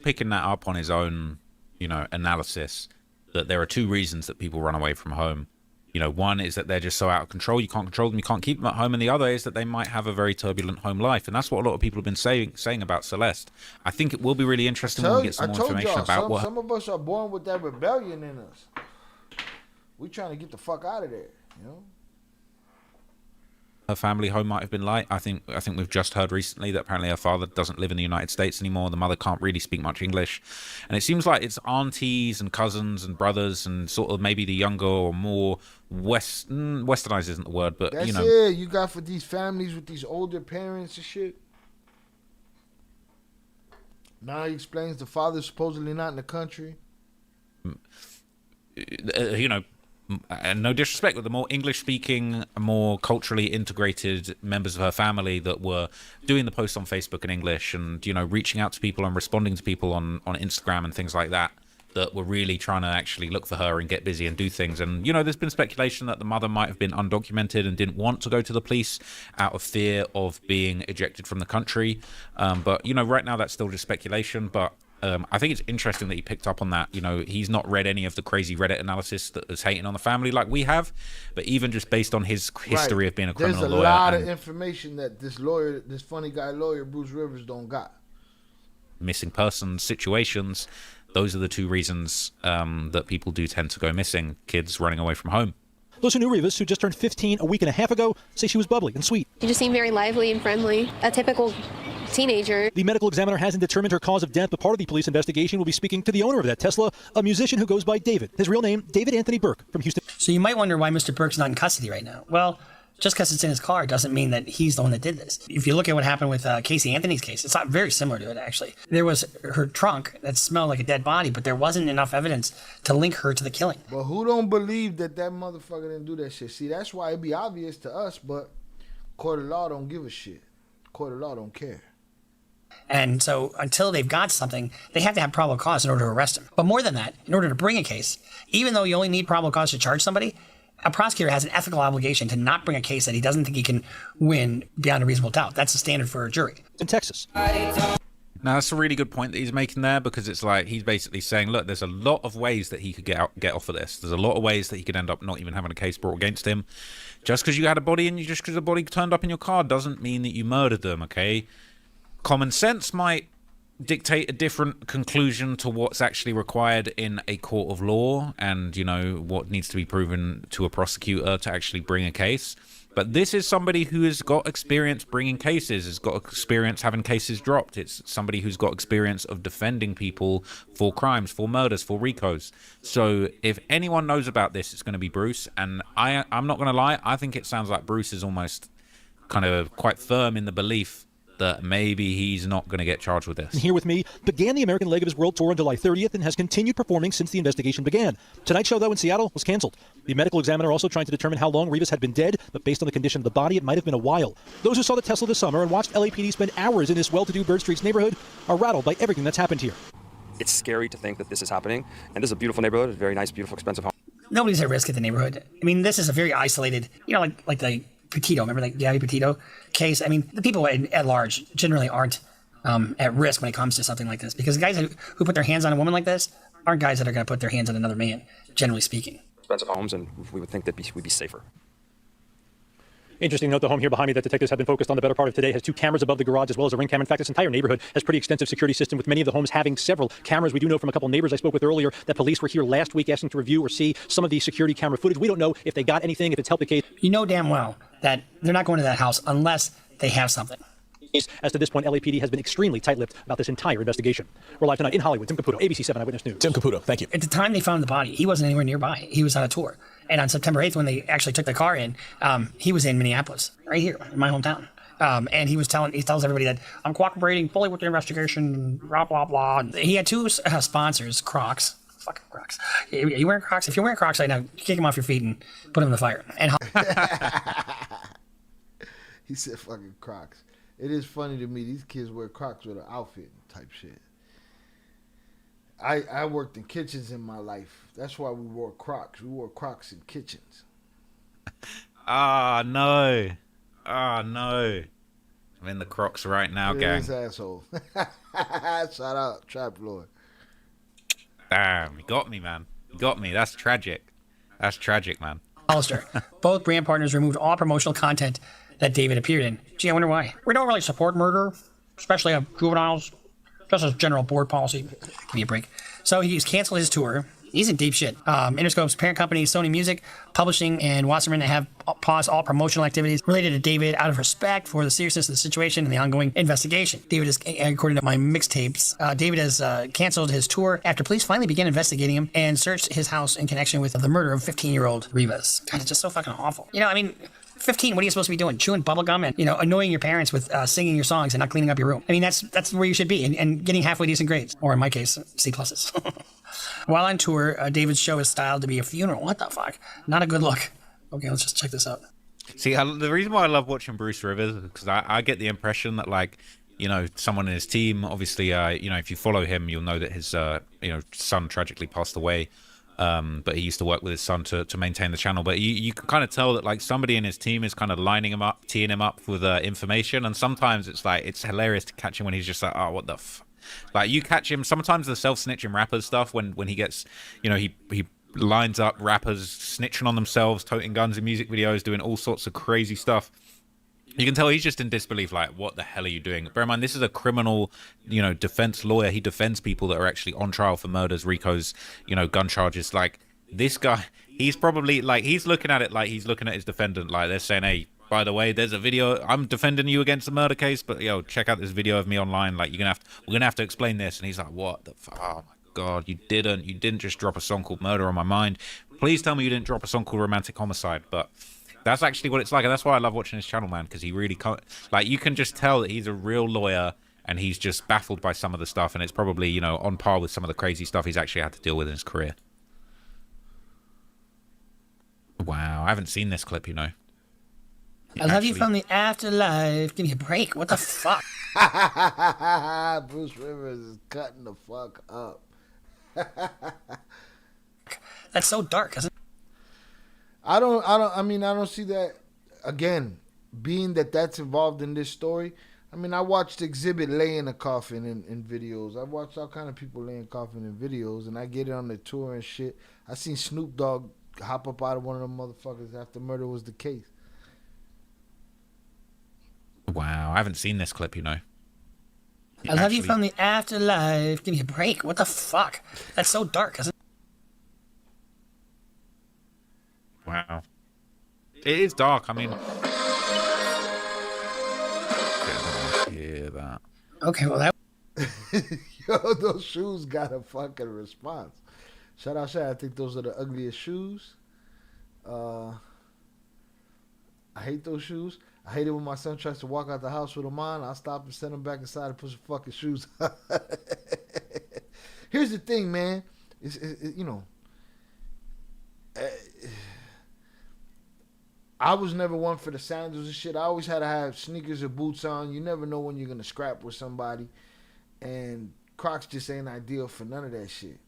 Picking that up on his own, you know, analysis, that there are two reasons that people run away from home. You know, one is that they're just so out of control, you can't control them, you can't keep them at home, and the other is that they might have a very turbulent home life, and that's what a lot of people have been saying about Celeste. I think it will be really interesting when we get some more information about what. Some of us are born with that rebellion in us. We trying to get the fuck out of there, you know. Her family home might have been like. I think we've just heard recently that apparently her father doesn't live in the United States anymore. The mother can't really speak much English, and it seems like it's aunties and cousins and brothers and sort of maybe the younger or more westernized isn't the word, but that's you know. It. You got for these families with these older parents and shit. Now he explains the father's supposedly not in the country. You know. And no disrespect, but the more English-speaking, more culturally integrated members of her family that were doing the posts on Facebook in English and, you know, reaching out to people and responding to people on Instagram and things like that, that were really trying to actually look for her and get busy and do things. And, you know, there's been speculation that the mother might have been undocumented and didn't want to go to the police out of fear of being ejected from the country. But, you know, right now that's still just speculation, but I think it's interesting that he picked up on that. You know, he's not read any of the crazy Reddit analysis that is hating on the family like we have, but even just based on his history of being a criminal lawyer. There's a lot of information that this funny guy lawyer, Bruce Rivers, don't got. Missing persons situations, those are the two reasons that people do tend to go missing, kids running away from home. Those who knew Rivas, who just turned 15 a week and a half ago, say she was bubbly and sweet. She just seemed very lively and friendly, a typical teenager. The medical examiner hasn't determined her cause of death, but part of the police investigation will be speaking to the owner of that Tesla, a musician who goes by David. His real name, David Anthony Burke from Houston. So you might wonder why Mr. Burke's not in custody right now. Well, just because it's in his car doesn't mean that he's the one that did this. If you look at what happened with Casey Anthony's case, it's not very similar to it, actually. There was her trunk that smelled like a dead body, but there wasn't enough evidence to link her to the killing. But who don't believe that motherfucker didn't do that shit? See, that's why it'd be obvious to us, but court of law don't give a shit. Court of law don't care. And so until they've got something, they have to have probable cause in order to arrest him. But more than that, in order to bring a case, even though you only need probable cause to charge somebody, a prosecutor has an ethical obligation to not bring a case that he doesn't think he can win beyond a reasonable doubt. That's the standard for a jury. In Texas. Now, that's a really good point that he's making there, because it's like he's basically saying, look, there's a lot of ways that he could get off of this. There's a lot of ways that he could end up not even having a case brought against him. Just because you had a body and just because a body turned up in your car doesn't mean that you murdered them, okay? Common sense might dictate a different conclusion to what's actually required in a court of law and, you know, what needs to be proven to a prosecutor to actually bring a case. But this is somebody who has got experience bringing cases, has got experience having cases dropped. It's somebody who's got experience of defending people for crimes, for murders, for RICOs. So if anyone knows about this, it's going to be Bruce. And I'm not going to lie, I think it sounds like Bruce is almost kind of quite firm in the belief that maybe he's not going to get charged with this. Here with me began the American leg of his world tour on July 30th and has continued performing since the investigation began. Tonight's show, though, in Seattle was canceled. The medical examiner also trying to determine how long Rivas had been dead, but based on the condition of the body, it might have been a while. Those who saw the Tesla this summer and watched LAPD spend hours in this well-to-do Bird Streets neighborhood are rattled by everything that's happened here. It's scary to think that this is happening, and this is a beautiful neighborhood, a very nice, beautiful, expensive home. Nobody's at risk at the neighborhood. I mean, this is a very isolated, you know, like the Petito, remember the Gabby Petito case? I mean, the people at large generally aren't at risk when it comes to something like this, because the guys who put their hands on a woman like this aren't guys that are going to put their hands on another man, generally speaking. Expensive homes, and we would think that we'd be safer. Interesting to note, the home here behind me that detectives have been focused on the better part of today has 2 cameras above the garage as well as a ring camera. In fact, this entire neighborhood has pretty extensive security system, with many of the homes having several cameras. We do know from a couple neighbors I spoke with earlier that police were here last week asking to review or see some of the security camera footage. We don't know if they got anything, if it's helped the case. You know damn well that they're not going to that house unless they have something. As to this point, LAPD has been extremely tight-lipped about this entire investigation. We're live tonight in Hollywood. Tim Caputo, ABC 7 Eyewitness News. Tim Caputo, thank you. At the time they found the body, he wasn't anywhere nearby. He was on a tour. And on September 8th, when they actually took the car in, he was in Minneapolis, right here in my hometown. And he tells everybody that I'm cooperating fully with the investigation, blah, blah, blah. He had 2 sponsors, Crocs. Fucking Crocs. Are you wearing Crocs? If you're wearing Crocs right now, kick them off your feet and put them in the fire. And he said fucking Crocs. It is funny to me, these kids wear Crocs with an outfit type shit. I worked in kitchens in my life. That's why we wore Crocs. We wore Crocs in kitchens. No. I'm in the Crocs right now, gang. This asshole. Shout out, Trap Lord. Damn, you got me, man. You got me. That's tragic. That's tragic, man. Hollister. Both brand partners removed all promotional content that David appeared in. Gee, I wonder why. We don't really support murder, especially of juveniles, just as general board policy. Give me a break. So he's canceled his tour. He's in deep shit. Interscope's parent company, Sony Music Publishing, and Wasserman have paused all promotional activities related to David out of respect for the seriousness of the situation and the ongoing investigation. David is, according to my mixtapes, David has canceled his tour after police finally began investigating him and searched his house in connection with the murder of 15-year-old Rivas. God, it's just so fucking awful. You know, I mean, 15, what are you supposed to be doing? Chewing bubblegum and, you know, annoying your parents with singing your songs and not cleaning up your room. I mean, that's where you should be, and getting halfway decent grades. Or in my case, C pluses. While on tour, David's show is styled to be a funeral. What the fuck? Not a good look. Okay, let's just check this out. See, the reason why I love watching Bruce Rivers is because I get the impression that, like, you know, someone in his team, obviously, you know, if you follow him, you'll know that his, you know, son tragically passed away. But he used to work with his son to maintain the channel. But you can kind of tell that, like, somebody in his team is kind of lining him up, teeing him up with information. And sometimes it's like, it's hilarious to catch him when he's just like, oh, what the f... Like, you catch him, sometimes the self-snitching rappers stuff, when he gets, you know, he lines up rappers snitching on themselves, toting guns in music videos, doing all sorts of crazy stuff. You can tell he's just in disbelief, like, what the hell are you doing? Bear in mind, this is a criminal, you know, defense lawyer. He defends people that are actually on trial for murders, RICOs, you know, gun charges. Like, this guy, he's probably, like, he's looking at it like he's looking at his defendant. Like, they're saying, hey, by the way, there's a video. I'm defending you against a murder case, but, yo, check out this video of me online. Like, we're going to have to explain this. And he's like, what the fuck? Oh, my God, you didn't just drop a song called Murder on My Mind. Please tell me you didn't drop a song called Romantic Homicide. But that's actually what it's like, and that's why I love watching his channel, man, because he really can't, like, you can just tell that he's a real lawyer, and he's just baffled by some of the stuff, and it's probably, you know, on par with some of the crazy stuff he's actually had to deal with in his career. Wow, I haven't seen this clip, you know. I love you from the afterlife. Give me a break. What the fuck? Bruce Rivers is cutting the fuck up. That's so dark, isn't it? I don't see that, again, being that that's involved in this story. I mean, I watched Exhibit lay in a coffin in videos. I watched all kind of people lay in coffin in videos, and I get it on the tour and shit. I seen Snoop Dogg hop up out of one of them motherfuckers after murder was the case. Wow, I haven't seen this clip, you know. I love you from the afterlife. Give me a break. What the fuck? That's so dark, isn't it? Wow. It is dark, I mean... Hear that. Okay, well, that... Yo, those shoes got a fucking response. Shout out, I think those are the ugliest shoes. I hate those shoes. I hate it when my son tries to walk out the house with them on. I stop and send him back inside and put some fucking shoes on. Here's the thing, man. You know... I was never one for the sandals and shit. I always had to have sneakers or boots on. You never know when you're going to scrap with somebody. And Crocs just ain't ideal for none of that shit.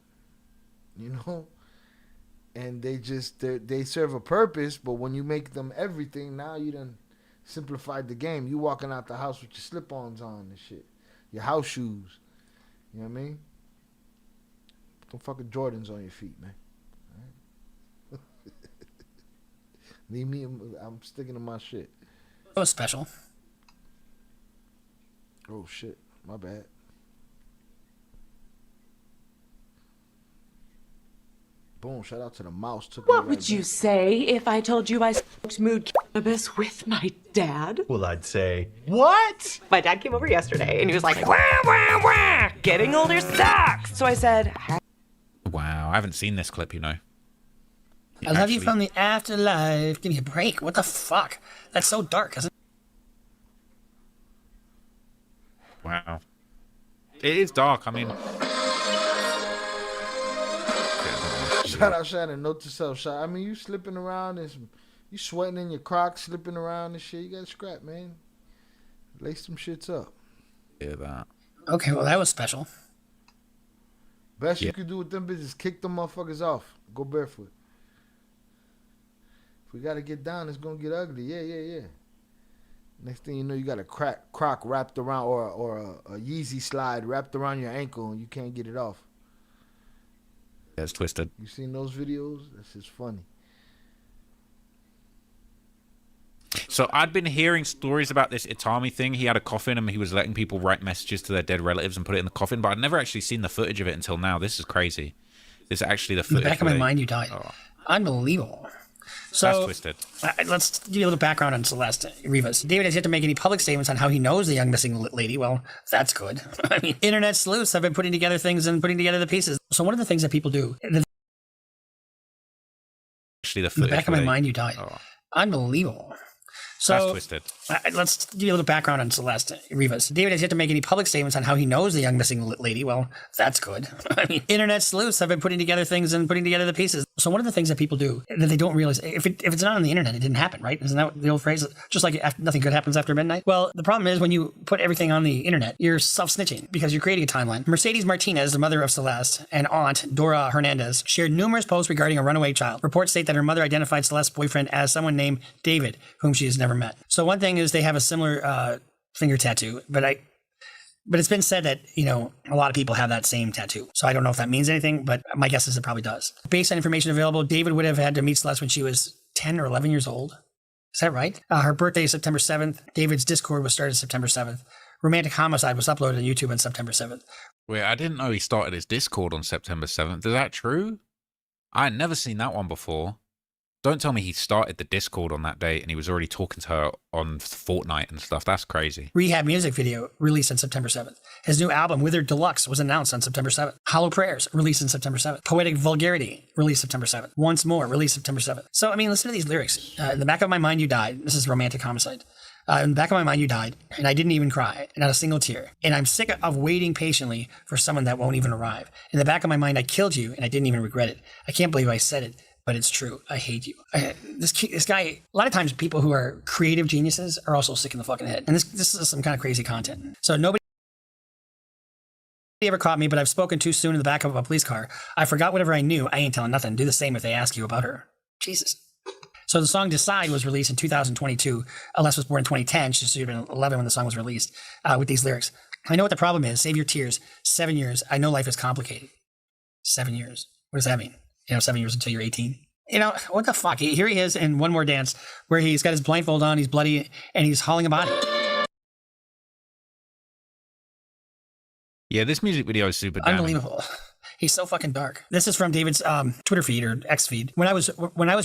You know? And they serve a purpose, but when you make them everything, now you done simplified the game. You walking out the house with your slip-ons on and shit. Your house shoes. You know what I mean? Put them fucking Jordans on your feet, man. Leave me, I'm sticking to my shit. It was special. Oh, shit. My bad. Boom, shout out to the mouse. What would you say if I told you I smoked mood cannabis with my dad? Well, I'd say, what? My dad came over yesterday and he was like, wah, wah, wah, getting older sucks. So I said, wow, I haven't seen this clip, you know. I love you from the afterlife. Give me a break. What the fuck? That's so dark, isn't it? Wow. It is dark, I mean... Shout out, Shannon. Note to self, shot. I mean, you slipping around and you sweating in your Crocs, slipping around and shit. You got to scrap, man. Lace some shits up. Yeah, that. Okay, well, that was special. Best you could do with them bitches, kick them motherfuckers off. Go barefoot. If we got to get down, it's going to get ugly. Yeah. Next thing you know, you got a croc wrapped around or a Yeezy slide wrapped around your ankle and you can't get it off. Yeah, it's twisted. You seen those videos? That's just funny. So I'd been hearing stories about this Itami thing. He had a coffin and he was letting people write messages to their dead relatives and put it in the coffin, but I'd never actually seen the footage of it until now. This is crazy. This is actually the footage. In the back of my mind, you died. Oh. Unbelievable. So That's twisted. Let's give you a little background on Celeste Rivas. David has yet to make any public statements on how he knows the young missing lady. Well, that's good. I mean, internet sleuths have been putting together things and putting together the pieces. So one of the things that people do. Actually, the in footage. the back of my mind, you died. Oh. Unbelievable. So That's twisted. Let's give you a little background on Celeste Rivas. David has yet to make any public statements on how he knows the young missing lady. Well, that's good. I mean, internet sleuths have been putting together things and putting together the pieces. So one of the things that people do that they don't realize, if it's not on the internet, it didn't happen, right? Isn't that the old phrase? Just like nothing good happens after midnight. Well, the problem is when you put everything on the internet, you're self-snitching because you're creating a timeline. Mercedes Martinez, the mother of Celeste, and aunt Dora Hernandez, shared numerous posts regarding a runaway child. Reports state that her mother identified Celeste's boyfriend as someone named David, whom she has never met. So one thing is they have a similar finger tattoo, but it's been said that, you know, a lot of people have that same tattoo. So I don't know if that means anything, but my guess is it probably does. Based on information available, David would have had to meet Celeste when she was 10 or 11 years old. Is that right? Her birthday is September 7th. David's Discord was started September 7th. Romantic Homicide was uploaded on YouTube on September 7th. Wait, I didn't know he started his Discord on September 7th. Is that true? I had never seen that one before. Don't tell me he started the Discord on that day and he was already talking to her on Fortnite and stuff. That's crazy. Rehab music video released on September 7th. His new album, Withered Deluxe, was announced on September 7th. Hollow Prayers, released on September 7th. Poetic Vulgarity, released September 7th. Once More, released September 7th. So, I mean, listen to these lyrics. In the back of my mind, you died. This is Romantic Homicide. In the back of my mind, you died, and I didn't even cry, not a single tear. And I'm sick of waiting patiently for someone that won't even arrive. In the back of my mind, I killed you, and I didn't even regret it. I can't believe I said it. But it's true. I hate you. This guy, a lot of times people who are creative geniuses are also sick in the fucking head. And this is some kind of crazy content. So nobody ever caught me, but I've spoken too soon in the back of a police car. I forgot whatever I knew. I ain't telling nothing. Do the same if they ask you about her. Jesus. So the song Decide was released in 2022. Celeste was born in 2010. She should have been 11 when the song was released with these lyrics. I know what the problem is. Save your tears. 7 years. I know life is complicated. 7 years. What does that mean? 7 years until you're 18. What the fuck? Here he is in One More Dance, where he's got his blindfold on, he's bloody, and he's hauling a body. Yeah, this music video is super damning. Unbelievable. He's so fucking dark. This is from David's Twitter feed or X feed. When I was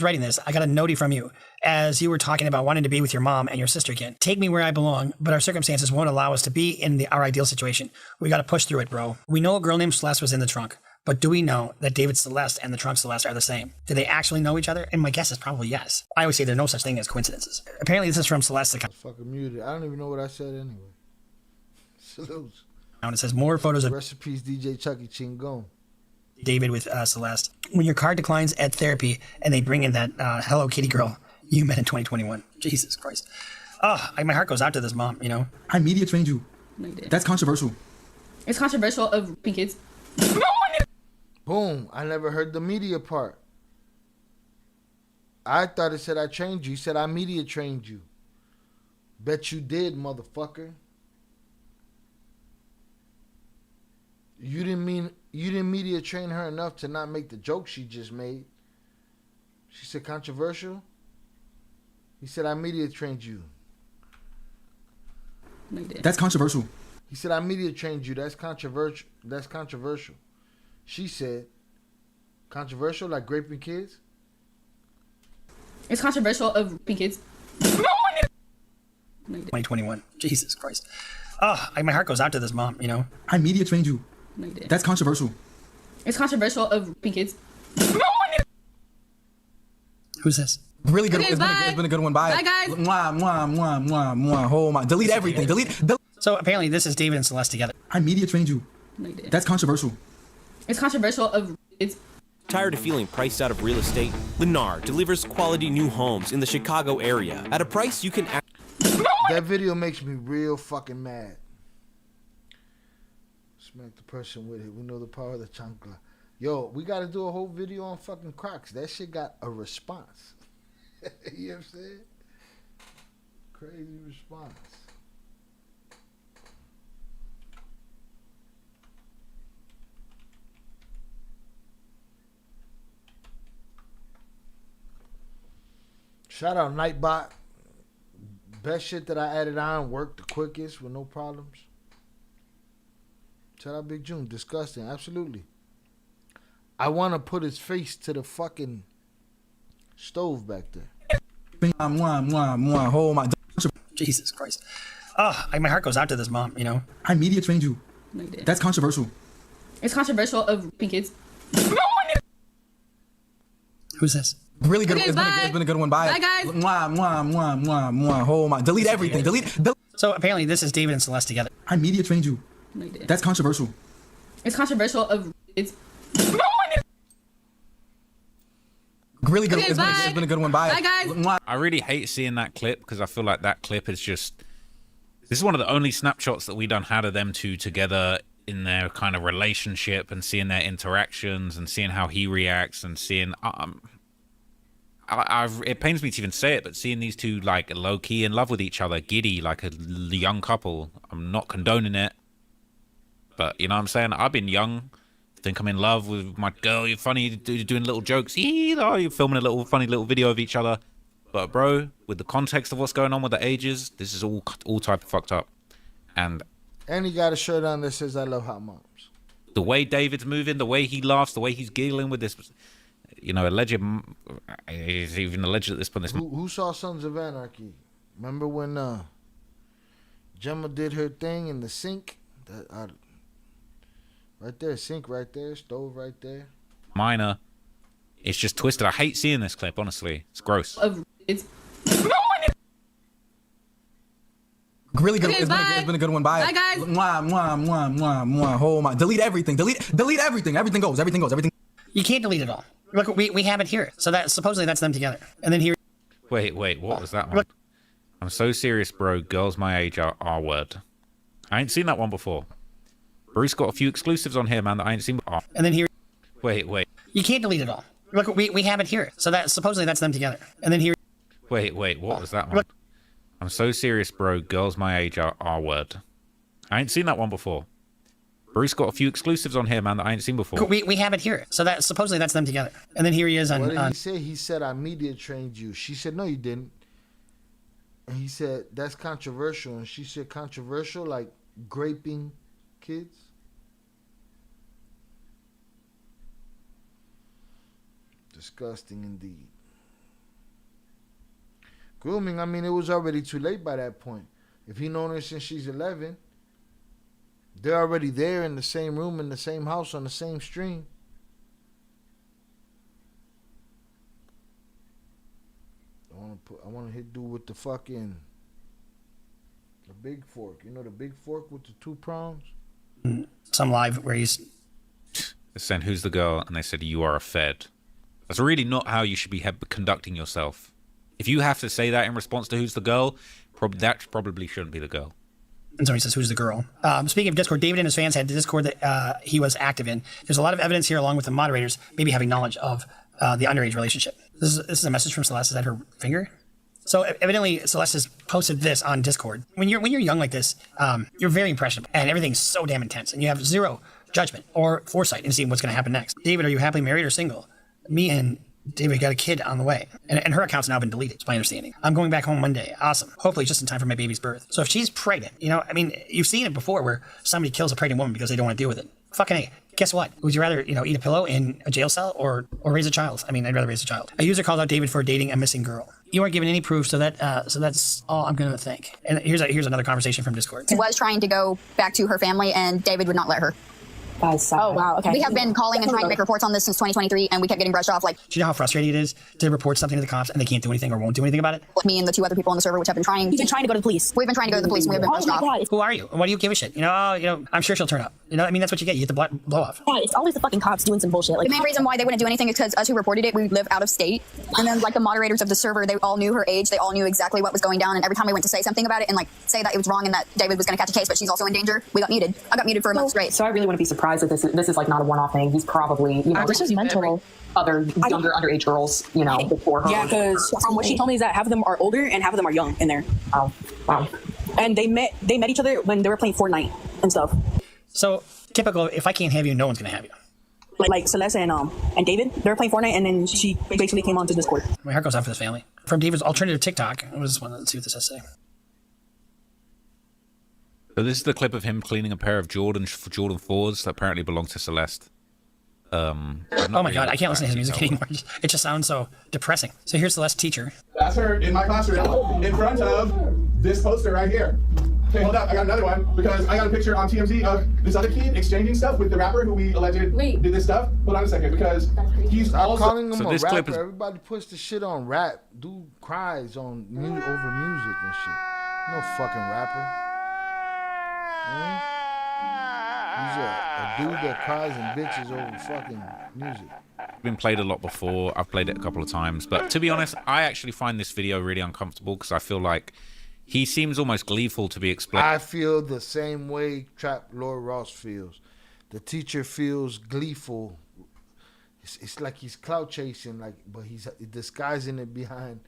writing this, I got a notie from you as you were talking about wanting to be with your mom and your sister again. Take me where I belong, but our circumstances won't allow us to be in our ideal situation. We got to push through it, bro. We know a girl named Celeste was in the trunk. But do we know that David Celeste and the trunk Celeste are the same? Do they actually know each other? And my guess is probably yes. I always say there's no such thing as coincidences. Apparently this is from Celeste. Fucking muted. I don't even know what I said anyway. Salutes. And it says more photos of recipes DJ Chucky Chingon. David with Celeste. When your car declines at therapy and they bring in that Hello Kitty girl you met in 2021. Jesus Christ. Oh, my heart goes out to this mom, I media trained you. No, you didn't. That's controversial. It's controversial of raping kids. Boom. I never heard the media part. I thought it said I trained you. He said I media trained you. Bet you did, motherfucker. You didn't media train her enough to not make the joke she just made. She said controversial. He said I media trained you. No, you didn't. That's controversial. He said I media trained you. That's controversial. That's controversial. She said, controversial like raping kids? It's controversial of raping kids. 2021. Jesus Christ. Oh, my heart goes out to this mom, I media trained you. No, you didn't. That's controversial. It's controversial of raping kids. Who's this? Really good. Okay, It's been a good one. Bye. Bye, guys. Mwah, mwah, mwah, mwah, mwah. Oh my. Delete everything. Delete. So apparently this is David and Celeste together. I media trained you. No, you didn't. That's controversial. It's controversial of kids. Tired of feeling priced out of real estate? Lennar delivers quality new homes in the Chicago area at a price you can That video makes me real fucking mad. Smack the person with it. We know the power of the chancla. Yo, we got to do a whole video on fucking Crocs. That shit got a response. You know what I'm saying? Crazy response. Shout out Nightbot. Best shit that I added on worked the quickest with no problems. Shout out Big June. Disgusting. Absolutely. I want to put his face to the fucking stove back there. Jesus Christ. Oh, my heart goes out to this mom, you know. I media trained you. No, you didn't. That's controversial. It's controversial of raping kids. Who's this? Really good. Okay, It's been a good one. Bye. Bye, guys. Delete everything. Delete. So apparently this is David and Celeste together. I media trained you. No, you didn't. That's controversial. It's controversial of kids. Really good. Okay, It's been a good one. Bye. Bye, guys. I really hate seeing that clip because I feel like that clip is just... This is one of the only snapshots that we done had of them two together in their kind of relationship and seeing their interactions and seeing how he reacts and seeing... it pains me to even say it, but seeing these two like low-key in love with each other, giddy, like a young couple, I'm not condoning it. But, you know what I'm saying? I've been young. Think I'm in love with my girl. You're funny, doing little jokes. You're filming a funny little video of each other. But bro, with the context of what's going on with the ages, this is all type of fucked up. And he got a shirt on that says "I love hot moms." The way David's moving, the way he laughs, the way he's giggling with this, you know, alleged. Is even alleged at this point. Who saw Sons of Anarchy? Remember when Gemma did her thing in the sink? Right there, sink right there, stove right there. Minor. It's just twisted. I hate seeing this clip, honestly. It's gross. It's really good. Okay, It's been a good one. Bye. Bye, guys. Delete everything. Delete everything. Everything goes. You can't delete it all. Look, we have it here. So that supposedly that's them together. And then here. Wait, what was that one? I'm so serious, bro. Girls my age are R-word. I ain't seen that one before. Bruce got a few exclusives on here, man, that I ain't seen before. And then here. Wait. You can't delete it all. Look, we have it here. So that supposedly that's them together. And then here. Wait, what was that one? I'm so serious, bro. Girls my age are R-word. I ain't seen that one before. Bruce got a few exclusives on here, man, that I ain't seen before. We have it here. So that supposedly that's them together. And then here he is on... What did he say? He said, I media trained you. She said, no, you didn't. And he said, that's controversial. And she said, controversial, like graping kids? Disgusting indeed. Grooming, I mean, it was already too late by that point. If he known her since she's 11, they're already there in the same room, in the same house, on the same stream. I want to hit dude with the fucking big fork. You know the big fork with the 2 prongs? Some live where he's... They said, who's the girl? And they said, you are a fed. That's really not how you should be conducting yourself. If you have to say that in response to who's the girl, that probably shouldn't be the girl. And somebody says, who's the girl? Speaking of Discord, David and his fans had the Discord that he was active in. There's a lot of evidence here, along with the moderators, maybe having knowledge of the underage relationship. This is a message from Celeste. Is that her finger? So evidently, Celeste has posted this on Discord. When you're young like this, you're very impressionable, and everything's so damn intense, and you have zero judgment or foresight in seeing what's going to happen next. David, are you happily married or single? Me and David got a kid on the way, and her account's now been deleted, it's my understanding. I'm going back home Monday. Awesome. Hopefully just in time for my baby's birth. So if she's pregnant, you know, I mean, you've seen it before where somebody kills a pregnant woman because they don't want to deal with it. Fucking A. Guess what? Would you rather, eat a pillow in a jail cell or raise a child? I mean, I'd rather raise a child. A user called out David for dating a missing girl. You aren't given any proof, so that's all I'm going to think. And here's another conversation from Discord. She was trying to go back to her family, and David would not let her. Oh, wow. Okay. We have been calling and trying to make reports on this since 2023, and we kept getting brushed off. Like, do you know how frustrating it is to report something to the cops and they can't do anything or won't do anything about it? Me and the 2 other people on the server, which have been trying. We've been trying to go to the police. We've been trying to go to the police, and we've been brushed off. Who are you? Why do you give a shit? I'm sure she'll turn up. I mean, that's what you get. You get the blow off. Yeah, it's always the fucking cops doing some bullshit. Like, the main reason why they wouldn't do anything is because us who reported it, we live out of state. And then, like, the moderators of the server, they all knew her age. They all knew exactly what was going down. And every time we went to say something about it and, like, say that it was wrong and that David was going to catch a case, but she's also in danger, we got muted. I got muted for a month straight. So I really wouldn't be surprised if this is like not a one-off thing. He's probably, this is mental. Other younger underage girls, before her. Yeah, because from what she told me is that half of them are older and half of them are young in there. Oh, wow. And they met each other when they were playing Fortnite and stuff. So typical, if I can't have you, no one's gonna have you. Like Celeste and David, they were playing Fortnite, and then she basically came onto Discord. My heart goes out for this family. From David's alternative TikTok, let's see what this has to say. So this is the clip of him cleaning a pair of Jordan 4s that apparently belong to Celeste. Oh my God, I can't listen to his music anymore. It just sounds so depressing. So here's Celeste's teacher. That's her in my classroom in front of this poster right here. Okay, hold up, I got another one because I got a picture on TMZ of this other kid exchanging stuff with the rapper who we alleged did this stuff. Hold on a second, because he's also calling him a rapper. Everybody puts the shit on rap. Dude cries on over music and shit. No fucking rapper. He's a dude that cries and bitches over fucking music. Been played a lot before. I've played it a couple of times, but to be honest, I actually find this video really uncomfortable because I feel like he seems almost gleeful to be explained. I feel the same way Trap Lord Ross feels. The teacher feels gleeful. It's like he's clout chasing, but he's disguising it behind,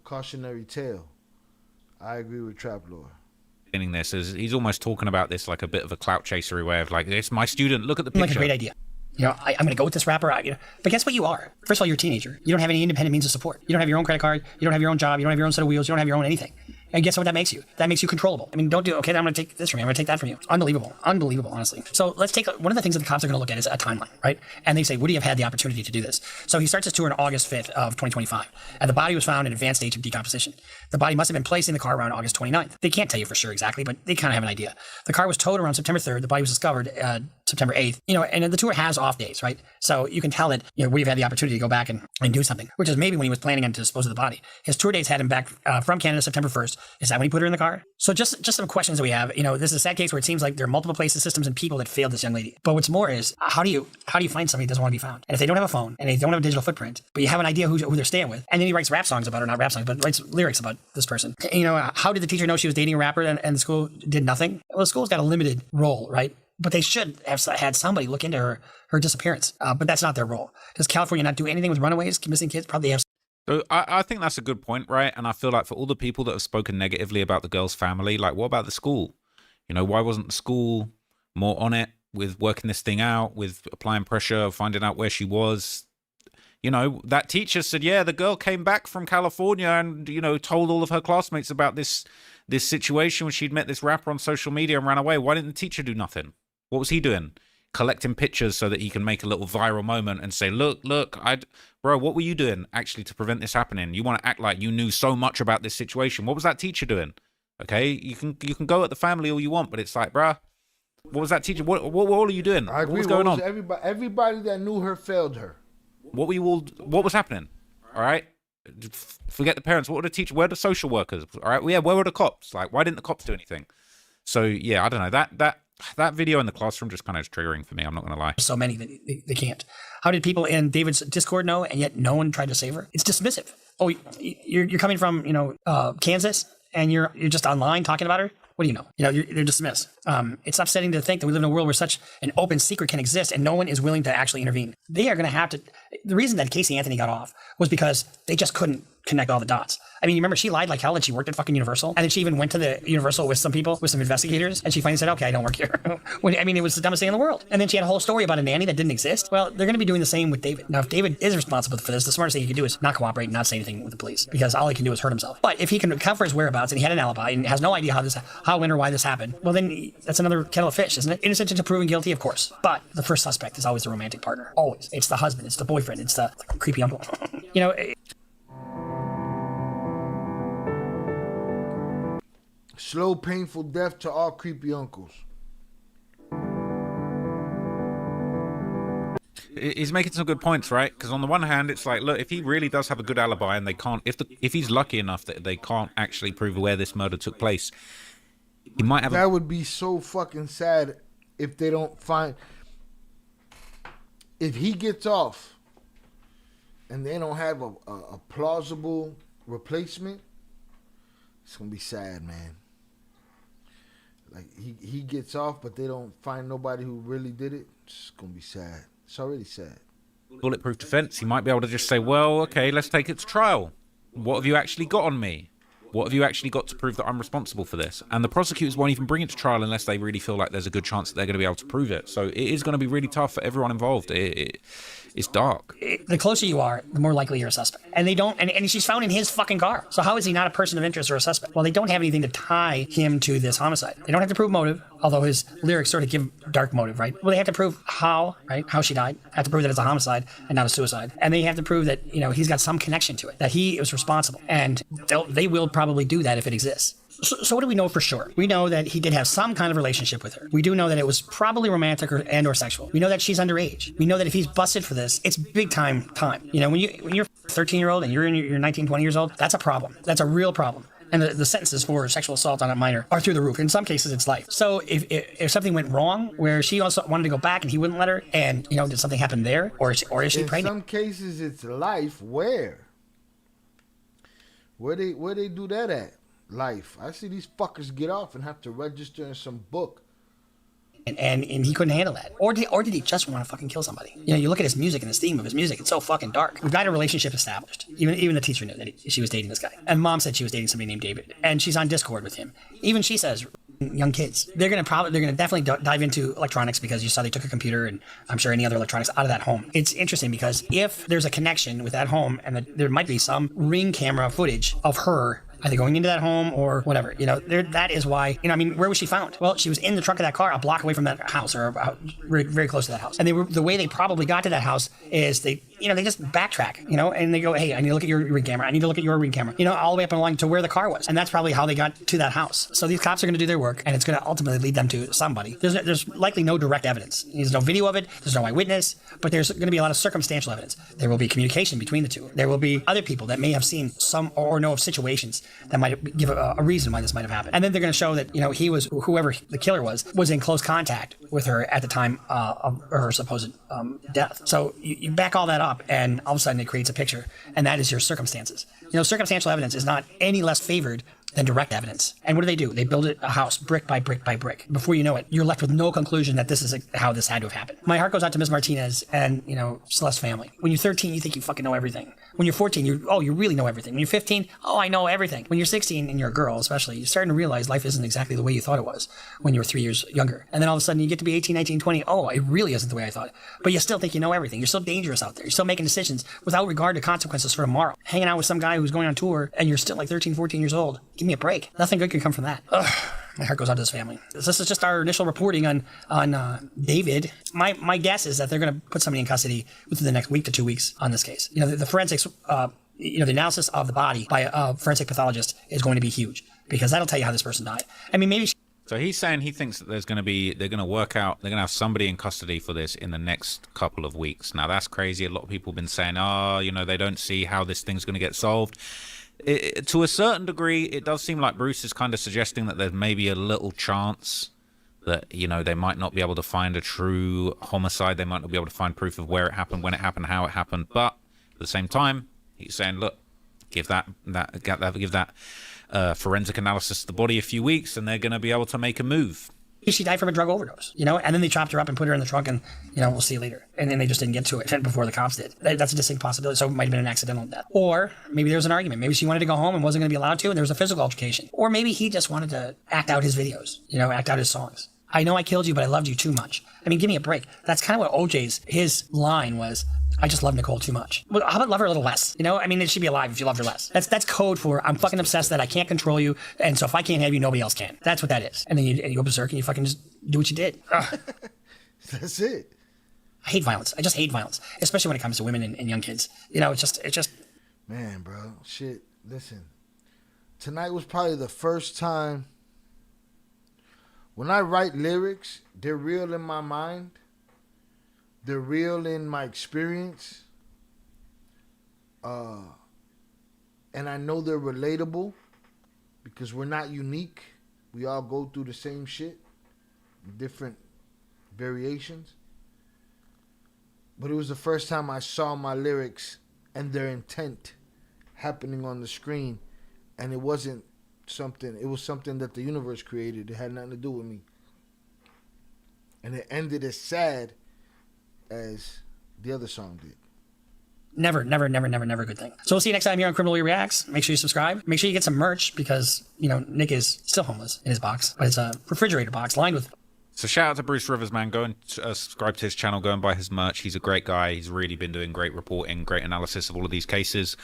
cautionary tale. I agree with Trap Lord. This as he's almost talking about this like a bit of a clout chasery way of like, it's my student, look at the picture. Like a great idea. I'm going to go with this rapper. But guess what you are? First of all, you're a teenager. You don't have any independent means of support. You don't have your own credit card. You don't have your own job. You don't have your own set of wheels. You don't have your own anything. And guess what that makes you? That makes you controllable. I mean, don't do, okay, I'm going to take this from you. I'm going to take that from you. Unbelievable. Unbelievable, honestly. So let's take, one of the things that the cops are going to look at is a timeline, right? And they say, would he have had the opportunity to do this? So he starts his tour on August 5th of 2025. And the body was found in advanced stage of decomposition. The body must have been placed in the car around August 29th. They can't tell you for sure exactly, but they kind of have an idea. The car was towed around September 3rd. The body was discovered September 8th. And the tour has off days, right? So you can tell that, we've had the opportunity to go back and do something, which is maybe when he was planning on to dispose of the body. His tour dates had him back from Canada September 1st. Is that when he put her in the car? So just some questions that we have. This is a sad case where it seems like there are multiple places, systems, and people that failed this young lady. But what's more is, how do you find somebody that doesn't want to be found? And if they don't have a phone and they don't have a digital footprint, but you have an idea who they're staying with, and then he writes rap songs about her, not rap songs, but writes lyrics about this person. How did the teacher know she was dating a rapper and the school did nothing? Well, the school's got a limited role, right? But they should have had somebody look into her disappearance. But that's not their role. Does California not do anything with runaways, missing kids? Probably have. So I think that's a good point, right? And I feel like for all the people that have spoken negatively about the girl's family, like, what about the school? Why wasn't the school more on it with working this thing out, with applying pressure, finding out where she was? That teacher said, yeah, the girl came back from California and, told all of her classmates about this situation when she'd met this rapper on social media and ran away. Why didn't the teacher do nothing? What was he doing? Collecting pictures so that he can make a little viral moment and say, look, bro, what were you doing actually to prevent this happening? You want to act like you knew so much about this situation. What was that teacher doing? Okay, you can go at the family all you want, but it's like, bruh, what was that teacher? What all are you doing? I agree. What was going on? Everybody that knew her failed her. What was happening? All right, forget the parents. What were the teachers? Where were the social workers? All right, where were the cops? Like, why didn't the cops do anything? So yeah, I don't know. That video in the classroom just kind of is triggering for me. I'm not going to lie. So many that they can't. How did people in David's Discord know, and yet no one tried to save her? It's dismissive. Oh, you're coming from Kansas, and you're just online talking about her. What do you know? They're dismissed. It's upsetting to think that we live in a world where such an open secret can exist, and no one is willing to actually intervene. They are going to have to. The reason that Casey Anthony got off was because they just couldn't connect all the dots. I mean, you remember she lied like hell that she worked at fucking Universal, and then she even went to the Universal with some people, with some investigators, and she finally said, okay, I don't work here. It was the dumbest thing in the world. And then she had a whole story about a nanny that didn't exist. Well, they're going to be doing the same with David. Now, if David is responsible for this, the smartest thing he can do is not cooperate and not say anything with the police, because all he can do is hurt himself. But if he can account for his whereabouts and he had an alibi and has no idea how, when, or why this happened, well, then that's another kettle of fish, isn't it? Innocent until proven guilty, of course. But the first suspect is always the romantic partner. Always. It's the husband. It's the boyfriend. It's the creepy uncle. Slow, painful death to all creepy uncles. He's making some good points, right? Because on the one hand, it's like, look, if he really does have a good alibi and they can't, if he's lucky enough that they can't actually prove where this murder took place, he might have. That would be so fucking sad if they don't find. If he gets off and they don't have a plausible replacement, it's gonna be sad, man. Like he gets off, but they don't find nobody who really did it. It's gonna be sad. It's already sad. Bulletproof defense. He might be able to just say, well, okay, let's take it to trial. What have you actually got on me? What have you actually got to prove that I'm responsible for this? And the prosecutors won't even bring it to trial unless they really feel like there's a good chance that they're going to be able to prove it. So it is going to be really tough for everyone involved. It's dark. The closer you are, the more likely you're a suspect. And they don't, and she's found in his fucking car. So how is he not a person of interest or a suspect? Well, they don't have anything to tie him to this homicide. They don't have to prove motive, although his lyrics sort of give dark motive, right? Well, they have to prove how, right? How she died. They have to prove that it's a homicide and not a suicide. And they have to prove that, he's got some connection to it, that he was responsible. And they will probably do that if it exists. So what do we know for sure? We know that he did have some kind of relationship with her. We do know that it was probably romantic or sexual. We know that she's underage. We know that if he's busted for this, it's big time. When you're a 13-year-old and you're 19, 20 years old, that's a problem. That's a real problem. And the sentences for sexual assault on a minor are through the roof. In some cases, it's life. So if something went wrong, where she also wanted to go back and he wouldn't let her, and did something happen there, or is she pregnant? In some cases, it's life. Where they do that at? Life. I see these fuckers get off and have to register in some book. And he couldn't handle that. Or did he just want to fucking kill somebody? You look at his music and the theme of his music, it's so fucking dark. We've got a relationship established. Even the teacher knew that she was dating this guy. And mom said she was dating somebody named David. And she's on Discord with him. Even she says, young kids. They're gonna definitely dive into electronics, because you saw they took a computer and I'm sure any other electronics out of that home. It's interesting because if there's a connection with that home, and there might be some Ring camera footage of her either going into that home or whatever, that is why, where was she found? Well, she was in the trunk of that car, a block away from that house, or very, very close to that house. And the way they probably got to that house is they just backtrack, and they go, hey, I need to look at your ring camera. I need to look at your ring camera, all the way up and along to where the car was. And that's probably how they got to that house. So these cops are going to do their work, and it's going to ultimately lead them to somebody. There's likely no direct evidence. There's no video of it. There's no eyewitness, but there's going to be a lot of circumstantial evidence. There will be communication between the two. There will be other people that may have seen some or know of situations that might give a reason why this might have happened. And then they're going to show that, he was, whoever the killer was in close contact with her at the time of her supposed death. So you back all that up, and all of a sudden it creates a picture, and that is your circumstances. Circumstantial evidence is not any less favored than direct evidence. And what do? They build a house brick by brick by brick. Before you know it, you're left with no conclusion that this is how this had to have happened. My heart goes out to Ms. Martinez and, Celeste's family. When you're 13, you think you fucking know everything. When you're 14, you really know everything. When you're 15, I know everything. When you're 16, and you're a girl especially, you're starting to realize life isn't exactly the way you thought it was when you were 3 years younger. And then all of a sudden you get to be 18, 19, 20. It really isn't the way I thought. But you still think you know everything. You're still dangerous out there. You're still making decisions without regard to consequences for tomorrow. Hanging out with some guy who's going on tour, and you're still like 13, 14 years old. Give me a break. Nothing good can come from that. Ugh. My heart goes out to this family. This is just our initial reporting on David. My guess is that they're going to put somebody in custody within the next week to 2 weeks on this case. The forensics, the analysis of the body by a forensic pathologist is going to be huge, because that'll tell you how this person died. Maybe. So he's saying he thinks that they're going to have somebody in custody for this in the next couple of weeks. Now that's crazy. A lot of people have been saying, they don't see how this thing's going to get solved. To a certain degree, it does seem like Bruce is kind of suggesting that there's maybe a little chance that, they might not be able to find a true homicide. They might not be able to find proof of where it happened, when it happened, how it happened. But at the same time, he's saying, look, give that forensic analysis of the body a few weeks, and they're going to be able to make a move. She died from a drug overdose, and then they chopped her up and put her in the trunk, and, we'll see you later. And then they just didn't get to it before the cops did. That's a distinct possibility. So it might have been an accidental death. Or maybe there was an argument. Maybe she wanted to go home and wasn't going to be allowed to, and there was a physical altercation. Or maybe he just wanted to act out his videos, act out his songs. I know I killed you, but I loved you too much. Give me a break. That's kind of what his line was. I just love Nicole too much. Well, how about love her a little less? She'd be alive if you loved her less. That's code for I'm fucking obsessed that I can't control you, and so if I can't have you, nobody else can. That's what that is. And then you go berserk and you fucking just do what you did. That's it. I hate violence. I just hate violence, especially when it comes to women and young kids. It's just. Man, bro, shit. Listen, tonight was probably the first time. When I write lyrics, they're real in my mind. They're real in my experience. And I know they're relatable because we're not unique. We all go through the same shit, different variations. But it was the first time I saw my lyrics and their intent happening on the screen. And it was something that the universe created. It had nothing to do with me. And it ended as sad as the other song did. Never a good thing. So we'll see you next time here on Criminally Reacts. Make sure you subscribe. Make sure you get some merch because, you know, Nick is still homeless in his box, but it's a refrigerator box lined with. So shout out to Bruce Rivers, man. Go and subscribe to his channel. Go and buy his merch. He's a great guy. He's really been doing great reporting, great analysis of all of these cases.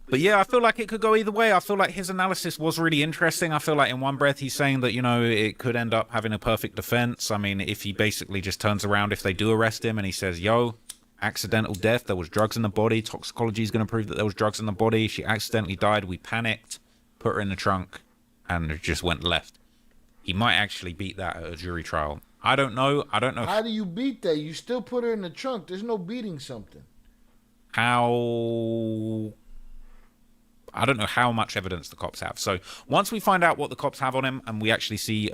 But yeah, I feel like it could go either way. I feel like his analysis was really interesting. I feel like in one breath he's saying that, you know, it could end up having a perfect defense. I mean, if he basically just turns around if they do arrest him and he says, yo, accidental death, there was drugs in the body, toxicology is going to prove that there was drugs in the body, she accidentally died, we panicked, put her in the trunk, and it just went left. He might actually beat that at a jury trial. I don't know. How do you beat that? You still put her in the trunk. There's no beating something. How... I don't know how much evidence the cops have. So once we find out what the cops have on him and we actually see...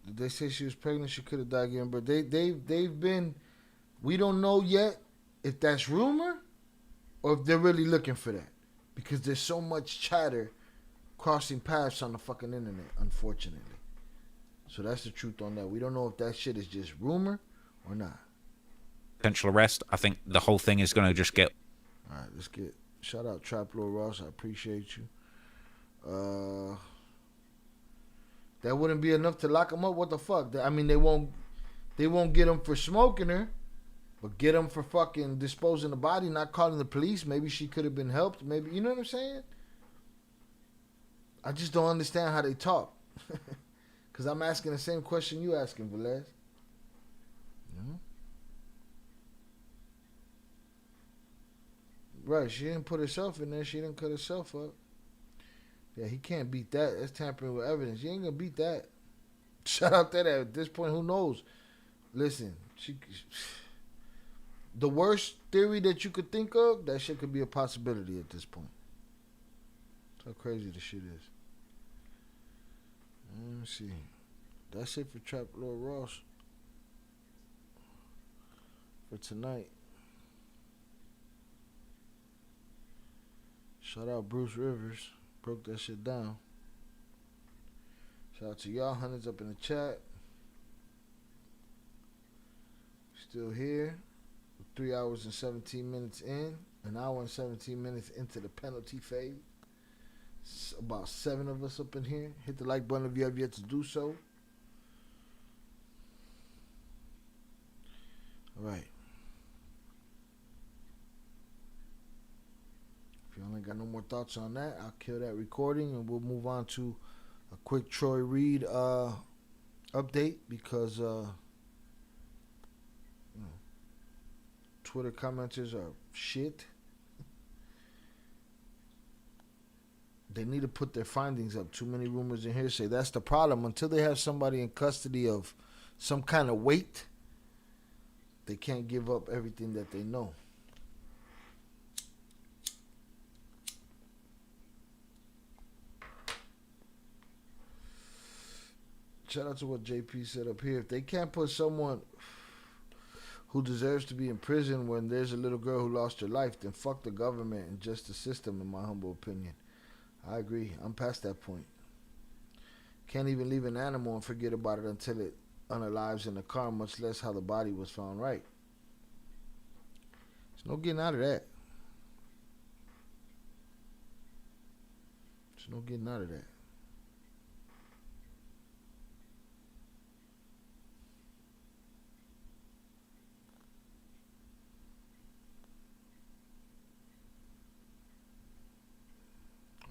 They say she was pregnant, she could have died again, but they've been... We don't know yet if that's rumor or if they're really looking for that. Because there's so much chatter crossing paths on the fucking internet, unfortunately. So that's the truth on that. We don't know if that shit is just rumor or not. Potential arrest. I think the whole thing is going to just get... All right, let's get... Shout out Trap Lord Ross. I appreciate you. That wouldn't be enough to lock him up. What the fuck? I mean, they won't get him for smoking her, but get him for fucking disposing the body, not calling the police. Maybe she could have been helped. Maybe, you know what I'm saying? I just don't understand how they talk. Because I'm asking the same question you asking, Velez. Right, she didn't put herself in there. She didn't cut herself up. Yeah, he can't beat that. That's tampering with evidence. You ain't gonna beat that. Shout out that at this point, who knows? Listen, the worst theory that you could think of, that shit could be a possibility at this point. That's how crazy the shit is. Let me see. That's it for Trap Lord Ross for tonight. Shout out Bruce Rivers. Broke that shit down. Shout out to y'all. Hundreds up in the chat. Still here. 3 hours and 17 minutes in. An hour and 17 minutes into the penalty phase. It's about 7 of us up in here. Hit the like button if you have yet to do so. All right. If you ain't got no more thoughts on that, I'll kill that recording and we'll move on to a quick Troy Reed update because Twitter commenters are shit. They need to put their findings up. Too many rumors and hearsay. That's the problem. Until they have somebody in custody of some kind of weight, they can't give up everything that they know. Shout out to what JP said up here. If they can't put someone who deserves to be in prison when there's a little girl who lost her life, then fuck the government and just the system, in my humble opinion. I agree. I'm past that point. Can't even leave an animal and forget about it until it unalives in the car, much less how the body was found right. There's no getting out of that. There's no getting out of that.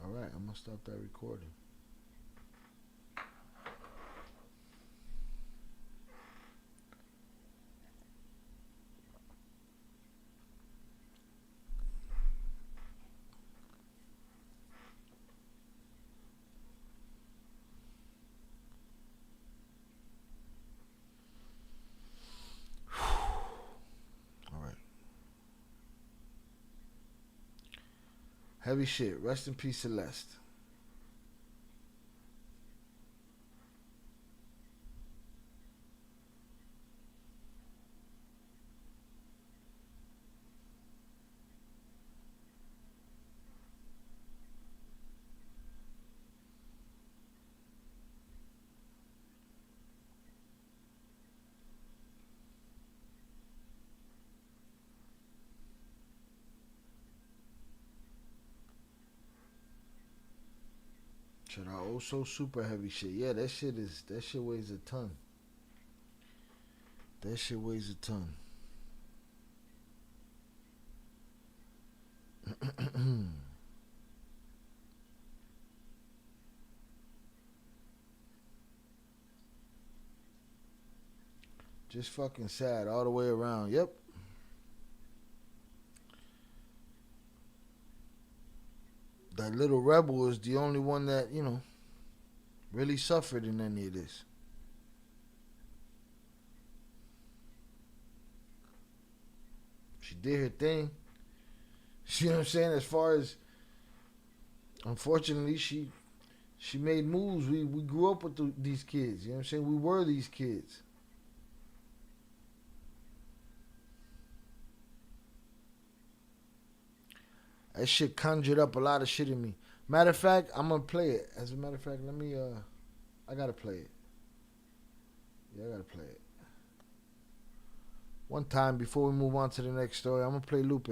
Alright, I'm going to stop that recording. Heavy shit. Rest in peace, Celeste. Shout out also super heavy shit. Yeah, that shit weighs a ton. That shit weighs a ton. Just fucking sad all the way around. Yep. That little rebel is the only one that, you know, really suffered in any of this. She did her thing. You know what I'm saying? As far as, unfortunately, she made moves. We grew up with these kids. You know what I'm saying? We were these kids. That shit conjured up a lot of shit in me. Matter of fact, I'm gonna play it. As a matter of fact, let me I gotta play it. Yeah, I gotta play it. One time before we move on to the next story, I'm gonna play Lupe.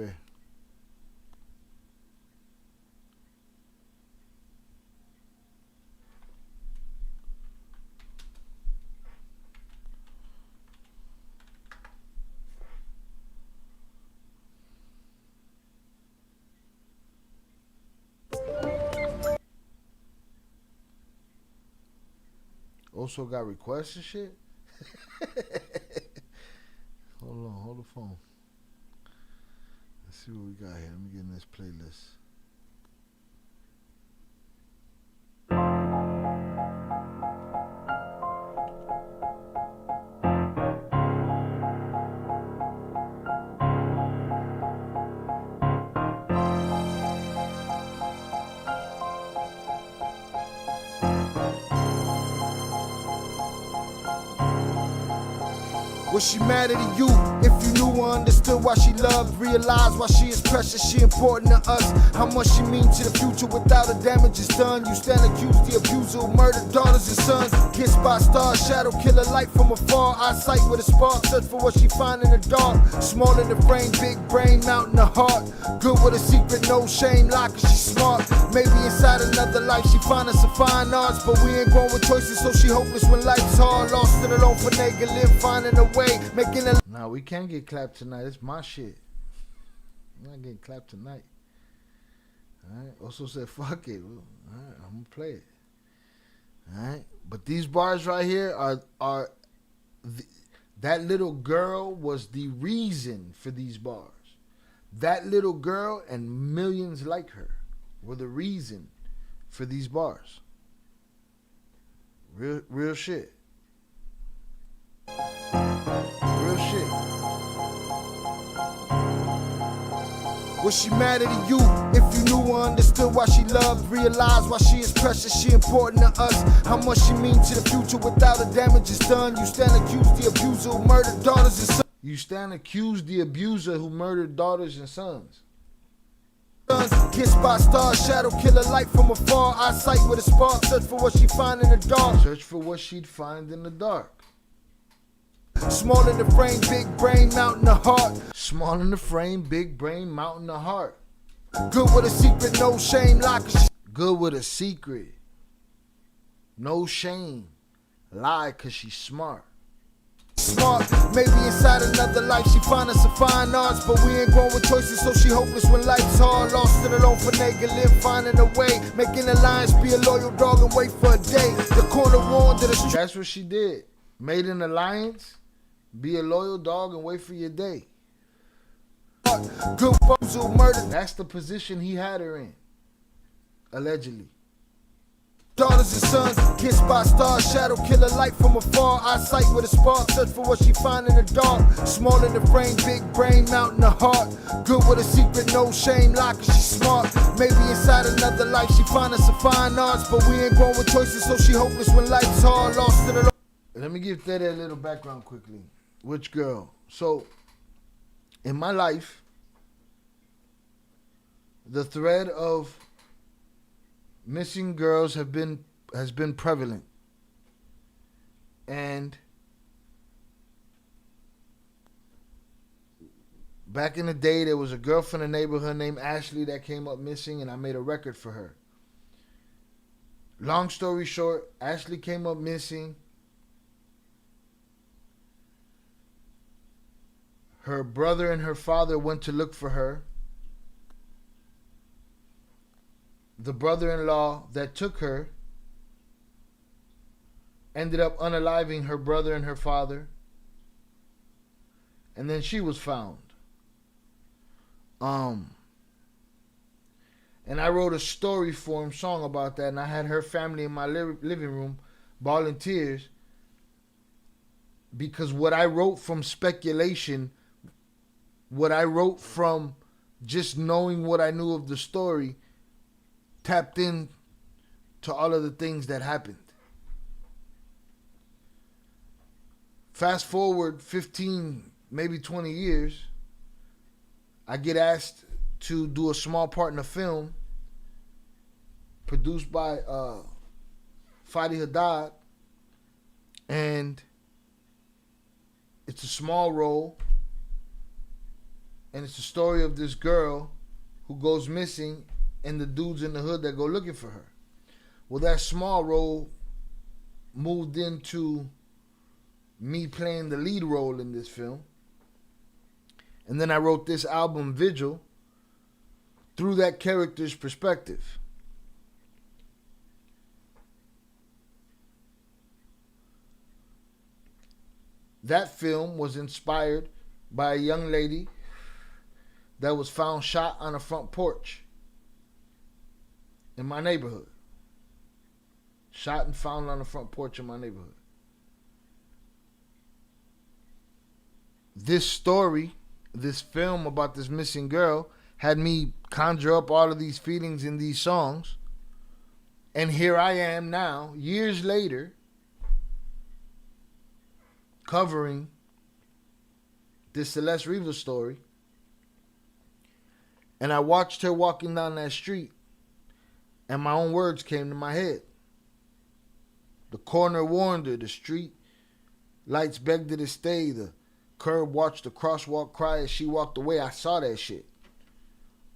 Also got requests and shit. Hold on, hold the phone. Let's see what we got here. Let me get in this playlist. Was she mad at you? If you knew or understood why she loved, realized why she is precious, she important to us. How much she means to the future without the damage is done. You stand accused, the abuser who murdered daughters and sons. Kissed by stars, shadow killer light from afar. Eyesight with a spark, search for what she find in the dark. Small in the frame, big brain, out in the heart. Good with a secret, no shame, like she's smart. Maybe inside another life she find us a fine arts, but we ain't born with choices, so she hopeless when life's hard. Lost and alone for nigga, live finding a way. Making a nah, we can't get clapped tonight. It's my shit. I'm not getting clapped tonight. Alright. Also said fuck it. Alright, I'm gonna play it. Alright. But these bars right here are that little girl was the reason for these bars. That little girl and millions like her were the reason for these bars. Real shit. Real shit. Was she mad at you? If you knew or understood why she loved, realized why she is precious, she important to us. How much she means to the future without the damage is done. You stand accused, the abuser who murdered daughters and sons. You stand accused, the abuser who murdered daughters and sons. Kissed by stars, shadow killer light from afar. Eyesight with a spark, search for what she find in the dark. Search for what she'd find in the dark. Small in the frame, big brain, out in the heart. Small in the frame, big brain, out in the heart. Good with a secret, no shame, like good with a secret. No shame. Lie cause she's smart. Smart, maybe inside another life she find us a fine arts, but we ain't born with choices, so she hopeless when life's hard. Lost and alone for nigga, live finding a way. Making alliance, be a loyal dog and wait for a day. The corner warned to the street. That's what she did. Made an alliance, be a loyal dog and wait for your day. Good folks who murdered. That's the position he had her in. Allegedly. Daughters and sons, kissed by stars, shadow killer light from afar. Eyesight with a spark, search for what she find in the dark. Small in the frame, big brain, out in the heart. Good with a secret, no shame, like she's smart. Maybe inside another life she find us a fine arts, but we ain't born with choices, so she hopeless when life's hard. Lost in the. Let me give Teddy a little background quickly. Which girl? So, in my life, the thread of missing girls has been prevalent. And back in the day, there was a girl from the neighborhood named Ashley that came up missing, and I made a record for her. Long story short, Ashley came up missing. Her brother and her father went to look for her. The brother-in-law that took her ended up unaliving her brother and her father. And then she was found. And I wrote a story form song about that, and I had her family in my living room bawling tears because what I wrote from speculation, what I wrote from just knowing what I knew of the story, tapped in to all of the things that happened. Fast forward 15, maybe 20 years, I get asked to do a small part in a film produced by Fadi Haddad, and it's a small role, and it's the story of this girl who goes missing and the dudes in the hood that go looking for her. Well, that small role moved into me playing the lead role in this film. And then I wrote this album, Vigil, through that character's perspective. That film was inspired by a young lady that was found shot on a front porch in my neighborhood. Shot and found on the front porch in my neighborhood. This story, this film about this missing girl, had me conjure up all of these feelings in these songs. And here I am now, years later, covering this Celeste Rivas story. And I watched her walking down that street, and my own words came to my head. The corner warned her, the street lights begged her to stay, the curb watched the crosswalk cry as she walked away. I saw that shit.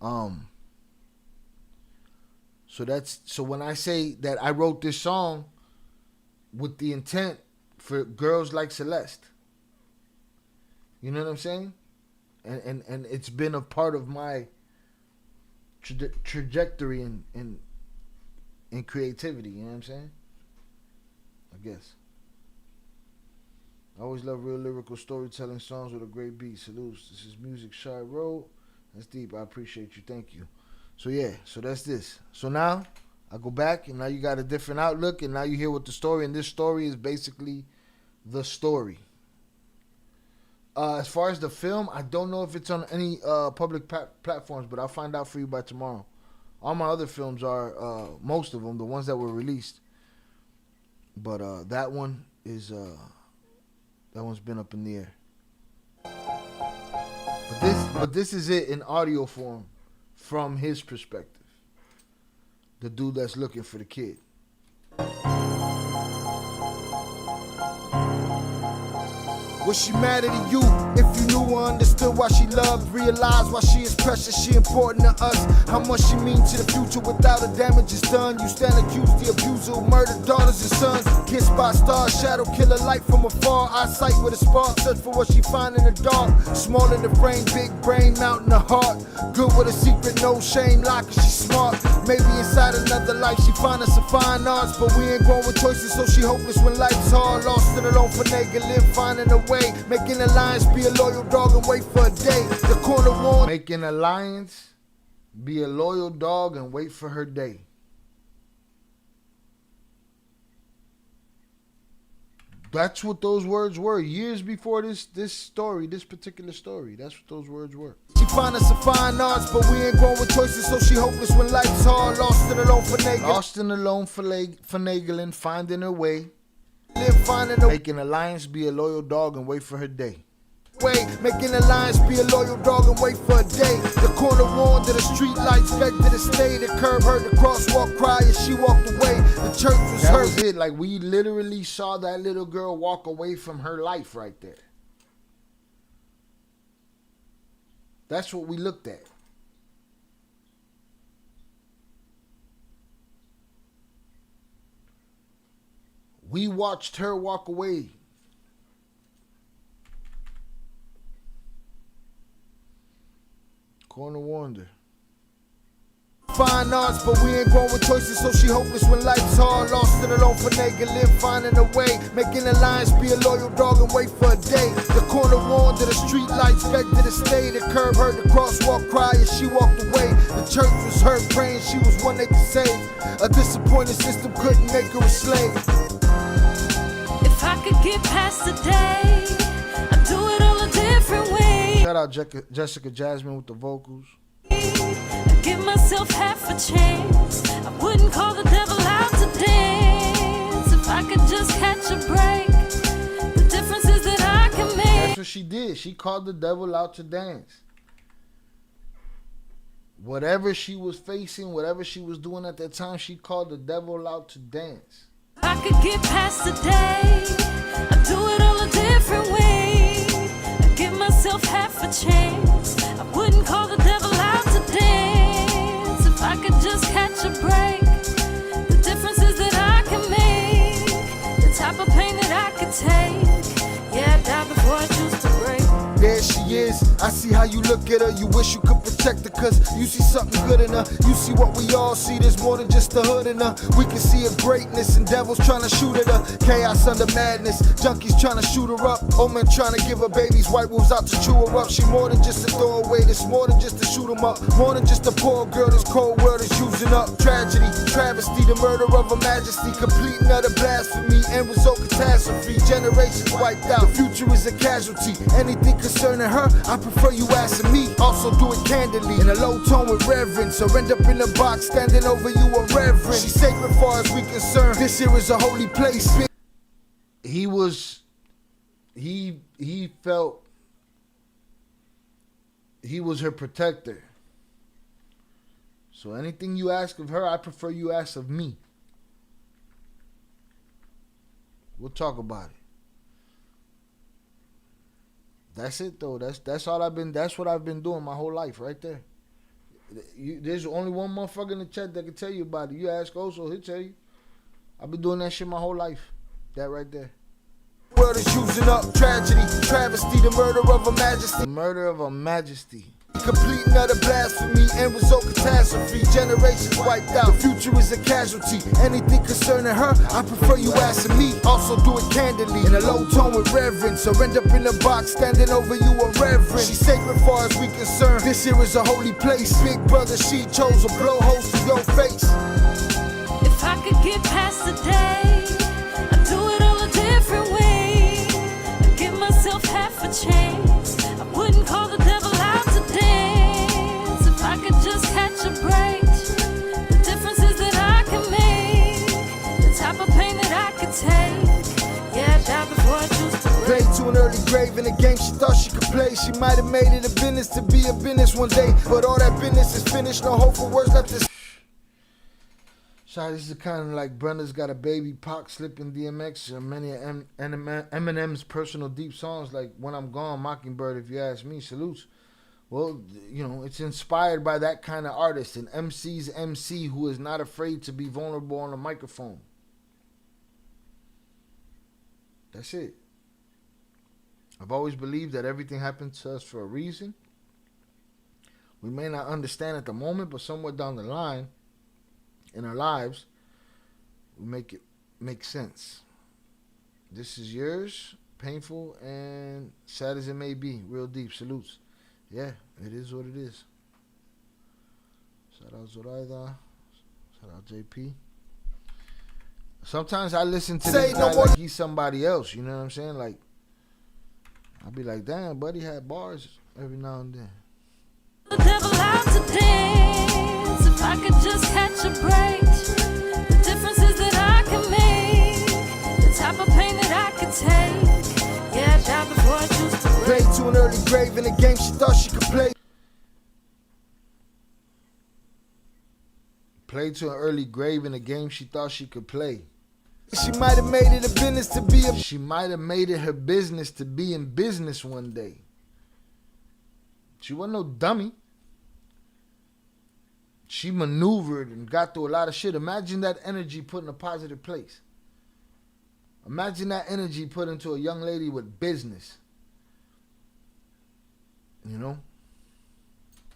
So when I say that I wrote this song with the intent for girls like Celeste, you know what I'm saying? And it's been a part of my trajectory in creativity, you know what I'm saying? I guess. I always love real lyrical storytelling songs with a great beat. Salutes. This is Music Shy Road. That's deep. I appreciate you. Thank you. So yeah, so that's this. So now I go back, and now you got a different outlook, and now you hear what the story, and this story is basically the story. As far as the film, I don't know if it's on any public platforms, but I'll find out for you by tomorrow. All my other films are, most of them, the ones that were released. But that one is, that one's been up in the air. But this is it in audio form from his perspective. The dude that's looking for the kid. Was she mad at you? If you knew or understood why she loved, realized why she is precious, she important to us. How much she means to the future without the damage is done. You stand accused, the abuser who murdered daughters and sons. Kissed by stars, shadow killer light from afar. Eyesight with a spark, search for what she find in the dark. Small in the frame, big brain, mountain the heart. Good with a secret, no shame, like she smart. Maybe inside another life she find us a fine arts, but we ain't born with choices, so she hopeless when life's hard. Lost and alone for nigga, live finding a way. Making alliance, be a loyal dog and wait for a day. The corner warn. Making alliance, be a loyal dog and wait for her day. That's what those words were years before this particular story. That's what those words were. She find us a fine arts, but we ain't born with choices, so she hopeless when life's hard. Lost and alone finagling. Lost and alone finagling, finding her way. Live finding a making alliance, be a loyal dog and wait for her day. Making alliance, be a loyal dog and wait for a day. The corner warned to the street lights, begged her to stay. The curb heard the crosswalk cry as she walked away. The church was hurt. That was it. Like, we literally saw that little girl walk away from her life right there. That's what we looked at. We watched her walk away. Corner Wonder. Fine arts, but we ain't born with choices, so she hopeless when life's hard. Lost and alone for naked, live finding a way. Making alliance, be a loyal dog and wait for a day. The corner warned, the street lights begged her to stay. The curb heard the crosswalk cry as she walked away. The church was hurt, praying she was one they could save. A disappointed system couldn't make her a slave. If I could get past the day, I'd do it all a different way. Shout out Jessica Jasmine with the vocals. Give myself half a chance. I wouldn't call the devil out to dance. If I could just catch a break, the difference is that I can make. That's what she did. She called the devil out to dance. Whatever she was facing, whatever she was doing at that time, she called the devil out to dance. If I could get past the day, I'd do it all a different way. I'd give myself half a chance. I wouldn't call the devil out to dance. If I could just catch a break, the difference is that I can make the type of pain that I could take. Yeah, I died before I choose to break. There she is, I see how you look at her. You wish you could protect her, cause you see something good in her. You see what we all see, there's more than just the hood in her. We can see her greatness and devils trying to shoot at her. Chaos under madness, junkies trying to shoot her up. Old men trying to give her babies, white wolves out to chew her up. She more than just a doorway, there's more than just to shoot 'em up. More than just a poor girl, this cold world is using up. Tragedy, travesty, the murder of her majesty. Complete and utter blasphemy, end result catastrophe. Generations wiped out, the future is a casualty. Anything concerning her, I prefer you asking me. Also do it candidly, in a low tone with reverence, or end up in a box standing over you a reverend. She's sacred far as we concerned. This here is a holy place. He felt he was her protector. So anything you ask of her, I prefer you ask of me. We'll talk about it. That's it though. That's what I've been doing my whole life right there. There's only one motherfucker in the chat that can tell you about it. You ask Oso, he'll tell you. I've been doing that shit my whole life. That right there. World is using up tragedy, travesty, the murder of a majesty. The murder of a majesty. Complete and utter blasphemy, end result catastrophe. Generations wiped out, the future is a casualty. Anything concerning her, I prefer you asking me. Also do it candidly, in a low tone with reverence, or end up in a box standing over you a reverend. She's sacred far as we concerned. This here is a holy place. Big brother, she chose a blow holes to your face. If I could get past the day, I'd do it all a different way. I'd give myself half a chance. I wouldn't call the devil out to dance. If I could just catch a break, the difference is that I can make the type of pain that I could take. Yeah, I died before I choose to break. Played to an early grave in a game she thought she could play. She might have made it a business to be a business one day, but all that business is finished. No hope for words left to. Sorry, this is kind of like Brenda's Got a Baby, Pac, Slippin', DMX, and many of Eminem's personal deep songs like When I'm Gone, Mockingbird, if you ask me, salutes. Well, you know, it's inspired by that kind of artist, an MC's MC who is not afraid to be vulnerable on a microphone. That's it. I've always believed that everything happens to us for a reason. We may not understand at the moment, but somewhere down the line, in our lives, we make it make sense. This is yours, painful and sad as it may be. Real deep. Salutes. Yeah, it is what it is. Shout out Zoraida. Shout out JP. Sometimes I listen to this guy like he's somebody else. You know what I'm saying? Like, I'll be like, damn, buddy had bars every now and then. The devil out to dance. If I could just catch a break, the difference is that I can make the type of pain that I could take. Yeah, I died before I choose to break. Played to an early grave in a game she thought she could play. Played to an early grave in a game she thought she could play. She might have made it a business to be a. She might have made it her business to be in business one day. She wasn't no dummy. She maneuvered and got through a lot of shit. Imagine that energy put in a positive place. Imagine that energy put into a young lady with business. You know?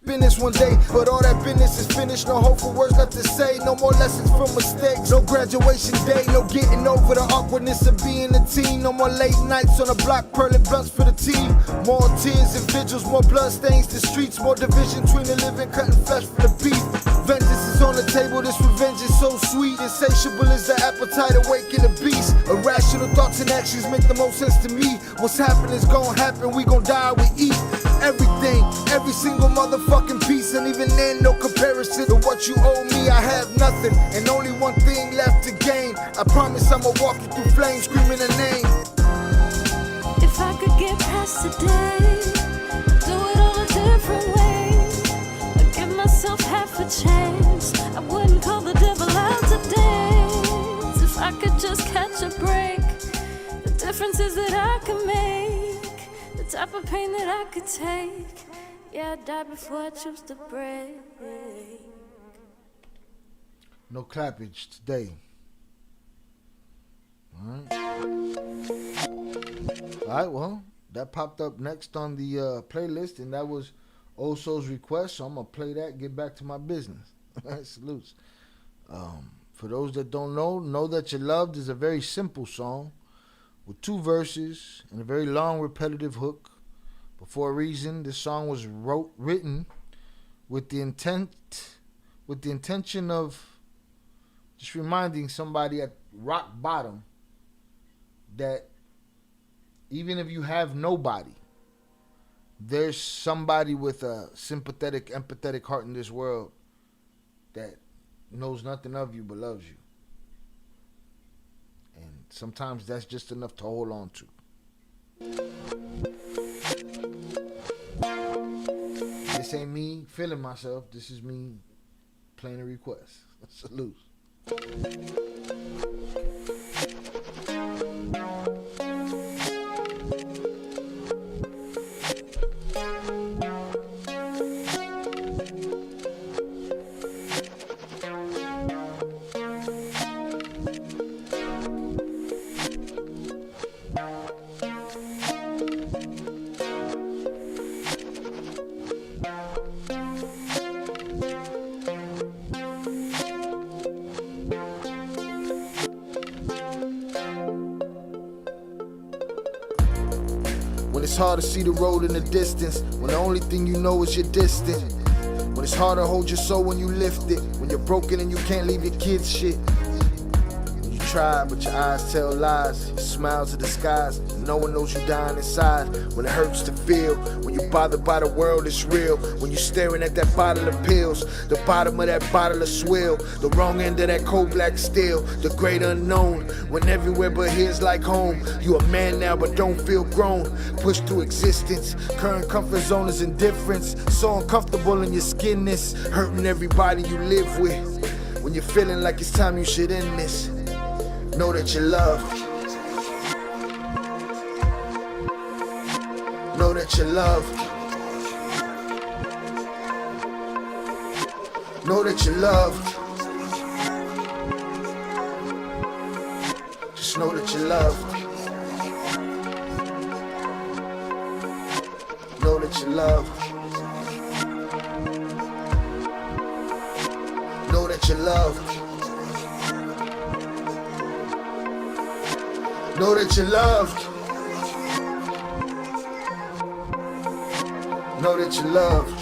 Business one day, but all that business is finished. No hopeful words left to say. No more lessons from mistakes. No graduation day. No getting over the awkwardness of being a teen. No more late nights on the block, pearling blunts for the team. More tears and vigils, more blood stains the streets. More division between the living, cutting flesh for the beef. Vengeance is on the table. This revenge is so sweet. Insatiable is the appetite, awaken the beast. Irrational thoughts and actions make the most sense to me. What's happening is gonna happen. We gon' die, we eat everything, every single motherfucking piece. And even then, no comparison to what you owe me. I have nothing, and only one thing left to gain. I promise I'ma walk you through flames, screaming a name. If I could get past today, do it all a different way. I'd give myself half a chance. I wouldn't call the devil out to dance. If I could just catch a break, the differences that I could make, the type of pain that I could take. Yeah, I'd die before I choose to break. No clappage today. Alright, well, that popped up next on the playlist, and that was Oso's request, so I'm going to play that, get back to my business. Salutes. For those that don't know That You're Loved is a very simple song with 2 verses and a very long repetitive hook. But for a reason, this song was written with the intention of just reminding somebody at rock bottom that even if you have nobody, there's somebody with a sympathetic, empathetic heart in this world that knows nothing of you but loves you. And sometimes that's just enough to hold on to. This ain't me feeling myself. This is me playing a request. Salute. It's hard to see the road in the distance when the only thing you know is your distance. When it's hard to hold your soul when you lift it. When you're broken and you can't leave your kids shit. When you try but your eyes tell lies. Your smile to the skies. No one knows you dying inside. When it hurts to feel. When you're bothered by the world, it's real. When you're staring at that bottle of pills. The bottom of that bottle of swill. The wrong end of that cold black steel. The great unknown. When everywhere but here's like home. You a man now but don't feel grown. Pushed through existence. Current comfort zone is indifference. So uncomfortable in your skinness. Hurting everybody you live with. When you're feeling like it's time you should end this. Know that you're loved. Know that you're loved. Know that you're loved. Just know that you're loved. Know that you're loved. Know that you're loved. Know that you're loved. Know that you're loved.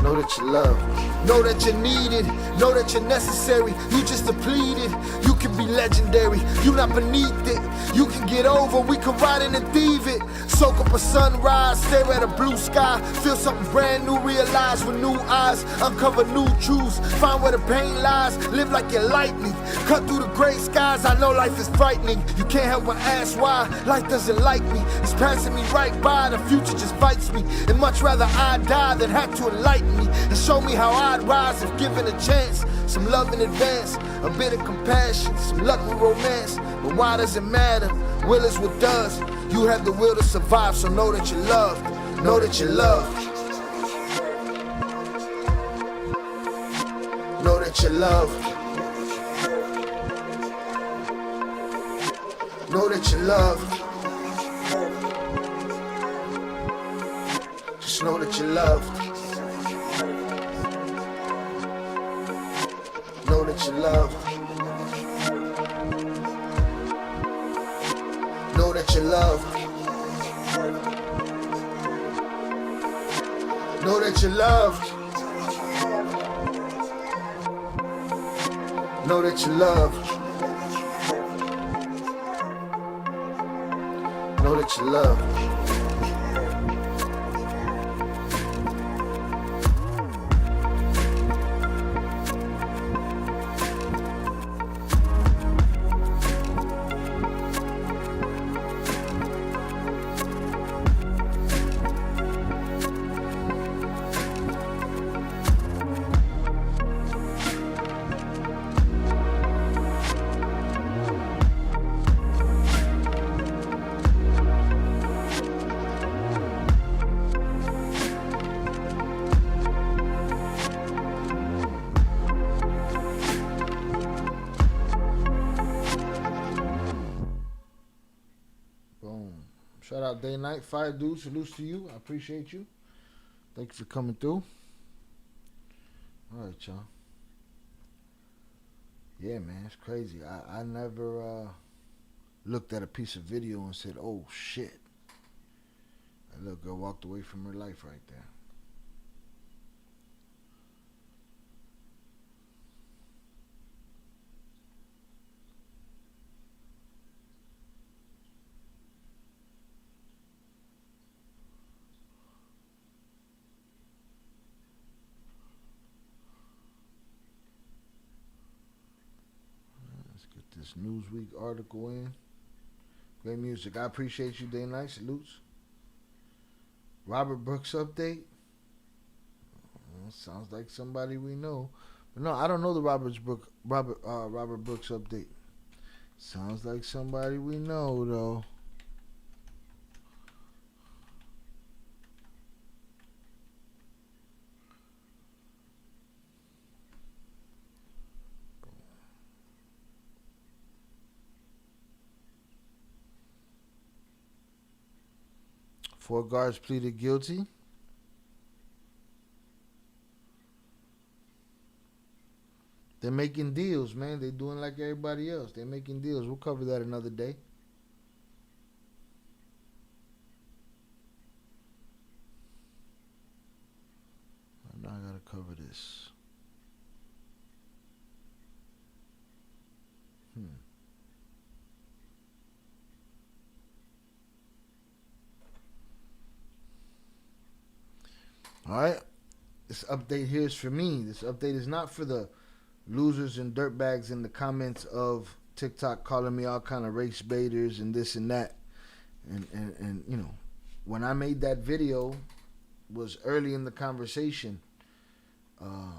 Know that you're loved. Know that you're needed. Know that you're necessary. You just depleted. You can be legendary. You not beneath it. You can get over. We can ride in and thieve it. Soak up a sunrise. Stare at a blue sky. Feel something brand new. Realize with new eyes. Uncover new truths. Find where the pain lies. Live like you're lightning. Cut through the gray skies. I know life is frightening. You can't help but ask why. Life doesn't like me. It's passing me right by. The future just fights me. And much rather I die than have to enlighten me. And show me how I'd rise if given a chance. Some love in advance. A bit of compassion. Some luck with romance. But why does it matter? Will is what does. You have the will to survive. So know that you're loved. Know that you're loved. Know that you're loved. Know that you're loved. Just know that you're loved. Know that you're loved. Know that you're loved. Know that you're loved. Know that you're loved. Know that you're loved. Shout out Day Night. Fire Dude, salutes to you. I appreciate you. Thank you for coming through. All right, y'all. Yeah, man, it's crazy. I never looked at a piece of video and said, oh, shit. That little girl walked away from her life right there. This Newsweek article in. Great music. I appreciate you, Day Night. Salutes. Robert Brooks update. Sounds like somebody we know. But no, I don't know the Robert Brooks update. Sounds like somebody we know, though. Four guards pleaded guilty. They're making deals, man. They're doing like everybody else. They're making deals. We'll cover that another day. Now I gotta cover this. All right, this update here is for me. This update is not for the losers and dirtbags in the comments of TikTok calling me all kind of race baiters and this and that. And you know, when I made that video was early in the conversation. And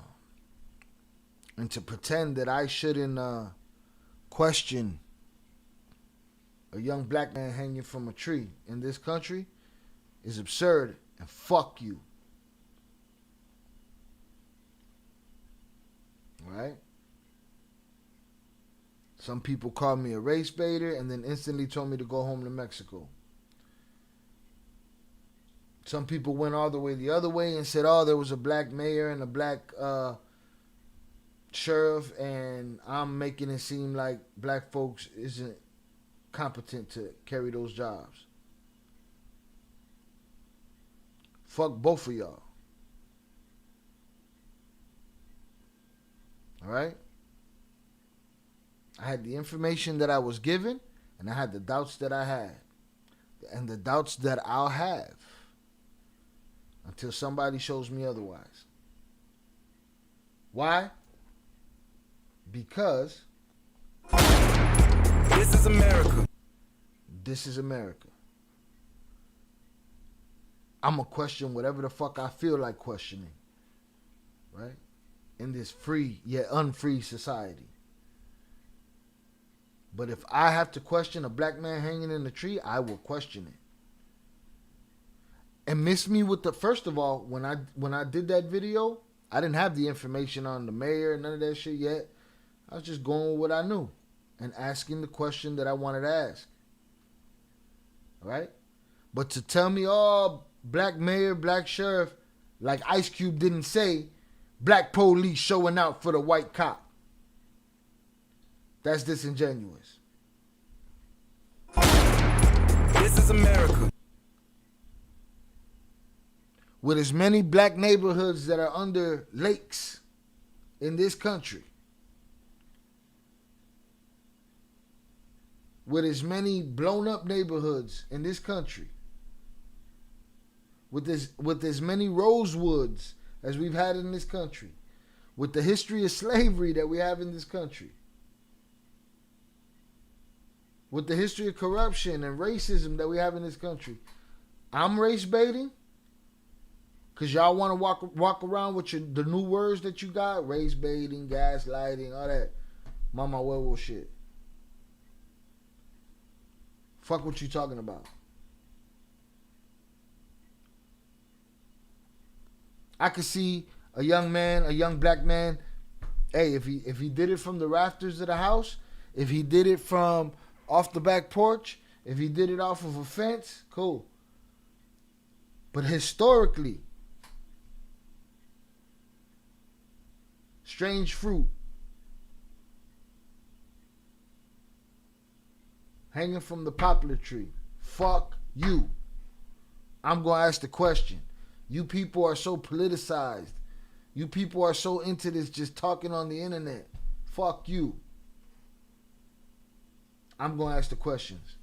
to pretend that I shouldn't question a young black man hanging from a tree in this country is absurd, and fuck you. Right? Some people called me a race baiter and then instantly told me to go home to Mexico. Some people went all the way the other way and said, oh, there was a black mayor and a black sheriff, and I'm making it seem like black folks isn't competent to carry those jobs. Fuck both of y'all. All right? I had the information that I was given, and I had the doubts that I had, and the doubts that I'll have until somebody shows me otherwise. Why? Because this is America. This is America. I'm going to question whatever the fuck I feel like questioning. Right? In this free yet unfree society. But if I have to question a black man hanging in the tree, I will question it. And miss me with the, first of all, when I did that video, I didn't have the information on the mayor, none of that shit yet. I was just going with what I knew and asking the question that I wanted to ask. right? But to tell me, oh, black mayor, black sheriff, like Ice Cube didn't say, black police showing out for the white cop. That's disingenuous. This is America. With as many black neighborhoods that are under lakes in this country, with as many blown up neighborhoods in this country, with as many Rosewoods as we've had in this country, with the history of slavery that we have in this country, with the history of corruption and racism that we have in this country, I'm race baiting because y'all want to walk around with the new words that you got, race baiting, gaslighting, all that mama werewolf shit. Fuck what you talking about. I could see a young man, a young black man, hey, if he did it from the rafters of the house, if he did it from off the back porch, if he did it off of a fence, cool. But historically, strange fruit hanging from the poplar tree. Fuck you. I'm going to ask the question. You people are so politicized. You people are so into this just talking on the internet. Fuck you. I'm going to ask the questions.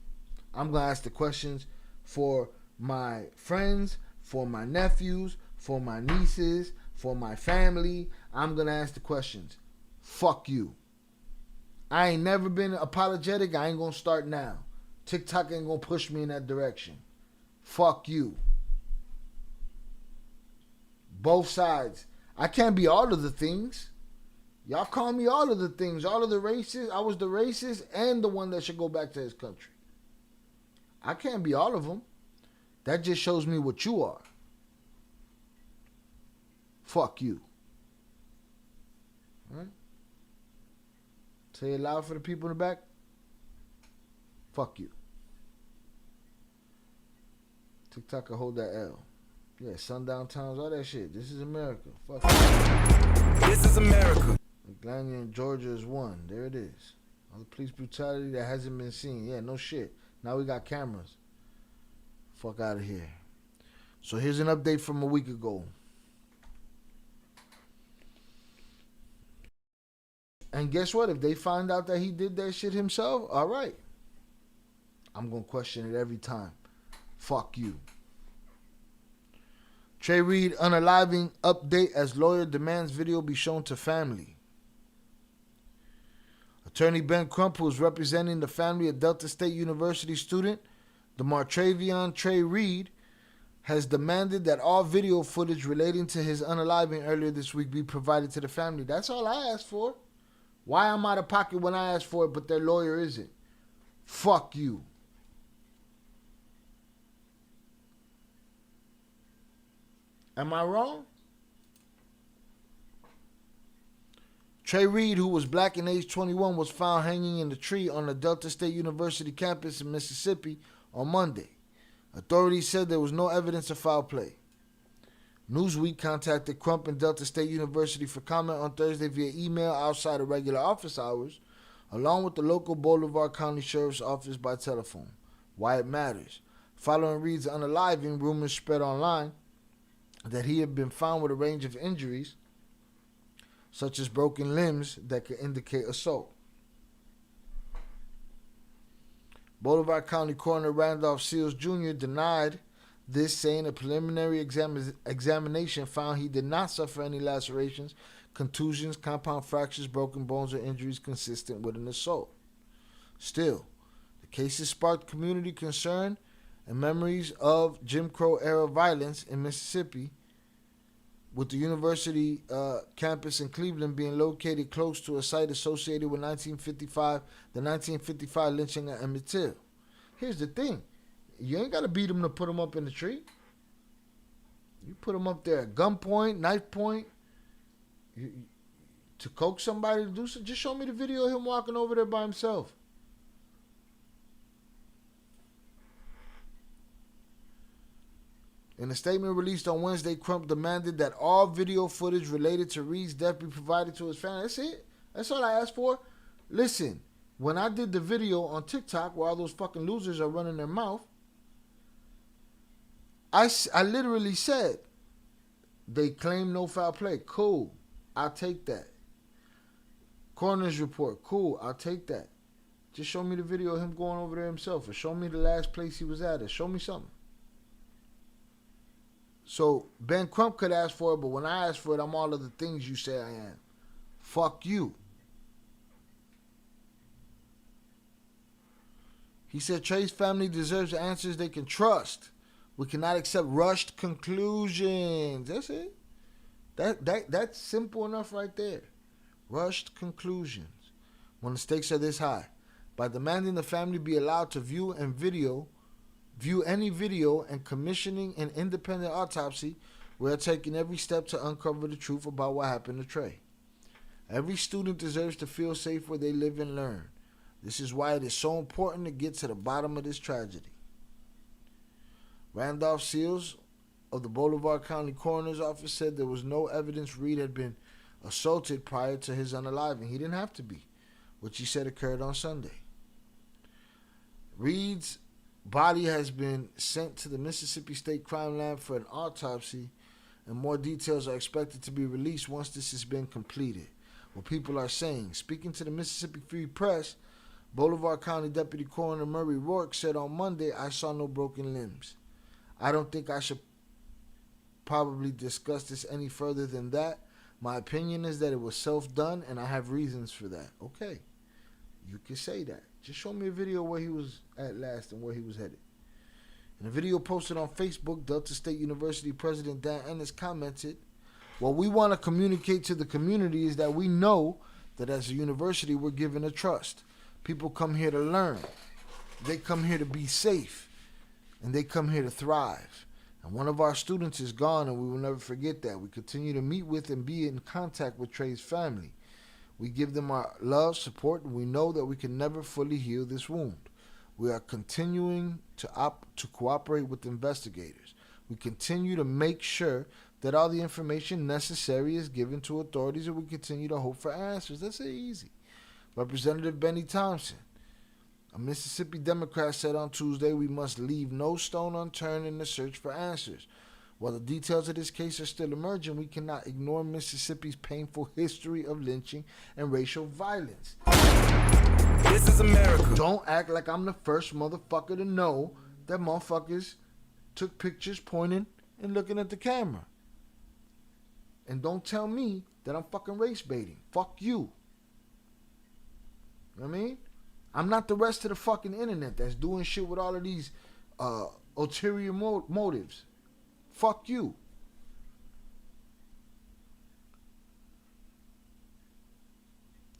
I'm going to ask the questions for my friends, for my nephews, for my nieces, for my family. I'm going to ask the questions. Fuck you. I ain't never been apologetic. I ain't going to start now. TikTok ain't going to push me in that direction. Fuck you. Both sides. I can't be all of the things. Y'all call me all of the things, all of the races. I was the racist and the one that should go back to his country. I can't be all of them. That just shows me what you are. Fuck you. All right? Say it loud for the people in the back. Fuck you. TikTok can hold that L. Yeah, sundown towns, all that shit. This is America. Fuck you. This is America. Atlanta and Georgia is one. There it is. All the police brutality that hasn't been seen. Yeah, no shit. Now we got cameras. Fuck out of here. So here's an update from a week ago. And guess what? If they find out that he did that shit himself, all right. I'm going to question it every time. Fuck you. Trey Reed unaliving update as lawyer demands video be shown to family. Attorney Ben Crump, who is representing the family of Delta State University student DeMartravion Trey Reed, has demanded that all video footage relating to his unaliving earlier this week be provided to the family. That's all I asked for. Why I'm out of pocket when I asked for it, but their lawyer isn't? Fuck you. Am I wrong? Trey Reed, who was black and age 21, was found hanging in the tree on the Delta State University campus in Mississippi on Monday. Authorities said there was no evidence of foul play. Newsweek contacted Crump and Delta State University for comment on Thursday via email outside of regular office hours, along with the local Bolivar County Sheriff's Office by telephone. Why it matters. Following Reed's unaliving, rumors spread online that he had been found with a range of injuries, such as broken limbs, that could indicate assault. Bolivar County Coroner Randolph Seals Jr. denied this, saying a preliminary examination found he did not suffer any lacerations, contusions, compound fractures, broken bones, or injuries consistent with an assault. Still, the case has sparked community concern and memories of Jim Crow-era violence in Mississippi, with the university campus in Cleveland being located close to a site associated with the 1955 lynching at Emmett Till. Here's the thing. You ain't got to beat him to put him up in the tree. You put him up there at gunpoint, knife point, to coax somebody to do something. Just show me the video of him walking over there by himself. In a statement released on Wednesday, Crump demanded that all video footage related to Reed's death be provided to his family. That's it. That's all I asked for. Listen, when I did the video on TikTok where all those fucking losers are running their mouth, I literally said, they claim no foul play. Cool. I'll take that. Coroner's report. Cool. I'll take that. Just show me the video of him going over there himself, or show me the last place he was at, or show me something. So Ben Crump could ask for it, but when I ask for it, I'm all of the things you say I am. Fuck you. He said Trey's family deserves answers they can trust. We cannot accept rushed conclusions. That's it. That's simple enough right there. Rushed conclusions. When the stakes are this high. By demanding the family be allowed to view any video and commissioning an independent autopsy, we are taking every step to uncover the truth about what happened to Trey. Every student deserves to feel safe where they live and learn. This is why it is so important to get to the bottom of this tragedy. Randolph Seals of the Bolivar County Coroner's Office said there was no evidence Reed had been assaulted prior to his unaliving. He didn't have to be, which he said occurred on Sunday. Reed's body has been sent to the Mississippi State Crime Lab for an autopsy, and more details are expected to be released once this has been completed. What people are saying. Speaking to the Mississippi Free Press, Bolivar County Deputy Coroner Murray Rourke said on Monday, I saw no broken limbs. I don't think I should probably discuss this any further than that. My opinion is that it was self-done, and I have reasons for that. Okay, you can say that. Just show me a video where he was at last and where he was headed. In a video posted on Facebook, Delta State University President Dan Ennis commented, what we want to communicate to the community is that we know that as a university we're given a trust. People come here to learn. They come here to be safe. And they come here to thrive. And one of our students is gone, and we will never forget that. We continue to meet with and be in contact with Trey's family. We give them our love, support, and we know that we can never fully heal this wound. We are continuing to cooperate with investigators. We continue to make sure that all the information necessary is given to authorities, and we continue to hope for answers. That's easy. Representative Benny Thompson, a Mississippi Democrat, said on Tuesday, we must leave no stone unturned in the search for answers. While the details of this case are still emerging, we cannot ignore Mississippi's painful history of lynching and racial violence. This is America. Don't act like I'm the first motherfucker to know that motherfuckers took pictures pointing and looking at the camera. And don't tell me that I'm fucking race baiting. Fuck you. You know what I mean? I'm not the rest of the fucking internet that's doing shit with all of these ulterior motives. Fuck you.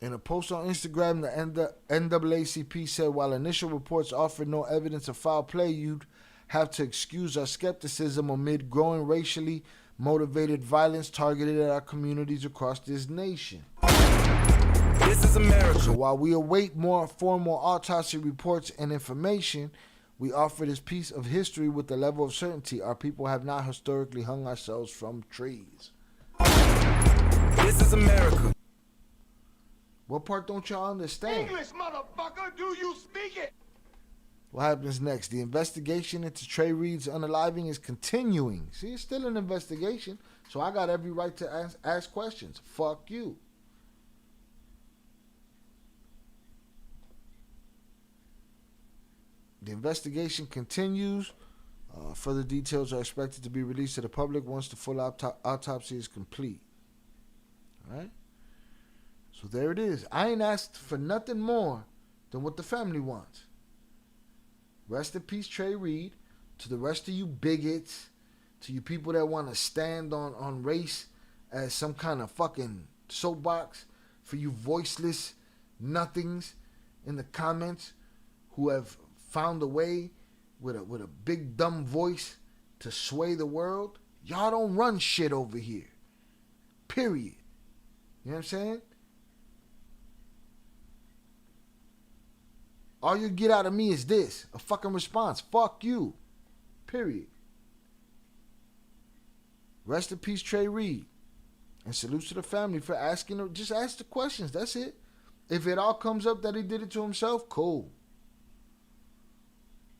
In a post on Instagram, the NAACP said, while initial reports offered no evidence of foul play, you'd have to excuse our skepticism amid growing racially motivated violence targeted at our communities across this nation. This is America. So while we await more formal autopsy reports and information, we offer this piece of history with the level of certainty our people have not historically hung ourselves from trees. This is America. What part don't y'all understand? English, motherfucker, do you speak it? What happens next? The investigation into Trey Reed's unaliving is continuing. See, it's still an investigation, so I got every right to ask questions. Fuck you. The investigation continues. Further details are expected to be released to the public once the full autopsy is complete. All right? So there it is. I ain't asked for nothing more than what the family wants. Rest in peace, Trey Reed. To the rest of you bigots, to you people that want to stand on race as some kind of fucking soapbox, for you voiceless nothings in the comments who have found a way with a big dumb voice to sway the world. Y'all don't run shit over here. Period. You know what I'm saying? All you get out of me is this, a fucking response. Fuck you. Period. Rest in peace, Trey Reed. And salute to the family for asking. Just ask the questions. That's it. If it all comes up that he did it to himself, cool.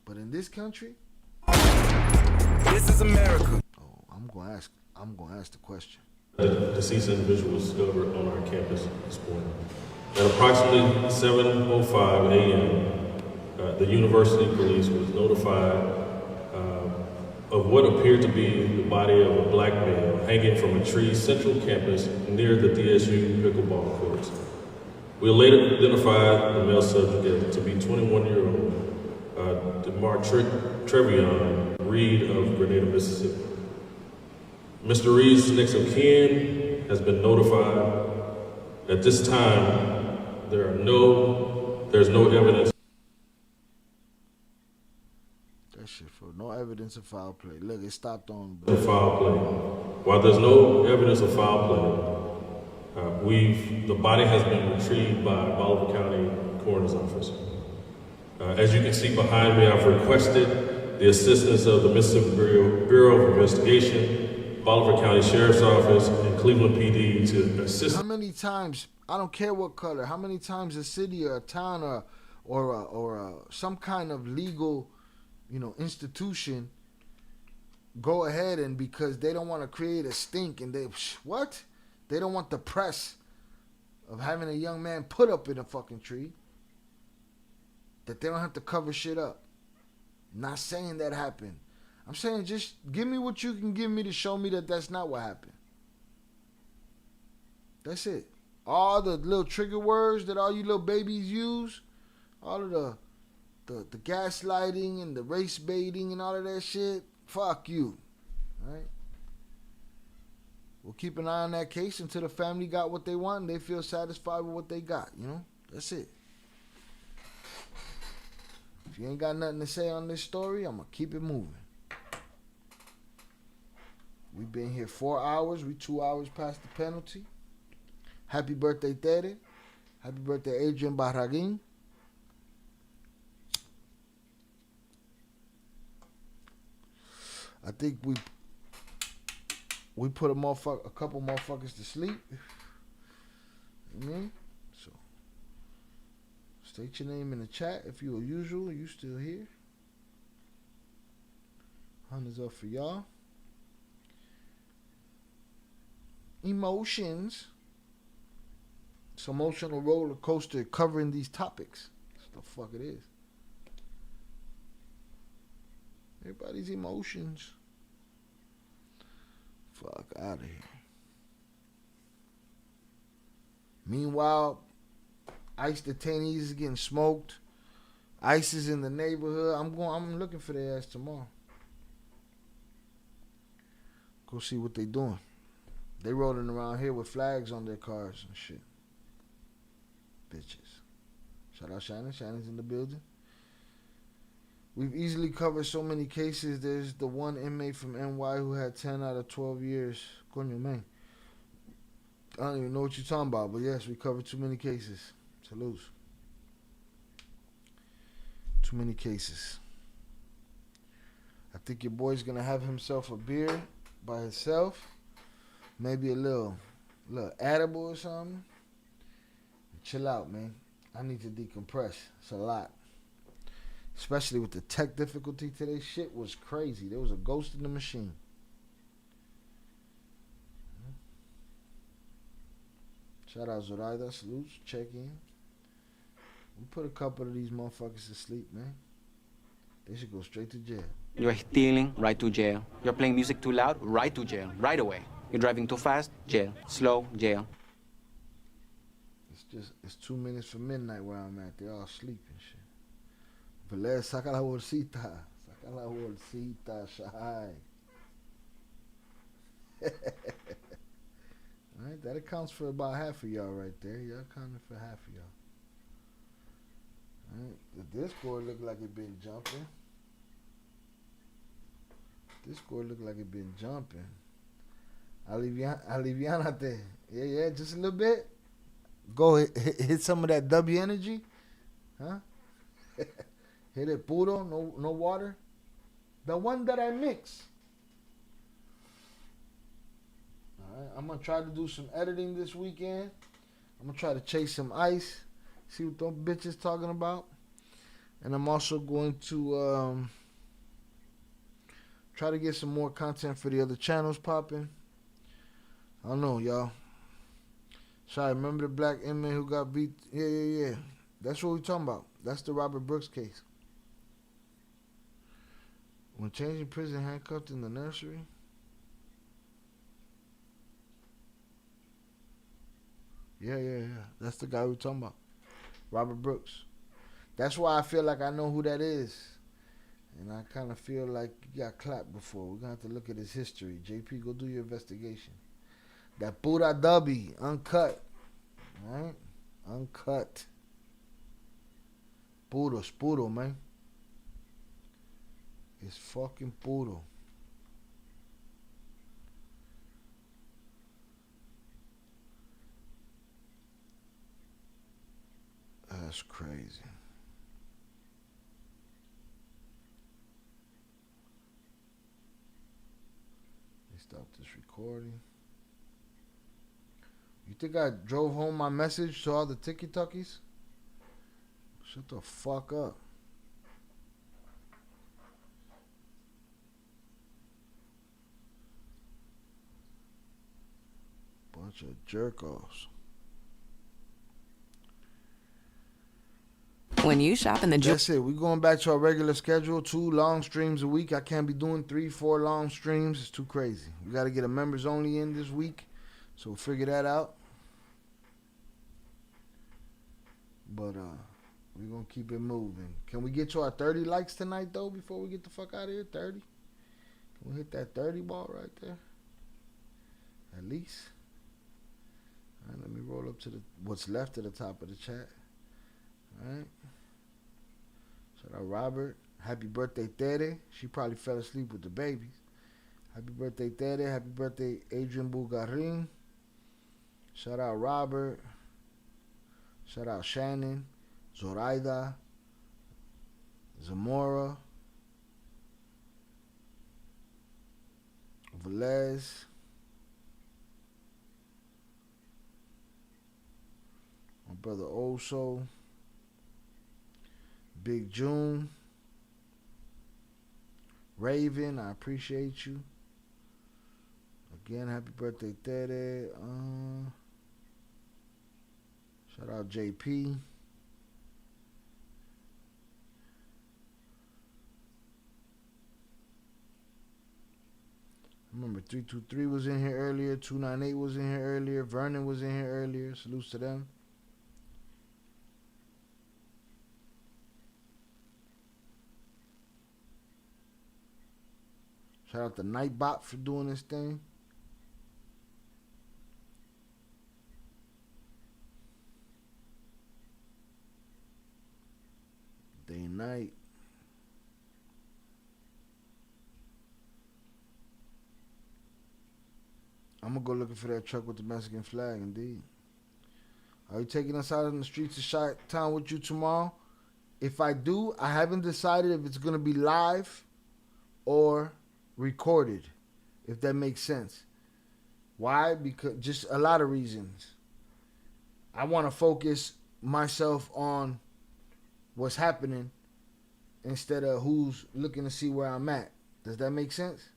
But in this country, this is America. Oh, I'm gonna ask the question. The deceased individual was discovered on our campus this morning. At approximately 7:05 a.m., the university police was notified of what appeared to be the body of a black male hanging from a tree central campus near the DSU pickleball courts. We later identified the male subject to be 21-year-old DeMar Trevion Reed of Grenada, Mississippi. Mr. Reed's next of kin has been notified. At this time, there's no evidence. That shit for no evidence of foul play. Look, it stopped on Foul play. While there's no evidence of foul play, the body has been retrieved by Bolivar County Coroner's Office. As you can see behind me, I've requested the assistance of the Mississippi Bureau of Investigation, Bolivar County Sheriff's Office, and Cleveland PD to assist. How many times, I don't care what color, how many times a city or a town or some kind of legal, institution go ahead and because they don't want to create a stink and they don't want the press of having a young man put up in a fucking tree, that they don't have to cover shit up. Not saying that happened. I'm saying just give me what you can give me to show me that that's not what happened. That's it. All the little trigger words that all you little babies use, all of the gaslighting and the race baiting and all of that shit, fuck you. All right? We'll keep an eye on that case until the family got what they want and they feel satisfied with what they got, That's it. If you ain't got nothing to say on this story, I'm going to keep it moving. We've been here 4 hours. We 2 hours past the penalty. Happy birthday, Tere. Happy birthday, Adrian Barragin. I think we put a couple motherfuckers to sleep. So state your name in the chat if you're usual. You still here? $100 up for y'all. Emotions. It's emotional roller coaster covering these topics. That's what the fuck it is. Everybody's emotions. Fuck out of here. Meanwhile, ICE detainees is getting smoked. ICE is in the neighborhood. I'm looking for their ass tomorrow. Go see what they doing. They rolling around here with flags on their cars and shit. Bitches. Shout out Shannon. Shannon's in the building. We've easily covered so many cases. There's the one inmate from NY who had 10 out of 12 years. Coño, man. I don't even know what you're talking about, but yes, we covered too many cases. Salute. Too many cases. I think your boy's gonna have himself a beer by himself. Maybe a little edible or something. Chill out, man. I need to decompress. It's a lot. Especially with the tech difficulty today. Shit was crazy. There was a ghost in the machine. Shout out Zoraida. Salutes. Check in. We put a couple of these motherfuckers to sleep, man. They should go straight to jail. You're stealing, right to jail. You're playing music too loud, right to jail, right away. You're driving too fast, jail. Slow, jail. It's 2 minutes for midnight where I'm at. They all sleep and shit. Pelé, saca la bolsita. Saca la bolsita, Shahai. Alright, that accounts for about half of y'all right there. Y'all accounting for half of y'all. Alright, the Discord look like it been jumping. Discord look like it been jumping. Alivianate. Yeah, just a little bit. Go hit some of that W energy. Huh? Hit it puro, no water. The one that I mix. I'm gonna try to do some editing this weekend. I'm gonna try to chase some ice, see what them bitches talking about, and I'm also going to try to get some more content for the other channels popping. I don't know, y'all. Sorry, remember the black inmate who got beat? Yeah. That's what we talking about. That's the Robert Brooks case. When changing prison, handcuffed in the nursery. Yeah. That's the guy we're talking about. Robert Brooks. That's why I feel like I know who that is. And I kind of feel like you got clapped before. We're going to have to look at his history. JP, go do your investigation. That Buddha Dubby, uncut. Right? Uncut. Puro, man. It's fucking puro. That's crazy. They stopped this recording. You think I drove home my message to all the tiki-tukkies? Shut the fuck up. Bunch of jerk-offs. When you shop in the That's it. We're going back to our regular schedule. 2 long streams a week. I can't be doing 3, 4 long streams. It's too crazy. We got to get a members only in this week. So we'll figure that out. But we're going to keep it moving. Can we get to our 30 likes tonight, though, before we get the fuck out of here? 30? Can we hit that 30 ball right there? At least. All right, let me roll up to what's left at the top of the chat. All right. Shout out Robert. Happy birthday, Tere. She probably fell asleep with the babies. Happy birthday, Tere. Happy birthday, Adrian Bulgarin. Shout out Robert. Shout out Shannon. Zoraida. Zamora. Velez. My brother Oso. Big June. Raven, I appreciate you. Again, happy birthday, Tere. Shout out JP. Remember, 323 was in here earlier. 298 was in here earlier. Vernon was in here earlier. Salutes to them. Shout out to Nightbot for doing this thing. Day and night. I'm gonna go looking for that truck with the Mexican flag, indeed. Are you taking us out in the streets of Chi-Town with you tomorrow? If I do, I haven't decided if it's gonna be live or recorded, if that makes sense. Why? Because just a lot of reasons. I want to focus myself on what's happening instead of who's looking to see where I'm at. Does that make sense?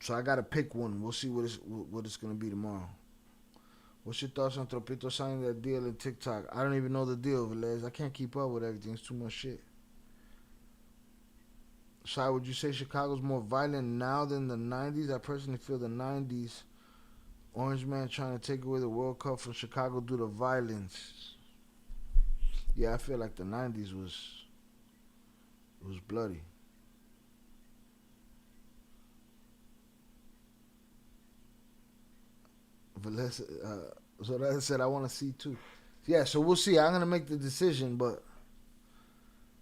So I gotta pick one. We'll see what it's gonna be tomorrow. What's your thoughts on Tropito signing that deal in TikTok? I don't even know the deal, Velez. I can't keep up with everything. It's too much shit. Shai, would you say Chicago's more violent now than the 90s? I personally feel the 90s, Orange Man trying to take away the World Cup from Chicago due to violence. Yeah, I feel like the 90s was bloody. Vanessa, so that said, I want to see too. Yeah, so we'll see. I'm going to make the decision, but,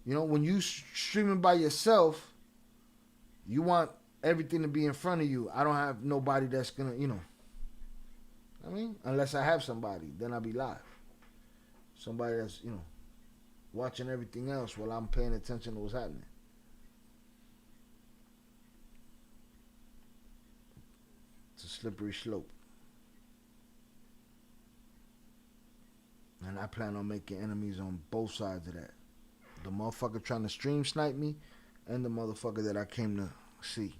you know, when you streaming by yourself, you want everything to be in front of you. I don't have nobody that's going to, you know. I mean, unless I have somebody, then I'll be live. Somebody that's, you know, watching everything else while I'm paying attention to what's happening. slippery slope. And I plan on making enemies on both sides of that. The motherfucker trying to stream snipe me and the motherfucker that I came to see.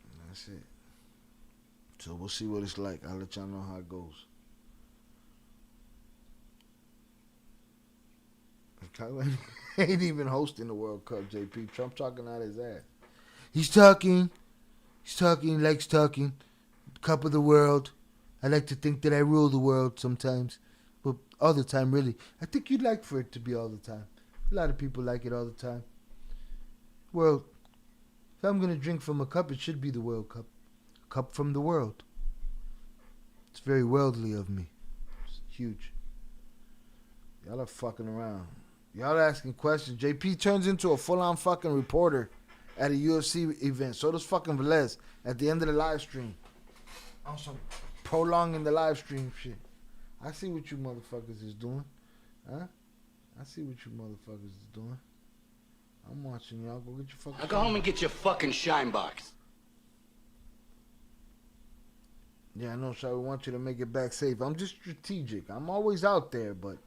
And that's it. So we'll see what it's like. I'll let y'all know how it goes. Ain't even hosting the World Cup, JP. Trump talking out his ass. He's talking, likes talking. Cup of the world. I like to think that I rule the world sometimes. But all the time, really. I think you'd like for it to be all the time. A lot of people like it all the time. Well, if I'm going to drink from a cup, it should be the World Cup. Cup from the world. It's very worldly of me. It's huge. Y'all are fucking around. Y'all are asking questions. JP turns into a full-on fucking reporter at a UFC event. So does fucking Velez at the end of the live stream. Also prolonging the live stream shit. I see what you motherfuckers is doing. Huh? I see what you motherfuckers is doing. I'm watching y'all. Go get your fucking... Now go home and get your fucking shine box. Yeah, I know, so I want you to make it back safe. I'm just strategic. I'm always out there, but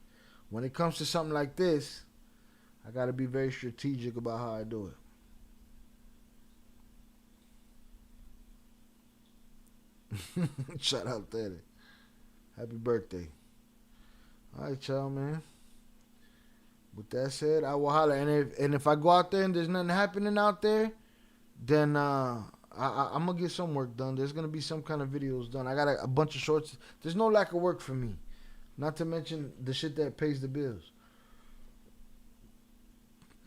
when it comes to something like this, I got to be very strategic about how I do it. Shout out Teddy. Happy birthday. All right, y'all, man. With that said, I will holler. And if I go out there and there's nothing happening out there, then I'm going to get some work done. There's going to be some kind of videos done. I got a bunch of shorts. There's no lack of work for me. Not to mention the shit that pays the bills.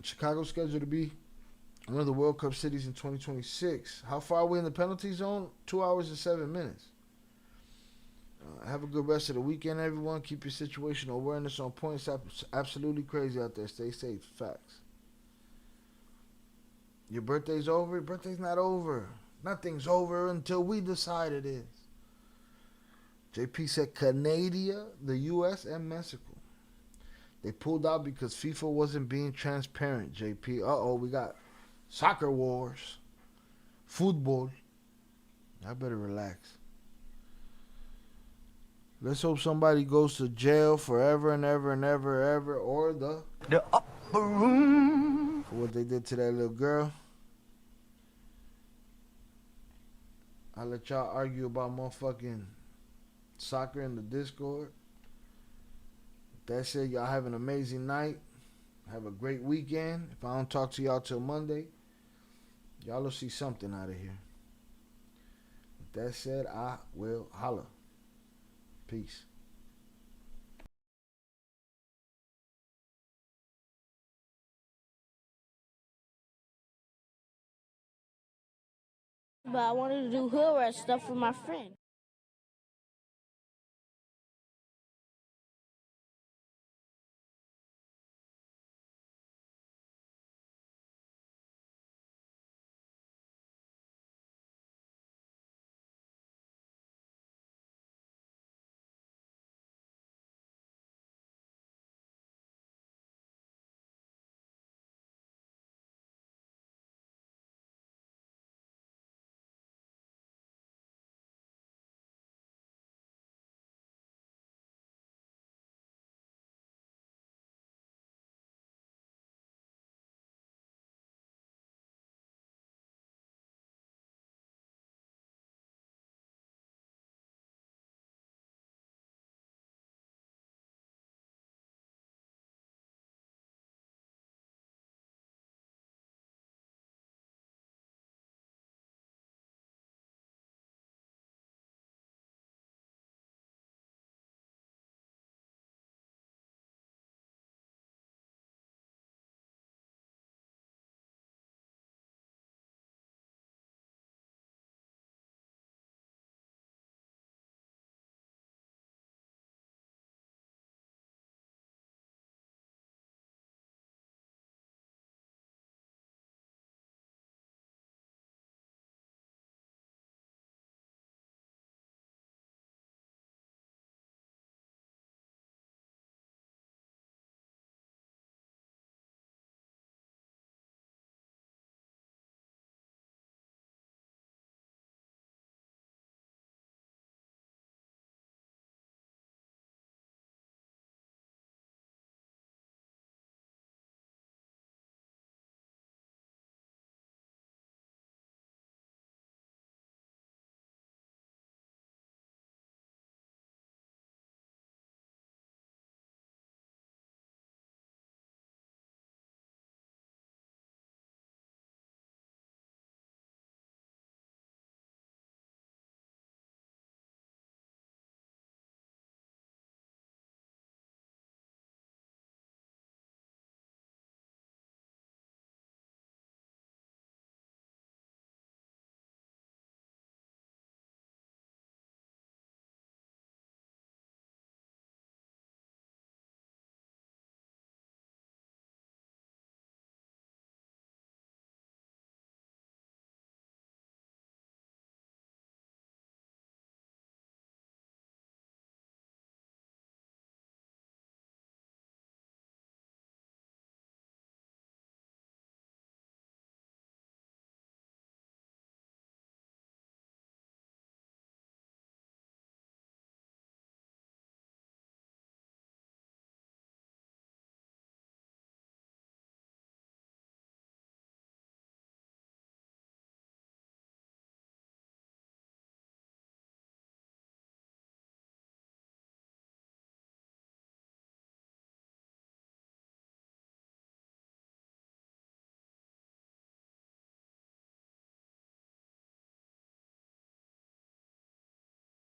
Chicago's scheduled to be one of the World Cup cities in 2026. How far are we in the penalty zone? 2 hours and 7 minutes. Have a good rest of the weekend, everyone. Keep your situational awareness on point. It's absolutely crazy out there. Stay safe. Facts. Your birthday's over? Your birthday's not over. Nothing's over until we decide it is. JP said Canada, the U.S., and Mexico. They pulled out because FIFA wasn't being transparent, JP. Uh-oh, we got soccer wars. Football. I better relax. Let's hope somebody goes to jail forever and ever and ever, or the upper room for what they did to that little girl. I'll let y'all argue about motherfucking soccer in the Discord. With that said, y'all have an amazing night. Have a great weekend. If I don't talk to y'all till Monday, y'all will see something out of here. With that said, I will holla. Peace. But I wanted to do hood rat stuff for my friend.